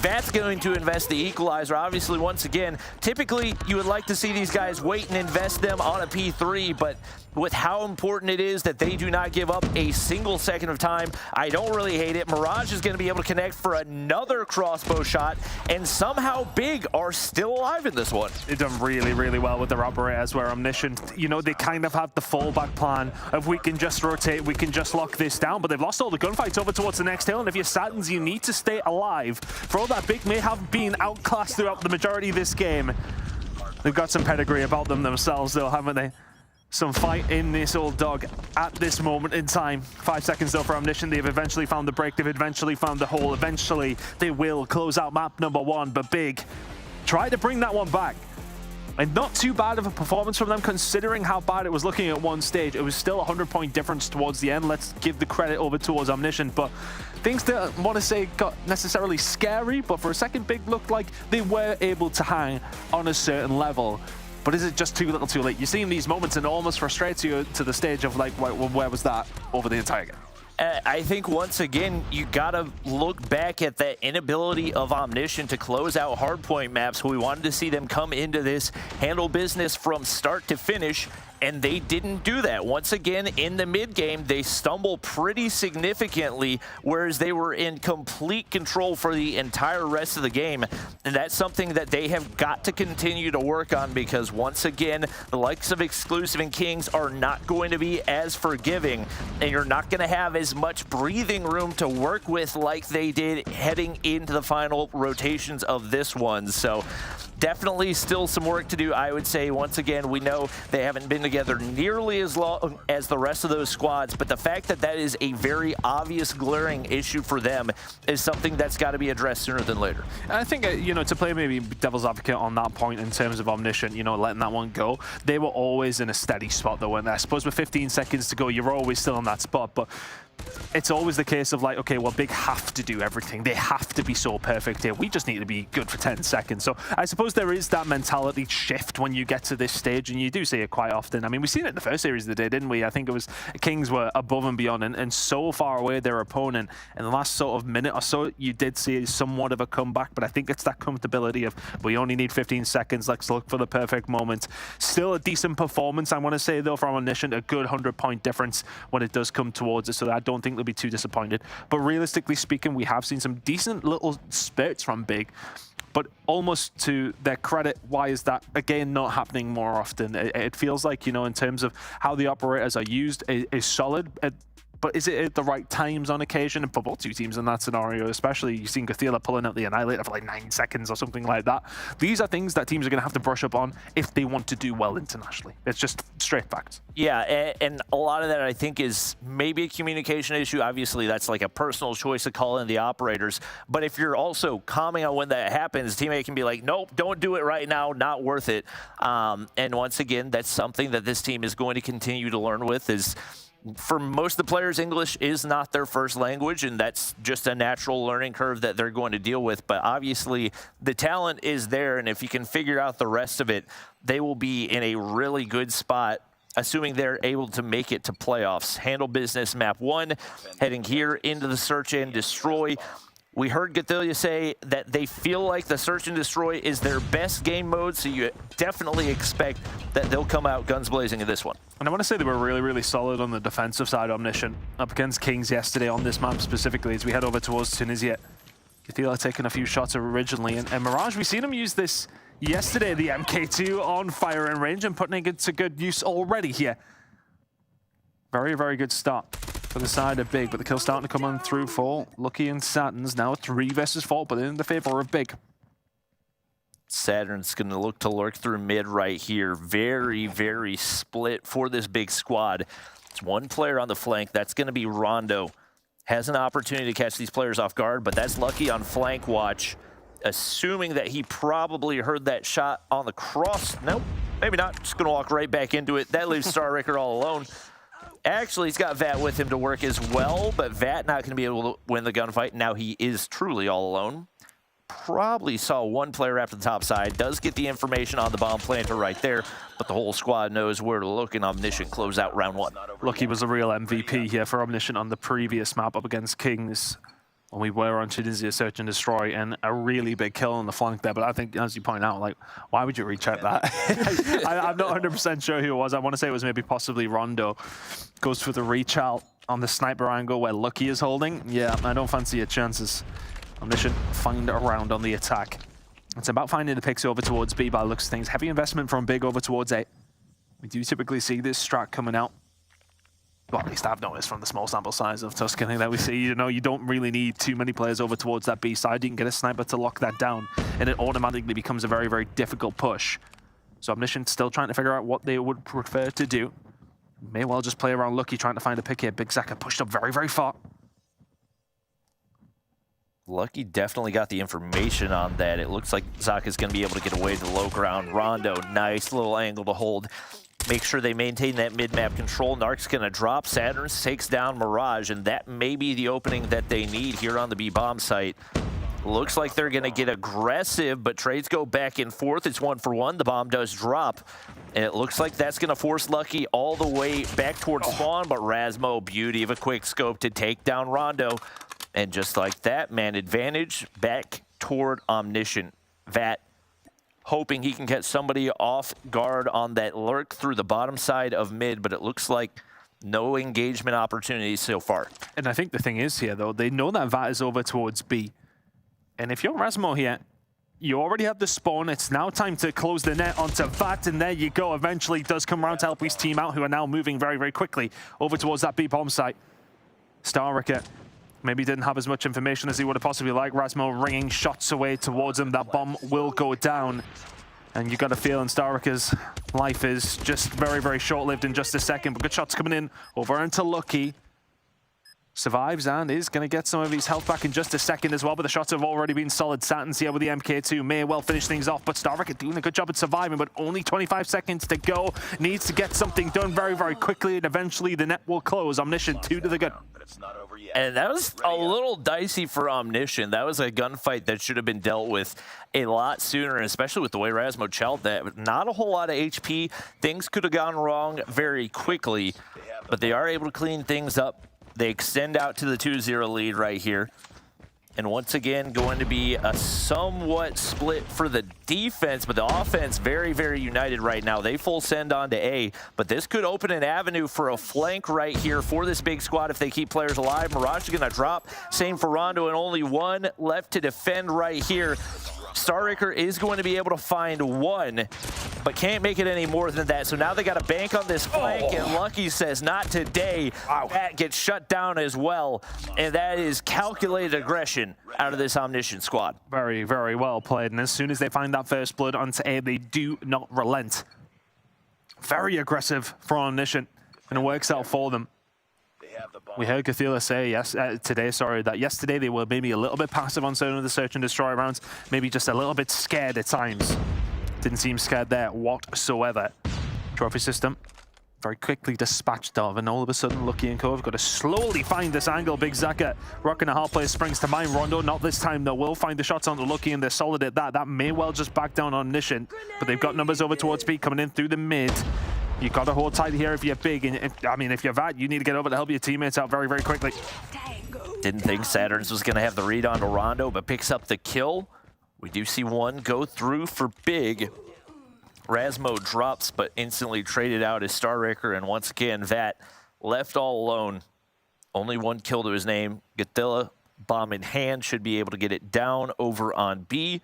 That's going to invest the equalizer. Obviously, once again, typically you would like to see these guys wait and invest them on a P3, but with how important it is that they do not give up a single second of time, I don't really hate it. Mirage is going to be able to connect for another crossbow shot, and somehow Big are still alive in this one. They've done really, really well with their operators, where Omniscient, you know, they kind of have the fallback plan of we can just rotate, we can just lock this down, but they've lost all the gunfights over towards the next hill, and if you're Satins, you need to stay alive. For all that Big may have been outclassed throughout the majority of this game, they've got some pedigree about them themselves, though, haven't they? Some fight in this old dog at this moment in time. 5 seconds though for Omniscient. They've eventually found the break. They've eventually found the hole. Eventually they will close out map number 1. But Big try to bring that one back. And not too bad of a performance from them, considering how bad it was looking at one stage. It was still a 100-point difference towards the end. Let's give the credit over towards Omniscient. But things that I want to say got necessarily scary, but for a second, Big looked like they were able to hang on a certain level. But is it just too little too late? You're seeing these moments and it almost frustrates you to the stage of like, where was that over the entire game? I think once again, you gotta look back at that inability of Omniscient to close out hardpoint maps. We wanted to see them come into this, handle business from start to finish, and they didn't do that. Once again, in the mid game, they stumble pretty significantly, whereas they were in complete control for the entire rest of the game. And that's something that they have got to continue to work on, because once again, the likes of Exclusive and Kings are not going to be as forgiving, and you're not going to have as much breathing room to work with like they did heading into the final rotations of this one. So definitely still some work to do, I would say. Once again, we know they haven't been together nearly as long as the rest of those squads, but the fact that that is a very obvious, glaring issue for them is something that's got to be addressed sooner than later. I think, you know, to play maybe devil's advocate on that point in terms of Omniscient, you know, letting that one go, they were always in a steady spot, though, weren't they? I suppose with 15 seconds to go, you're always still in that spot, but it's always the case of like, okay, well, Big have to do everything. They have to be so perfect here. We just need to be good for 10 seconds. So I suppose there is that mentality shift when you get to this stage, and you do see it quite often. I mean, we've seen it in the first series of the day, didn't we? I think it was Kings were above and beyond and so far away their opponent. In the last sort of minute or so, you did see somewhat of a comeback, but I think it's that comfortability of, we only need 15 seconds. Let's look for the perfect moment. Still a decent performance, I want to say, though, from Omniscient. A good 100-point difference when it does come towards it, so I don't think they'll be too disappointed. But realistically speaking, we have seen some decent little spurts from Big, but almost to their credit, why is that again not happening more often? It feels like, you know, in terms of how the operators are used is solid, but is it at the right times on occasion? And for both two teams in that scenario, especially, you've seen Gothila pulling out the Annihilator for like 9 seconds or something like that. These are things that teams are going to have to brush up on if they want to do well internationally. It's just straight facts. Yeah, and a lot of that I think is maybe a communication issue. Obviously, that's like a personal choice to call in the operators. But if you're also calming on when that happens, teammate can be like, nope, don't do it right now, not worth it. And once again, that's something that this team is going to continue to learn with. Is for most of the players, English is not their first language, and that's just a natural learning curve that they're going to deal with. But obviously, the talent is there, and if you can figure out the rest of it, they will be in a really good spot, assuming they're able to make it to playoffs. Handle business map 1, heading here into the search and destroy. We heard Gothila say that they feel like the search and destroy is their best game mode, so you definitely expect that they'll come out guns blazing in this one. And I want to say they were really, really solid on the defensive side, Omniscient, up against Kings yesterday on this map specifically as we head over towards Tunisia. Gothila taking a few shots originally, and Mirage, we've seen him use this yesterday, the MK2 on fire and range, and putting it to good use already here. Very, very good start for the side of Big, but the kill starting to come on through for Lucky and Saturn's. Now 3 versus 4, but in the favor of Big. Saturn's going to look to lurk through mid right here. Very, very split for this Big squad. It's one player on the flank. That's going to be Rondo. Has an opportunity to catch these players off guard, but that's Lucky on flank watch. Assuming that he probably heard that shot on the cross. Nope, maybe not. Just going to walk right back into it. That leaves Starricker all alone. Actually, he's got Vat with him to work as well, but Vat not going to be able to win the gunfight. Now he is truly all alone. Probably saw one player after the top side. Does get the information on the bomb planter right there, but the whole squad knows where to look, and Omniscient close out round 1. Lucky was a real MVP here for Omniscient on the previous map up against Kings when we were on Tunisia Search and Destroy, and a really big kill on the flank there. But I think, as you point out, like, why would you recheck that? I'm not 100% sure who it was. I want to say it was maybe possibly Rondo. Goes for the reach out on the sniper angle where Lucky is holding. Yeah, I don't fancy your chances. Omniscient find a round on the attack. It's about finding the picks over towards B by the looks of things. Heavy investment from Big over towards A. We do typically see this strat coming out. Well, at least I've noticed from the small sample size of Tuscany that we see, you know, you don't really need too many players over towards that B side. You can get a sniper to lock that down, and it automatically becomes a very, very difficult push. So Omniscient still trying to figure out what they would prefer to do. May well just play around Lucky, trying to find a pick here. Big Zaka pushed up very, very far. Lucky definitely got the information on that. It looks like Zaka's going to be able to get away to the low ground. Rondo, nice little angle to hold. Make sure they maintain that mid-map control. Narc's going to drop. Saturn takes down Mirage, and that may be the opening that they need here on the B-bomb site. Looks like they're going to get aggressive, but trades go back and forth. It's 1-for-1. The bomb does drop, and it looks like that's going to force Lucky all the way back towards spawn, but Razmo, beauty of a quick scope to take down Rondo. And just like that, man advantage back toward Omniscient. Vat hoping he can catch somebody off guard on that lurk through the bottom side of mid, but it looks like no engagement opportunities so far. And I think the thing is here, though, they know that Vat is over towards B. And if you're Razmo here, you already have the spawn. It's now time to close the net onto Vat, and there you go. Eventually does come around to help his team out, who are now moving very, very quickly over towards that B bomb site. Starricker maybe didn't have as much information as he would have possibly liked. Razmo ringing shots away towards him. That bomb will go down. And you got a feeling Starricker's life is just very, very short-lived in just a second. But good shots coming in over into Lucky. Survives and is going to get some of his health back in just a second as well, but the shots have already been solid. Saturn's here with the MK2 may well finish things off, but Starricker doing a good job at surviving, but only 25 seconds to go. Needs to get something done very, very quickly, and eventually the net will close. Omniscient 2 to the good. And that was a little dicey for Omniscient. That was a gunfight that should have been dealt with a lot sooner, and especially with the way Razmo chelled that. Not a whole lot of HP. Things could have gone wrong very quickly, but they are able to clean things up. They extend out to the 2-0 lead right here. And once again, going to be a somewhat split for the defense, but the offense very, very united right now. They full send on to A, but this could open an avenue for a flank right here for this big squad if they keep players alive. Mirage is going to drop. Same for Rondo, and only one left to defend right here. Starraker is going to be able to find one, but can't make it any more than that. So now they got to bank on this flank, and Lucky says, not today. Wow. That gets shut down as well, and that is calculated aggression out of this Omniscient squad. Very, very well played, and as soon as they find that first blood onto A, they do not relent. Very aggressive for Omniscient, and it works out for them. We heard Gilla say today that yesterday they were maybe a little bit passive on certain of the search and destroy rounds, maybe just a little bit scared at times. Didn't seem scared there whatsoever. Trophy system very quickly dispatched of, and all of a sudden Lucky and Co have got to slowly find this angle. Big Zaka rocking a hard play springs to mine. Rondo not this time though, will find the shots on the Lucky, and they're solid at that. That may well just back down on Omniscient, but they've got numbers over towards B coming in through the mid. You got to hold tight here if you're big, and if you're Vat, you need to get over to help your teammates out very, very quickly. Didn't think Saturns was going to have the read on to Rondo, but picks up the kill. We do see one go through for Big. Razmo drops, but instantly traded out as Starraker, and once again, Vat left all alone. Only one kill to his name. Gilla, bomb in hand, should be able to get it down over on B.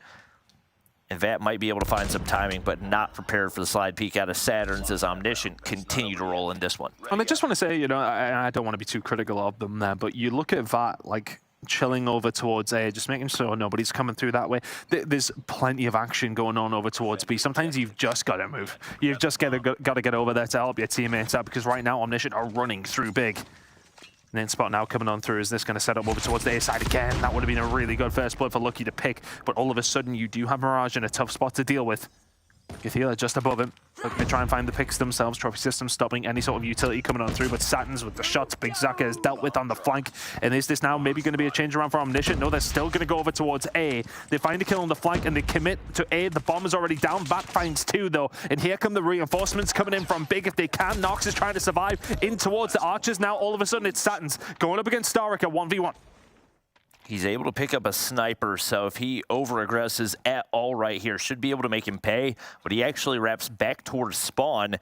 And Vat might be able to find some timing, but not prepared for the slide peek out of Saturns as Omniscient continue to roll in this one. And I just want to say, you know, I don't want to be too critical of them there, but you look at Vat, like, chilling over towards A, just making sure nobody's coming through that way. There's plenty of action going on over towards B. Sometimes you've just got to move. You've just got to get over there to help your teammates out, because right now Omniscient are running through Big. And then Spot now coming on through. Is this going to set up over towards the A side again? That would have been a really good first blood for Lucky to pick, but all of a sudden you do have Mirage in a tough spot to deal with. Gilla just above him. Looking to try and find the picks themselves. Trophy system stopping any sort of utility coming on through, but Saturns with the shots. Big Zaka is dealt with on the flank. And is this now maybe going to be a change around for Omniscient? No, they're still going to go over towards A. They find a kill on the flank and they commit to A. The bomb is already down. Vat finds two though. And here come the reinforcements coming in from Big if they can. Nox is trying to survive in towards the Archers. Now all of a sudden it's Saturns going up against Starraker 1v1. He's able to pick up a sniper, so if he over-aggresses at all right here, should be able to make him pay, but he actually wraps back towards spawn.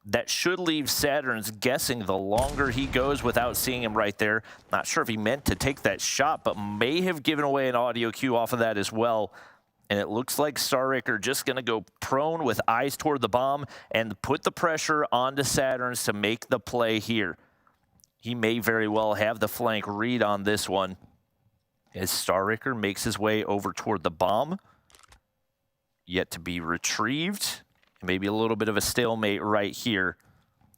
That should leave Saturns guessing the longer he goes without seeing him right there. Not sure if he meant to take that shot, but may have given away an audio cue off of that as well. And it looks like Starraker just going to go prone with eyes toward the bomb and put the pressure onto Saturns to make the play here. He may very well have the flank read on this one, as Starraker makes his way over toward the bomb. Yet to be retrieved. Maybe a little bit of a stalemate right here,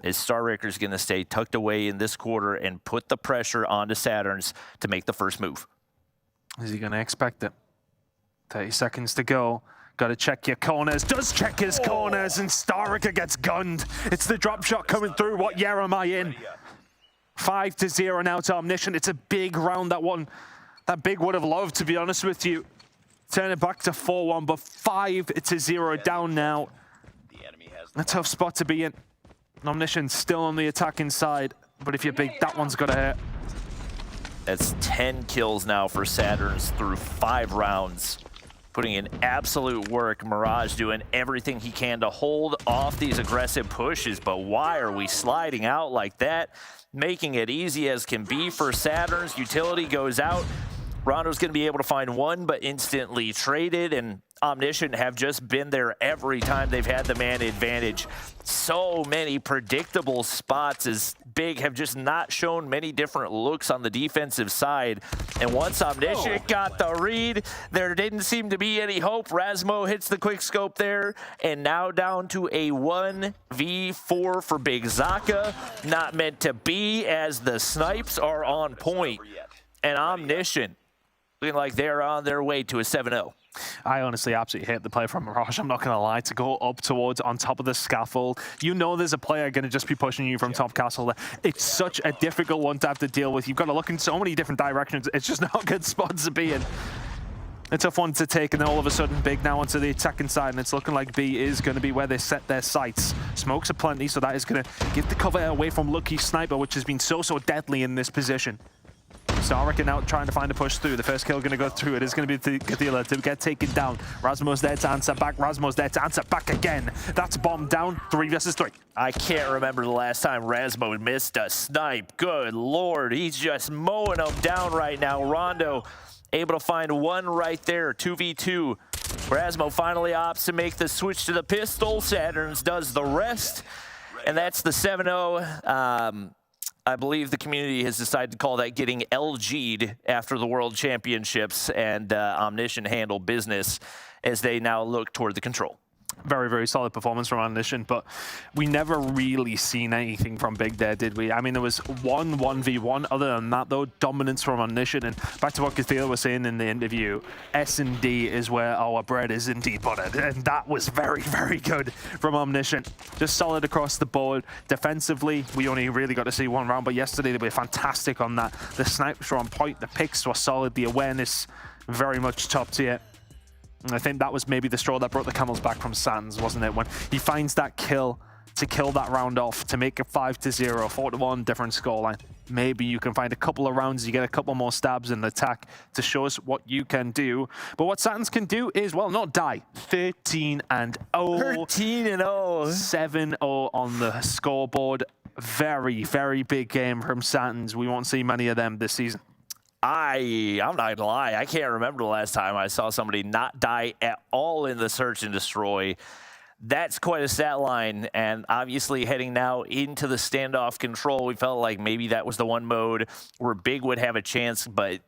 as Starraker's going to stay tucked away in this quarter and put the pressure onto Saturns to make the first move. Is he going to expect it? 30 seconds to go. Got to check your corners. Does check his corners, and Starraker gets gunned. It's the drop shot coming through. What year am I in? 5-0 now to Omniscient. It's a big round, that one. That Big would have loved, to be honest with you. Turn it back to 4-1, but 5-0 down now. A tough spot to be in. Omniscient still on the attacking side, but if you're Big, that one's got to hurt. That's 10 kills now for Saturns through 5 rounds. Putting in absolute work. Mirage doing everything he can to hold off these aggressive pushes, but why are we sliding out like that? Making it easy as can be for Saturns. Utility goes out. Rondo's going to be able to find one, but instantly traded, and Omniscient have just been there every time they've had the man advantage. So many predictable spots, as Big have just not shown many different looks on the defensive side. And once Omniscient got the read, there didn't seem to be any hope. Razmo hits the quick scope there, and now down to a 1v4 for Big Zaka. Not meant to be, as the snipes are on point. And Omniscient looking like they're on their way to a 7-0. I honestly absolutely hate the play from Mirage, I'm not going to lie. To go up towards on top of the scaffold, you know there's a player going to just be pushing you from top castle. It's such a difficult one to have to deal with. You've got to look in so many different directions. It's just not a good spot to be in. A tough one to take, and then all of a sudden Big now onto the attacking side, and it's looking like B is going to be where they set their sights. Smokes are plenty, so that is going to give the cover away from Lucky's sniper, which has been so deadly in this position. Starraker now trying to find a push through. The first kill going to go through. It is going to be Gilla to get taken down. Razmo's there to answer back. Razmo's there to answer back again. That's bomb down. 3 versus 3. I can't remember the last time Razmo missed a snipe. Good Lord, he's just mowing them down right now. Rondo able to find one right there. 2v2 Rasmo finally opts to make the switch to the pistol. Saturns does the rest. And that's the 7-0. I believe the community has decided to call that getting LG'd after the World Championships, and Omniscient handle business as they now look toward the control. Very, very solid performance from Omniscient, but we never really seen anything from Big there, did we? I mean, there was one 1v1. Other than that, though, dominance from Omniscient. And back to what Cathedral was saying in the interview, S&D is where our bread is indeed buttered. And that was very, very good from Omniscient. Just solid across the board. Defensively, we only really got to see one round, but yesterday they were fantastic on that. The snipes were on point, the picks were solid, the awareness very much top tier. And I think that was maybe the straw that brought the camels back from Sands, wasn't it? When he finds that kill to kill that round off, to make it 5-0, 4-1, different scoreline. Maybe you can find a couple of rounds, you get a couple more stabs in the attack to show us what you can do. But what Sands can do is, well, not die. 13-0. 13-0. 7-0 on the scoreboard. Very, very big game from Sands. We won't see many of them this season. I'm not gonna lie, I can't remember the last time I saw somebody not die at all in the search and destroy. That's quite a stat line, and obviously heading now into the standoff control, we felt like maybe that was the one mode where Big would have a chance, but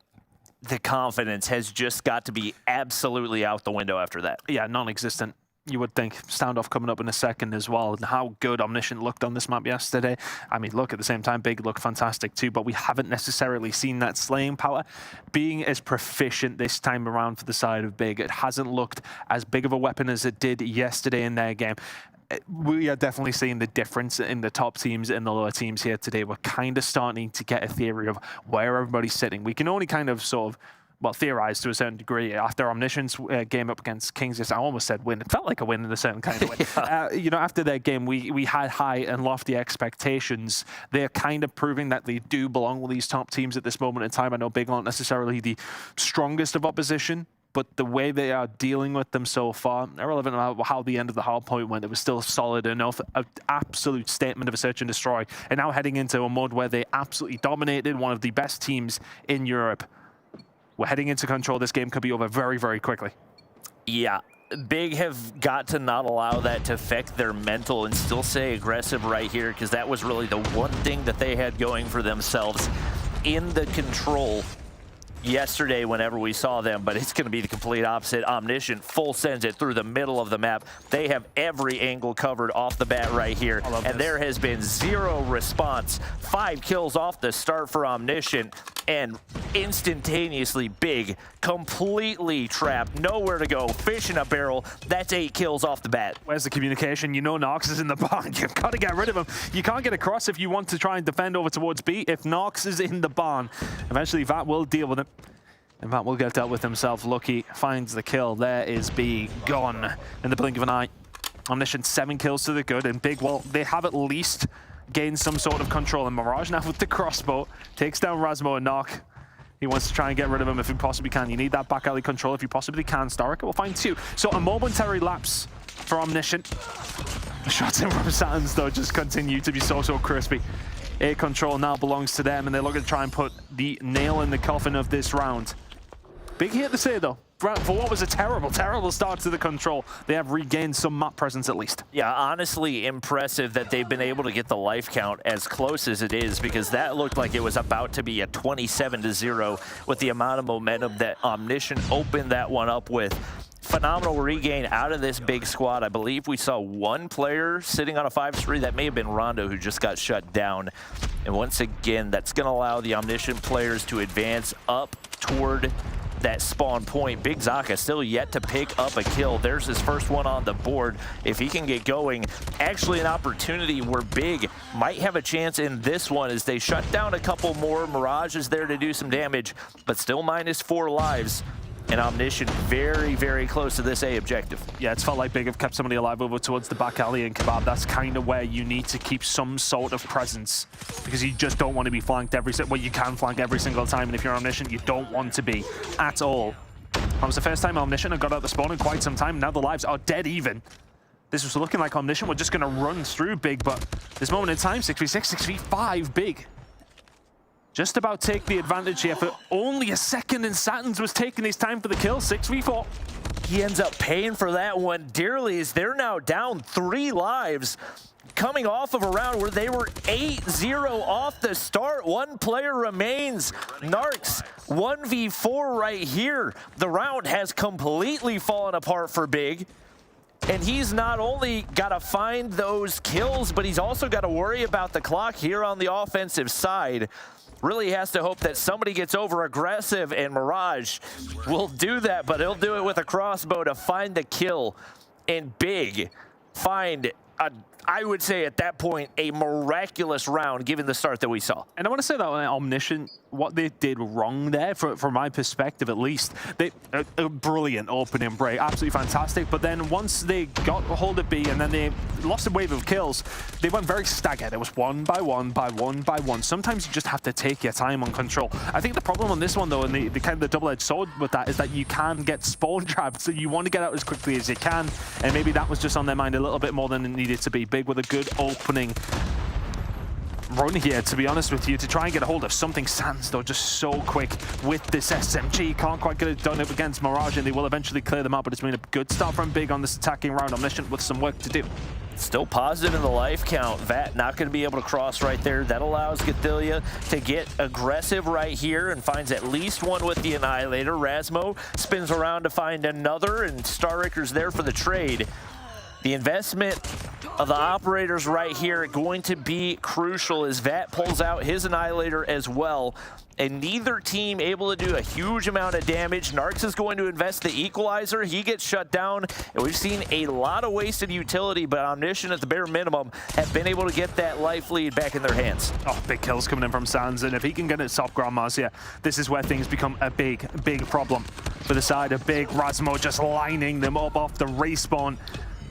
the confidence has just got to be absolutely out the window after that. Yeah, non-existent. You would think. Standoff coming up in a second as well. And how good Omniscient looked on this map yesterday. I mean, look, at the same time, Big looked fantastic too, but we haven't necessarily seen that slaying power being as proficient this time around for the side of Big. It hasn't looked as big of a weapon as it did yesterday in their game. We are definitely seeing the difference in the top teams and the lower teams here today. We're kind of starting to get a theory of where everybody's sitting. We can only kind of sort of, well, theorize to a certain degree. After Omniscient's game up against Kings, I almost said win. It felt like a win in a certain kind of way. Yeah. You know, after their game, we had high and lofty expectations. They're kind of proving that they do belong with these top teams at this moment in time. I know Big aren't necessarily the strongest of opposition, but the way they are dealing with them so far, irrelevant about how the end of the Hardpoint went, it was still solid enough. An absolute statement of a search and destroy. And now heading into a mode where they absolutely dominated one of the best teams in Europe. We're heading into control. This game could be over very, very quickly. Yeah, Big have got to not allow that to affect their mental and still stay aggressive right here, because that was really the one thing that they had going for themselves in the control yesterday whenever we saw them, but it's going to be the complete opposite. Omniscient full sends it through the middle of the map. They have every angle covered off the bat right here, and there has been zero response. 5 kills off the start for Omniscient, and instantaneously Big completely trapped, nowhere to go, fish in a barrel. That's 8 kills off the bat. Where's the communication? You know Nox is in the barn. You've got to get rid of him. You can't get across if you want to try and defend over towards B. If Nox is in the barn, eventually Vat will deal with him. And Vat will get dealt with himself. Lucky finds the kill. There is B gone in the blink of an eye. Omniscient 7 kills to the good, and Big, well, they have at least gained some sort of control. And Mirage now with the crossbow takes down Rasmo and Nock. He wants to try and get rid of him if he possibly can. You need that back alley control if you possibly can. Starricker will find 2. So a momentary lapse for Omniscient. The shots in from Saturns, though, just continue to be so crispy. A control now belongs to them, and they're looking to try and put the nail in the coffin of this round. Big here to say, though, for what was a terrible, terrible start to the control, they have regained some map presence at least. Yeah, honestly impressive that they've been able to get the life count as close as it is, because that looked like it was about to be a 27-0 with the amount of momentum that Omniscient opened that one up with. Phenomenal regain out of this Big squad. I believe we saw one player sitting on a 5-3. That may have been Rondo, who just got shut down. And once again, that's going to allow the Omniscient players to advance up toward that spawn point. Big Zaka still yet to pick up a kill. There's his first one on the board. If he can get going, actually an opportunity where Big might have a chance in this one as they shut down a couple more. Mirage is there to do some damage, but still -4 lives. And Omniscient very, very close to this A objective. Yeah, it's felt like Big have kept somebody alive over towards the back alley, and Kebab, that's kind of where you need to keep some sort of presence, because you just don't want to be flanked well, you can flank every single time, and if you're Omniscient, you don't want to be at all. That was the first time Omniscient had got out the spawn in quite some time. Now the lives are dead even. This was looking like Omniscient were just going to run through Big, but this moment in time, 6v6, 6v5, Big just about take the advantage here for only a second, and Saturns was taking his time for the kill. 6v4. he ends up paying for that one dearly as they're now down 3 lives. Coming off of a round where they were 8-0 off the start. 1 player remains. Narcs 1v4 right here. The round has completely fallen apart for Big. And he's not only got to find those kills, but he's also got to worry about the clock here on the offensive side. Really has to hope that somebody gets over aggressive, and Mirage will do that, but he'll do it with a crossbow to find the kill. And Big find I would say at that point, a miraculous round given the start that we saw. And I want to say that on Omniscient, what they did wrong there, from my perspective at least, a brilliant opening break, absolutely fantastic. But then once they got a hold of B and then they lost a wave of kills, they went very staggered. It was 1 by 1 by 1 by 1. Sometimes you just have to take your time on control. I think the problem on this one though, and the kind of the double-edged sword with that, is that you can get spawn trapped. So you want to get out as quickly as you can. And maybe that was just on their mind a little bit more than it needed to be. Big with a good opening run here, to be honest with you, to try and get a hold of something. Sands, though, just so quick with this SMG. Can't quite get it done up against Mirage, and they will eventually clear them out, but it's been a good start from Big on this attacking round. Omniscient with some work to do. Still positive in the life count. Vat not going to be able to cross right there. That allows Gilla to get aggressive right here and finds at least one with the Annihilator. Rasmo spins around to find another, and Starraker's there for the trade. The investment of the operators right here going to be crucial as Vat pulls out his Annihilator as well. And neither team able to do a huge amount of damage. Narcs is going to invest the Equalizer. He gets shut down. And we've seen a lot of wasted utility, but Omniscient at the bare minimum have been able to get that life lead back in their hands. Oh, big kills coming in from Sands. And if he can get it top Grandmas, yeah, this is where things become a big, big problem for the side of Big. Rasmo just lining them up off the respawn.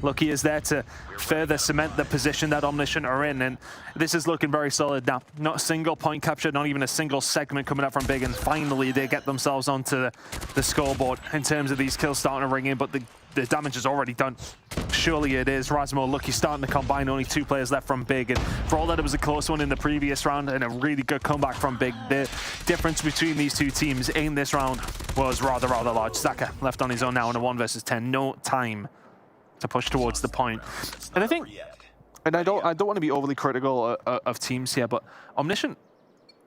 Lucky is there to further cement the position that Omniscient are in, and this is looking very solid now. Not a single point captured, not even a single segment coming out from Big, and finally they get themselves onto the scoreboard in terms of these kills starting to ring in, but the damage is already done. Surely it is. Rasmo, Lucky starting to combine, only 2 players left from Big, and for all that it was a close one in the previous round and a really good comeback from Big, the difference between these 2 teams in this round was rather large. Zaka left on his own now in a 1 versus 10, no time to push towards the point. And I think, and I don't want to be overly critical of teams here, but Omniscient,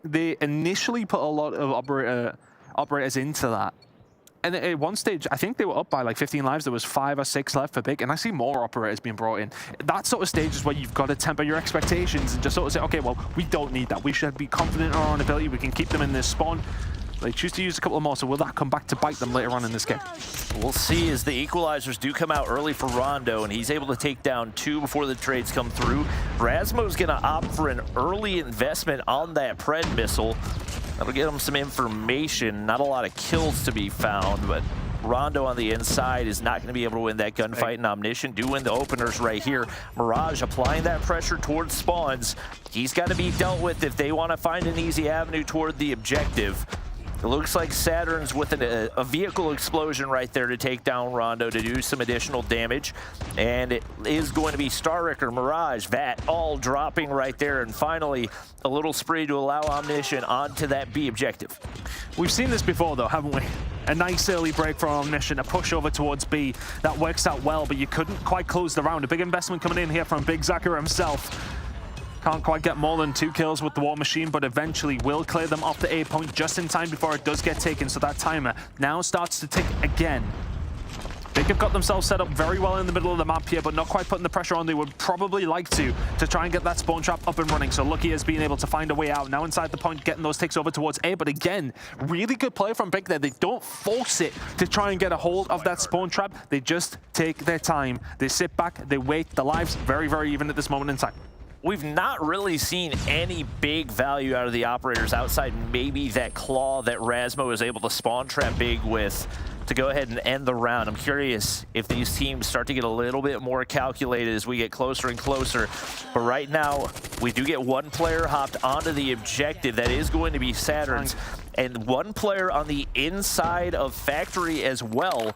they initially put a lot of operators into that. And at one stage, I think they were up by like 15 lives. There was 5 or 6 left for Big, and I see more operators being brought in. That sort of stage is where you've got to temper your expectations and just sort of say, okay, well, we don't need that. We should be confident in our own ability. We can keep them in this spawn. They choose to use a couple more, so will that come back to bite them later on in this game? We'll see as the Equalizers do come out early for Rondo, and he's able to take down 2 before the trades come through. Rasmo's going to opt for an early investment on that Pred missile. That'll get him some information. Not a lot of kills to be found, but Rondo on the inside is not going to be able to win that gunfight, and Omniscient do win the openers right here. Mirage applying that pressure towards spawns. He's got to be dealt with if they want to find an easy avenue toward the objective. It looks like Saturn's with a vehicle explosion right there to take down Rondo to do some additional damage. And it is going to be Starraker, Mirage, Vat, all dropping right there. And finally, a little spree to allow Omniscient onto that B objective. We've seen this before though, haven't we? A nice early break from Omniscient, a push over towards B. That works out well, but you couldn't quite close the round. A big investment coming in here from Big Zaka himself. Can't quite get more than 2 kills with the War Machine, but eventually will clear them off the A point just in time before it does get taken. So that timer now starts to tick again. Big have got themselves set up very well in the middle of the map here, but not quite putting the pressure on they would probably like to try and get that spawn trap up and running. So Lucky has been able to find a way out. Now inside the point, getting those ticks over towards A. But again, really good play from Big there. They don't force it to try and get a hold of that spawn trap. They just take their time. They sit back, they wait. The lives very even at this moment in time. We've not really seen any big value out of the operators outside maybe that claw that Rasmo is able to spawn trap Big with to go ahead and end the round. I'm curious if these teams start to get a little bit more calculated as we get closer and closer. But right now, we do get 1 player hopped onto the objective. That is going to be Saturn's. And 1 player on the inside of Factory as well.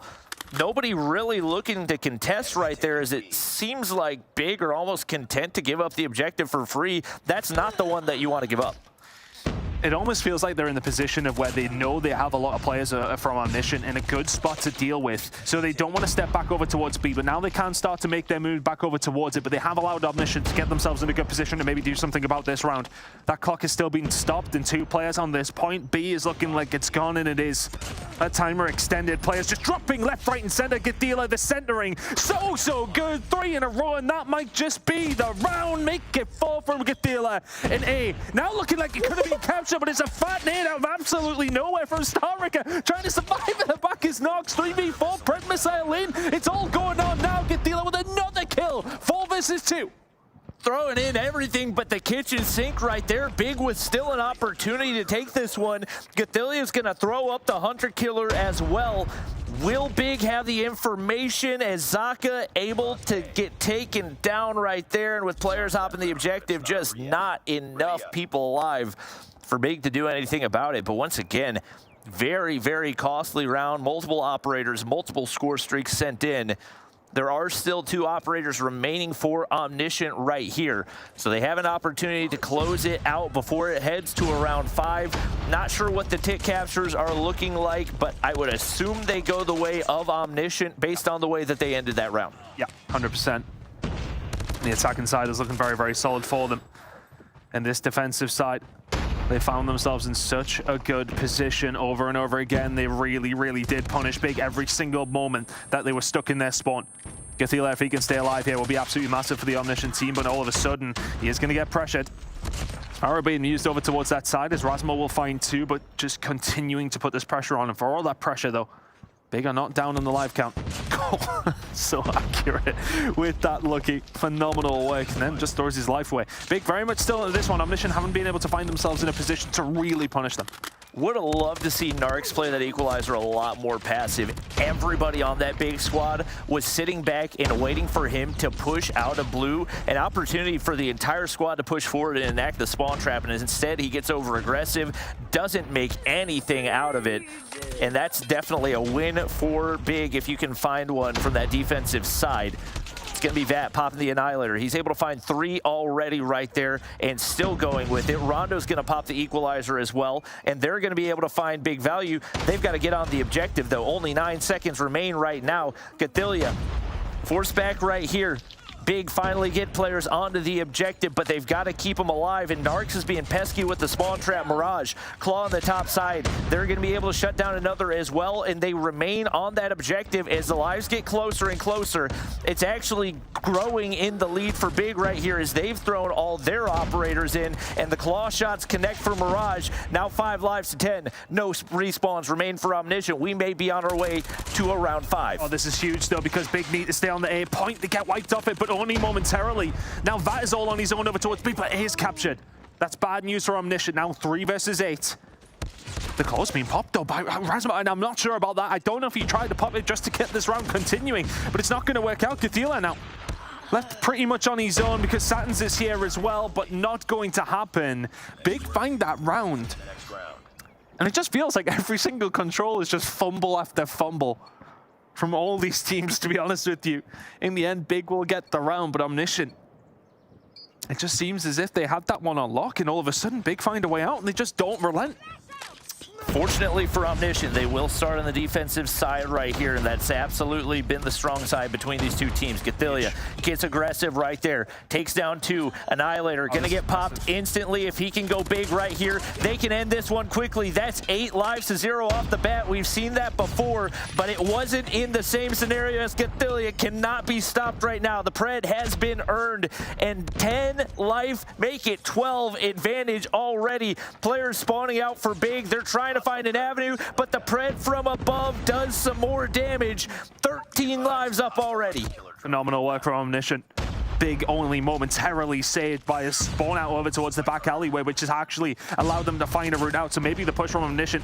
Nobody really looking to contest right there, as it seems like Big are almost content to give up the objective for free. That's not the one that you want to give up. It almost feels like they're in the position of where they know they have a lot of players from Omniscient in a good spot to deal with, so they don't want to step back over towards B, but now they can start to make their move back over towards it, but they have allowed Omniscient to get themselves in a good position to maybe do something about this round. That clock is still being stopped, and 2 players on this point. B is looking like it's gone, and it is. That timer extended. Players just dropping left, right, and center. Gilla, the centering, so good. 3 in a row, and that might just be the round. Make it 4 from Gilla. And A, now looking like it could have been captured, but it's a fat nade out of absolutely nowhere from Starricker. Trying to survive in the back is Nox. 3v4, Pred Missile in. It's all going on now. Gilla with another kill. 4 versus 2. Throwing in everything but the kitchen sink right there. Big with still an opportunity to take this one. Githilia's going to throw up the Hunter Killer as well. Will Big have the information as Zaka able to get taken down right there? And with players hopping the objective, just not enough people alive for Big to do anything about it. But once again, very costly round. Multiple operators, multiple score streaks sent in. There are still 2 operators remaining for Omniscient right here. So they have an opportunity to close it out before it heads to around 5. Not sure what the tick captures are looking like, but I would assume they go the way of Omniscient based on the way that they ended that round. Yeah, 100%. The attacking side is looking very solid for them. And this defensive side, they found themselves in such a good position over and over again. They really did punish Big every single moment that they were stuck in their spawn. Githila, if he can stay alive here, will be absolutely massive for the Omniscient team, but all of a sudden, he is going to get pressured. Arrow being used over towards that side as Rasmo will find 2, but just continuing to put this pressure on. And for all that pressure, though, Big are not down on the live count. So accurate with that lucky. Phenomenal work. And then just throws his life away. Big very much still in this one. Omniscient haven't been able to find themselves in a position to really punish them. Would have loved to see Narcs play that equalizer a lot more passive. Everybody on that Big squad was sitting back and waiting for him to push out of blue. An opportunity for the entire squad to push forward and enact the spawn trap. And instead, he gets over aggressive, doesn't make anything out of it. And that's definitely a win for Big if you can find one from that defensive side. It's going to be Vat popping the Annihilator. He's able to find 3 already right there and still going with it. Rondo's going to pop the Equalizer as well, and they're going to be able to find big value. They've got to get on the objective, though. Only 9 seconds remain right now. Githilia, force back right here. Big finally get players onto the objective, but they've got to keep them alive, and Narcs is being pesky with the spawn trap. Mirage, Claw on the top side. They're going to be able to shut down another as well, and they remain on that objective as the lives get closer and closer. It's actually growing in the lead for Big right here as they've thrown all their operators in, and the Claw shots connect for Mirage. Now 5 lives to 10. No respawns remain for Omniscient. We may be on our way to around 5. Oh, this is huge, though, because Big need to stay on the A point. They get wiped off it, but only momentarily. Now Vat is all on his own over towards B, but A is captured. That's bad news for Omniscient. Now 3 versus 8. The claw's being popped, though, by Rasmus, and I'm not sure about that. I don't know if he tried to pop it just to get this round continuing, but it's not going to work out. Githila now left pretty much on his own because Satins is here as well, but not going to happen. Big find that round. And it just feels like every single control is just fumble after fumble from all these teams, to be honest with you. In the end, Big will get the round, but Omniscient, it just seems as if they had that one on lock, and all of a sudden, Big find a way out, and they just don't relent. Fortunately for Omniscient, they will start on the defensive side right here, and that's absolutely been the strong side between these 2 teams. Githilia gets aggressive right there, takes down 2. Annihilator gonna get popped instantly. If he can go big right here, they can end this one quickly. That's 8 lives to 0 off the bat. We've seen that before, but it wasn't in the same scenario as Githilia. Cannot be stopped right now. The Pred has been earned, and 10 life make it 12 advantage already. Players spawning out for Big. They're trying to find an avenue, but the Pred from above does some more damage. 13 lives up already. Phenomenal work from Omniscient. Big only momentarily saved by a spawn out over towards the back alleyway, which has actually allowed them to find a route out. So maybe the push from Omniscient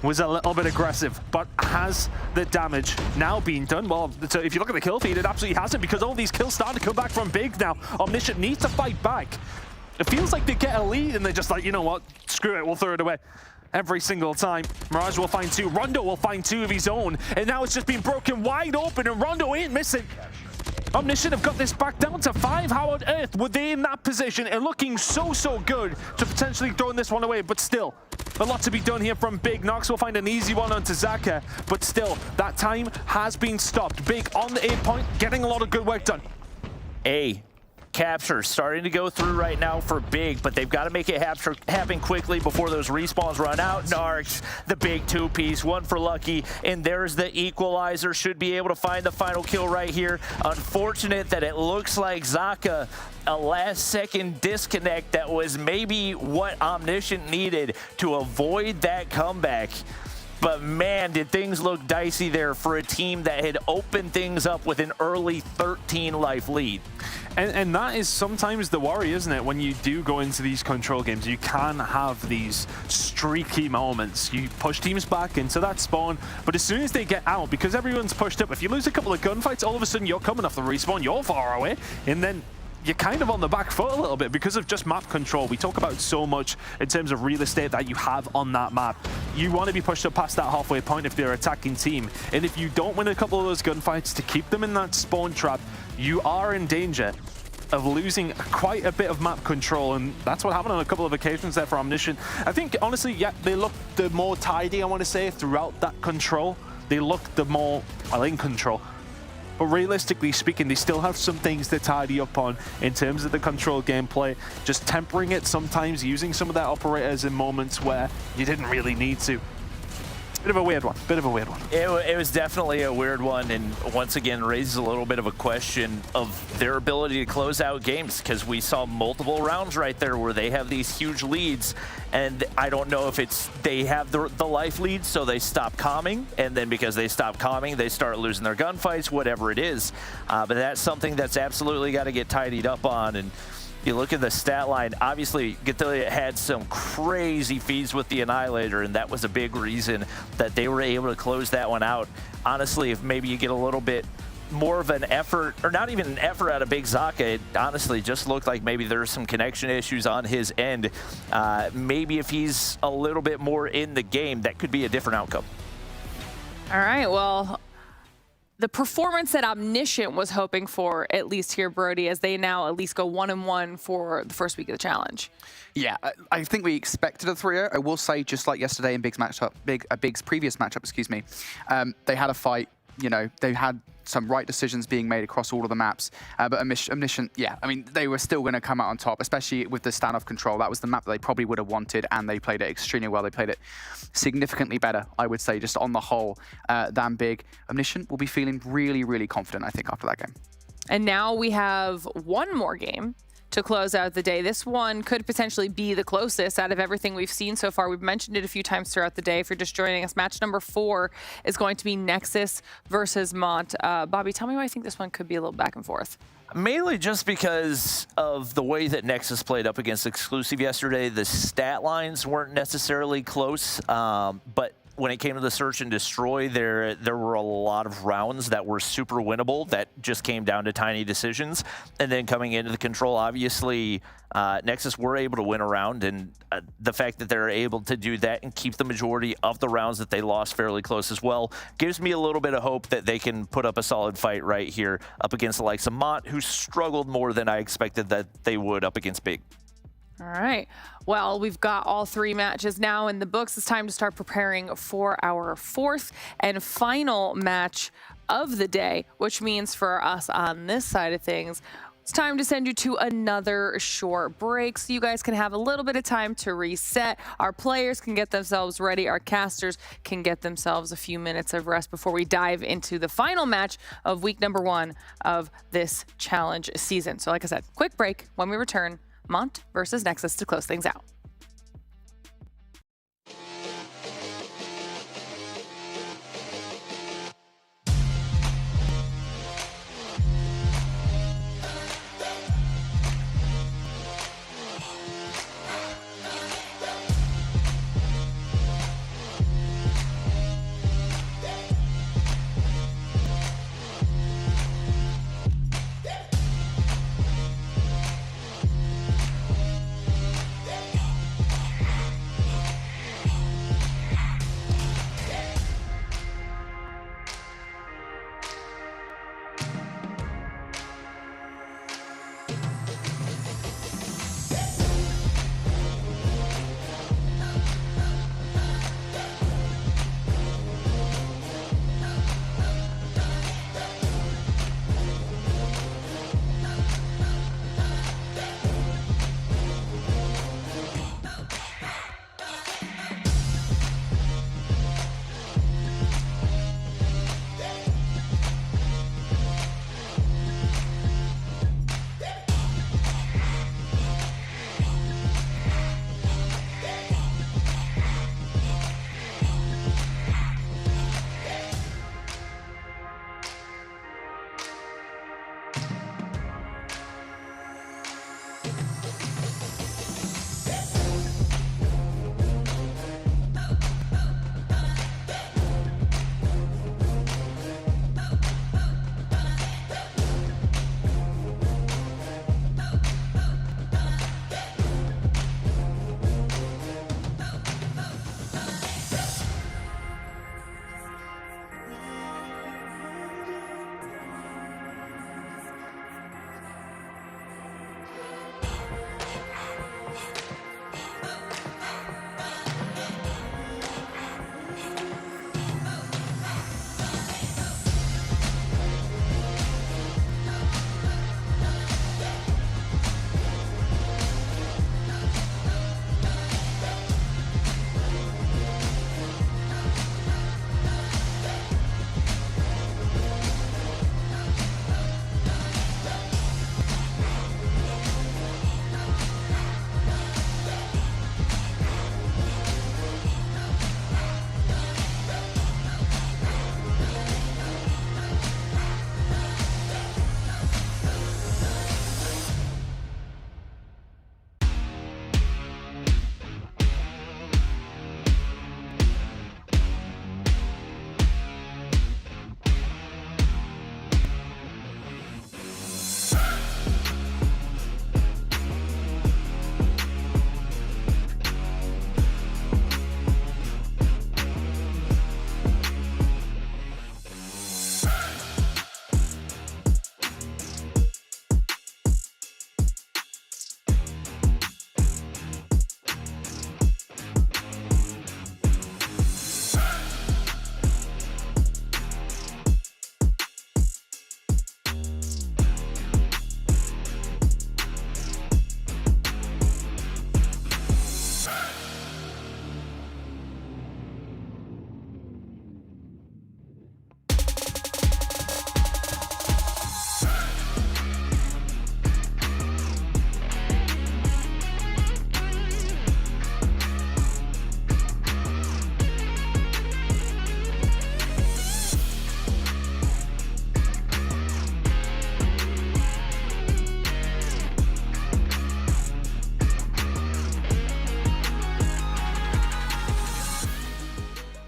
was a little bit aggressive, but has the damage now been done? Well, so if you look at the kill feed, it absolutely hasn't, because all these kills starting to come back from Big now. Omniscient needs to fight back. It feels like they get a lead and they're just like, you know what, screw it, we'll throw it away. Every single time. Mirage will find 2. Rondo will find 2 of his own. And now it's just been broken wide open, and Rondo ain't missing. Omniscient have got this back down to 5. How on earth were they in that position and looking so good to potentially throwing this one away? But still, a lot to be done here from Big. Nox will find an easy one onto Zaka, but still, that time has been stopped. Big on the 8 point, getting a lot of good work done. Capture starting to go through right now for Big, but they've got to make it happen quickly before those respawns run out. Narcs, the big 2-piece, one for Lucky, and there's the equalizer. Should be able to find the final kill right here. Unfortunate that it looks like Zaka, a last-second disconnect that was maybe what Omniscient needed to avoid that comeback. But man, did things look dicey there for a team that had opened things up with an early 13-life lead. And that is sometimes the worry, isn't it? When you do go into these control games, you can have these streaky moments. You push teams back into that spawn, but as soon as they get out, because everyone's pushed up, if you lose a couple of gunfights, all of a sudden you're coming off the respawn, you're far away, and then you're kind of on the back foot a little bit because of just map control. We talk about so much in terms of real estate that you have on that map. You want to be pushed up past that halfway point if they're an attacking team. And if you don't win a couple of those gunfights to keep them in that spawn trap, you are in danger of losing quite a bit of map control, and that's what happened on a couple of occasions there for Omniscient. I think, honestly, yeah, they looked the more tidy, I want to say, throughout that control. They looked the more, well, in control. But realistically speaking, they still have some things to tidy up on in terms of the control gameplay, just tempering it sometimes, using some of their operators in moments where you didn't really need to. Bit of a weird one. It was definitely a weird one, and once again raises a little bit of a question of their ability to close out games, because we saw multiple rounds right there where they have these huge leads, and I don't know if it's they have the life leads, so they stop calming, and then because they stop calming, they start losing their gunfights, whatever it is. But that's something that's absolutely got to get tidied up on. And you look at the stat line, obviously Gilla had some crazy feeds with the Annihilator, and that was a big reason that they were able to close that one out. Honestly, if maybe you get a little bit more of an effort, or not even an effort out of Big Zaka, it honestly just looked like maybe there's some connection issues on his end. Maybe if he's a little bit more in the game, that could be a different outcome. All right, well, the performance that Omniscient was hoping for, at least here, Brody, as they now at least go 1-1 for the first week of the challenge. Yeah, I think we expected a 3-0. I will say, just like yesterday in Big's previous matchup, they had a fight. You know, they had some right decisions being made across all of the maps. But Omniscient, yeah, I mean, they were still going to come out on top, especially with the standoff control. That was the map that they probably would have wanted, and they played it extremely well. They played it significantly better, I would say, just on the whole, than Big. Omniscient will be feeling really, really confident, I think, after that game. And now we have one more game to close out the day. This one could potentially be the closest out of everything we've seen so far. We've mentioned it a few times throughout the day. If you're just joining us, match number 4 is going to be Nexus versus Mont. Bobby, tell me why I think this one could be a little back and forth. Mainly just because of the way that Nexus played up against Exclusive yesterday. The stat lines weren't necessarily close, but when it came to the search and destroy, there were a lot of rounds that were super winnable that just came down to tiny decisions. And then coming into the control, obviously, Nexus were able to win a round, and the fact that they're able to do that and keep the majority of the rounds that they lost fairly close as well gives me a little bit of hope that they can put up a solid fight right here up against the likes of Mont, who struggled more than I expected that they would up against Big. All right. Well, we've got all 3 matches now in the books. It's time to start preparing for our 4th and final match of the day, which means for us on this side of things, it's time to send you to another short break so you guys can have a little bit of time to reset. Our players can get themselves ready. Our casters can get themselves a few minutes of rest before we dive into the final match of week number 1 of this challenge season. So like I said, quick break. When we return, Mont versus Nexus to close things out.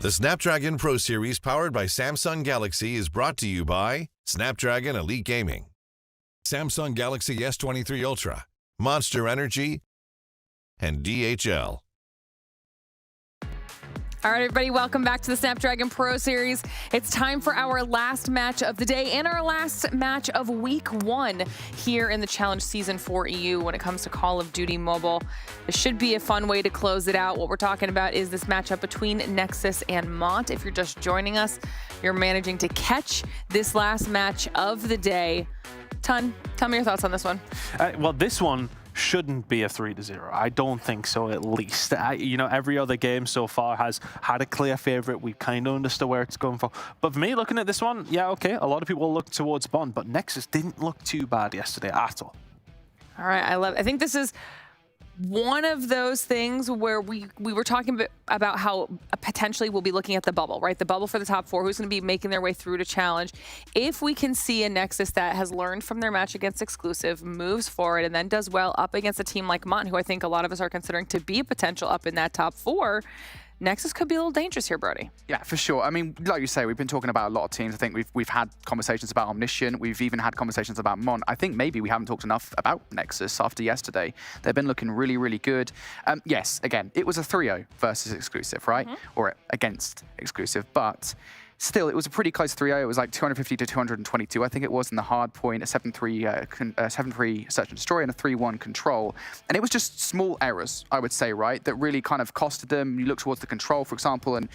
The Snapdragon Pro Series powered by Samsung Galaxy is brought to you by Snapdragon Elite Gaming, Samsung Galaxy S23 Ultra, Monster Energy, and DHL. All right, everybody, welcome back to the Snapdragon Pro Series. It's time for our last match of the day and our last match of week 1 here in the Challenge Season 4 EU when it comes to Call of Duty Mobile. This should be a fun way to close it out. What we're talking about is this matchup between Nexus and Mont. If you're just joining us, you're managing to catch this last match of the day. Tun, tell me your thoughts on this one. Well, this one shouldn't be a 3-0. I don't think so, at least. Every other game so far has had a clear favorite. We kind of understood where it's going for. But for me, looking at this one, yeah, okay, a lot of people look towards Bond, but Nexus didn't look too bad yesterday at all. All right, I think this is one of those things where we were talking about how potentially we'll be looking at the bubble, right? The bubble for the top 4, who's going to be making their way through to Challenge. If we can see a Nexus that has learned from their match against Exclusive, moves forward, and then does well up against a team like Mont, who I think a lot of us are considering to be a potential up in that top 4, Nexus could be a little dangerous here, Brody. Yeah, for sure. I mean, like you say, we've been talking about a lot of teams. I think we've had conversations about Omniscient. We've even had conversations about Mont. I think maybe we haven't talked enough about Nexus after yesterday. They've been looking really, really good. Yes, again, it was a 3-0 versus Exclusive, right? Or against Exclusive, but still, it was a pretty close 3-0. It was like 250 to 222, I think it was, in the Hardpoint, a 7-3 search and destroy, and a 3-1 control. And it was just small errors, I would say, right, that really kind of costed them. You look towards the control, for example, and,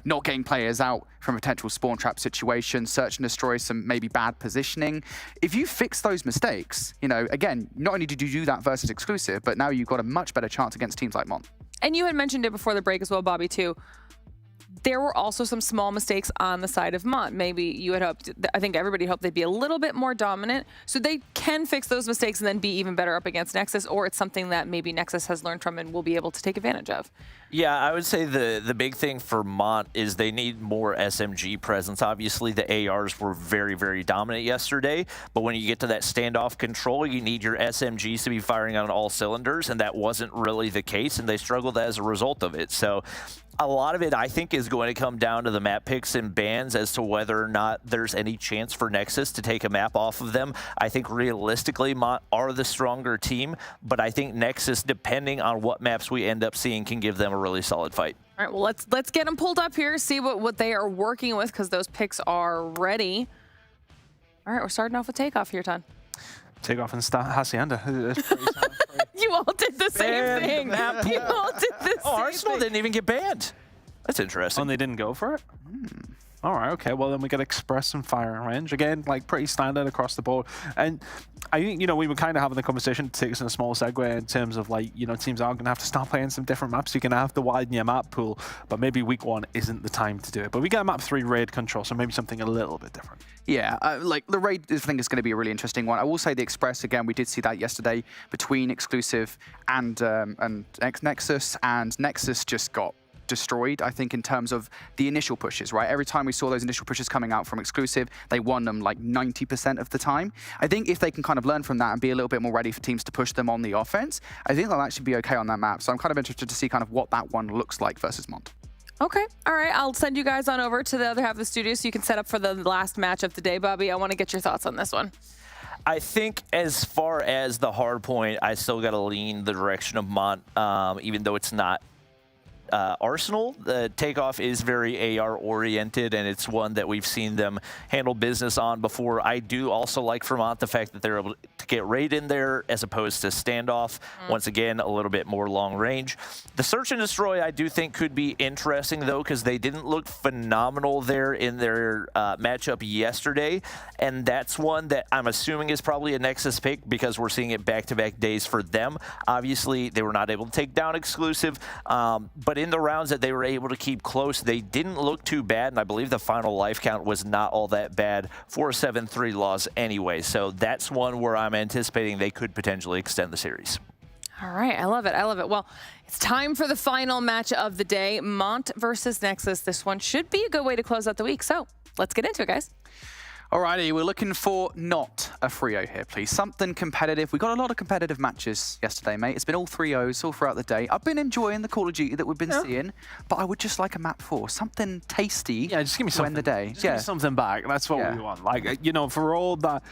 not getting players out from a potential spawn trap situation, search and destroy, some maybe bad positioning. If you fix those mistakes, again, not only did you do that versus Exclusive, but now you've got a much better chance against teams like Mont. And you had mentioned it before the break as well, Bobby, too. There were also some small mistakes on the side of Mont. Maybe you had hoped, I think everybody hoped they'd be a little bit more dominant, so they can fix those mistakes and then be even better up against Nexus, or it's something that maybe Nexus has learned from and will be able to take advantage of. Yeah, I would say the big thing for Mont is they need more SMG presence. Obviously, the ARs were very, very dominant yesterday, but when you get to that standoff control, you need your SMGs to be firing on all cylinders, and that wasn't really the case, and they struggled as a result of it. So a lot of it, I think, is going to come down to the map picks and bans as to whether or not there's any chance for Nexus to take a map off of them. I think realistically, Mont are the stronger team, but I think Nexus, depending on what maps we end up seeing, can give them a really solid fight. All right, well, let's get them pulled up here, see what they are working with, because those picks are ready. All right, we're starting off with Takeoff here, Ton. Takeoff and Hacienda. You all did the same thing. You all did the same thing. Arsenal didn't even get banned. That's interesting. And they didn't go for it? All right, okay. Well, then we get Express and Fire and Range. Again, like pretty standard across the board. And I think, we were kind of having the conversation to take us in a small segue in terms of like, teams are going to have to start playing some different maps. You're going to have to widen your map pool, but maybe week 1 isn't the time to do it. But we get a map 3 raid control, so maybe something a little bit different. Yeah, like the raid, I think is going to be a really interesting one. I will say the Express, again, we did see that yesterday between Exclusive and Nexus, and Nexus just got destroyed, I think, in terms of the initial pushes, right? Every time we saw those initial pushes coming out from Exclusive, they won them like 90% of the time. I think if they can kind of learn from that and be a little bit more ready for teams to push them on the offense, I think they'll actually be okay on that map. So I'm kind of interested to see kind of what that one looks like versus Mont. Okay, all right. I'll send you guys on over to the other half of the studio so you can set up for the last match of the day. Bobby, I want to get your thoughts on this one. I think as far as the hard point, I still got to lean the direction of Mont, even though it's not Arsenal. The Takeoff is very AR oriented, and it's one that we've seen them handle business on before. I do also like Vermont the fact that they're able to get raid in there as opposed to standoff. Once again, a little bit more long range. The Search and Destroy I do think could be interesting though, because they didn't look phenomenal there in their matchup yesterday, and that's one that I'm assuming is probably a Nexus pick because we're seeing it back-to-back days for them. Obviously, they were not able to take down Exclusive, but in the rounds that they were able to keep close, they didn't look too bad, and I believe the final life count was not all that bad for a 7-3 loss anyway. So that's one where I'm anticipating they could potentially extend the series. All right, I love it. I love it. Well, it's time for the final match of the day, Mont versus Nexus. This one should be a good way to close out the week. So let's get into it, guys. Alrighty, we're looking for not a 3-0 here, please. Something competitive. We got a lot of competitive matches yesterday, mate. It's been all 3-0s all throughout the day. I've been enjoying the Call of Duty that we've been seeing, but I would just like a map 4. Something tasty. Yeah, just give me something. To end the day. Just give me something back. That's what we want. Like, you know, for all that,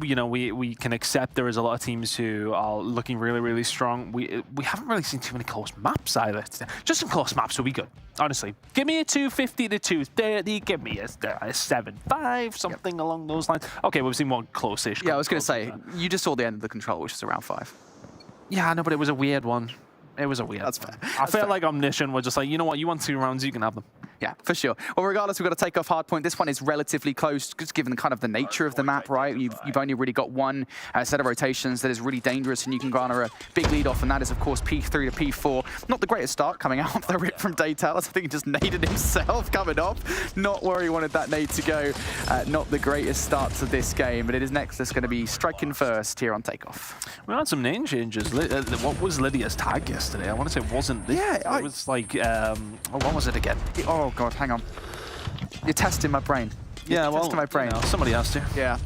you know, we can accept there is a lot of teams who are looking really, really strong. We haven't really seen too many close maps either. Just some close maps will be good. Honestly, give me a 250 to 230. Give me a 7.5, something along those lines. Okay, we've seen one close-ish. Yeah, I was going to say, you just saw the end of the control, which is around 5. Yeah, no, but it was a weird one. It was a weird That's one. fair. I felt like Omniscient were just like, you know what, you want 2 rounds, you can have them. Yeah, for sure. Well, regardless, we've got to take off Hardpoint. This one is relatively close, just given kind of the nature of the map, right? You've only really got one set of rotations that is really dangerous, and you can garner a big lead off, and that is, of course, P3 to P4. Not the greatest start coming out of the rip from Daytail. I think he just naded himself coming off. Not where he wanted that nade to go. Not the greatest start to this game, but it is Nexus going to be striking first here on takeoff. We had some name changes. What was Lydia's tag yesterday? I want to say it wasn't this. Yeah, it was like, what was it again? Oh, God, hang on. You're testing my brain. Yeah, well, testing my brain. You know, somebody has to. Yeah.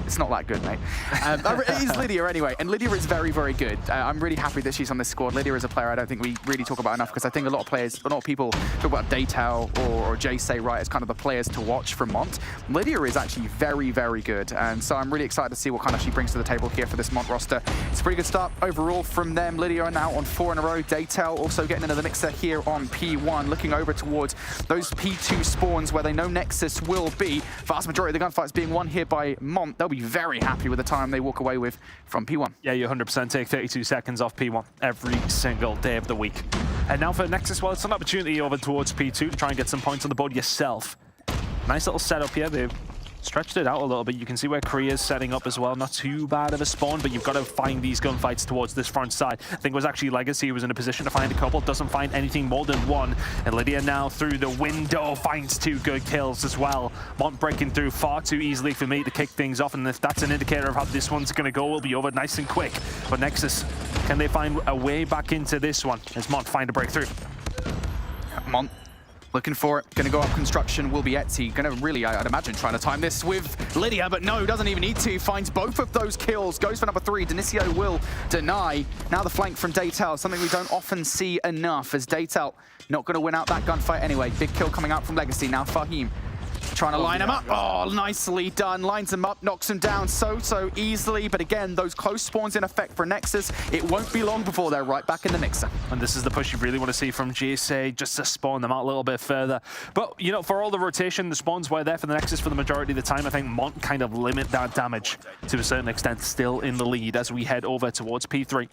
It's not that good, mate. It is Lydia anyway, and Lydia is very, very good. I'm really happy that she's on this squad. Lydia is a player I don't think we really talk about enough, because I think a lot of people talk about Daytail or Jace, right, as kind of the players to watch from Mont. Lydia is actually very, very good, and so I'm really excited to see what kind of she brings to the table here for this Mont roster. It's a pretty good start overall from them. Lydia are now on 4 in a row. Daytail also getting into the mixer here on P1, looking over towards those P2 spawns where they know Nexus will be. Vast majority of the gunfights being won here by Mont. They'll be very happy with the time they walk away with from P1. Yeah, you 100% take 32 seconds off P1 every single day of the week. And now for Nexus, well, it's an opportunity over towards P2 to try and get some points on the board yourself. Nice little setup here. They've stretched it out a little bit. You can see where Korea's setting up as well. Not too bad of a spawn, but you've got to find these gunfights towards this front side. I think it was actually Legacy who was in a position to find a couple. Doesn't find anything more than one. And Lydia now through the window finds 2 good kills as well. Mont breaking through far too easily for me to kick things off. And if that's an indicator of how this one's going to go, we'll be over nice and quick. But Nexus, can they find a way back into this one as Mont find a breakthrough? Mont looking for it. Going to go up construction. Will be Etsy. Going to really, I'd imagine, trying to time this with Lydia, but no, doesn't even need to. Finds both of those kills. Goes for number 3. Denicio will deny. Now the flank from Daytail, something we don't often see enough, as Daytail not going to win out that gunfight anyway. Big kill coming out from Legacy. Now Fahim trying to line him up. Oh, nicely done. Lines him up, knocks him down so easily. But again, those close spawns in effect for Nexus. It won't be long before they're right back in the mixer. And this is the push you really want to see from GSA, just to spawn them out a little bit further. But, you know, for all the rotation, the spawns were there for the Nexus for the majority of the time. I think Mont kind of limit that damage to a certain extent, still in the lead as we head over towards P3.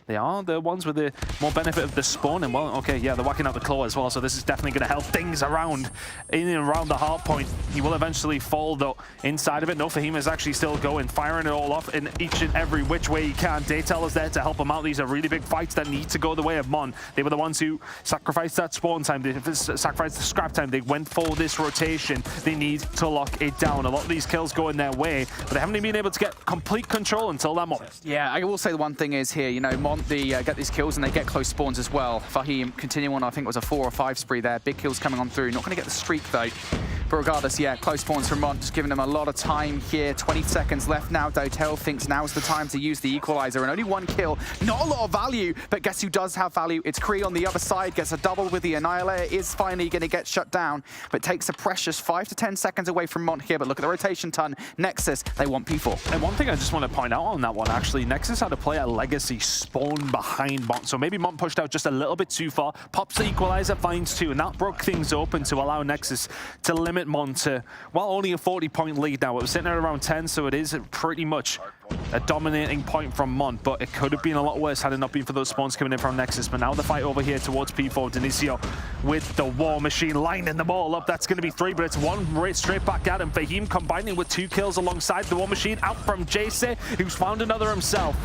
They are the ones with the more benefit of the spawn, and well, okay, yeah, they're whacking out the claw as well, so this is definitely going to help things around in and around the hard point. He will eventually fall, though, inside of it. No, Fahim is actually still going, firing it all off in each and every which way he can. Daytail is there to help him out. These are really big fights that need to go the way of Mon. They were the ones who sacrificed that spawn time, they sacrificed the scrap time. They went for this rotation. They need to lock it down. A lot of these kills go in their way, but they haven't even been able to get complete control until that moment. Yeah, I will say the one thing is here, you know, Mont get these kills and they get close spawns as well. Fahim continuing on, I think it was a 4 or 5 spree there. Big kills coming on through. Not going to get the streak though. But regardless, yeah, close spawns from Mont, just giving them a lot of time here. 20 seconds left now. Daytail thinks now's the time to use the equalizer, and only 1 kill. Not a lot of value, but guess who does have value? It's Kree on the other side, gets a double with the Annihilator, is finally going to get shut down, but takes a precious 5 to 10 seconds away from Mont here. But look at the rotation ton. Nexus, they want P4. And one thing I just want to point out on that one, actually, Nexus had a player Legacy spawn behind Mont, so maybe Mont pushed out just a little bit too far, pops the equalizer, finds 2, and that broke things open to allow Nexus to limit Mont to, well, only a 40-point lead now. It was sitting at around 10, so it is pretty much a dominating point from Mont, but it could have been a lot worse had it not been for those spawns coming in from Nexus. But now the fight over here towards P4, Denicio with the War Machine lining them all up. That's going to be 3, but it's 1 right straight back at him. Fahim combining with 2 kills alongside the War Machine out from Jace, who's found another himself.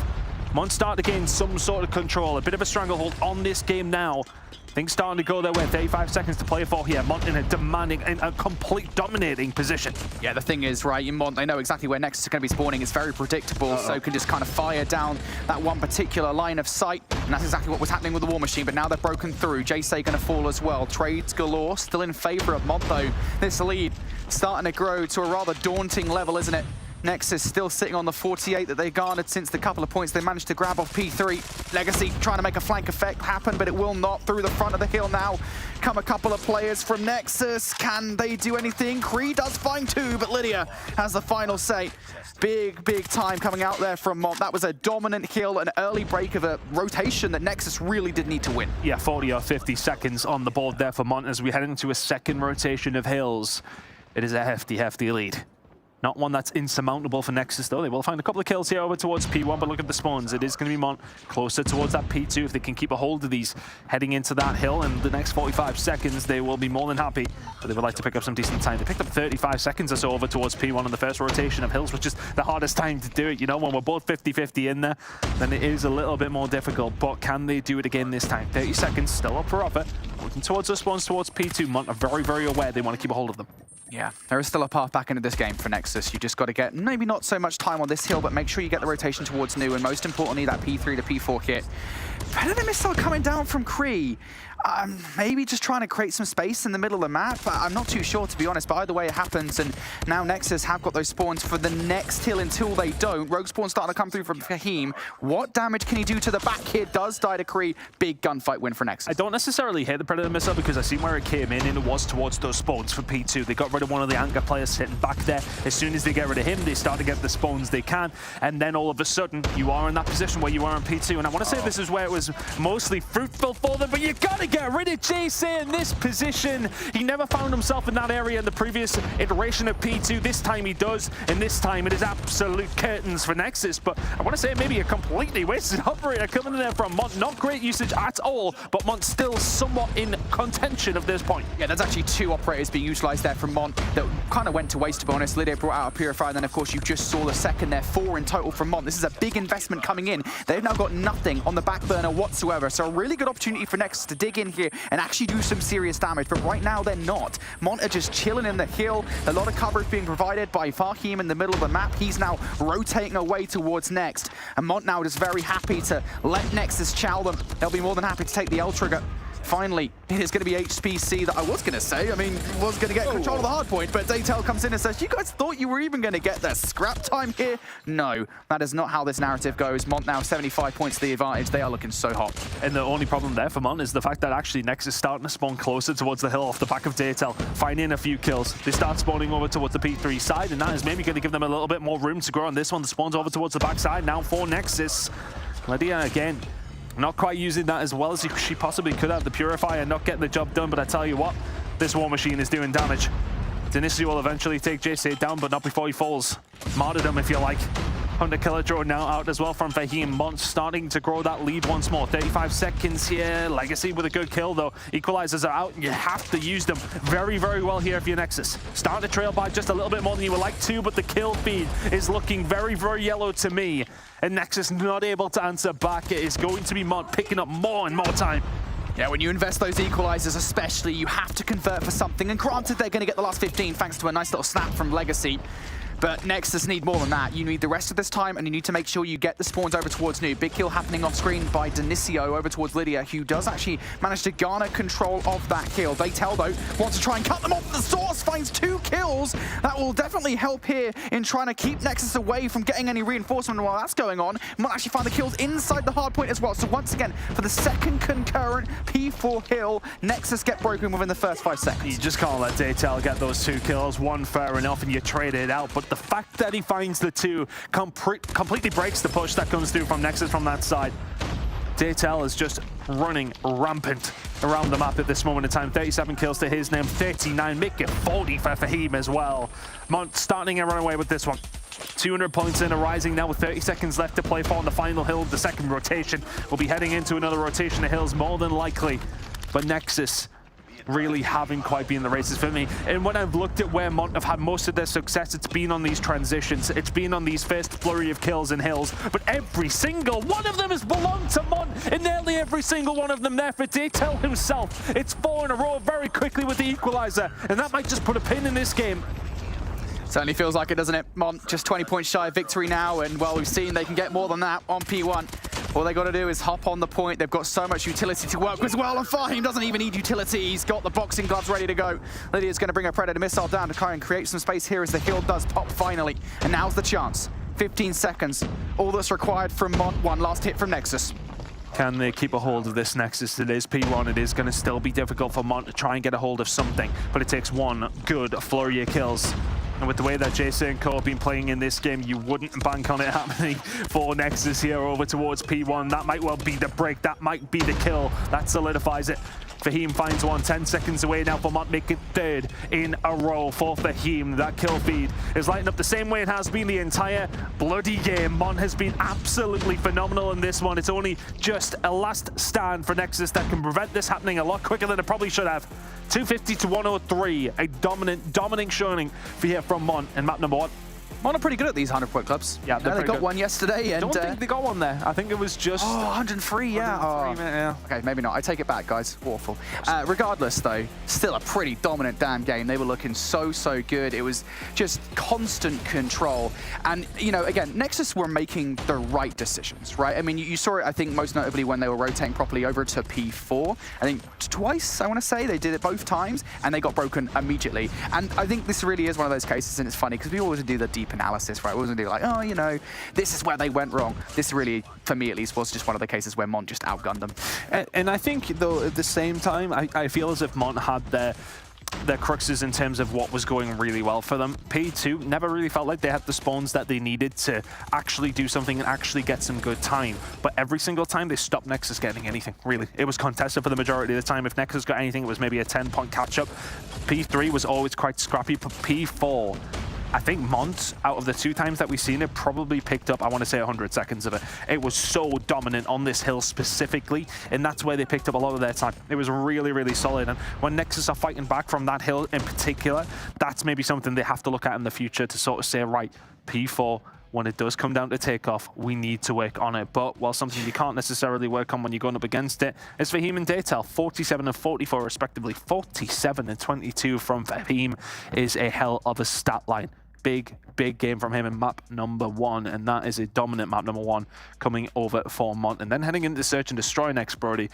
Mont start to gain some sort of control, a bit of a stranglehold on this game now. Things starting to go their way. 35 seconds to play for here. Mont in a demanding and a complete dominating position. Yeah, the thing is, right, in Mont, they know exactly where Nexus is going to be spawning. It's very predictable, so can just kind of fire down that one particular line of sight. And that's exactly what was happening with the War Machine, but now they're broken through. Jace going to fall as well. Trades galore, still in favor of Mont, though. This lead starting to grow to a rather daunting level, isn't it? Nexus still sitting on the 48 that they garnered since the couple of points they managed to grab off P3. Legacy trying to make a flank effect happen, but it will not. Through the front of the hill now come a couple of players from Nexus. Can they do anything? Kree does find two, but Lydia has the final say. Big time coming out there from Mont. That was a dominant kill, an early break of a rotation that Nexus really did need to win. Yeah, 40 or 50 seconds on the board there for Mont as we head into a second rotation of hills. It is a hefty lead. Not one that's insurmountable for Nexus, though. They will find a couple of kills here over towards P1, but look at the spawns. It is going to be Mont closer towards that P2. If they can keep a hold of these heading into that hill in the next 45 seconds, they will be more than happy. But they would like to pick up some decent time. They picked up 35 seconds or so over towards P1 on the first rotation of hills, which is the hardest time to do it. You know, when we're both 50-50 in there, then it is a little bit more difficult. But can they do it again this time? 30 seconds still up for offer. Looking towards the spawns towards P2. Mont are very aware they want to keep a hold of them. Yeah, there is still a path back into this game for Nexus. You just got to get maybe not so much time on this hill, but make sure you get the rotation towards new, and most importantly, that P3 to P4 kit. Predator missile coming down from Kree. Maybe just trying to create some space in the middle of the map. I'm not too sure, to be honest, but either way it happens, and now Nexus have got those spawns for the next hill until they don't. Rogue spawn starting to come through from Fahim. What damage can he do to the back here? Does die to Kree. Big gunfight win for Nexus. I don't necessarily hate the Predator missile because I see where it came in, and it was towards those spawns for P2. They got rid of one of the anchor players sitting back there. As soon as they get rid of him, they start to get the spawns they can, and then all of a sudden, you are in that position where you are on P2, and I want to say this is where it was mostly fruitful for them, but you got to get rid of JC in this position. He never found himself in that area in the previous iteration of P2. This time he does, and this time it is absolute curtains for Nexus, but I want to say maybe a completely wasted operator coming in there from Mont. Not great usage at all, but Mont still somewhat in contention at this point. Yeah, there's actually two operators being utilized there from Mont that kind of went to waste, to be honest. Lydia brought out a Purifier, and then of course you just saw the second there. 4 in total from Mont. This is a big investment coming in. They've now got nothing on the back burner whatsoever, so a really good opportunity for Nexus to dig in here and actually do some serious damage, but right now they're not. Mont are just chilling in the hill. A lot of coverage being provided by Fahim in the middle of the map. He's now rotating away towards Next, and Mont now is very happy to let Nexus chow them. They'll be more than happy to take the L trigger. Finally, it is going to be HPC that I was going to say. I mean, was going to get control of the hardpoint, but Daytel comes in and says, you guys thought you were even going to get the scrap time here? No, that is not how this narrative goes. Mont now 75 points to the advantage. They are looking so hot. And the only problem there for Mont is the fact that actually Nexus is starting to spawn closer towards the hill off the back of Daytel, finding a few kills. They start spawning over towards the P3 side, and that is maybe going to give them a little bit more room to grow on this one. The spawns over towards the back side now for Nexus. Lydia again, not quite using that as well as she possibly could have. The Purifier not getting the job done, but I tell you what, this War Machine is doing damage. Denisio will eventually take JC down, but not before he falls. Martyrdom, if you like. Hunter Killer drone now out as well from Fahim. Mont starting to grow that lead once more. 35 seconds here. Legacy with a good kill, though. Equalizers are out, and you have to use them very well here if you're Nexus. Starting to trail by just a little bit more than you would like to, but the kill feed is looking very yellow to me. And Nexus not able to answer back. It is going to be Mont picking up more and more time. Yeah, when you invest those equalizers especially, you have to convert for something. And granted, they're going to get the last 15 thanks to a nice little snap from Legacy. But Nexus need more than that. You need the rest of this time, and you need to make sure you get the spawns over towards new. Big kill happening off screen by Denisio over towards Lydia, who does actually manage to garner control of that kill. Veto, though, wants to try and cut them off. The Source finds 2 kills. That will definitely help here in trying to keep Nexus away from getting any reinforcement while that's going on. Might actually find the kills inside the hardpoint as well. So once again, for the second concurrent P4 hill, Nexus get broken within the first 5 seconds. You just can't let Daytel get those 2 kills. One fair enough, and you trade it out. But the fact that he finds the 2 completely breaks the push that comes through from Nexus from that side. Daytel is just running rampant around the map at this moment in time. 37 kills to his name, 39, make it 40 for Fahim as well. Mont starting a runaway with this one. 200 points in, rising now with 30 seconds left to play for on the final hill of the second rotation. We'll be heading into another rotation of hills more than likely. But Nexus really haven't quite been the races for me. And when I've looked at where Mont have had most of their success, it's been on these transitions. It's been on these first flurry of kills and hills. But every single one of them has belonged to Mont, and nearly every single one of them there for Daytel himself. It's 4 in a row very quickly with the equalizer, and that might just put a pin in this game. Certainly feels like it, doesn't it? Mont just 20 points shy of victory now, and well, we've seen they can get more than that on P1. All they got to do is hop on the point. They've got so much utility to work with as well, and Fahim doesn't even need utility. He's got the boxing gloves ready to go. Lydia's going to bring a Predator missile down to try and create some space here as the heal does pop finally. And now's the chance. 15 seconds. All that's required from Mont. One last hit from Nexus. Can they keep a hold of this Nexus? It is P1. It is going to still be difficult for Mont to try and get a hold of something, but it takes one good flurry of kills. And with the way that Jason and Co have been playing in this game, you wouldn't bank on it happening for Nexus here over towards P1. That might well be the break. That might be the kill. That solidifies it. Fahim finds one 10 seconds away now for Mont, make it third in a row for Fahim. That kill feed is lighting up the same way it has been the entire bloody game. Mont has been absolutely phenomenal in this one. It's only just a last stand for Nexus that can prevent this happening a lot quicker than it probably should have. 250 to 103, a dominant showing for here from Mont in map number 1. Mont are pretty good at these 100-point clubs. Yeah, they got one yesterday. I don't think they got one there. I think it was just... Oh, 103, yeah. 103, yeah. Okay, maybe not. I take it back, guys. Awful. Regardless, though, still a pretty dominant damn game. They were looking so good. It was just constant control. And, you know, again, Nexus were making the right decisions, right? I mean, you saw it, I think, most notably when they were rotating properly over to P4. I think twice, I want to say. They did it both times, and they got broken immediately. And I think this really is one of those cases, and it's funny, because we always do the deep analysis, right? We wasn't do like, oh, you know, this is where they went wrong. This really, for me at least, was just one of the cases where Mont just outgunned them. And I think, though, at the same time, I feel as if Mont had their cruxes in terms of what was going really well for them. P2 never really felt like they had the spawns that they needed to actually do something and actually get some good time. But every single time they stopped Nexus getting anything, really. It was contested for the majority of the time. If Nexus got anything, it was maybe a 10-point catch-up. P3 was always quite scrappy, but P4... I think Mont, out of the 2 times that we've seen it, probably picked up, I want to say 100 seconds of it. It was so dominant on this hill specifically, and that's where they picked up a lot of their time. It was really solid, and when Nexus are fighting back from that hill in particular, that's maybe something they have to look at in the future to sort of say, right, P4, when it does come down to takeoff, we need to work on it. But while something you can't necessarily work on when you're going up against it is Fahim and Daytel, 47 and 44 respectively. 47 and 22 from Fahim is a hell of a stat line. Big game from him in map number 1, and that is a dominant map number 1 coming over for Mont. And then heading into Search and Destroy next, Brody.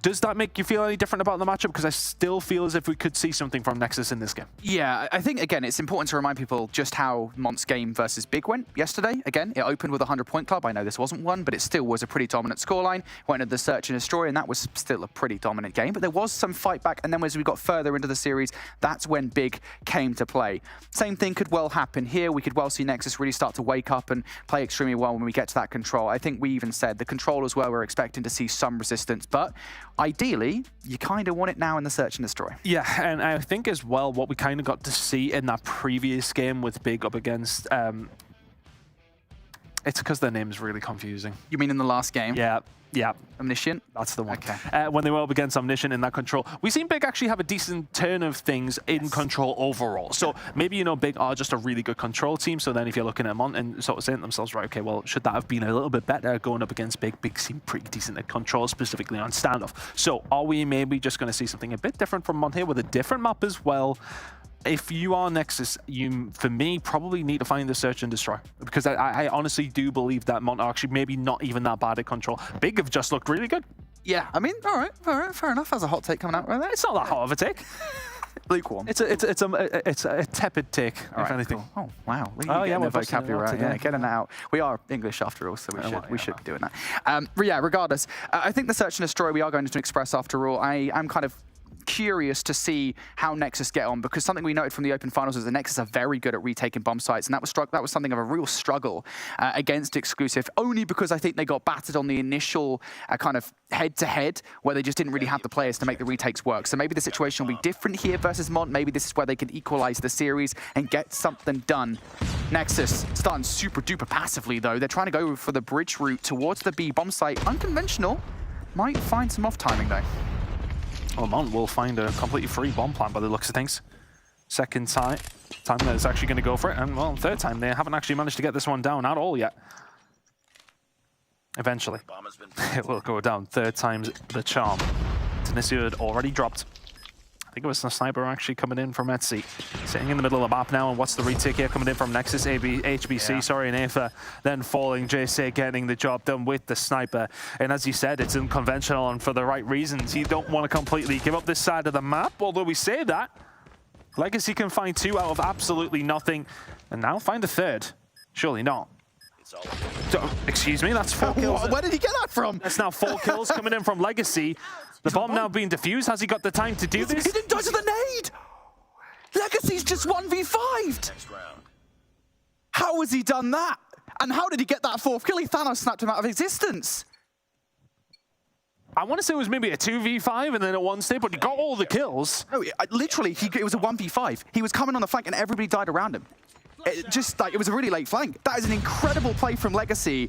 Does that make you feel any different about the matchup? Because I still feel as if we could see something from Nexus in this game. Yeah, I think, again, it's important to remind people just how Mont's game versus Big went yesterday. Again, it opened with a 100-point club. I know this wasn't one, but it still was a pretty dominant scoreline. Went into the Search and Destroy, and that was still a pretty dominant game. But there was some fight back, and then as we got further into the series, that's when Big came to play. Same thing could well happen here. We could well see Nexus really start to wake up and play extremely well when we get to that control. I think we even said the control as well, we're expecting to see some resistance, but ideally, you kind of want it now in the Search and Destroy. Yeah, and I think as well, what we kind of got to see in that previous game with Big up against... it's because their name is really confusing. You mean in the last game? Yeah. Omniscient? That's the one. Okay. When they were up against Omniscient in that control, we've seen Big actually have a decent turn of things in control overall. So maybe, you know, Big are just a really good control team. So then if you're looking at Mont and sort of saying to themselves, right, okay, well, should that have been a little bit better going up against Big? Big seemed pretty decent at control, specifically on standoff. So are we maybe just going to see something a bit different from Mont here with a different map as well? If you are Nexus, you, for me, probably need to find the Search and Destroy. Because I honestly do believe that Mont are actually maybe not even that bad at control. Big have just looked really good. Yeah, I mean, all right, fair enough. That's a hot take coming out right there. It's not that hot of a take. Lukewarm. It's a tepid take, if anything. Cool. Oh, wow. We're vocabulary right. Yeah, getting that out. We are English after all, so we should be doing that. But yeah, regardless, I think the Search and Destroy, we are going to Express after all. I'm kind of curious to see how Nexus get on, because something we noted from the Open Finals is that Nexus are very good at retaking bomb sites, and that was something of a real struggle against Exclusive, only because I think they got battered on the initial kind of head-to-head, where they just didn't really have the players to make the retakes work. So maybe the situation will be different here versus Mont. Maybe this is where they can equalize the series and get something done. Nexus starting super duper passively though. They're trying to go for the bridge route towards the B bomb site. Unconventional. Might find some off timing though. Well, Mont will find a completely free bomb plan by the looks of things. Second time that it's actually going to go for it, and well, third time they haven't actually managed to get this one down at all yet. Eventually, it will go down. Third time's the charm. Tanisio had already dropped I think it was the sniper actually coming in from Etsy. Sitting in the middle of the map now, and what's the retake here coming in from Nexus, HBC, sorry, and Aether then falling, JC getting the job done with the sniper. And as you said, it's unconventional and for the right reasons. You don't want to completely give up this side of the map, although we say that. Legacy can find 2 out of absolutely nothing, and now find a 3rd. Surely not. Excuse me, that's 4 kills. Where did he get that from? That's now 4 kills coming in from Legacy. The bomb now being defused. Has he got the time to do this? He didn't dodge the nade! Legacy's just 1v5'd! How has he done that? And how did he get that 4th kill? He Thanos snapped him out of existence. I want to say it was maybe a 2v5 and then a 1 state, but he got all the kills. No, literally, it was a 1v5. He was coming on the flank and everybody died around him. It was a really late flank. That is an incredible play from Legacy.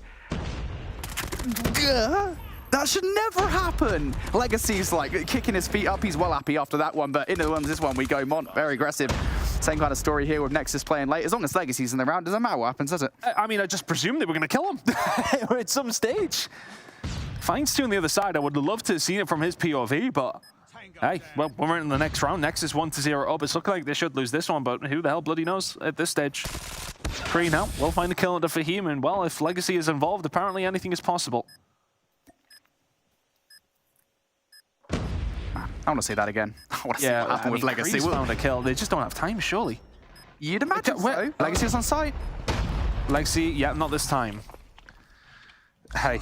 That should never happen. Legacy's like kicking his feet up. He's well happy after that one, but into this one we go. Mont, very aggressive. Same kind of story here with Nexus playing late. As long as Legacy's in the round, doesn't matter what happens, does it? I mean, I just presumed they were going to kill him at some stage. Finds 2 on the other side. I would love to have seen it from his POV, but hey, well, we're in the next round. Nexus 1-0 up. It's looking like they should lose this one, but who the hell bloody knows at this stage. Cree now will find the kill into Fahim, and well, if Legacy is involved, apparently anything is possible. I want to see that again. I want to see what happened with Legacy. Cree's found a kill. They just don't have time, surely. You'd imagine so. Legacy's on site. Legacy, yeah, not this time. Hey,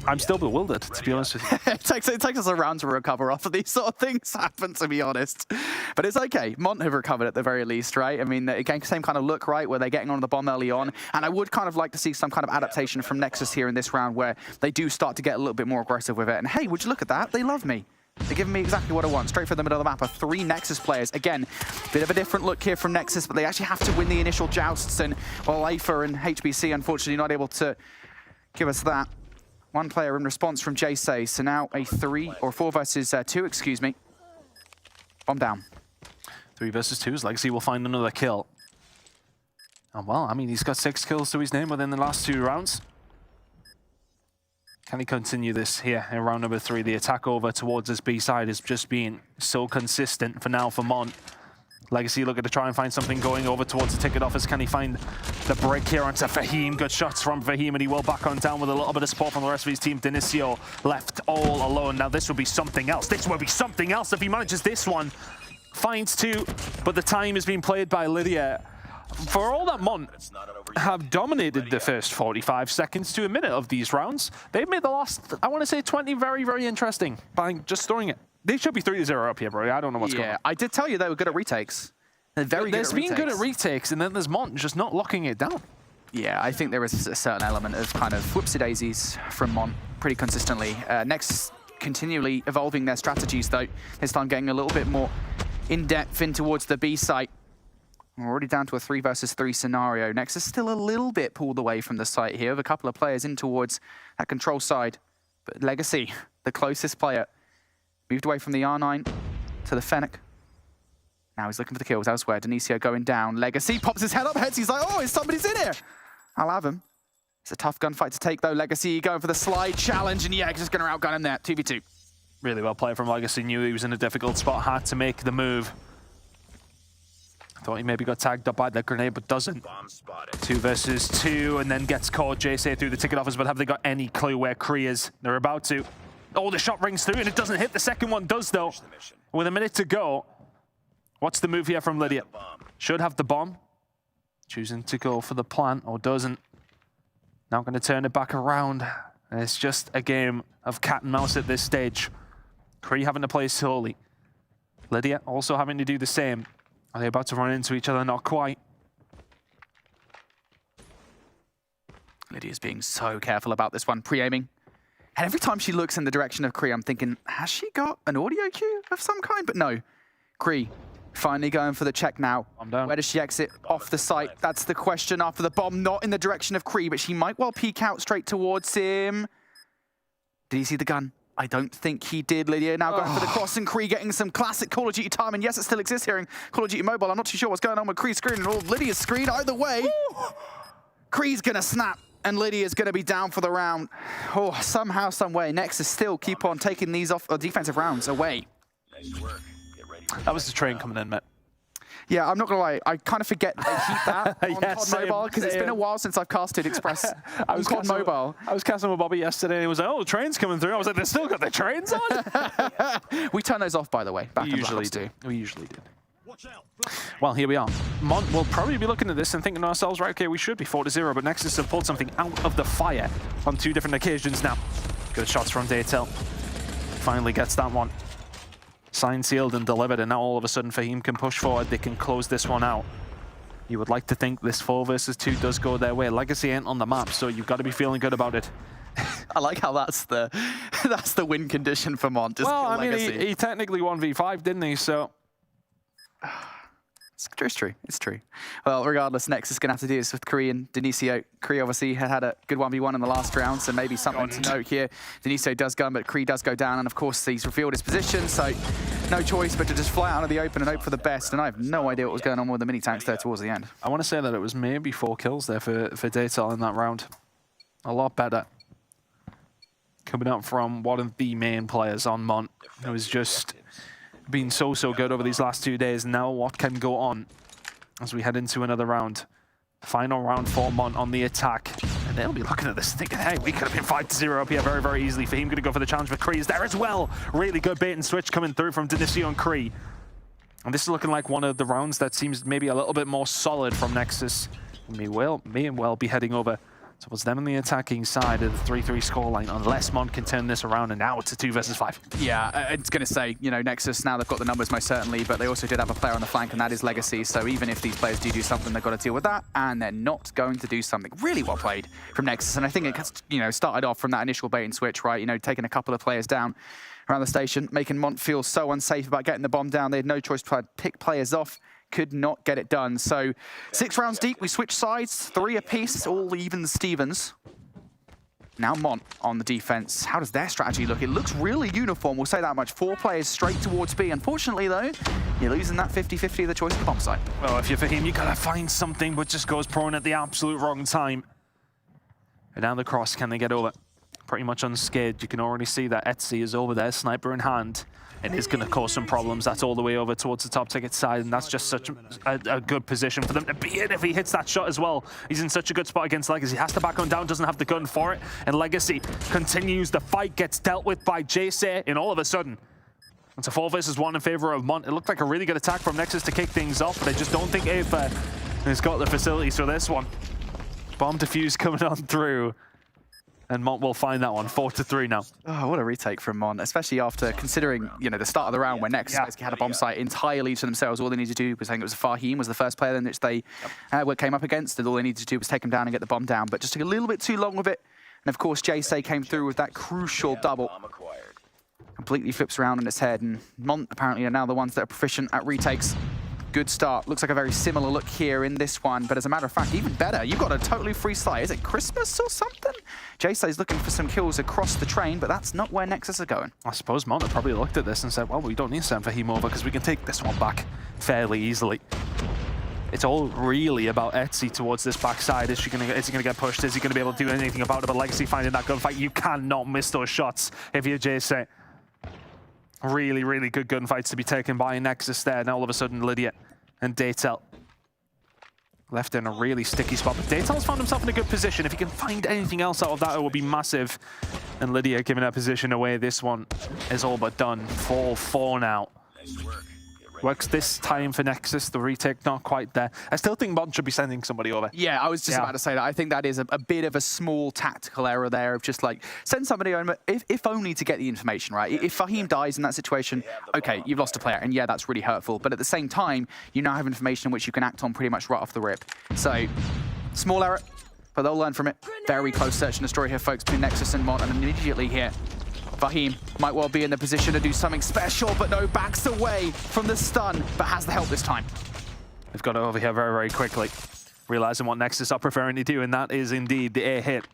I'm still bewildered, to be honest with you. It takes us a round to recover after these sort of things happen, to be honest. But it's okay. Mont have recovered at the very least, right? I mean, again, same kind of look, right, where they're getting on the bomb early on. And I would kind of like to see some kind of adaptation from Nexus here in this round where they do start to get a little bit more aggressive with it. And hey, would you look at that? They love me. They're giving me exactly what I want. Straight for the middle of the map are 3 Nexus players. Again, bit of a different look here from Nexus, but they actually have to win the initial jousts. And, well, Aether and HBC, unfortunately, not able to give us that. 1 player in response from JC. So now a 4 versus 2, excuse me. Bomb down. 3 versus 2 as Legacy will find another kill. And well, I mean, he's got 6 kills to his name within the last 2 rounds. Can he continue this here in round number 3? The attack over towards his B side is just being so consistent for now for Mont. Legacy looking to try and find something going over towards the ticket office. Can he find the break here onto Fahim? Good shots from Fahim, and he will back on down with a little bit of support from the rest of his team. Dinicio left all alone. Now this will be something else. This will be something else if he manages this one. Finds 2, but the time is being played by Lydia. For all that Mont have dominated the first 45 seconds to a minute of these rounds, they've made the last, I want to say, 20 very, very interesting by just throwing it. They should be 3-0 up here, bro. I don't know what's going on. Yeah, I did tell you they were good at retakes. They're very good at retakes. There's been good at retakes, and then there's Mont just not locking it down. Yeah, I think there is a certain element of kind of whoopsie-daisies from Mont pretty consistently. Next, continually evolving their strategies, though. This time getting a little bit more in-depth in towards the B site. We're already down to a 3 versus 3 scenario. Nexus still a little bit pulled away from the site here, with a couple of players in towards that control side. But Legacy, the closest player, moved away from the R9 to the Fennec. Now he's looking for the kills elsewhere. Dinicio going down. Legacy pops his head up, heads. He's like, oh, somebody's in here. I'll have him. It's a tough gunfight to take, though. Legacy going for the slide challenge, and yeah, just going to outgun him there. 2v2. Really well played from Legacy. Knew he was in a difficult spot, had to make the move. Thought he maybe got tagged up by the grenade, but doesn't. 2 versus 2, and then gets caught. JC through the ticket office, but have they got any clue where Cree is? They're about to. Oh, the shot rings through, and it doesn't hit. The second one does, though. With a minute to go, what's the move here from Lydia? Should have the bomb. Choosing to go for the plant, or doesn't. Now going to turn it back around. And it's just a game of cat and mouse at this stage. Cree having to play slowly. Lydia also having to do the same. Are they about to run into each other? Not quite. Lydia's being so careful about this one, pre-aiming. And every time she looks in the direction of Cree, I'm thinking, has she got an audio cue of some kind? But no. Cree finally going for the check now. Where does she exit off the site? That's the question after the bomb. Not in the direction of Cree, but she might well peek out straight towards him. Did he see the gun? I don't think he did. Lydia now going for the cross, and Cree getting some classic Call of Duty time. And yes, it still exists here in Call of Duty Mobile. I'm not too sure what's going on with Cree's screen or Lydia's screen. Either way, Cree's going to snap, and Lydia's going to be down for the round. Oh, somehow, some way, Nexus still keep on taking these defensive rounds away. Nice work. That was the train coming in, mate. Yeah, I'm not gonna lie. I kind of forget they keep that on Yeah, COD same, Mobile because it's been a while since I've casted Express on COD Mobile. I was casting with Bobby yesterday, and he was like, "Oh, the train's coming through." I was like, "They've still got the trains on." We turn those off, by the way. Back in Black Ops 2. We usually do. Well, here we are. Mont will probably be looking at this and thinking to ourselves, right, okay, we should be 4-0, but Nexus have pulled something out of the fire on 2 different occasions now. Good shots from Daytel. Finally gets that one. Signed, sealed, and delivered, and now all of a sudden Fahim can push forward. They can close this one out. You would like to think this 4 versus 2 does go their way. Legacy ain't on the map, so you've got to be feeling good about it. I like how that's the win condition for Mont. Just well, kill I mean, Legacy. he technically 1v5, didn't he? So It's true. It's true. Well, regardless, Nexus is going to have to do this with Kree and Denisio. Kree obviously had a good 1v1 in the last round, so maybe something to note here. Denisio does gun, but Kree does go down, and of course he's revealed his position, so no choice but to just fly out of the open and hope for the best. And I have no idea what was going on with the mini tanks there towards the end. I want to say that it was maybe 4 kills there for Daytel in that round. A lot better. Coming up from one of the main players on Mont, who has just been so good over these last 2 days. Now what can go on as we head into another round? Final round for Mont on the attack. And they'll be looking at this thinking, hey, we could have been 5-0 up here very easily. For him, going to go for the challenge, but Kree is there as well. Really good bait and switch coming through from Denisio and Kree. And this is looking like one of the rounds that seems maybe a little bit more solid from Nexus. May well be heading over towards them on the attacking side of the 3-3 scoreline, unless Mont can turn this around, and now it's a 2 versus 5. Yeah, I was going to say, you know, Nexus, now they've got the numbers most certainly, but they also did have a player on the flank, and that is Legacy. So even if these players do something, they've got to deal with that, and they're not going to do something. Really well played from Nexus, and I think it, you know, started off from that initial bait and switch, right? You know, taking a couple of players down around the station, making Mont feel so unsafe about getting the bomb down. They had no choice to pick players off. Could not get it done. So 6 rounds deep, we switch sides, 3 apiece, all even Stevens. Now Mont on the defense. How does their strategy look? It looks really uniform, we'll say that much. 4 players straight towards B. Unfortunately, though, you're losing that 50-50 of the choice of the bomb site. Well, if you're for him, you gotta find something, but just goes prone at the absolute wrong time. And now the cross, can they get over? Pretty much unscathed. You can already see that Etsy is over there, sniper in hand, and is going to cause some problems. That's all the way over towards the top ticket side, and that's just such a good position for them to be in if he hits that shot as well. He's in such a good spot against Legacy. He has to back on down, doesn't have the gun for it, and Legacy continues. The fight gets dealt with by Jayce, and all of a sudden, it's a 4 versus 1 in favor of Mont. It looked like a really good attack from Nexus to kick things off, but I just don't think Afa has got the facilities for this one. Bomb defuse coming on through. And Mont will find that one, 4-3 now. Oh, what a retake from Mont, especially after considering, you know, the start of the round when Nexus basically had a bomb site entirely to themselves. All they needed to do was, I think it was Fahim was the first player in which they came up against, and all they needed to do was take him down and get the bomb down, but just took a little bit too long with it. And of course, Jayce came through with that crucial double. Completely flips around on its head, and Mont apparently are now the ones that are proficient at retakes. Good start. Looks like a very similar look here in this one, but as a matter of fact, even better. You've got a totally free site. Is it Christmas or something? Jayce is looking for some kills across the train, but that's not where Nexus are going. I suppose Mont probably looked at this and said, well, we don't need to send Fahim over because we can take this one back fairly easily. It's all really about Etsy towards this backside. Is he gonna get pushed? Is he gonna be able to do anything about it? But Legacy finding that gunfight, you cannot miss those shots if you're Jayce. Really good gunfights to be taken by Nexus there. Now all of a sudden, Lydia and Daytel left in a really sticky spot. But Daytel's found himself in a good position. If he can find anything else out of that, it will be massive. And Lydia giving her position away. This one is all but done. 4-4 now. Nice work. Works this time for Nexus. The retake not quite there. I still think Mont should be sending somebody over. Yeah, I was just about to say that. I think that is a bit of a small tactical error there of just like, send somebody over, if only to get the information, right? If Fahim dies in that situation, okay, you've lost a player, and yeah, that's really hurtful. But at the same time, you now have information which you can act on pretty much right off the rip. So, small error, but they'll learn from it. Very close search and destroy here, folks, between Nexus and Mont, and immediately here, Fahim might well be in the position to do something special, but no, backs away from the stun, but has the help this time. They've got it over here very quickly, realizing what Nexus are preferring to do, and that is indeed the air hit.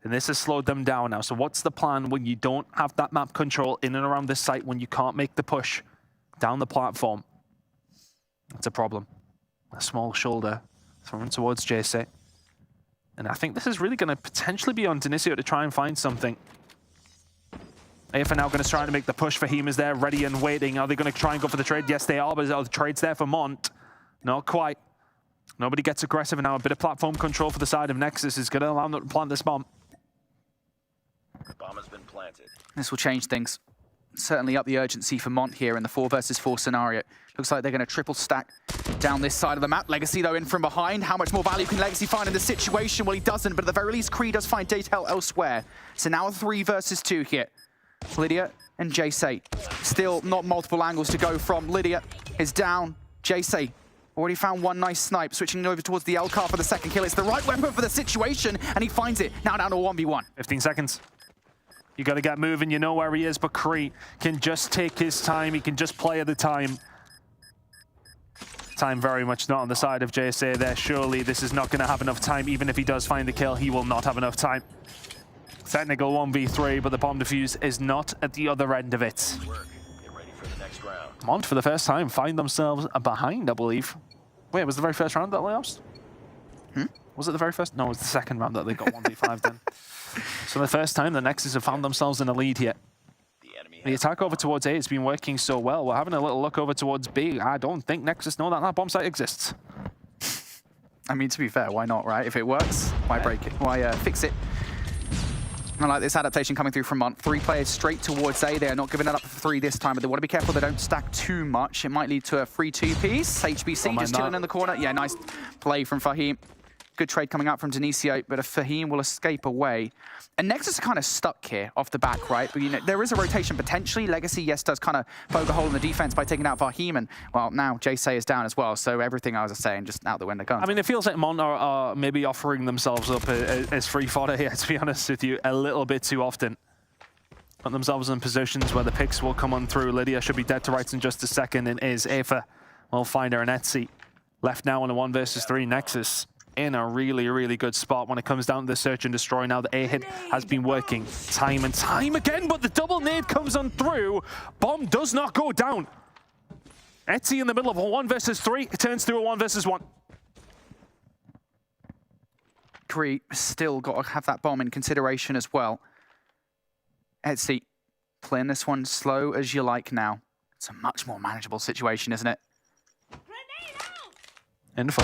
And this has slowed them down now. So what's the plan when you don't have that map control in and around this site, when you can't make the push down the platform? That's a problem. A small shoulder thrown towards Jayce. And I think this is really going to potentially be on Denisio to try and find something. Afa now going to try to make the push. Fahim is there, ready and waiting. Are they going to try and go for the trade? Yes, they are, but the trade's there for Mont. Not quite. Nobody gets aggressive, and now a bit of platform control for the side of Nexus is going to allow them to plant this bomb. Bomb has been planted. This will change things. Certainly up the urgency for Mont here in the 4 versus 4 scenario. Looks like they're going to triple stack down this side of the map. Legacy, though, in from behind. How much more value can Legacy find in this situation? Well, he doesn't, but at the very least, Kree does find Daytel elsewhere. So now a 3 versus 2 here. Lydia and Jace. Still not multiple angles to go from. Lydia is down. Jace already found one nice snipe, switching over towards the L-car for the second kill. It's the right weapon for the situation, and he finds it. Now down to 1v1. 15 seconds. You got to get moving. You know where he is, but Kree can just take his time. He can just play at the time. Time very much not on the side of JSA there. Surely this is not going to have enough time. Even if he does find the kill, he will not have enough time. Technical 1v3, but the bomb defuse is not at the other end of it. Get ready for the next round. Mont, for the first time, find themselves behind, I believe. Wait, was the very first round that they lost? Was it the very first? No, it was the second round that they got 1v5 then. So the first time the Nexus have found themselves in a lead here. The attack over towards A has been working so well. We're having a little look over towards B. I don't think Nexus know that that bomb site exists. I mean, to be fair, why not, right? If it works, why break it? Why fix it? I like this adaptation coming through from Mont. 3 players straight towards A. They are not giving it up for 3 this time, but they want to be careful they don't stack too much. It might lead to a 3-2 piece. HBC just chilling in the corner. Yeah, nice play from Fahim. Good trade coming out from Denisio, but Fahim will escape away. And Nexus are kind of stuck here off the back, right? But you know, there is a rotation potentially. Legacy, yes, does kind of poke a hole in the defense by taking out Fahim. And, well, now Jace is down as well. So everything I was saying, just out the window gone. I mean, it feels like Mont are maybe offering themselves up as free fodder here, to be honest with you, a little bit too often. Put themselves in positions where the picks will come on through. Lydia should be dead to rights in just a second, and is Afa will find her an Etsy. Left now on a 1 versus 3 Nexus. In a really, really good spot when it comes down to the search and destroy. Now the A-hit has been working time and time again, but the double nade comes on through. Bomb does not go down. Etsy in the middle of a 1 versus 3. It turns through a 1 versus 1. Kree still got to have that bomb in consideration as well. Etsy playing this one slow as you like now. It's a much more manageable situation, isn't it? Info.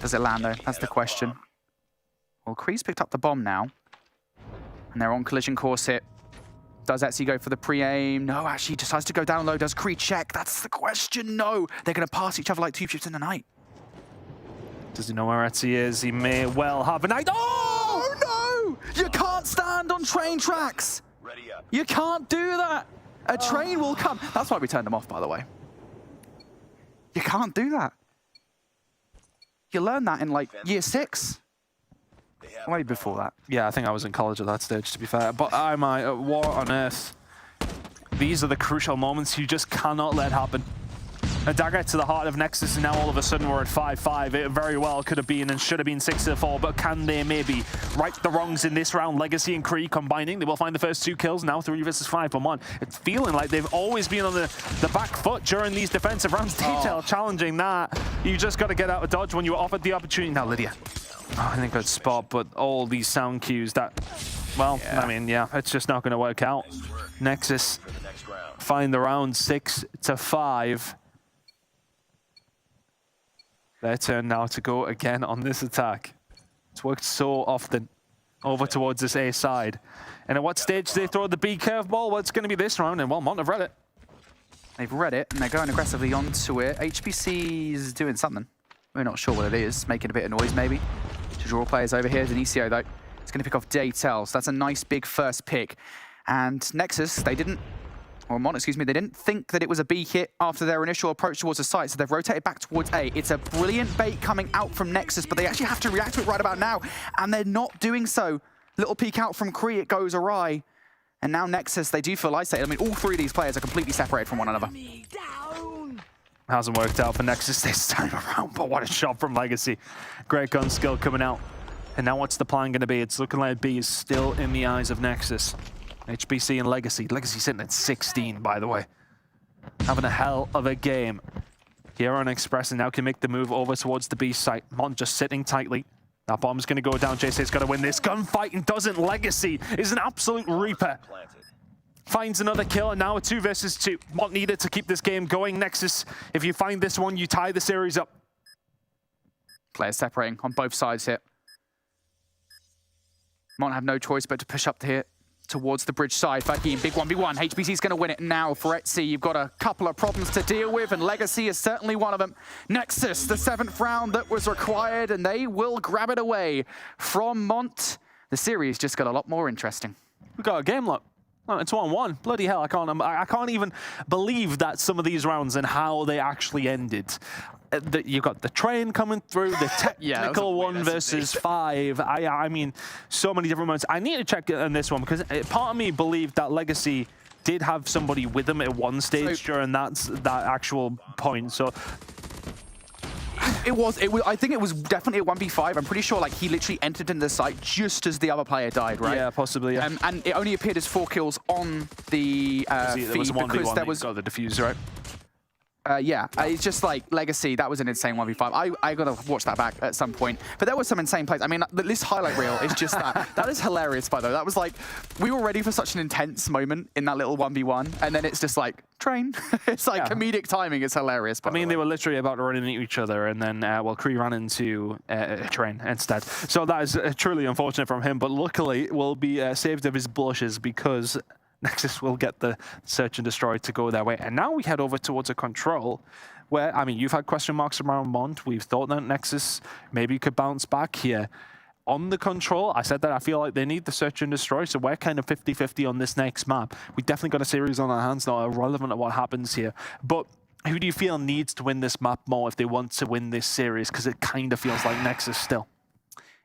Does it land though? That's the question. Well, Kree's picked up the bomb now. And they're on collision course here. Does Etsy go for the pre-aim? No, actually decides to go down low. Does Kree check? That's the question. No. They're going to pass each other like 2 ships in the night. Does he know where Etsy is? He may well have a night. Oh, no! You can't stand on train tracks. Ready up. You can't do that. A train will come. That's why we turned them off, by the way. You can't do that. You learn that in like year 6. Or maybe before that. Yeah, I think I was in college at that stage, to be fair. But what on earth? These are the crucial moments you just cannot let happen. A dagger to the heart of Nexus, and now all of a sudden we're at 5-5. It very well could have been and should have been 6-4, but can they maybe right the wrongs in this round? Legacy and Kree combining, they will find the first 2 kills, now 3 versus 5 for Mon. It's feeling like they've always been on the back foot during these defensive rounds. Detail challenging that. You just got to get out of dodge when you were offered the opportunity. Now Lydia. Oh, in a good spot, but all these sound cues that, well, yeah. I mean, yeah, it's just not going to work out. Nexus find the round 6-5. Their turn now to go again on this attack. It's worked so often over towards this A side. And at what stage do they throw the B curveball? Well, it's going to be this round, and well, Mont have read it. They've read it, and they're going aggressively onto it. HBC is doing something. We're not sure what it is. Making a bit of noise, maybe. To draw players over here. Denisio, though, is going to pick off Daytel. So that's a nice big first pick. And Nexus, they didn't, or Mont, excuse me, they didn't think that it was a B hit after their initial approach towards the site, so they've rotated back towards A. It's a brilliant bait coming out from Nexus, but they actually have to react to it right about now, and they're not doing so. Little peek out from Kree, it goes awry. And now Nexus, they do feel isolated. I mean, all 3 of these players are completely separated from one another. Hasn't worked out for Nexus this time around, but what a shot from Legacy. Great gun skill coming out. And now what's the plan going to be? It's looking like B is still in the eyes of Nexus. HBC and Legacy. Legacy sitting at 16, by the way. Having a hell of a game. Here on Express, and now can make the move over towards the B site. Mont just sitting tightly. That bomb's going to go down. JC's got to win this gunfight, and doesn't. Legacy is an absolute reaper. finds another kill, and now a 2 versus 2. Mont needed to keep this game going. Nexus, if you find this one, you tie the series up. Players separating on both sides here. Mont have no choice but to push up here towards the bridge side. Fahim, big 1v1. HBC's going to win it now. For Ricey, you've got a couple of problems to deal with, and Legacy is certainly one of them. Nexus, the 7th round that was required, and they will grab it away from Mont. The series just got a lot more interesting. We got a game lock. Oh, it's 1-1. Bloody hell, I can't even believe that some of these rounds and how they actually ended. You've got the train coming through, the technical 1 versus 5. I mean, so many different moments. I need to check on this one because part of me believed that Legacy did have somebody with them at one stage during that actual point. So It was. I think it was definitely a 1v5. I'm pretty sure like he literally entered into the site just as the other player died, right? Yeah, possibly. Yeah. And it only appeared as 4 kills on the feed because there was got the defuse, right? Yeah, it's just like Legacy. That was an insane 1v5. I gotta watch that back at some point. But there was some insane plays. I mean, this highlight reel is just that. That is hilarious, by the way. That was like, we were ready for such an intense moment in that little 1v1, and then it's just like, train. It's like comedic timing. It's hilarious. I mean, they were literally about to run into each other, and then, well, Kree ran into a train instead. So that is truly unfortunate from him, but luckily will be saved of his blushes because Nexus will get the search and destroy to go their way. And now we head over towards a control where, I mean, you've had question marks around Mont. We've thought that Nexus maybe could bounce back here. On the control, I said that I feel like they need the search and destroy, so we're kind of 50-50 on this next map. We definitely got a series on our hands now, irrelevant of what happens here. But who do you feel needs to win this map more if they want to win this series? Because it kind of feels like Nexus still.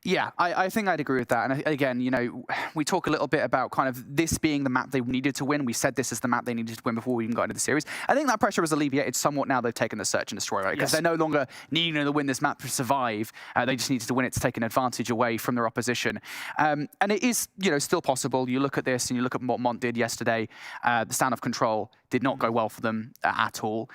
Yeah, I think I'd agree with that. And again, you know, we talk a little bit about kind of this being the map they needed to win. We said this is the map they needed to win before we even got into the series. I think that pressure was alleviated somewhat now they've taken the search and destroy, right? Because they're no longer needing to win this map to survive. They just needed to win it to take an advantage away from their opposition. And it is, you know, still possible. You look at this and you look at what Mont did yesterday. The stand of control did not go well for them at all.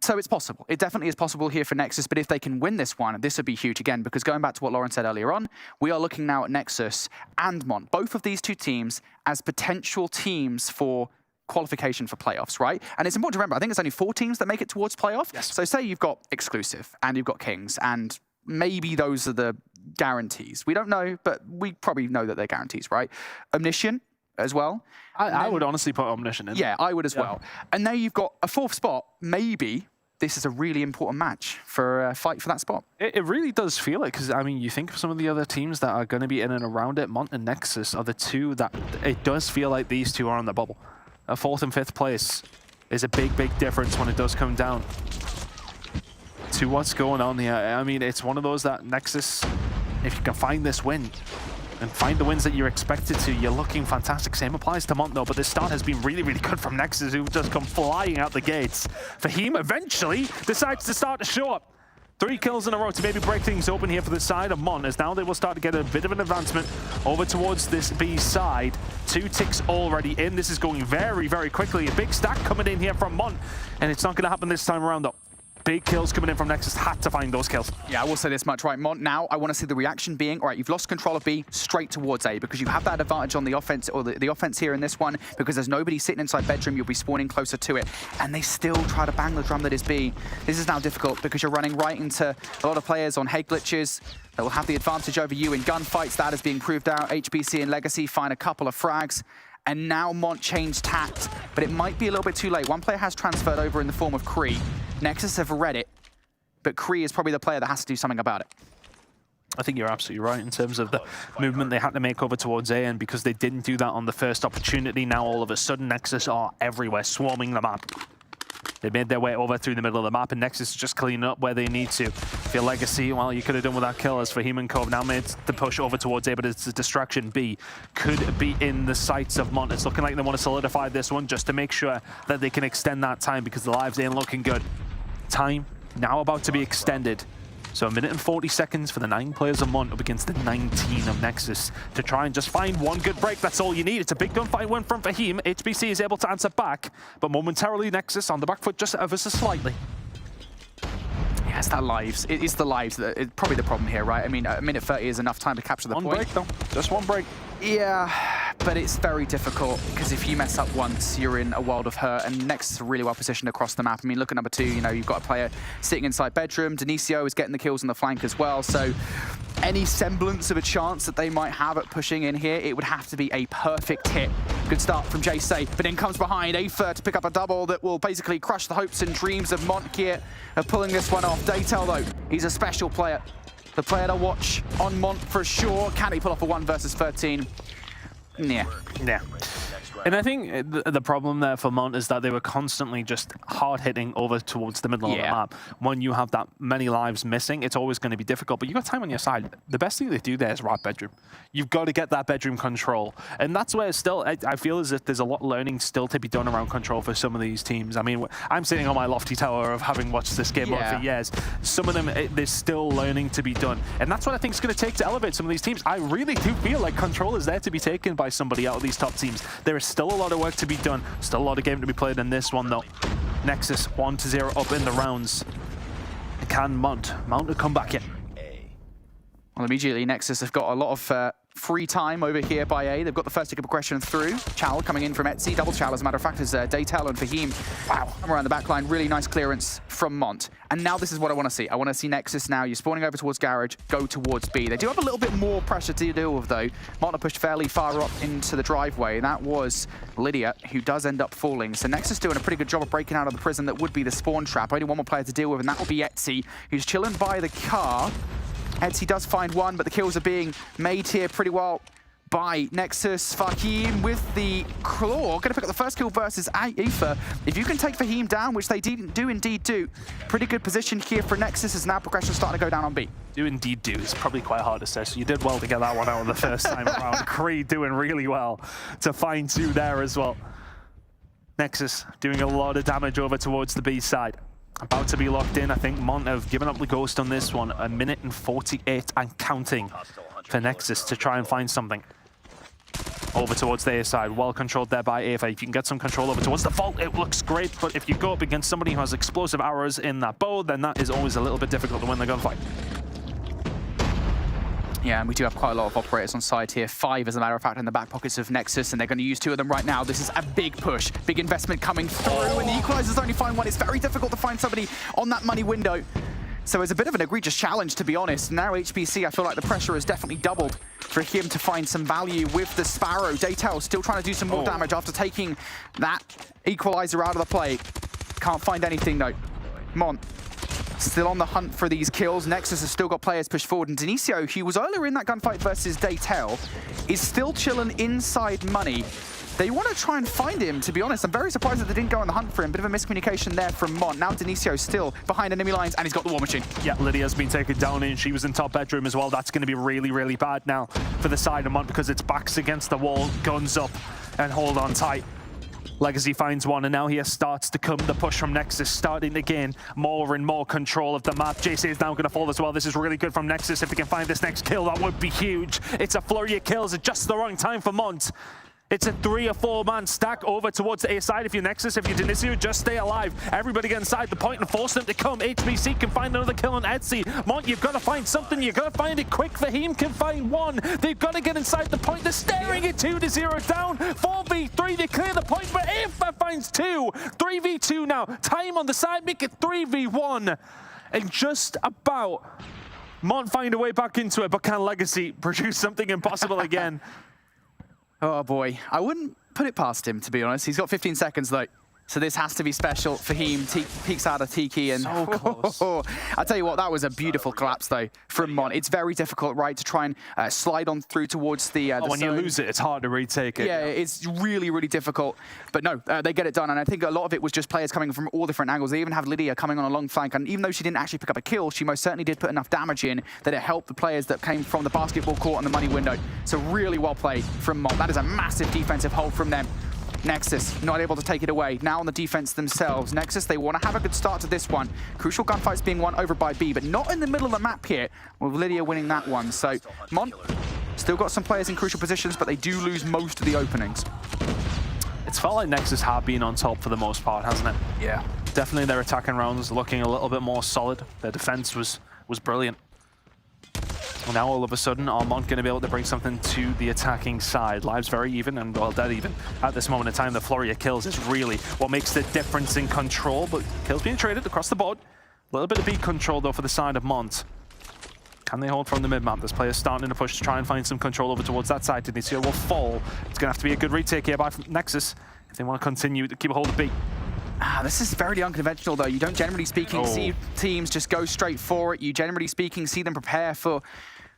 So it's possible. It definitely is possible here for Nexus, but if they can win this one, this would be huge again, because going back to what Lauren said earlier on, we are looking now at Nexus and Mont, both of these two teams as potential teams for qualification for playoffs, right? And it's important to remember, I think it's only 4 teams that make it towards playoff. Yes. So say you've got Exclusive and you've got Kings, and maybe those are the guarantees. We don't know, but we probably know that they're guarantees, right? Omniscient as well. I would honestly put Omniscient in. Yeah, I would as well. And now you've got a 4th spot, maybe. This is a really important match for a fight for that spot. It really does feel it, because, I mean, you think of some of the other teams that are going to be in and around it. Mont and Nexus are the two that it does feel like these two are on the bubble. A 4th and 5th place is a big, big difference when it does come down to what's going on here. I mean, it's one of those that Nexus, if you can find this win, and find the wins that you're expected to, you're looking fantastic. Same applies to Mont though, but this start has been really, really good from Nexus, who've just come flying out the gates. Fahim eventually decides to start to show up. 3 kills in a row to maybe break things open here for the side of Mont, as now they will start to get a bit of an advancement over towards this B side. 2 ticks already in. This is going very, very quickly. A big stack coming in here from Mont, and it's not going to happen this time around though. Big kills coming in from Nexus, had to find those kills. Yeah, I will say this much, right, Mont, now I want to see the reaction being, all right, you've lost control of B, straight towards A, because you have that advantage on the offense, or the offense here in this one, because there's nobody sitting inside bedroom, you'll be spawning closer to it, and they still try to bang the drum that is B. This is now difficult, because you're running right into a lot of players on head glitches that will have the advantage over you in gunfights. That is being proved out. HBC and Legacy find a couple of frags, and now Mont changed tact, but it might be a little bit too late. One player has transferred over in the form of Kree. Nexus have read it, but Kree is probably the player that has to do something about it. I think you're absolutely right in terms of the movement they had to make over towards A, and because they didn't do that on the first opportunity, now all of a sudden Nexus are everywhere, swarming the map. They made their way over through the middle of the map, and Nexus is just cleaning up where they need to. Feel Legacy, well, you could have done with that kill as Fahim and Cove now made the push over towards A, but it's a distraction. B could be in the sights of Mont. It's looking like they want to solidify this one just to make sure that they can extend that time, because the lives ain't looking good. Time now about to be extended. So 1 minute and 40 seconds for the 9 players of Mont up against the 19 of Nexus to try and just find one good break. That's all you need. It's a big gunfight win from Fahim. HBC is able to answer back, but momentarily Nexus on the back foot just ever so slightly. Yeah, it's that lives. It is the lives that is probably the problem here, right? I mean, 1 minute 30 is enough time to capture the point. One break though, just one break. Yeah, but it's very difficult because if you mess up once, you're in a world of hurt. And Nexus are really well positioned across the map. I mean, look at number 2. You know, you've got a player sitting inside bedroom. Denicio is getting the kills on the flank as well. So any semblance of a chance that they might have at pushing in here, it would have to be a perfect hit. Good start from Jay, but in comes behind Aether to pick up a double that will basically crush the hopes and dreams of Mont here of pulling this one off. Daytel, though, he's a special player. The player to watch on Mont for sure. Can he pull off a 1 versus 13? Yeah. And I think the problem there for Mont is that they were constantly just hard-hitting over towards the middle of the map. When you have that many lives missing, it's always going to be difficult, but you've got time on your side. The best thing they do there is wrap bedroom. You've got to get that bedroom control. And that's where still, I feel as if there's a lot of learning still to be done around control for some of these teams. I mean, I'm sitting on my lofty tower of having watched this game for years. Some of them, there's still learning to be done. And that's what I think it's going to take to elevate some of these teams. I really do feel like control is there to be taken by somebody out of these top teams. There is still a lot of work to be done. Still a lot of game to be played in this one, though. Nexus 1-0 up in the rounds. Can Mont mount a comeback yet? Well, immediately Nexus have got a lot of free time over here by A. They've got the first tick of progression through. Chal coming in from Etsy. Double Chal, as a matter of fact, is Daytel and Fahim. Wow, around the back line. Really nice clearance from Mont. And now this is what I want to see. I want to see Nexus now. You're spawning over towards Garage. Go towards B. They do have a little bit more pressure to deal with, though. Mont are pushed fairly far up into the driveway. That was Lydia, who does end up falling. So Nexus doing a pretty good job of breaking out of the prison that would be the spawn trap. Only one more player to deal with, and that will be Etsy, who's chilling by the car. Etsy does find one, but the kills are being made here pretty well by Nexus. Fahim with the claw, going to pick up the first kill versus Aether. If you can take Fahim down, which they do indeed do, pretty good position here for Nexus as now progression starting to go down on B. Do indeed do. It's probably quite hard to say, so you did well to get that one out the first time around. Creed doing really well to find 2 there as well. Nexus doing a lot of damage over towards the B side. About to be locked in. I think Mont have given up the ghost on this one. 1 minute and 48 and counting for Nexus to try and find something. Over towards the A side. Well controlled there by Ava. If you can get some control over towards the vault, it looks great. But if you go up against somebody who has explosive arrows in that bow, then that is always a little bit difficult to win the gunfight. Yeah, and we do have quite a lot of operators on site here. 5, as a matter of fact, in the back pockets of Nexus, and they're going to use 2 of them right now. This is a big push, big investment coming through, and the Equalizers only find 1. It's very difficult to find somebody on that money window. So it's a bit of an egregious challenge, to be honest. Now HBC, I feel like the pressure has definitely doubled for him to find some value with the Sparrow. Daytel still trying to do some more damage after taking that Equalizer out of the play. Can't find anything, though. Mont still on the hunt for these kills. Nexus has still got players pushed forward, and Denicio, who was earlier in that gunfight versus Daytel, is still chilling inside money. They want to try and find him, to be honest. I'm very surprised that they didn't go on the hunt for him. Bit of a miscommunication there from Mont. Now Denicio still behind enemy lines, and he's got the War Machine. Yeah, Lydia's been taken down, and she was in top bedroom as well. That's going to be really, really bad now for the side of Mont because its back's against the wall, guns up, and hold on tight. Legacy finds one, and now here starts to come the push from Nexus, starting to gain more and more control of the map. JC is now going to fall as well. This is really good from Nexus. If they can find this next kill, that would be huge. It's a flurry of kills at just the wrong time for Mont. It's a 3 or 4 man stack over towards the A side. If you're Nexus, if you're Denicio, just stay alive. Everybody get inside the point and force them to come. HBC can find another kill on Etsy. Mont, you've got to find something. You've got to find it quick. Fahim can find 1. They've got to get inside the point. They're staring at 2-0 down. 4v3, they clear the point, but Aether finds 2. 3v2 now. Time on the side, make it 3v1. And just about Mont find a way back into it, but can Legacy produce something impossible again? Oh boy, I wouldn't put it past him, to be honest. He's got 15 seconds though, so this has to be special for him. Peeks out of Tiki, and so close. I tell you what, that was a beautiful collapse though from Mont. It's very difficult, right, to try and slide on through towards the when you lose it, it's hard to retake it. Yeah, it's really, really difficult. But no, they get it done, and I think a lot of it was just players coming from all different angles. They even have Lydia coming on a long flank, and even though she didn't actually pick up a kill, she most certainly did put enough damage in that it helped the players that came from the basketball court and the money window. So really well played from Mont. That is a massive defensive hold from them. Nexus not able to take it away. Now on the defense themselves. Nexus, they want to have a good start to this one. Crucial gunfight's being won over by B, but not in the middle of the map here, with Lydia winning that one. So Mont still got some players in crucial positions, but they do lose most of the openings. It's felt like Nexus have been on top for the most part, hasn't it? Yeah. Definitely their attacking rounds looking a little bit more solid. Their defense was brilliant. Well, now all of a sudden, Armont going to be able to bring something to the attacking side. Lives very even, and well, dead even. At this moment in time, the flurry of kills is really what makes the difference in control, but kills being traded across the board. A little bit of beat control, though, for the side of Mont. Can they hold from the mid-map? This player's starting to push to try and find some control over towards that side. Denicio will fall. It's going to have to be a good retake here by Nexus if they want to continue to keep a hold of B. This is very unconventional, though. You don't, generally speaking, see teams just go straight for it. You, generally speaking, see them prepare for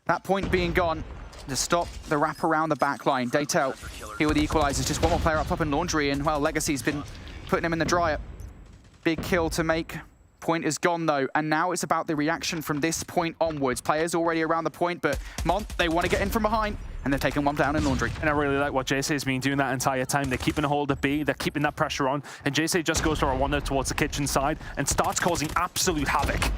that point being gone to stop the wrap around the back line. Veto here with the equalizers. Just one more player up top in Laundry, and, well, Legacy's been putting him in the dryer. Big kill to make. Point is gone, though, and now it's about the reaction from this point onwards. Players already around the point, but Mont, they want to get in from behind, and they're taking one down in Laundry. And I really like what JC has been doing that entire time. They're keeping a hold of B, they're keeping that pressure on, and JC just goes for a wonder towards the kitchen side and starts causing absolute havoc.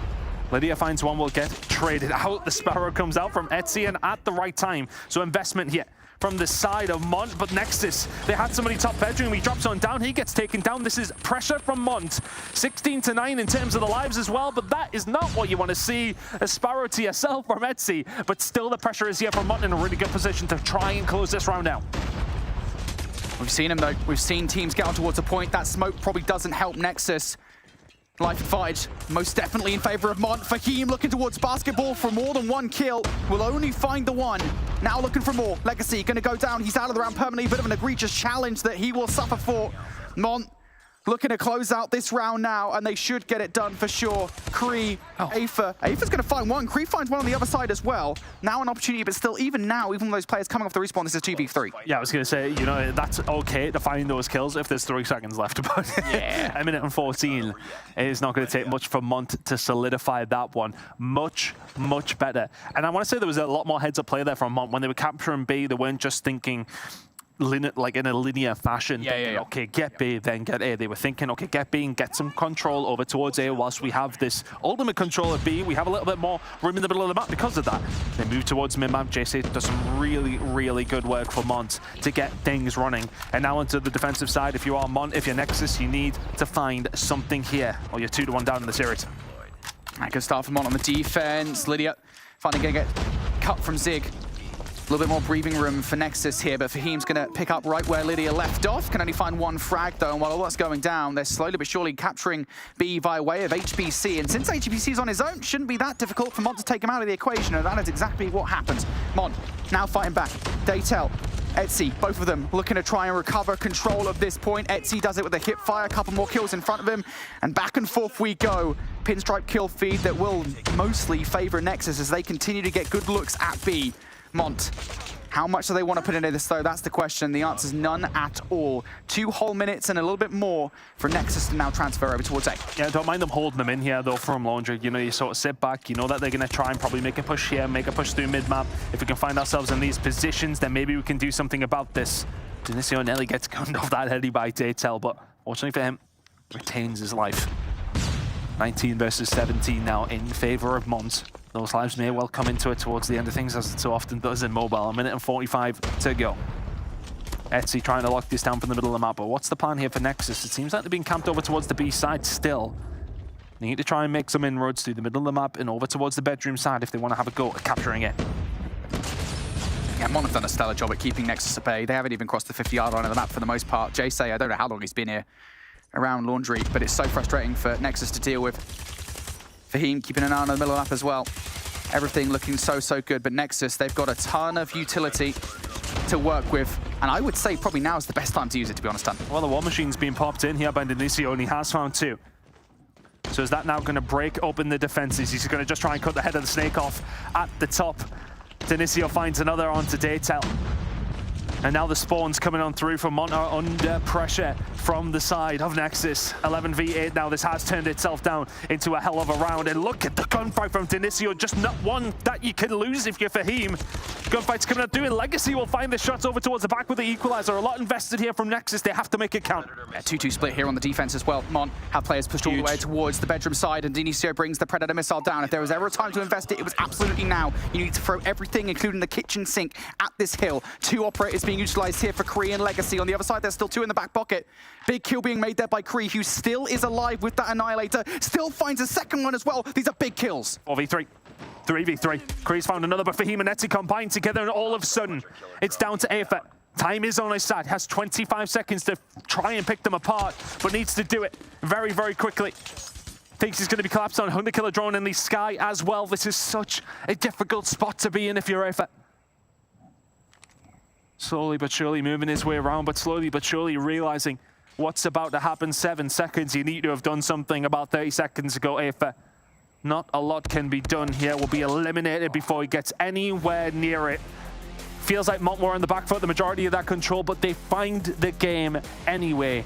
Lydia finds one, will get traded out. The Sparrow comes out from Etsy, and at the right time. So investment here from the side of Mont, but Nexus, they had somebody top bedroom, he drops on down, he gets taken down. This is pressure from Mont. 16-9 in terms of the lives as well, but that is not what you want to see. A Sparrow to yourself from Etsy, but still the pressure is here from Mont in a really good position to try and close this round out. We've seen him, though. We've seen teams get on towards a point. That smoke probably doesn't help Nexus. Life advantage, most definitely in favor of Mont. Fahim looking towards basketball for more than one kill. Will only find the one. Now looking for more. Legacy gonna go down. He's out of the round permanently. Bit of an egregious challenge that he will suffer for. Mont looking to close out this round now, and they should get it done for sure. Kree, Aether. Aether's gonna find one. Kree finds one on the other side as well. Now an opportunity, but still, even now, even those players coming off the respawn, this is 2v3. Yeah, I was gonna say, you know, that's okay to find those kills if there's 3 seconds left, but a minute and 14 is not gonna take much for Mont to solidify that one. Much, much better. And I wanna say there was a lot more heads up play there from Mont. When they were capturing B, they weren't just thinking, like in a linear fashion. Okay, get B, then get A. They were thinking, okay, get B and get some control over towards A whilst we have this ultimate control of B. We have a little bit more room in the middle of the map because of that. They move towards mid-map. JC does some really, really good work for Mont to get things running. And now onto the defensive side. If you are Mont, if you're Nexus, you need to find something here, or you're 2-1 down in the series. I can start from Mont on the defense. Lydia finally gonna get cut from Zig. A little bit more breathing room for Nexus here, but Fahim's going to pick up right where Lydia left off. Can only find one frag, though, and while all that's going down, they're slowly but surely capturing B by way of HBC. And since HBC's on his own, shouldn't be that difficult for Mont to take him out of the equation, and that is exactly what happens. Mont now fighting back. Daytel, Etsy, both of them looking to try and recover control of this point. Etsy does it with a hip fire, a couple more kills in front of him, and back and forth we go. Pinstripe kill feed that will mostly favor Nexus as they continue to get good looks at B. Mont, how much do they want to put into this, though? That's the question. The answer's none at all. 2 whole minutes and a little bit more for Nexus to now transfer over towards A. Yeah, don't mind them holding them in here, though, from Laundry. You know, you sort of sit back. You know that they're going to try and probably make a push here, make a push through mid-map. If we can find ourselves in these positions, then maybe we can do something about this. Denicio Nelly gets gunned off that heady by Daytel, but fortunately for him, retains his life. 19 versus 17 now in favor of Mont. Those lives may well come into it towards the end of things, as it so often does in mobile. A minute and 45 to go. Etsy trying to lock this down from the middle of the map, but what's the plan here for Nexus? It seems like they're being camped over towards the B side still. They need to try and make some inroads through the middle of the map and over towards the bedroom side if they want to have a go at capturing it. Yeah, Mont have done a stellar job at keeping Nexus at bay. They haven't even crossed the 50-yard line of the map for the most part. JC, I don't know how long he's been here around Laundry, but it's so frustrating for Nexus to deal with. Fahim keeping an eye on the middle of the map as well. Everything looking so good, but Nexus, they've got a ton of utility to work with, and I would say probably now is the best time to use it, to be honest, Dan. Well, the War Machine's being popped in here by Denicio, and he has found 2. So is that now going to break open the defenses? He's going to just try and cut the head of the snake off at the top. Denicio finds another onto Daytel. And now the spawns coming on through from Mont are under pressure from the side of Nexus. 11v8 now. This has turned itself down into a hell of a round. And look at the gunfight from Denicio. Just not one that you can lose if you're Fahim. Gunfight's coming up through, and Legacy will find the shots over towards the back with the equalizer. A lot invested here from Nexus. They have to make it count. Yeah, 2-2 split here on the defense as well. Mont have players pushed all the way towards the bedroom side, and Denicio brings the Predator missile down. If there was ever a time to invest it, it was absolutely now. You need to throw everything, including the kitchen sink, at this hill. 2 operators being utilized here for Kree and Legacy. On the other side, there's still 2 in the back pocket. Big kill being made there by Kree, who still is alive with that Annihilator. Still finds a second one as well. These are big kills. 4v3. 3v3. Kree's found another, but Fahim and Etsy combined together, and all of a sudden, it's down to Aether. Time is on his side. Has 25 seconds to try and pick them apart, but needs to do it very, very quickly. Thinks he's going to be collapsed on. 100 killer drone in the sky as well. This is such a difficult spot to be in if you're Aether. Slowly but surely moving his way around, but slowly but surely realizing what's about to happen. 7 seconds. You need to have done something about 30 seconds ago, Aether. Not a lot can be done here. Will be eliminated before he gets anywhere near it. Feels like Mont were on the back foot the majority of that control, but they find the game anyway.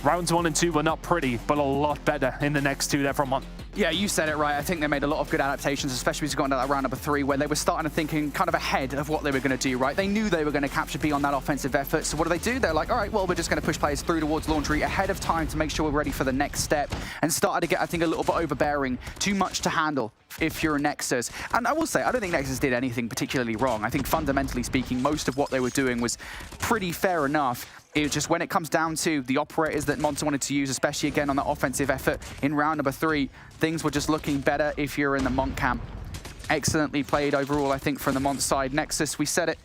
Rounds 1 and 2 were not pretty, but a lot better in the next 2 there from Mont. Yeah, you said it right. I think they made a lot of good adaptations, especially as we got into that round number 3, where they were starting to thinking kind of ahead of what they were going to do, right? They knew they were going to capture B on that offensive effort. So what do? They're like, all right, well, we're just going to push players through towards laundry ahead of time to make sure we're ready for the next step, and started to get, I think, a little bit overbearing, too much to handle if you're a Nexus. And I will say, I don't think Nexus did anything particularly wrong. I think fundamentally speaking, most of what they were doing was pretty fair enough. It was just when it comes down to the operators that Monster wanted to use, especially again on the offensive effort in round number 3, things were just looking better if you're in the Mont camp. Excellently played overall, I think, from the Mont side. Nexus, we said it.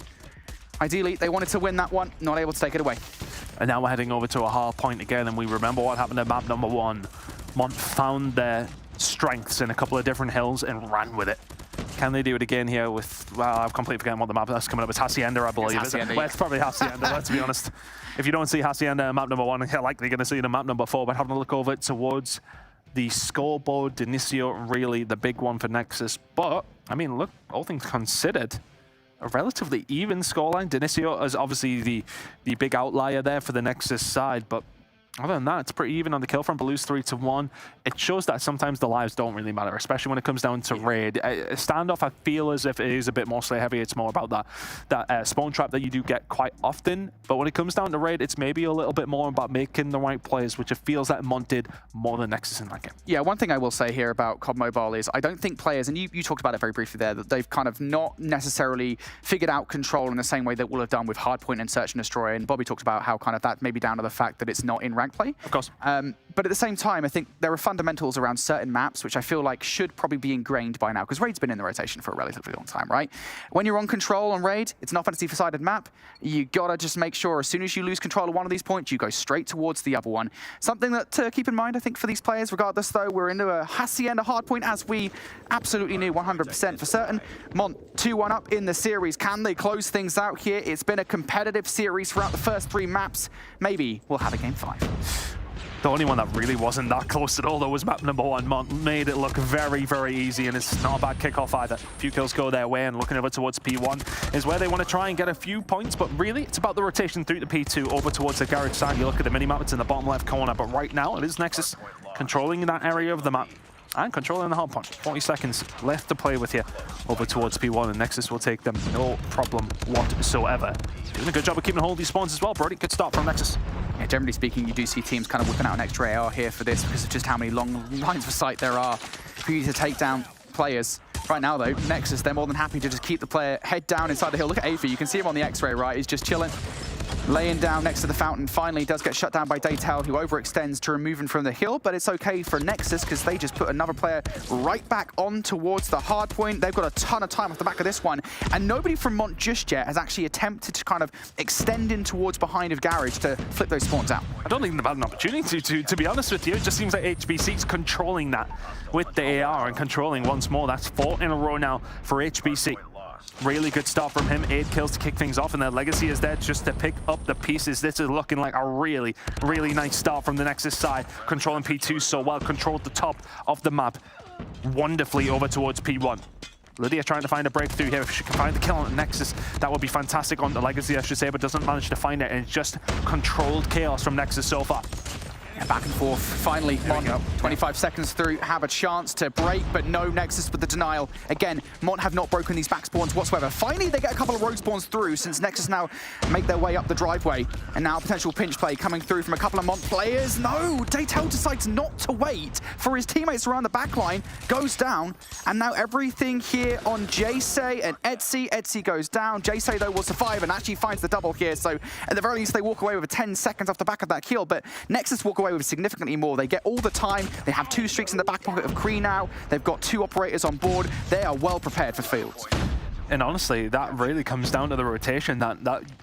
Ideally, they wanted to win that one, not able to take it away. And now we're heading over to a Hardpoint again, and we remember what happened at map number 1. Mont found their strengths in a couple of different hills and ran with it. Can they do it again here with, well, I've completely forgotten what the map that's coming up. It's Hacienda, I believe. It's probably Hacienda, let's be honest. If you don't see Hacienda in map number 1, you're likely going to see it in map number 4, but having a look over towards the scoreboard, Dinicio really the big one for Nexus. But, I mean, look, all things considered, a relatively even scoreline. Dinicio is obviously the big outlier there for the Nexus side, but other than that, it's pretty even on the kill front. Blues 3-1. It shows that sometimes the lives don't really matter, especially when it comes down to raid. A standoff, I feel as if it is a bit more Slayer heavy. It's more about that spawn trap that you do get quite often. But when it comes down to raid, it's maybe a little bit more about making the right plays, which it feels like Mont did more than Nexus in that game. Yeah, one thing I will say here about COD Mobile is I don't think players, and you talked about it very briefly there, that they've kind of not necessarily figured out control in the same way that we'll have done with Hardpoint and Search and Destroy. And Bobby talked about how kind of that may be down to the fact that it's not in rank play. Of course. But at the same time, I think there are fundamentals around certain maps which I feel like should probably be ingrained by now, because Raid's been in the rotation for a relatively long time, right? When you're on control on Raid, it's an offensive-sided map. You gotta just make sure as soon as you lose control of one of these points, you go straight towards the other one. Something that to keep in mind, I think, for these players, regardless though, we're into a Hacienda Hardpoint, as we absolutely knew 100% for certain. Mont 2-1 up in the series. Can they close things out here? It's been a competitive series throughout the first 3 maps. Maybe we'll have a game 5. The only one that really wasn't that close at all, though, was map number 1. Mont made it look very, very easy, and it's not a bad kickoff either. A few kills go their way, and looking over towards P1 is where they want to try and get a few points, but really, it's about the rotation through the P2 over towards the garage side. You look at the minimap, it's in the bottom left corner, but right now, it is Nexus controlling that area of the map and controlling the Hardpoint. 40 seconds left to play with here over towards P1, and Nexus will take them no problem whatsoever. Doing a good job of keeping hold of these spawns as well, Brody. Good start from Nexus. Yeah, generally speaking, you do see teams kind of whipping out an extra AR here for this because of just how many long lines of sight there are for you to take down players. Right now, though, Nexus, they're more than happy to just keep the player head down inside the hill. Look at Aether. You can see him on the X-ray, right? He's just chilling, laying down next to the fountain. Finally does get shut down by Daytel, who overextends to remove him from the hill, but it's okay for Nexus because they just put another player right back on towards the hard point. They've got a ton of time off the back of this one, and nobody from Mont just yet has actually attempted to kind of extend in towards behind of Garage to flip those spawns out. I don't think they've had an opportunity to be honest with you. It just seems like HBC's controlling that with the AR and controlling once more. That's 4 in a row now for HBC. Really good start from him. 8 kills to kick things off, and their legacy is there just to pick up the pieces. This is looking like a really, really nice start from the Nexus side. Controlling P2 so well, controlled the top of the map wonderfully over towards P1. Lydia trying to find a breakthrough here. If she can find the kill on Nexus, that would be fantastic on the legacy, I should say, but doesn't manage to find it, and it's just controlled chaos from Nexus so far. Back and forth. Finally, Mont, 25 seconds through, have a chance to break, but no, Nexus with the denial. Again, Mont have not broken these back spawns whatsoever. Finally, they get a couple of road spawns through since Nexus now make their way up the driveway. And now potential pinch play coming through from a couple of Mont players. No, Daytel decides not to wait for his teammates around the back line, goes down, and now everything here on Jace and Etsy. Etsy goes down. Jace, though, will survive and actually finds the double here. So at the very least, they walk away with 10 seconds off the back of that kill, but Nexus walk away with significantly more. They get all the time. They have 2 streaks in the back pocket of Kree now. They've got 2 operators on board. They are well prepared for Fields. And honestly, that really comes down to the rotation that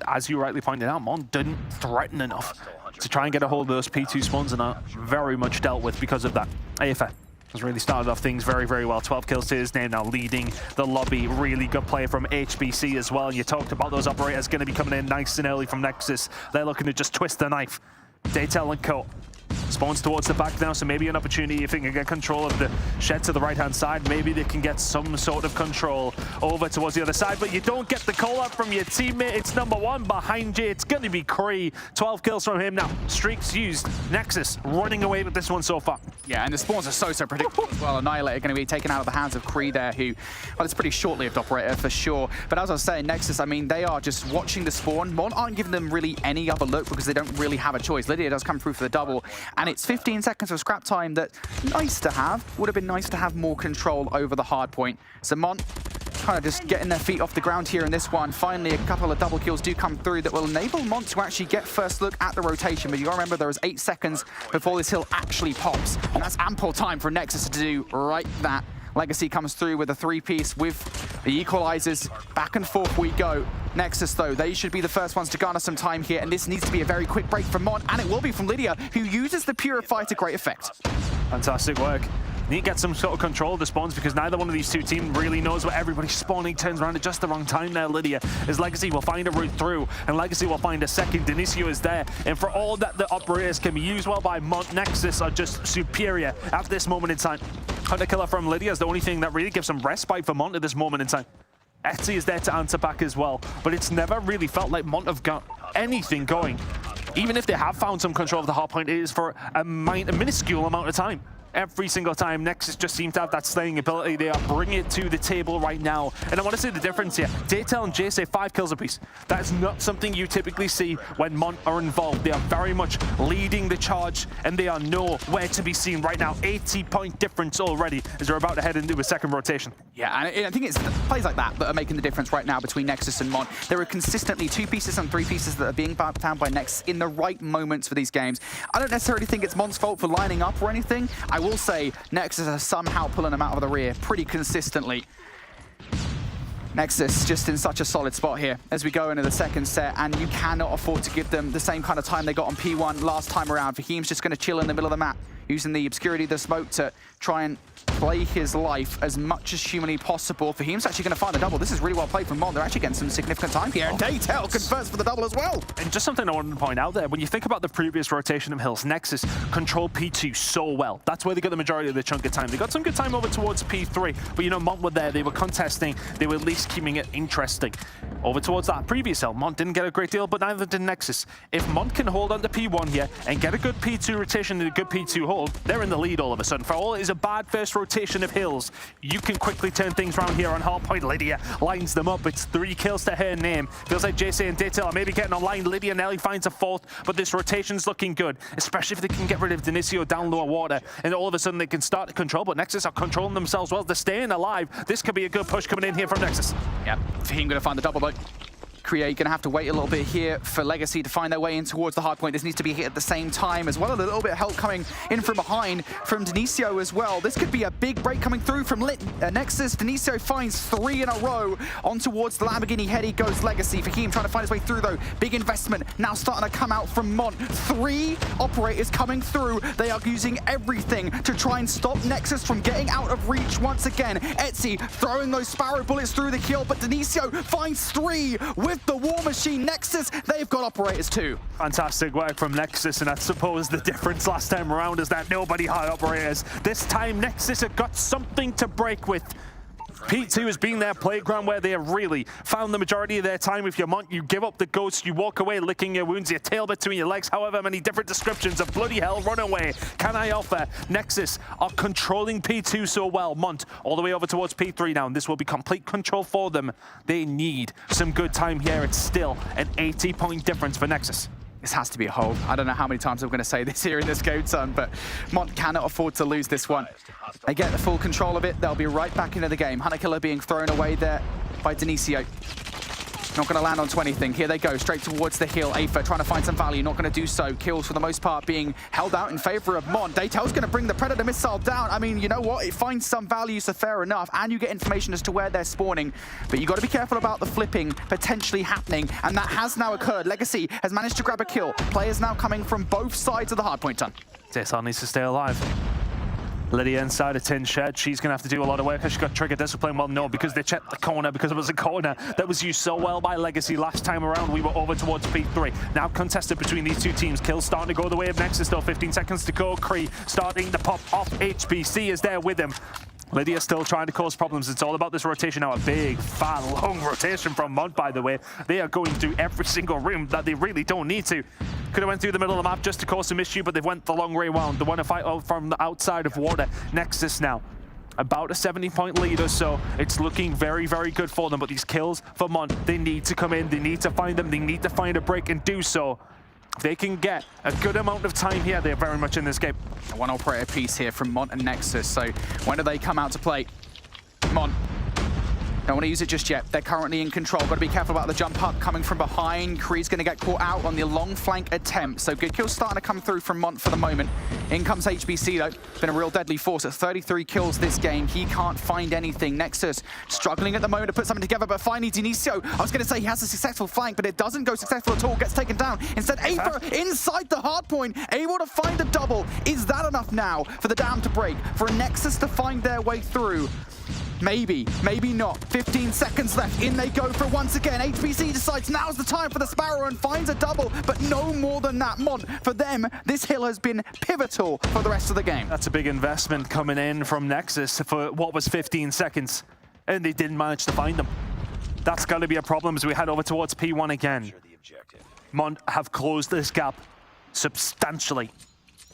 as you rightly pointed out, Mon didn't threaten enough to try and get a hold of those P2 spawns, and are very much dealt with because of that. AFA has really started off things very, very well. 12 kills to his name now, leading the lobby. Really good play from HBC as well. And you talked about those operators going to be coming in nice and early from Nexus. They're looking to just twist the knife. Daytel and Co. Spawns towards the back now, so maybe an opportunity if they can get control of the shed to the right-hand side. Maybe they can get some sort of control over towards the other side, but you don't get the call-out from your teammate. It's number 1 behind you. It's going to be Kree. 12 kills from him now. Streaks used. Nexus running away with this one so far. Yeah, and the spawns are so predictable as well. Annihilator going to be taken out of the hands of Kree there, who, well, it's a pretty short-lived operator for sure. But as I was saying, Nexus, I mean, they are just watching the spawn. Mon aren't giving them really any other look because they don't really have a choice. Lydia does come through for the double, and it's 15 seconds of scrap time that, nice to have, would have been nice to have more control over the hard point. So Mon kind of just getting their feet off the ground here in this one. Finally, a couple of double kills do come through that will enable Mon to actually get first look at the rotation. But you gotta remember there is 8 seconds before this hill actually pops, and that's ample time for Nexus to do right that. Legacy comes through with a 3-piece with the equalizers. Back and forth we go. Nexus, though, they should be the first ones to garner some time here, and this needs to be a very quick break from Mon, and it will be from Lydia, who uses the Purify to great effect. Fantastic work. Need to get some sort of control of the spawns because neither one of these 2 teams really knows where everybody's spawning. Turns around at just the wrong time there, Lydia, as Legacy will find a route through, and Legacy will find a second. Denicio is there, and for all that the operators can be used well by Mon, Nexus are just superior at this moment in time. Hunter killer from Lydia is the only thing that really gives some respite for Mont at this moment in time. Etsy is there to answer back as well, but it's never really felt like Mont have got anything going. Even if they have found some control of the hard point, it is for a minuscule amount of time. Every single time, Nexus just seems to have that slaying ability. They are bringing it to the table right now. And I want to say the difference here. Daytel and Jay say 5 kills apiece. That is not something you typically see when Mont are involved. They are very much leading the charge, and they are nowhere to be seen right now. 80-point difference already as they're about to head into a second rotation. Yeah, and I think it's plays like that are making the difference right now between Nexus and Mont. There are consistently 2 pieces and 3 pieces that are being found by Nexus in the right moments for these games. I don't necessarily think it's Mont's fault for lining up or anything. I will say Nexus are somehow pulling them out of the rear pretty consistently. Nexus just in such a solid spot here as we go into the second set, and you cannot afford to give them the same kind of time they got on P1 last time around. Fahim's just going to chill in the middle of the map, using the obscurity of the smoke to try and play his life as much as humanly possible. Fahim's actually going to find a double. This is really well played from Mon. They're actually getting some significant time here, and Daytel converts for the double as well. And just something I wanted to point out there, when you think about the previous rotation of hills, Nexus controlled P2 so well. That's where they got the majority of the chunk of time. They got some good time over towards P3, but you know, Mont were there, they were contesting, they were at least keeping it interesting. Over towards that previous hill, Mont didn't get a great deal, but neither did Nexus. If Mont can hold on to P1 here and get a good P2 rotation and a good P2 hold, they're in the lead all of a sudden. For all it is a bad first rotation of hills, you can quickly turn things around here on Hardpoint. Lydia lines them up. It's 3 kills to her name. Feels like JC and Daytel are maybe getting online. Lydia nearly finds a 4th, but this rotation's looking good, especially if they can get rid of Denicio down lower water, and all of a sudden they can start to control, but Nexus are controlling themselves well. They're staying alive. This could be a good push coming in here from Nexus. Yep, Fahim going to find the double, but Create going to have to wait a little bit here for Legacy to find their way in towards the hard point. This needs to be hit at the same time as well. A little bit of help coming in from behind from Denicio as well. This could be a big break coming through from Nexus. Denicio finds 3 in a row on towards the Lamborghini. Heady goes Legacy. Fahim trying to find his way through though. Big investment now starting to come out from Mont. 3 operators coming through. They are using everything to try and stop Nexus from getting out of reach once again. Etsy throwing those Sparrow bullets through the kill, but Denicio finds 3 with the War Machine. Nexus, they've got operators too. Fantastic work from Nexus, and I suppose the difference last time around is that nobody had operators. This time Nexus have got something to break with. P2 has been their playground where they have really found the majority of their time. If you're Mont, you give up the ghost, you walk away licking your wounds, your tail between your legs, however many different descriptions of bloody hell run away can I offer? Nexus are controlling P2 so well. Mont all the way over towards P3 now, and this will be complete control for them. They need some good time here. It's still an 80-point difference for Nexus. This has to be a hold. I don't know how many times I'm going to say this here in this game, son, but Mont cannot afford to lose this one. They get the full control of it. They'll be right back into the game. Hunter Killer being thrown away there by Denicio. Not going to land onto anything. Here they go, straight towards the hill. Aether trying to find some value, not going to do so. Kills for the most part being held out in favor of Mon. Daytel's going to bring the Predator missile down. I mean, you know what? It finds some value, so fair enough. And you get information as to where they're spawning. But you got to be careful about the flipping potentially happening. And that has now occurred. Legacy has managed to grab a kill. Players now coming from both sides of the hardpoint ton. Desal needs to stay alive. Lydia inside a tin shed. She's going to have to do a lot of work. Has she got trigger discipline? Well, no, because they checked the corner, because it was a corner that was used so well by Legacy last time around. We were over towards P3. Now contested between these two teams. Kills starting to go the way of Nexus, though. 15 seconds to go. Kree starting to pop off. HBC is there with him. Lydia still trying to cause problems. It's all about this rotation now. A big, fat, long rotation from Mont, by the way. They are going through every single room that they really don't need to. Could have went through the middle of the map just to cause some issue, but they've went the long way round. They want to fight out from the outside of water. Nexus now. About a 70-point lead or so. It's looking very, very good for them, but these kills for Mont, they need to come in. They need to find them. They need to find a break and do so. If they can get a good amount of time here, they're very much in this game. One operator piece here from Mont and Nexus. So when do they come out to play? Mont. Don't want to use it just yet. They're currently in control. Got to be careful about the jump up coming from behind. Kree's going to get caught out on the long flank attempt. So good kills starting to come through from Mont for the moment. In comes HBC though. Been a real deadly force at 33 kills this game. He can't find anything. Nexus struggling at the moment to put something together, but finally Dinicio. I was going to say he has a successful flank, but it doesn't go successful at all. Gets taken down. Instead, Aether inside the hard point, able to find a double. Is that enough now for the dam to break? For a Nexus to find their way through? Maybe, maybe not. 15 seconds left. In they go for it once again. HBC decides now's the time for the Sparrow and finds a double, but no more than that. Mont, for them, this hill has been pivotal for the rest of the game. That's a big investment coming in from Nexus for what was 15 seconds, and they didn't manage to find them. That's got to be a problem as we head over towards P1 again. Mont have closed this gap substantially.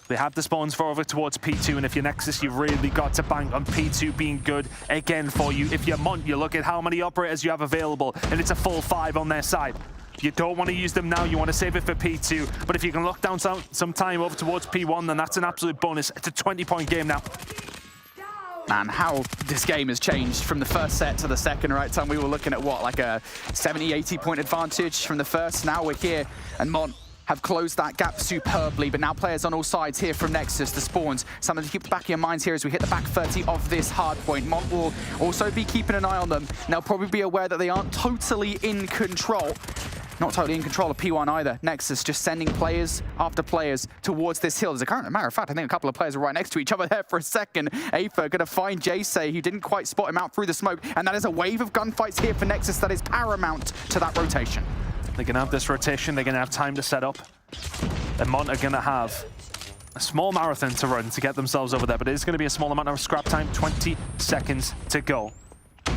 They have the spawns for over towards P2, and if you're Nexus, you've really got to bank on P2 being good again for you. If you're Mont, you look at how many operators you have available, and it's a full 5 on their side. You don't want to use them now, you want to save it for P2, but if you can lock down some time over towards P1, then that's an absolute bonus. It's a 20-point game now. Man, how this game has changed from the first set to the second, right? Time we were looking at what, like a 70, 80-point advantage from the first. Now we're here, and Mont have closed that gap superbly, but now players on all sides here from Nexus, the spawns. Something to keep the back of your minds here as we hit the back 30 of this hard point. Mont will also be keeping an eye on them, and they'll probably be aware that they aren't totally in control. Not totally in control of P1 either. Nexus just sending players after players towards this hill. As a current matter of fact, I think a couple of players are right next to each other there for a second. Aether going to find Jace, who didn't quite spot him out through the smoke, and that is a wave of gunfights here for Nexus that is paramount to that rotation. They're going to have this rotation, they're going to have time to set up. And Mont are going to have a small marathon to run to get themselves over there, but it is going to be a small amount of scrap time, 20 seconds to go.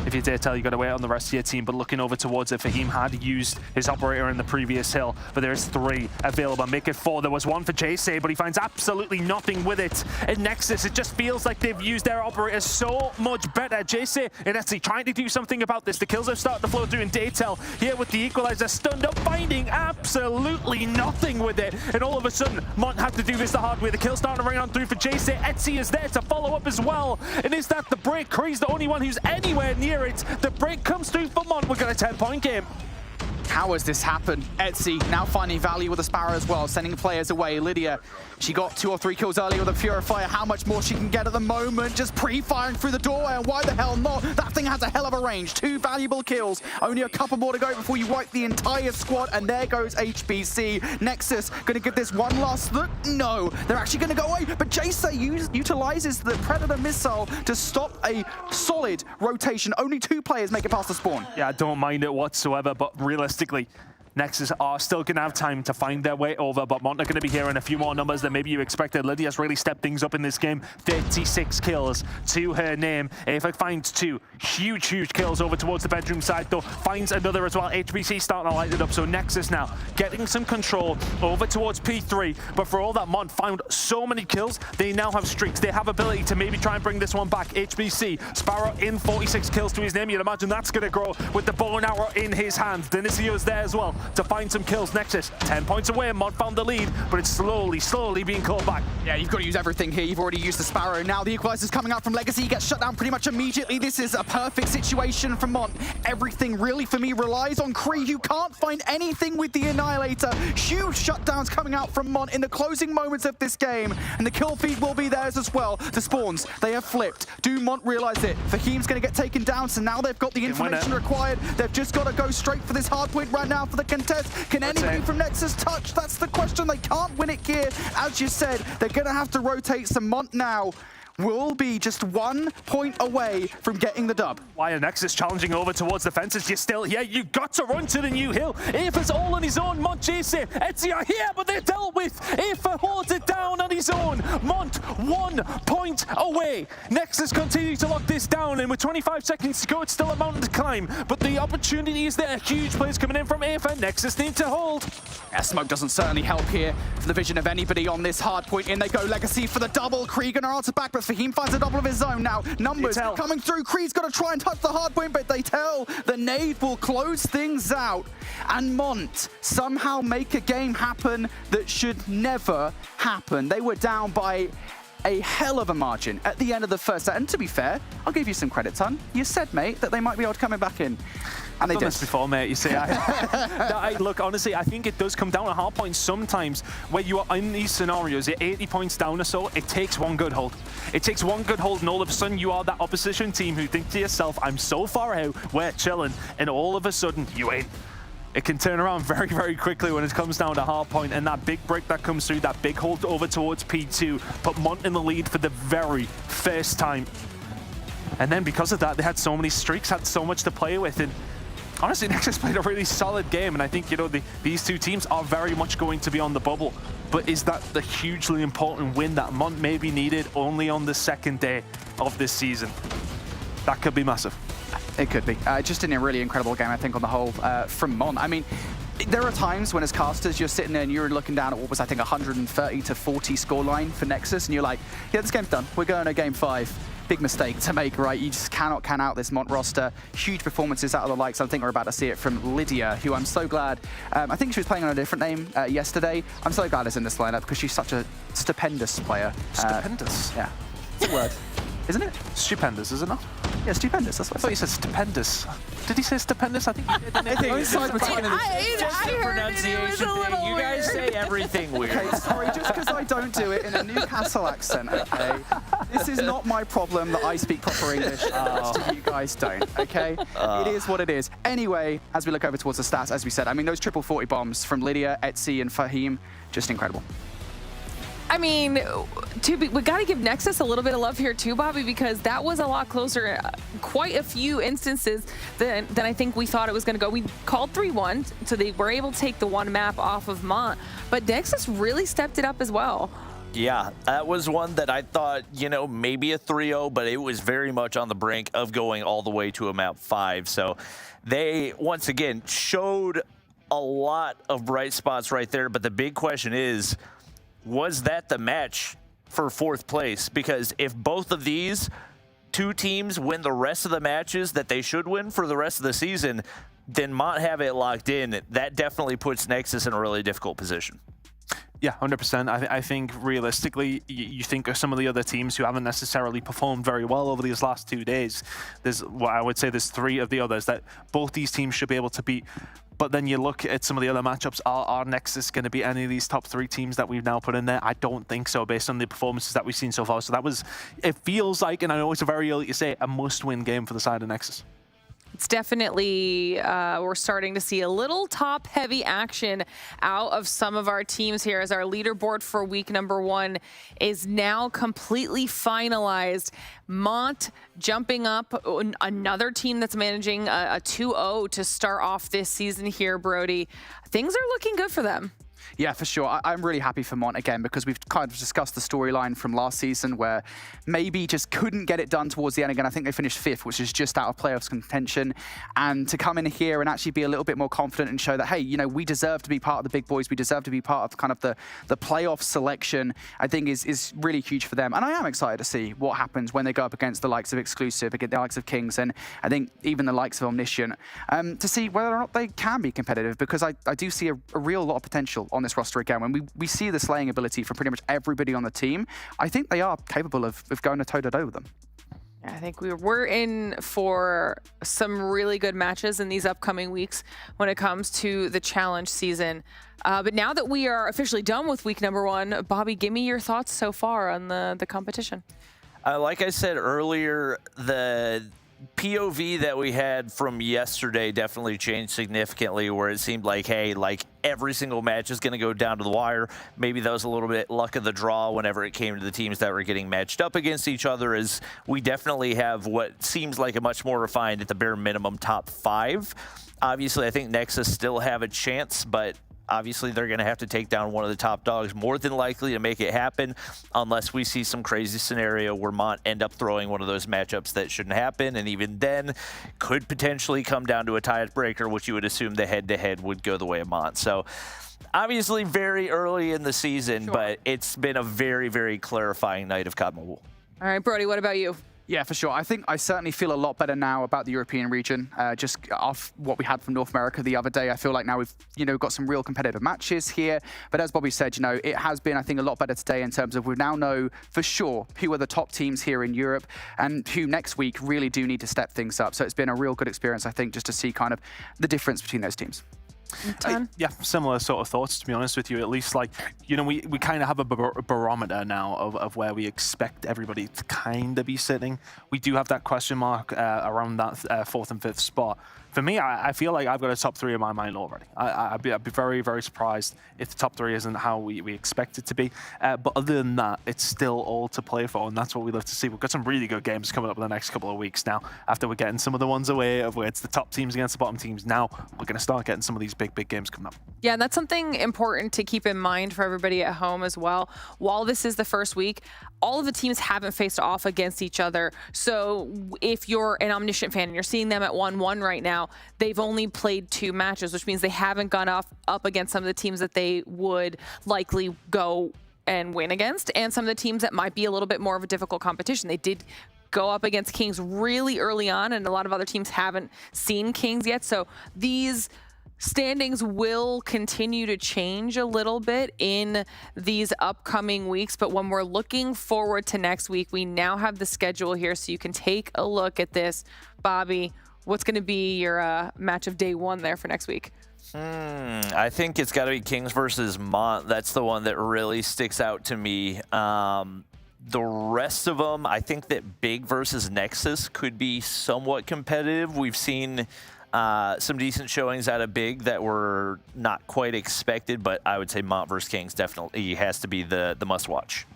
If you dare tell, you got to wait on the rest of your team, but looking over towards it, Fahim had used his operator in the previous hill, but there's 3 available. Make it 4. There was 1 for Jace, but he finds absolutely nothing with it. In Nexus, it just feels like they've used their operator so much better. Jace and Etsy trying to do something about this. The kills have started to flow through in Daytel here with the equalizer, stunned up, finding absolutely nothing with it. And all of a sudden, Mont had to do this the hard way. The kills starting to ring on through for Jace. Etsy is there to follow up as well. And is that the break? Kree's the only one who's anywhere near it. The break comes through for Mont. We're got a 10-point game. How has this happened? Etsy now finding value with the Sparrow as well, sending players away. Lydia, she got 2 or 3 kills earlier with a Purifier. How much more she can get at the moment? Just pre-firing through the doorway, and why the hell not? That thing has a hell of a range. 2 valuable kills. Only a couple more to go before you wipe the entire squad, and there goes HBC. Nexus going to give this one last look. No, they're actually going to go away, but Jace utilizes the Predator missile to stop a solid rotation. Only 2 players make it past the spawn. Yeah, I don't mind it whatsoever, but realistically, Nexus are still going to have time to find their way over, but Mont are going to be here in a few more numbers than maybe you expected. Lydia's really stepped things up in this game. 36 kills to her name. Aether finds 2 huge kills over towards the bedroom side, though. Finds another as well. HBC starting to light it up, so Nexus now getting some control over towards P3. But for all that, Mont found so many kills, they now have streaks. They have ability to maybe try and bring this one back. HBC, Sparrow in 46 kills to his name. You'd imagine that's going to grow with the bow and arrow in his hands. Denicio's there as well. to find some kills. Nexus, 10 points away. Mont found the lead, but it's slowly being called back. Yeah, you've got to use everything here. You've already used the Sparrow. Now the equalizer's coming out from Legacy. He gets shut down pretty much immediately. This is a perfect situation for Mont. Everything really, for me, relies on Kree. You can't find anything with the Annihilator. Huge shutdowns coming out from Mont in the closing moments of this game. And the kill feed will be theirs as well. The spawns, they have flipped. Do Mont realize it? Fahim's going to get taken down, so now they've got the information required. They've just got to go straight for this hard point right now for the contest. Can anybody from Nexus touch? That's the question. They can't win it here. As you said, they're going to have to rotate some. Mont now will be just 1 point away from getting the dub. Why are Nexus challenging over towards the fences? You're still here. You got to run to the new hill. Aether's all on his own. Mont chasing. Etsy are here, but they're dealt with. Aether holds it down on his own. Mont 1 point away. Nexus continues to lock this down, and with 25 seconds to go, it's still a mountain to climb. But the opportunity is there. Huge plays coming in from Aether. Nexus need to hold. Yeah, smoke doesn't certainly help here for the vision of anybody on this hard point. In they go. Legacy for the double. Kree gonna answer back, but Fahim finds a double of his own now. Numbers coming through. Kree's got to try and touch the hard point, but they tell the nade will close things out. And Mont somehow make a game happen that should never happen. They were down by a hell of a margin at the end of the first set. And to be fair, I'll give you some credit, Ton. You said, mate, that they might be able to come back in. And I've done this before, mate. You see, look, honestly, I think it does come down to hard points sometimes where you are in these scenarios, you're 80 points down or so, it takes one good hold. It takes one good hold, and all of a sudden you are that opposition team who think to yourself, I'm so far out, we're chilling, and all of a sudden you ain't. It can turn around very, very quickly when it comes down to hard point, and that big break that comes through, that big hold over towards P2, put Mont in the lead for the very first time. And then because of that, they had so many streaks, had so much to play with, and honestly, Nexus played a really solid game, and I think, you know, these two teams are very much going to be on the bubble. But is that the hugely important win that Mont maybe needed only on the second day of this season? That could be massive. It could be. Just in a really incredible game, I think, on the whole, from Mont. I mean, there are times when as casters, you're sitting there and you're looking down at what was, I think, 130 to 40 scoreline for Nexus, and you're like, yeah, this game's done. We're going to game 5. Big mistake to make, right? You just cannot can out this Mont roster. Huge performances out of the likes. I think we're about to see it from Lydia, who I'm so glad. I think she was playing on a different name yesterday. I'm so glad it's in this lineup because she's such a stupendous player. Stupendous? Yeah. It's a word, isn't it? Stupendous, is it not? Yeah, stupendous. That's what I thought you said stupendous. Did he say stupendous? I think he did. I heard it. It was a little you guys say everything weird. Okay, sorry, just because I don't do it in a Newcastle accent, okay? This is not my problem that I speak proper English and the rest of you guys don't, okay? It is what it is. Anyway, as we look over towards the stats, as we said, I mean, those triple 40 bombs from Lydia, Etsy, and Fahim, just incredible. I mean, we got to give Nexus a little bit of love here too, Bobby, because that was a lot closer, quite a few instances than I think we thought it was going to go. We called 3-1, so they were able to take the one map off of Mont, but Nexus really stepped it up as well. Yeah, that was one that I thought, you know, maybe a 3-0, but it was very much on the brink of going all the way to a map 5. So they, once again, showed a lot of bright spots right there, but the big question is, was that the match for 4th place? Because if both of these two teams win the rest of the matches that they should win for the rest of the season, then Mont have it locked in. That definitely puts Nexus in a really difficult position. Yeah, 100%. I think realistically, you think of some of the other teams who haven't necessarily performed very well over these last 2 days. There's, well, I would say there's 3 of the others that both these teams should be able to beat. But then you look at some of the other matchups. Are Nexus going to be any of these top 3 teams that we've now put in there? I don't think so, based on the performances that we've seen so far. So that was, it feels like, and I know it's very early to say, a must-win game for the side of Nexus. It's definitely, we're starting to see a little top-heavy action out of some of our teams here as our leaderboard for week number 1 is now completely finalized. Mont jumping up, another team that's managing a 2-0 to start off this season here, Brody. Things are looking good for them. Yeah, for sure. I'm really happy for Mont again because we've kind of discussed the storyline from last season where maybe just couldn't get it done towards the end. Again, I think they finished 5th, which is just out of playoffs contention. And to come in here and actually be a little bit more confident and show that, hey, you know, we deserve to be part of the big boys. We deserve to be part of kind of the playoff selection, I think is really huge for them. And I am excited to see what happens when they go up against the likes of Exclusive, against the likes of Kings, and I think even the likes of Omniscient, to see whether or not they can be competitive, because I do see a real lot of potential on this roster again. When we see the slaying ability from pretty much everybody on the team, I think they are capable of going toe-to-toe with them. I think we're in for some really good matches in these upcoming weeks when it comes to the challenge season. But now that we are officially done with week number 1, Bobby, give me your thoughts so far on the competition. Like I said earlier, the POV that we had from yesterday definitely changed significantly, where it seemed like, hey, like every single match is going to go down to the wire. Maybe that was a little bit luck of the draw whenever it came to the teams that were getting matched up against each other, as we definitely have what seems like a much more refined, at the bare minimum, top 5. Obviously, I think Nexus still have a chance, but obviously they're going to have to take down one of the top dogs more than likely to make it happen, unless we see some crazy scenario where Mont end up throwing one of those matchups that shouldn't happen, and even then could potentially come down to a tiebreaker, which you would assume the head-to-head would go the way of Mont. So obviously very early in the season, but it's been a very, very clarifying night of COD Mobile. All right, Brody, what about you? Yeah, for sure. I think I certainly feel a lot better now about the European region. Just off what we had from North America the other day, I feel like now we've, you know, got some real competitive matches here. But as Bobby said, you know, it has been, I think, a lot better today in terms of we now know for sure who are the top teams here in Europe and who next week really do need to step things up. So it's been a real good experience, I think, just to see kind of the difference between those teams. Yeah, similar sort of thoughts, to be honest with you. At least, like, you know, we kind of have a barometer now of where we expect everybody to kind of be sitting. We do have that question mark around that 4th and 5th spot. For me, I feel like I've got a top 3 in my mind already. I'd be very, very surprised if the top 3 isn't how we expect it to be. But other than that, it's still all to play for, and that's what we love to see. We've got some really good games coming up in the next couple of weeks now. After we're getting some of the ones away of where it's the top teams against the bottom teams, now we're going to start getting some of these big games coming up. Yeah, and that's something important to keep in mind for everybody at home as well. While this is the first week, all of the teams haven't faced off against each other. So if you're an Omniscient fan and you're seeing them at 1-1 right now, they've only played 2 matches, which means they haven't gone up against some of the teams that they would likely go and win against, and some of the teams that might be a little bit more of a difficult competition. They did go up against Kings really early on, and a lot of other teams haven't seen Kings yet. So these standings will continue to change a little bit in these upcoming weeks, but when we're looking forward to next week, we now have the schedule here so you can take a look at this. Bobby, what's going to be your match of day 1 there for next week? I think it's got to be Kings versus Mont. That's the one that really sticks out to me. The rest of them, I think that Big versus Nexus could be somewhat competitive. We've seen some decent showings out of Big that were not quite expected, but I would say Mont versus Kings definitely has to be the must-watch.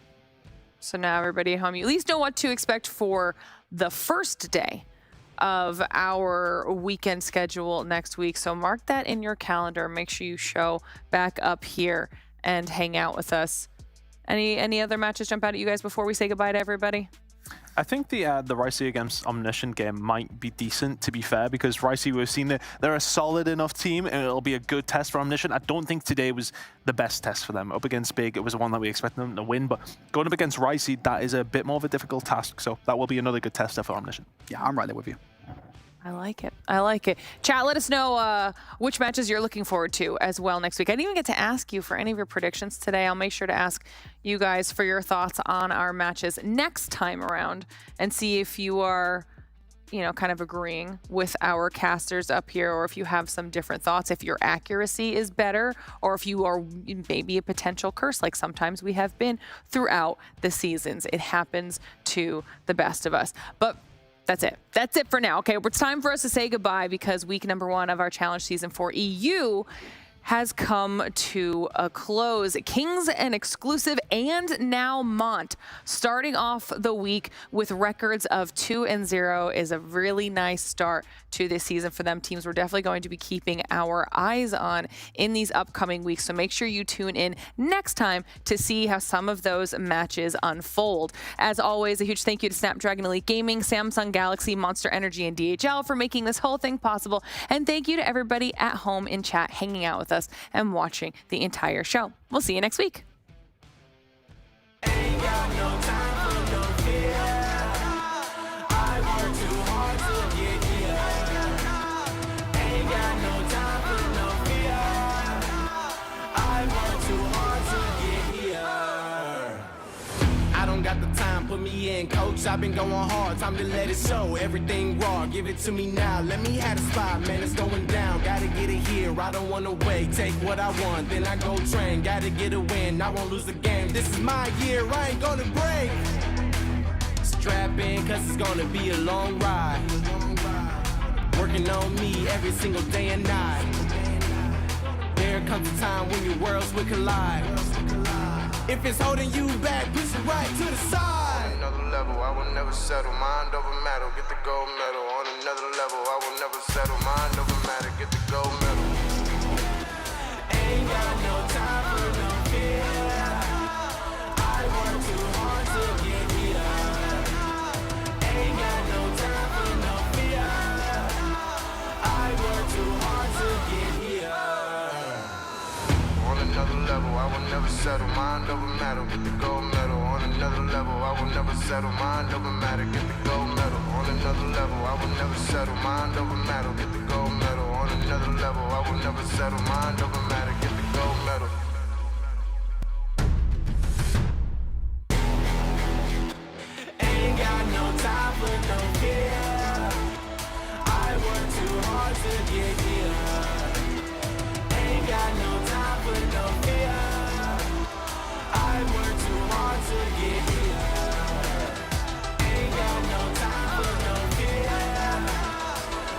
So now everybody at home, you at least know what to expect for the first day of our weekend schedule next week. So mark that in your calendar. Make sure you show back up here and hang out with us. Any other matches jump out at you guys before we say goodbye to everybody? I think the Ricey against Omniscient game might be decent, to be fair, because Ricey, we've seen they're a solid enough team, and it'll be a good test for Omniscient. I don't think today was the best test for them. Up against Big, it was the one that we expected them to win, but going up against Ricey, that is a bit more of a difficult task, so that will be another good tester for Omniscient. Yeah, I'm right there with you. I like it. I like it. Chat, let us know which matches you're looking forward to as well next week. I didn't even get to ask you for any of your predictions today. I'll make sure to ask you guys for your thoughts on our matches next time around and see if you are, you know, kind of agreeing with our casters up here, or if you have some different thoughts, if your accuracy is better, or if you are maybe a potential curse, like sometimes we have been throughout the seasons. It happens to the best of us. But that's it. That's it for now. Okay, it's time for us to say goodbye because week number 1 of our challenge season for EU has come to a close. Kings an exclusive and now Mont starting off the week with records of 2-0 is a really nice start to this season for them. Teams we're definitely going to be keeping our eyes on in these upcoming weeks. So make sure you tune in next time to see how some of those matches unfold. As always, a huge thank you to Snapdragon Elite Gaming, Samsung Galaxy, Monster Energy, and DHL for making this whole thing possible. And thank you to everybody at home in chat hanging out with us and watching the entire show. We'll see you next week. Got the time, put me in, coach. I've been going hard, time to let it show. Everything raw, give it to me now. Let me have the spot, man, it's going down. Gotta get it here, I don't wanna wait. Take what I want, then I go train. Gotta get a win, I won't lose the game. This is my year, I ain't gonna break. Strap in, cause it's gonna be a long ride. Working on me every single day and night. There comes a time when your worlds will collide. If it's holding you back, push it right to the side. On another level, I will never settle. Mind over matter, get the gold medal. On another level, I will never settle. Mind over matter, get the gold medal. Ain't got no time for no fear. I work too hard to get here. Ain't got no time for no fear. I work too hard to get here. On another level, I will never settle. Mind over matter, get the gold medal. On another level, I will never settle. Mind over matter, get the gold medal. On another level, I will never settle. Mind over matter, get the gold medal. On another level, I will never settle. Mind over matter, get the gold medal. Ain't got no time for no fear. I work too hard to get here. Ain't got no time for no fear. I work too hard to get here. Ain't got no time for no fear.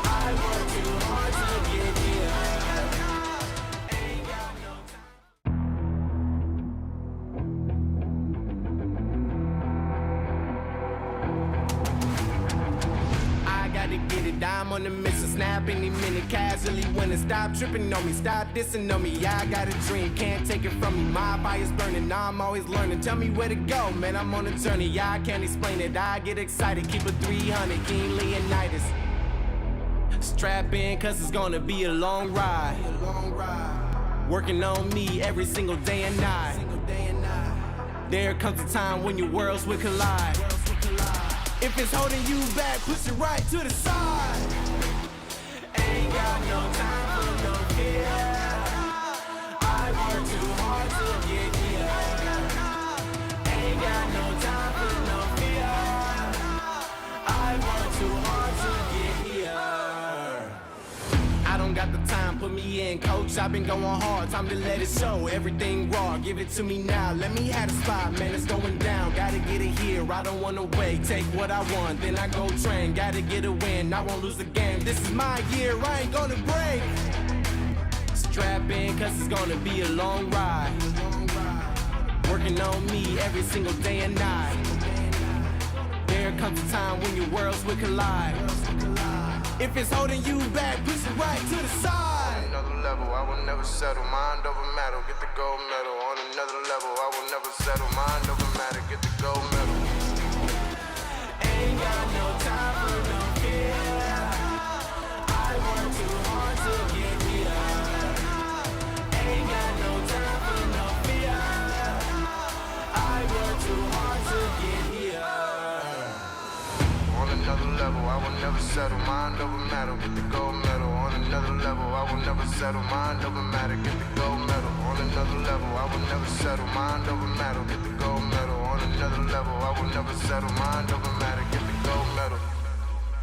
I work too hard to get here. Ain't got no time. I gotta get it, I'm on the mission, snap any minute, casually winning. Stop tripping on me, stop dissing on me. Yeah, I got a dream, can't take it from me. My fire's burning, I'm always learning. Tell me where to go, man, I'm on a journey. Yeah, I can't explain it, I get excited. Keep a 300, King Leonidas. Strap in, cause it's gonna be a long ride. Working on me every single day and night. There comes a time when your worlds will collide. If it's holding you back, push it right to the side. Ain't got no time for no fear. I work too hard to get here. Ain't got no time for no fear. I work too hard to get here. I don't got the time, put me in, coach. I've been going hard, time to let it show. Everything raw, give it to me now. Let me have the spot, man, it's going down. Gotta get it here, I don't wanna wait. Take what I want, then I go train. Gotta get a win, I won't lose the game. This is my year, I ain't gonna break. Strap in, cause it's gonna be a long ride. Working on me every single day and night. There comes a time when your worlds will collide. If it's holding you back, push it right to the side. On another level, I will never settle. Mind over matter, get the gold medal. On another level, I will never settle. Mind over matter, get the gold medal. Ain't got no time for no fear. I work too hard to get here. Ain't got no time for no fear. I work too hard to get here. On another level, I will never settle. Mind over matter, get the gold medal. On another level, I will never settle. Mind over matter, get the gold medal. On another level, I will never settle. Mind over matter, get the gold medal. On another level, I will never settle. Mind over matter, get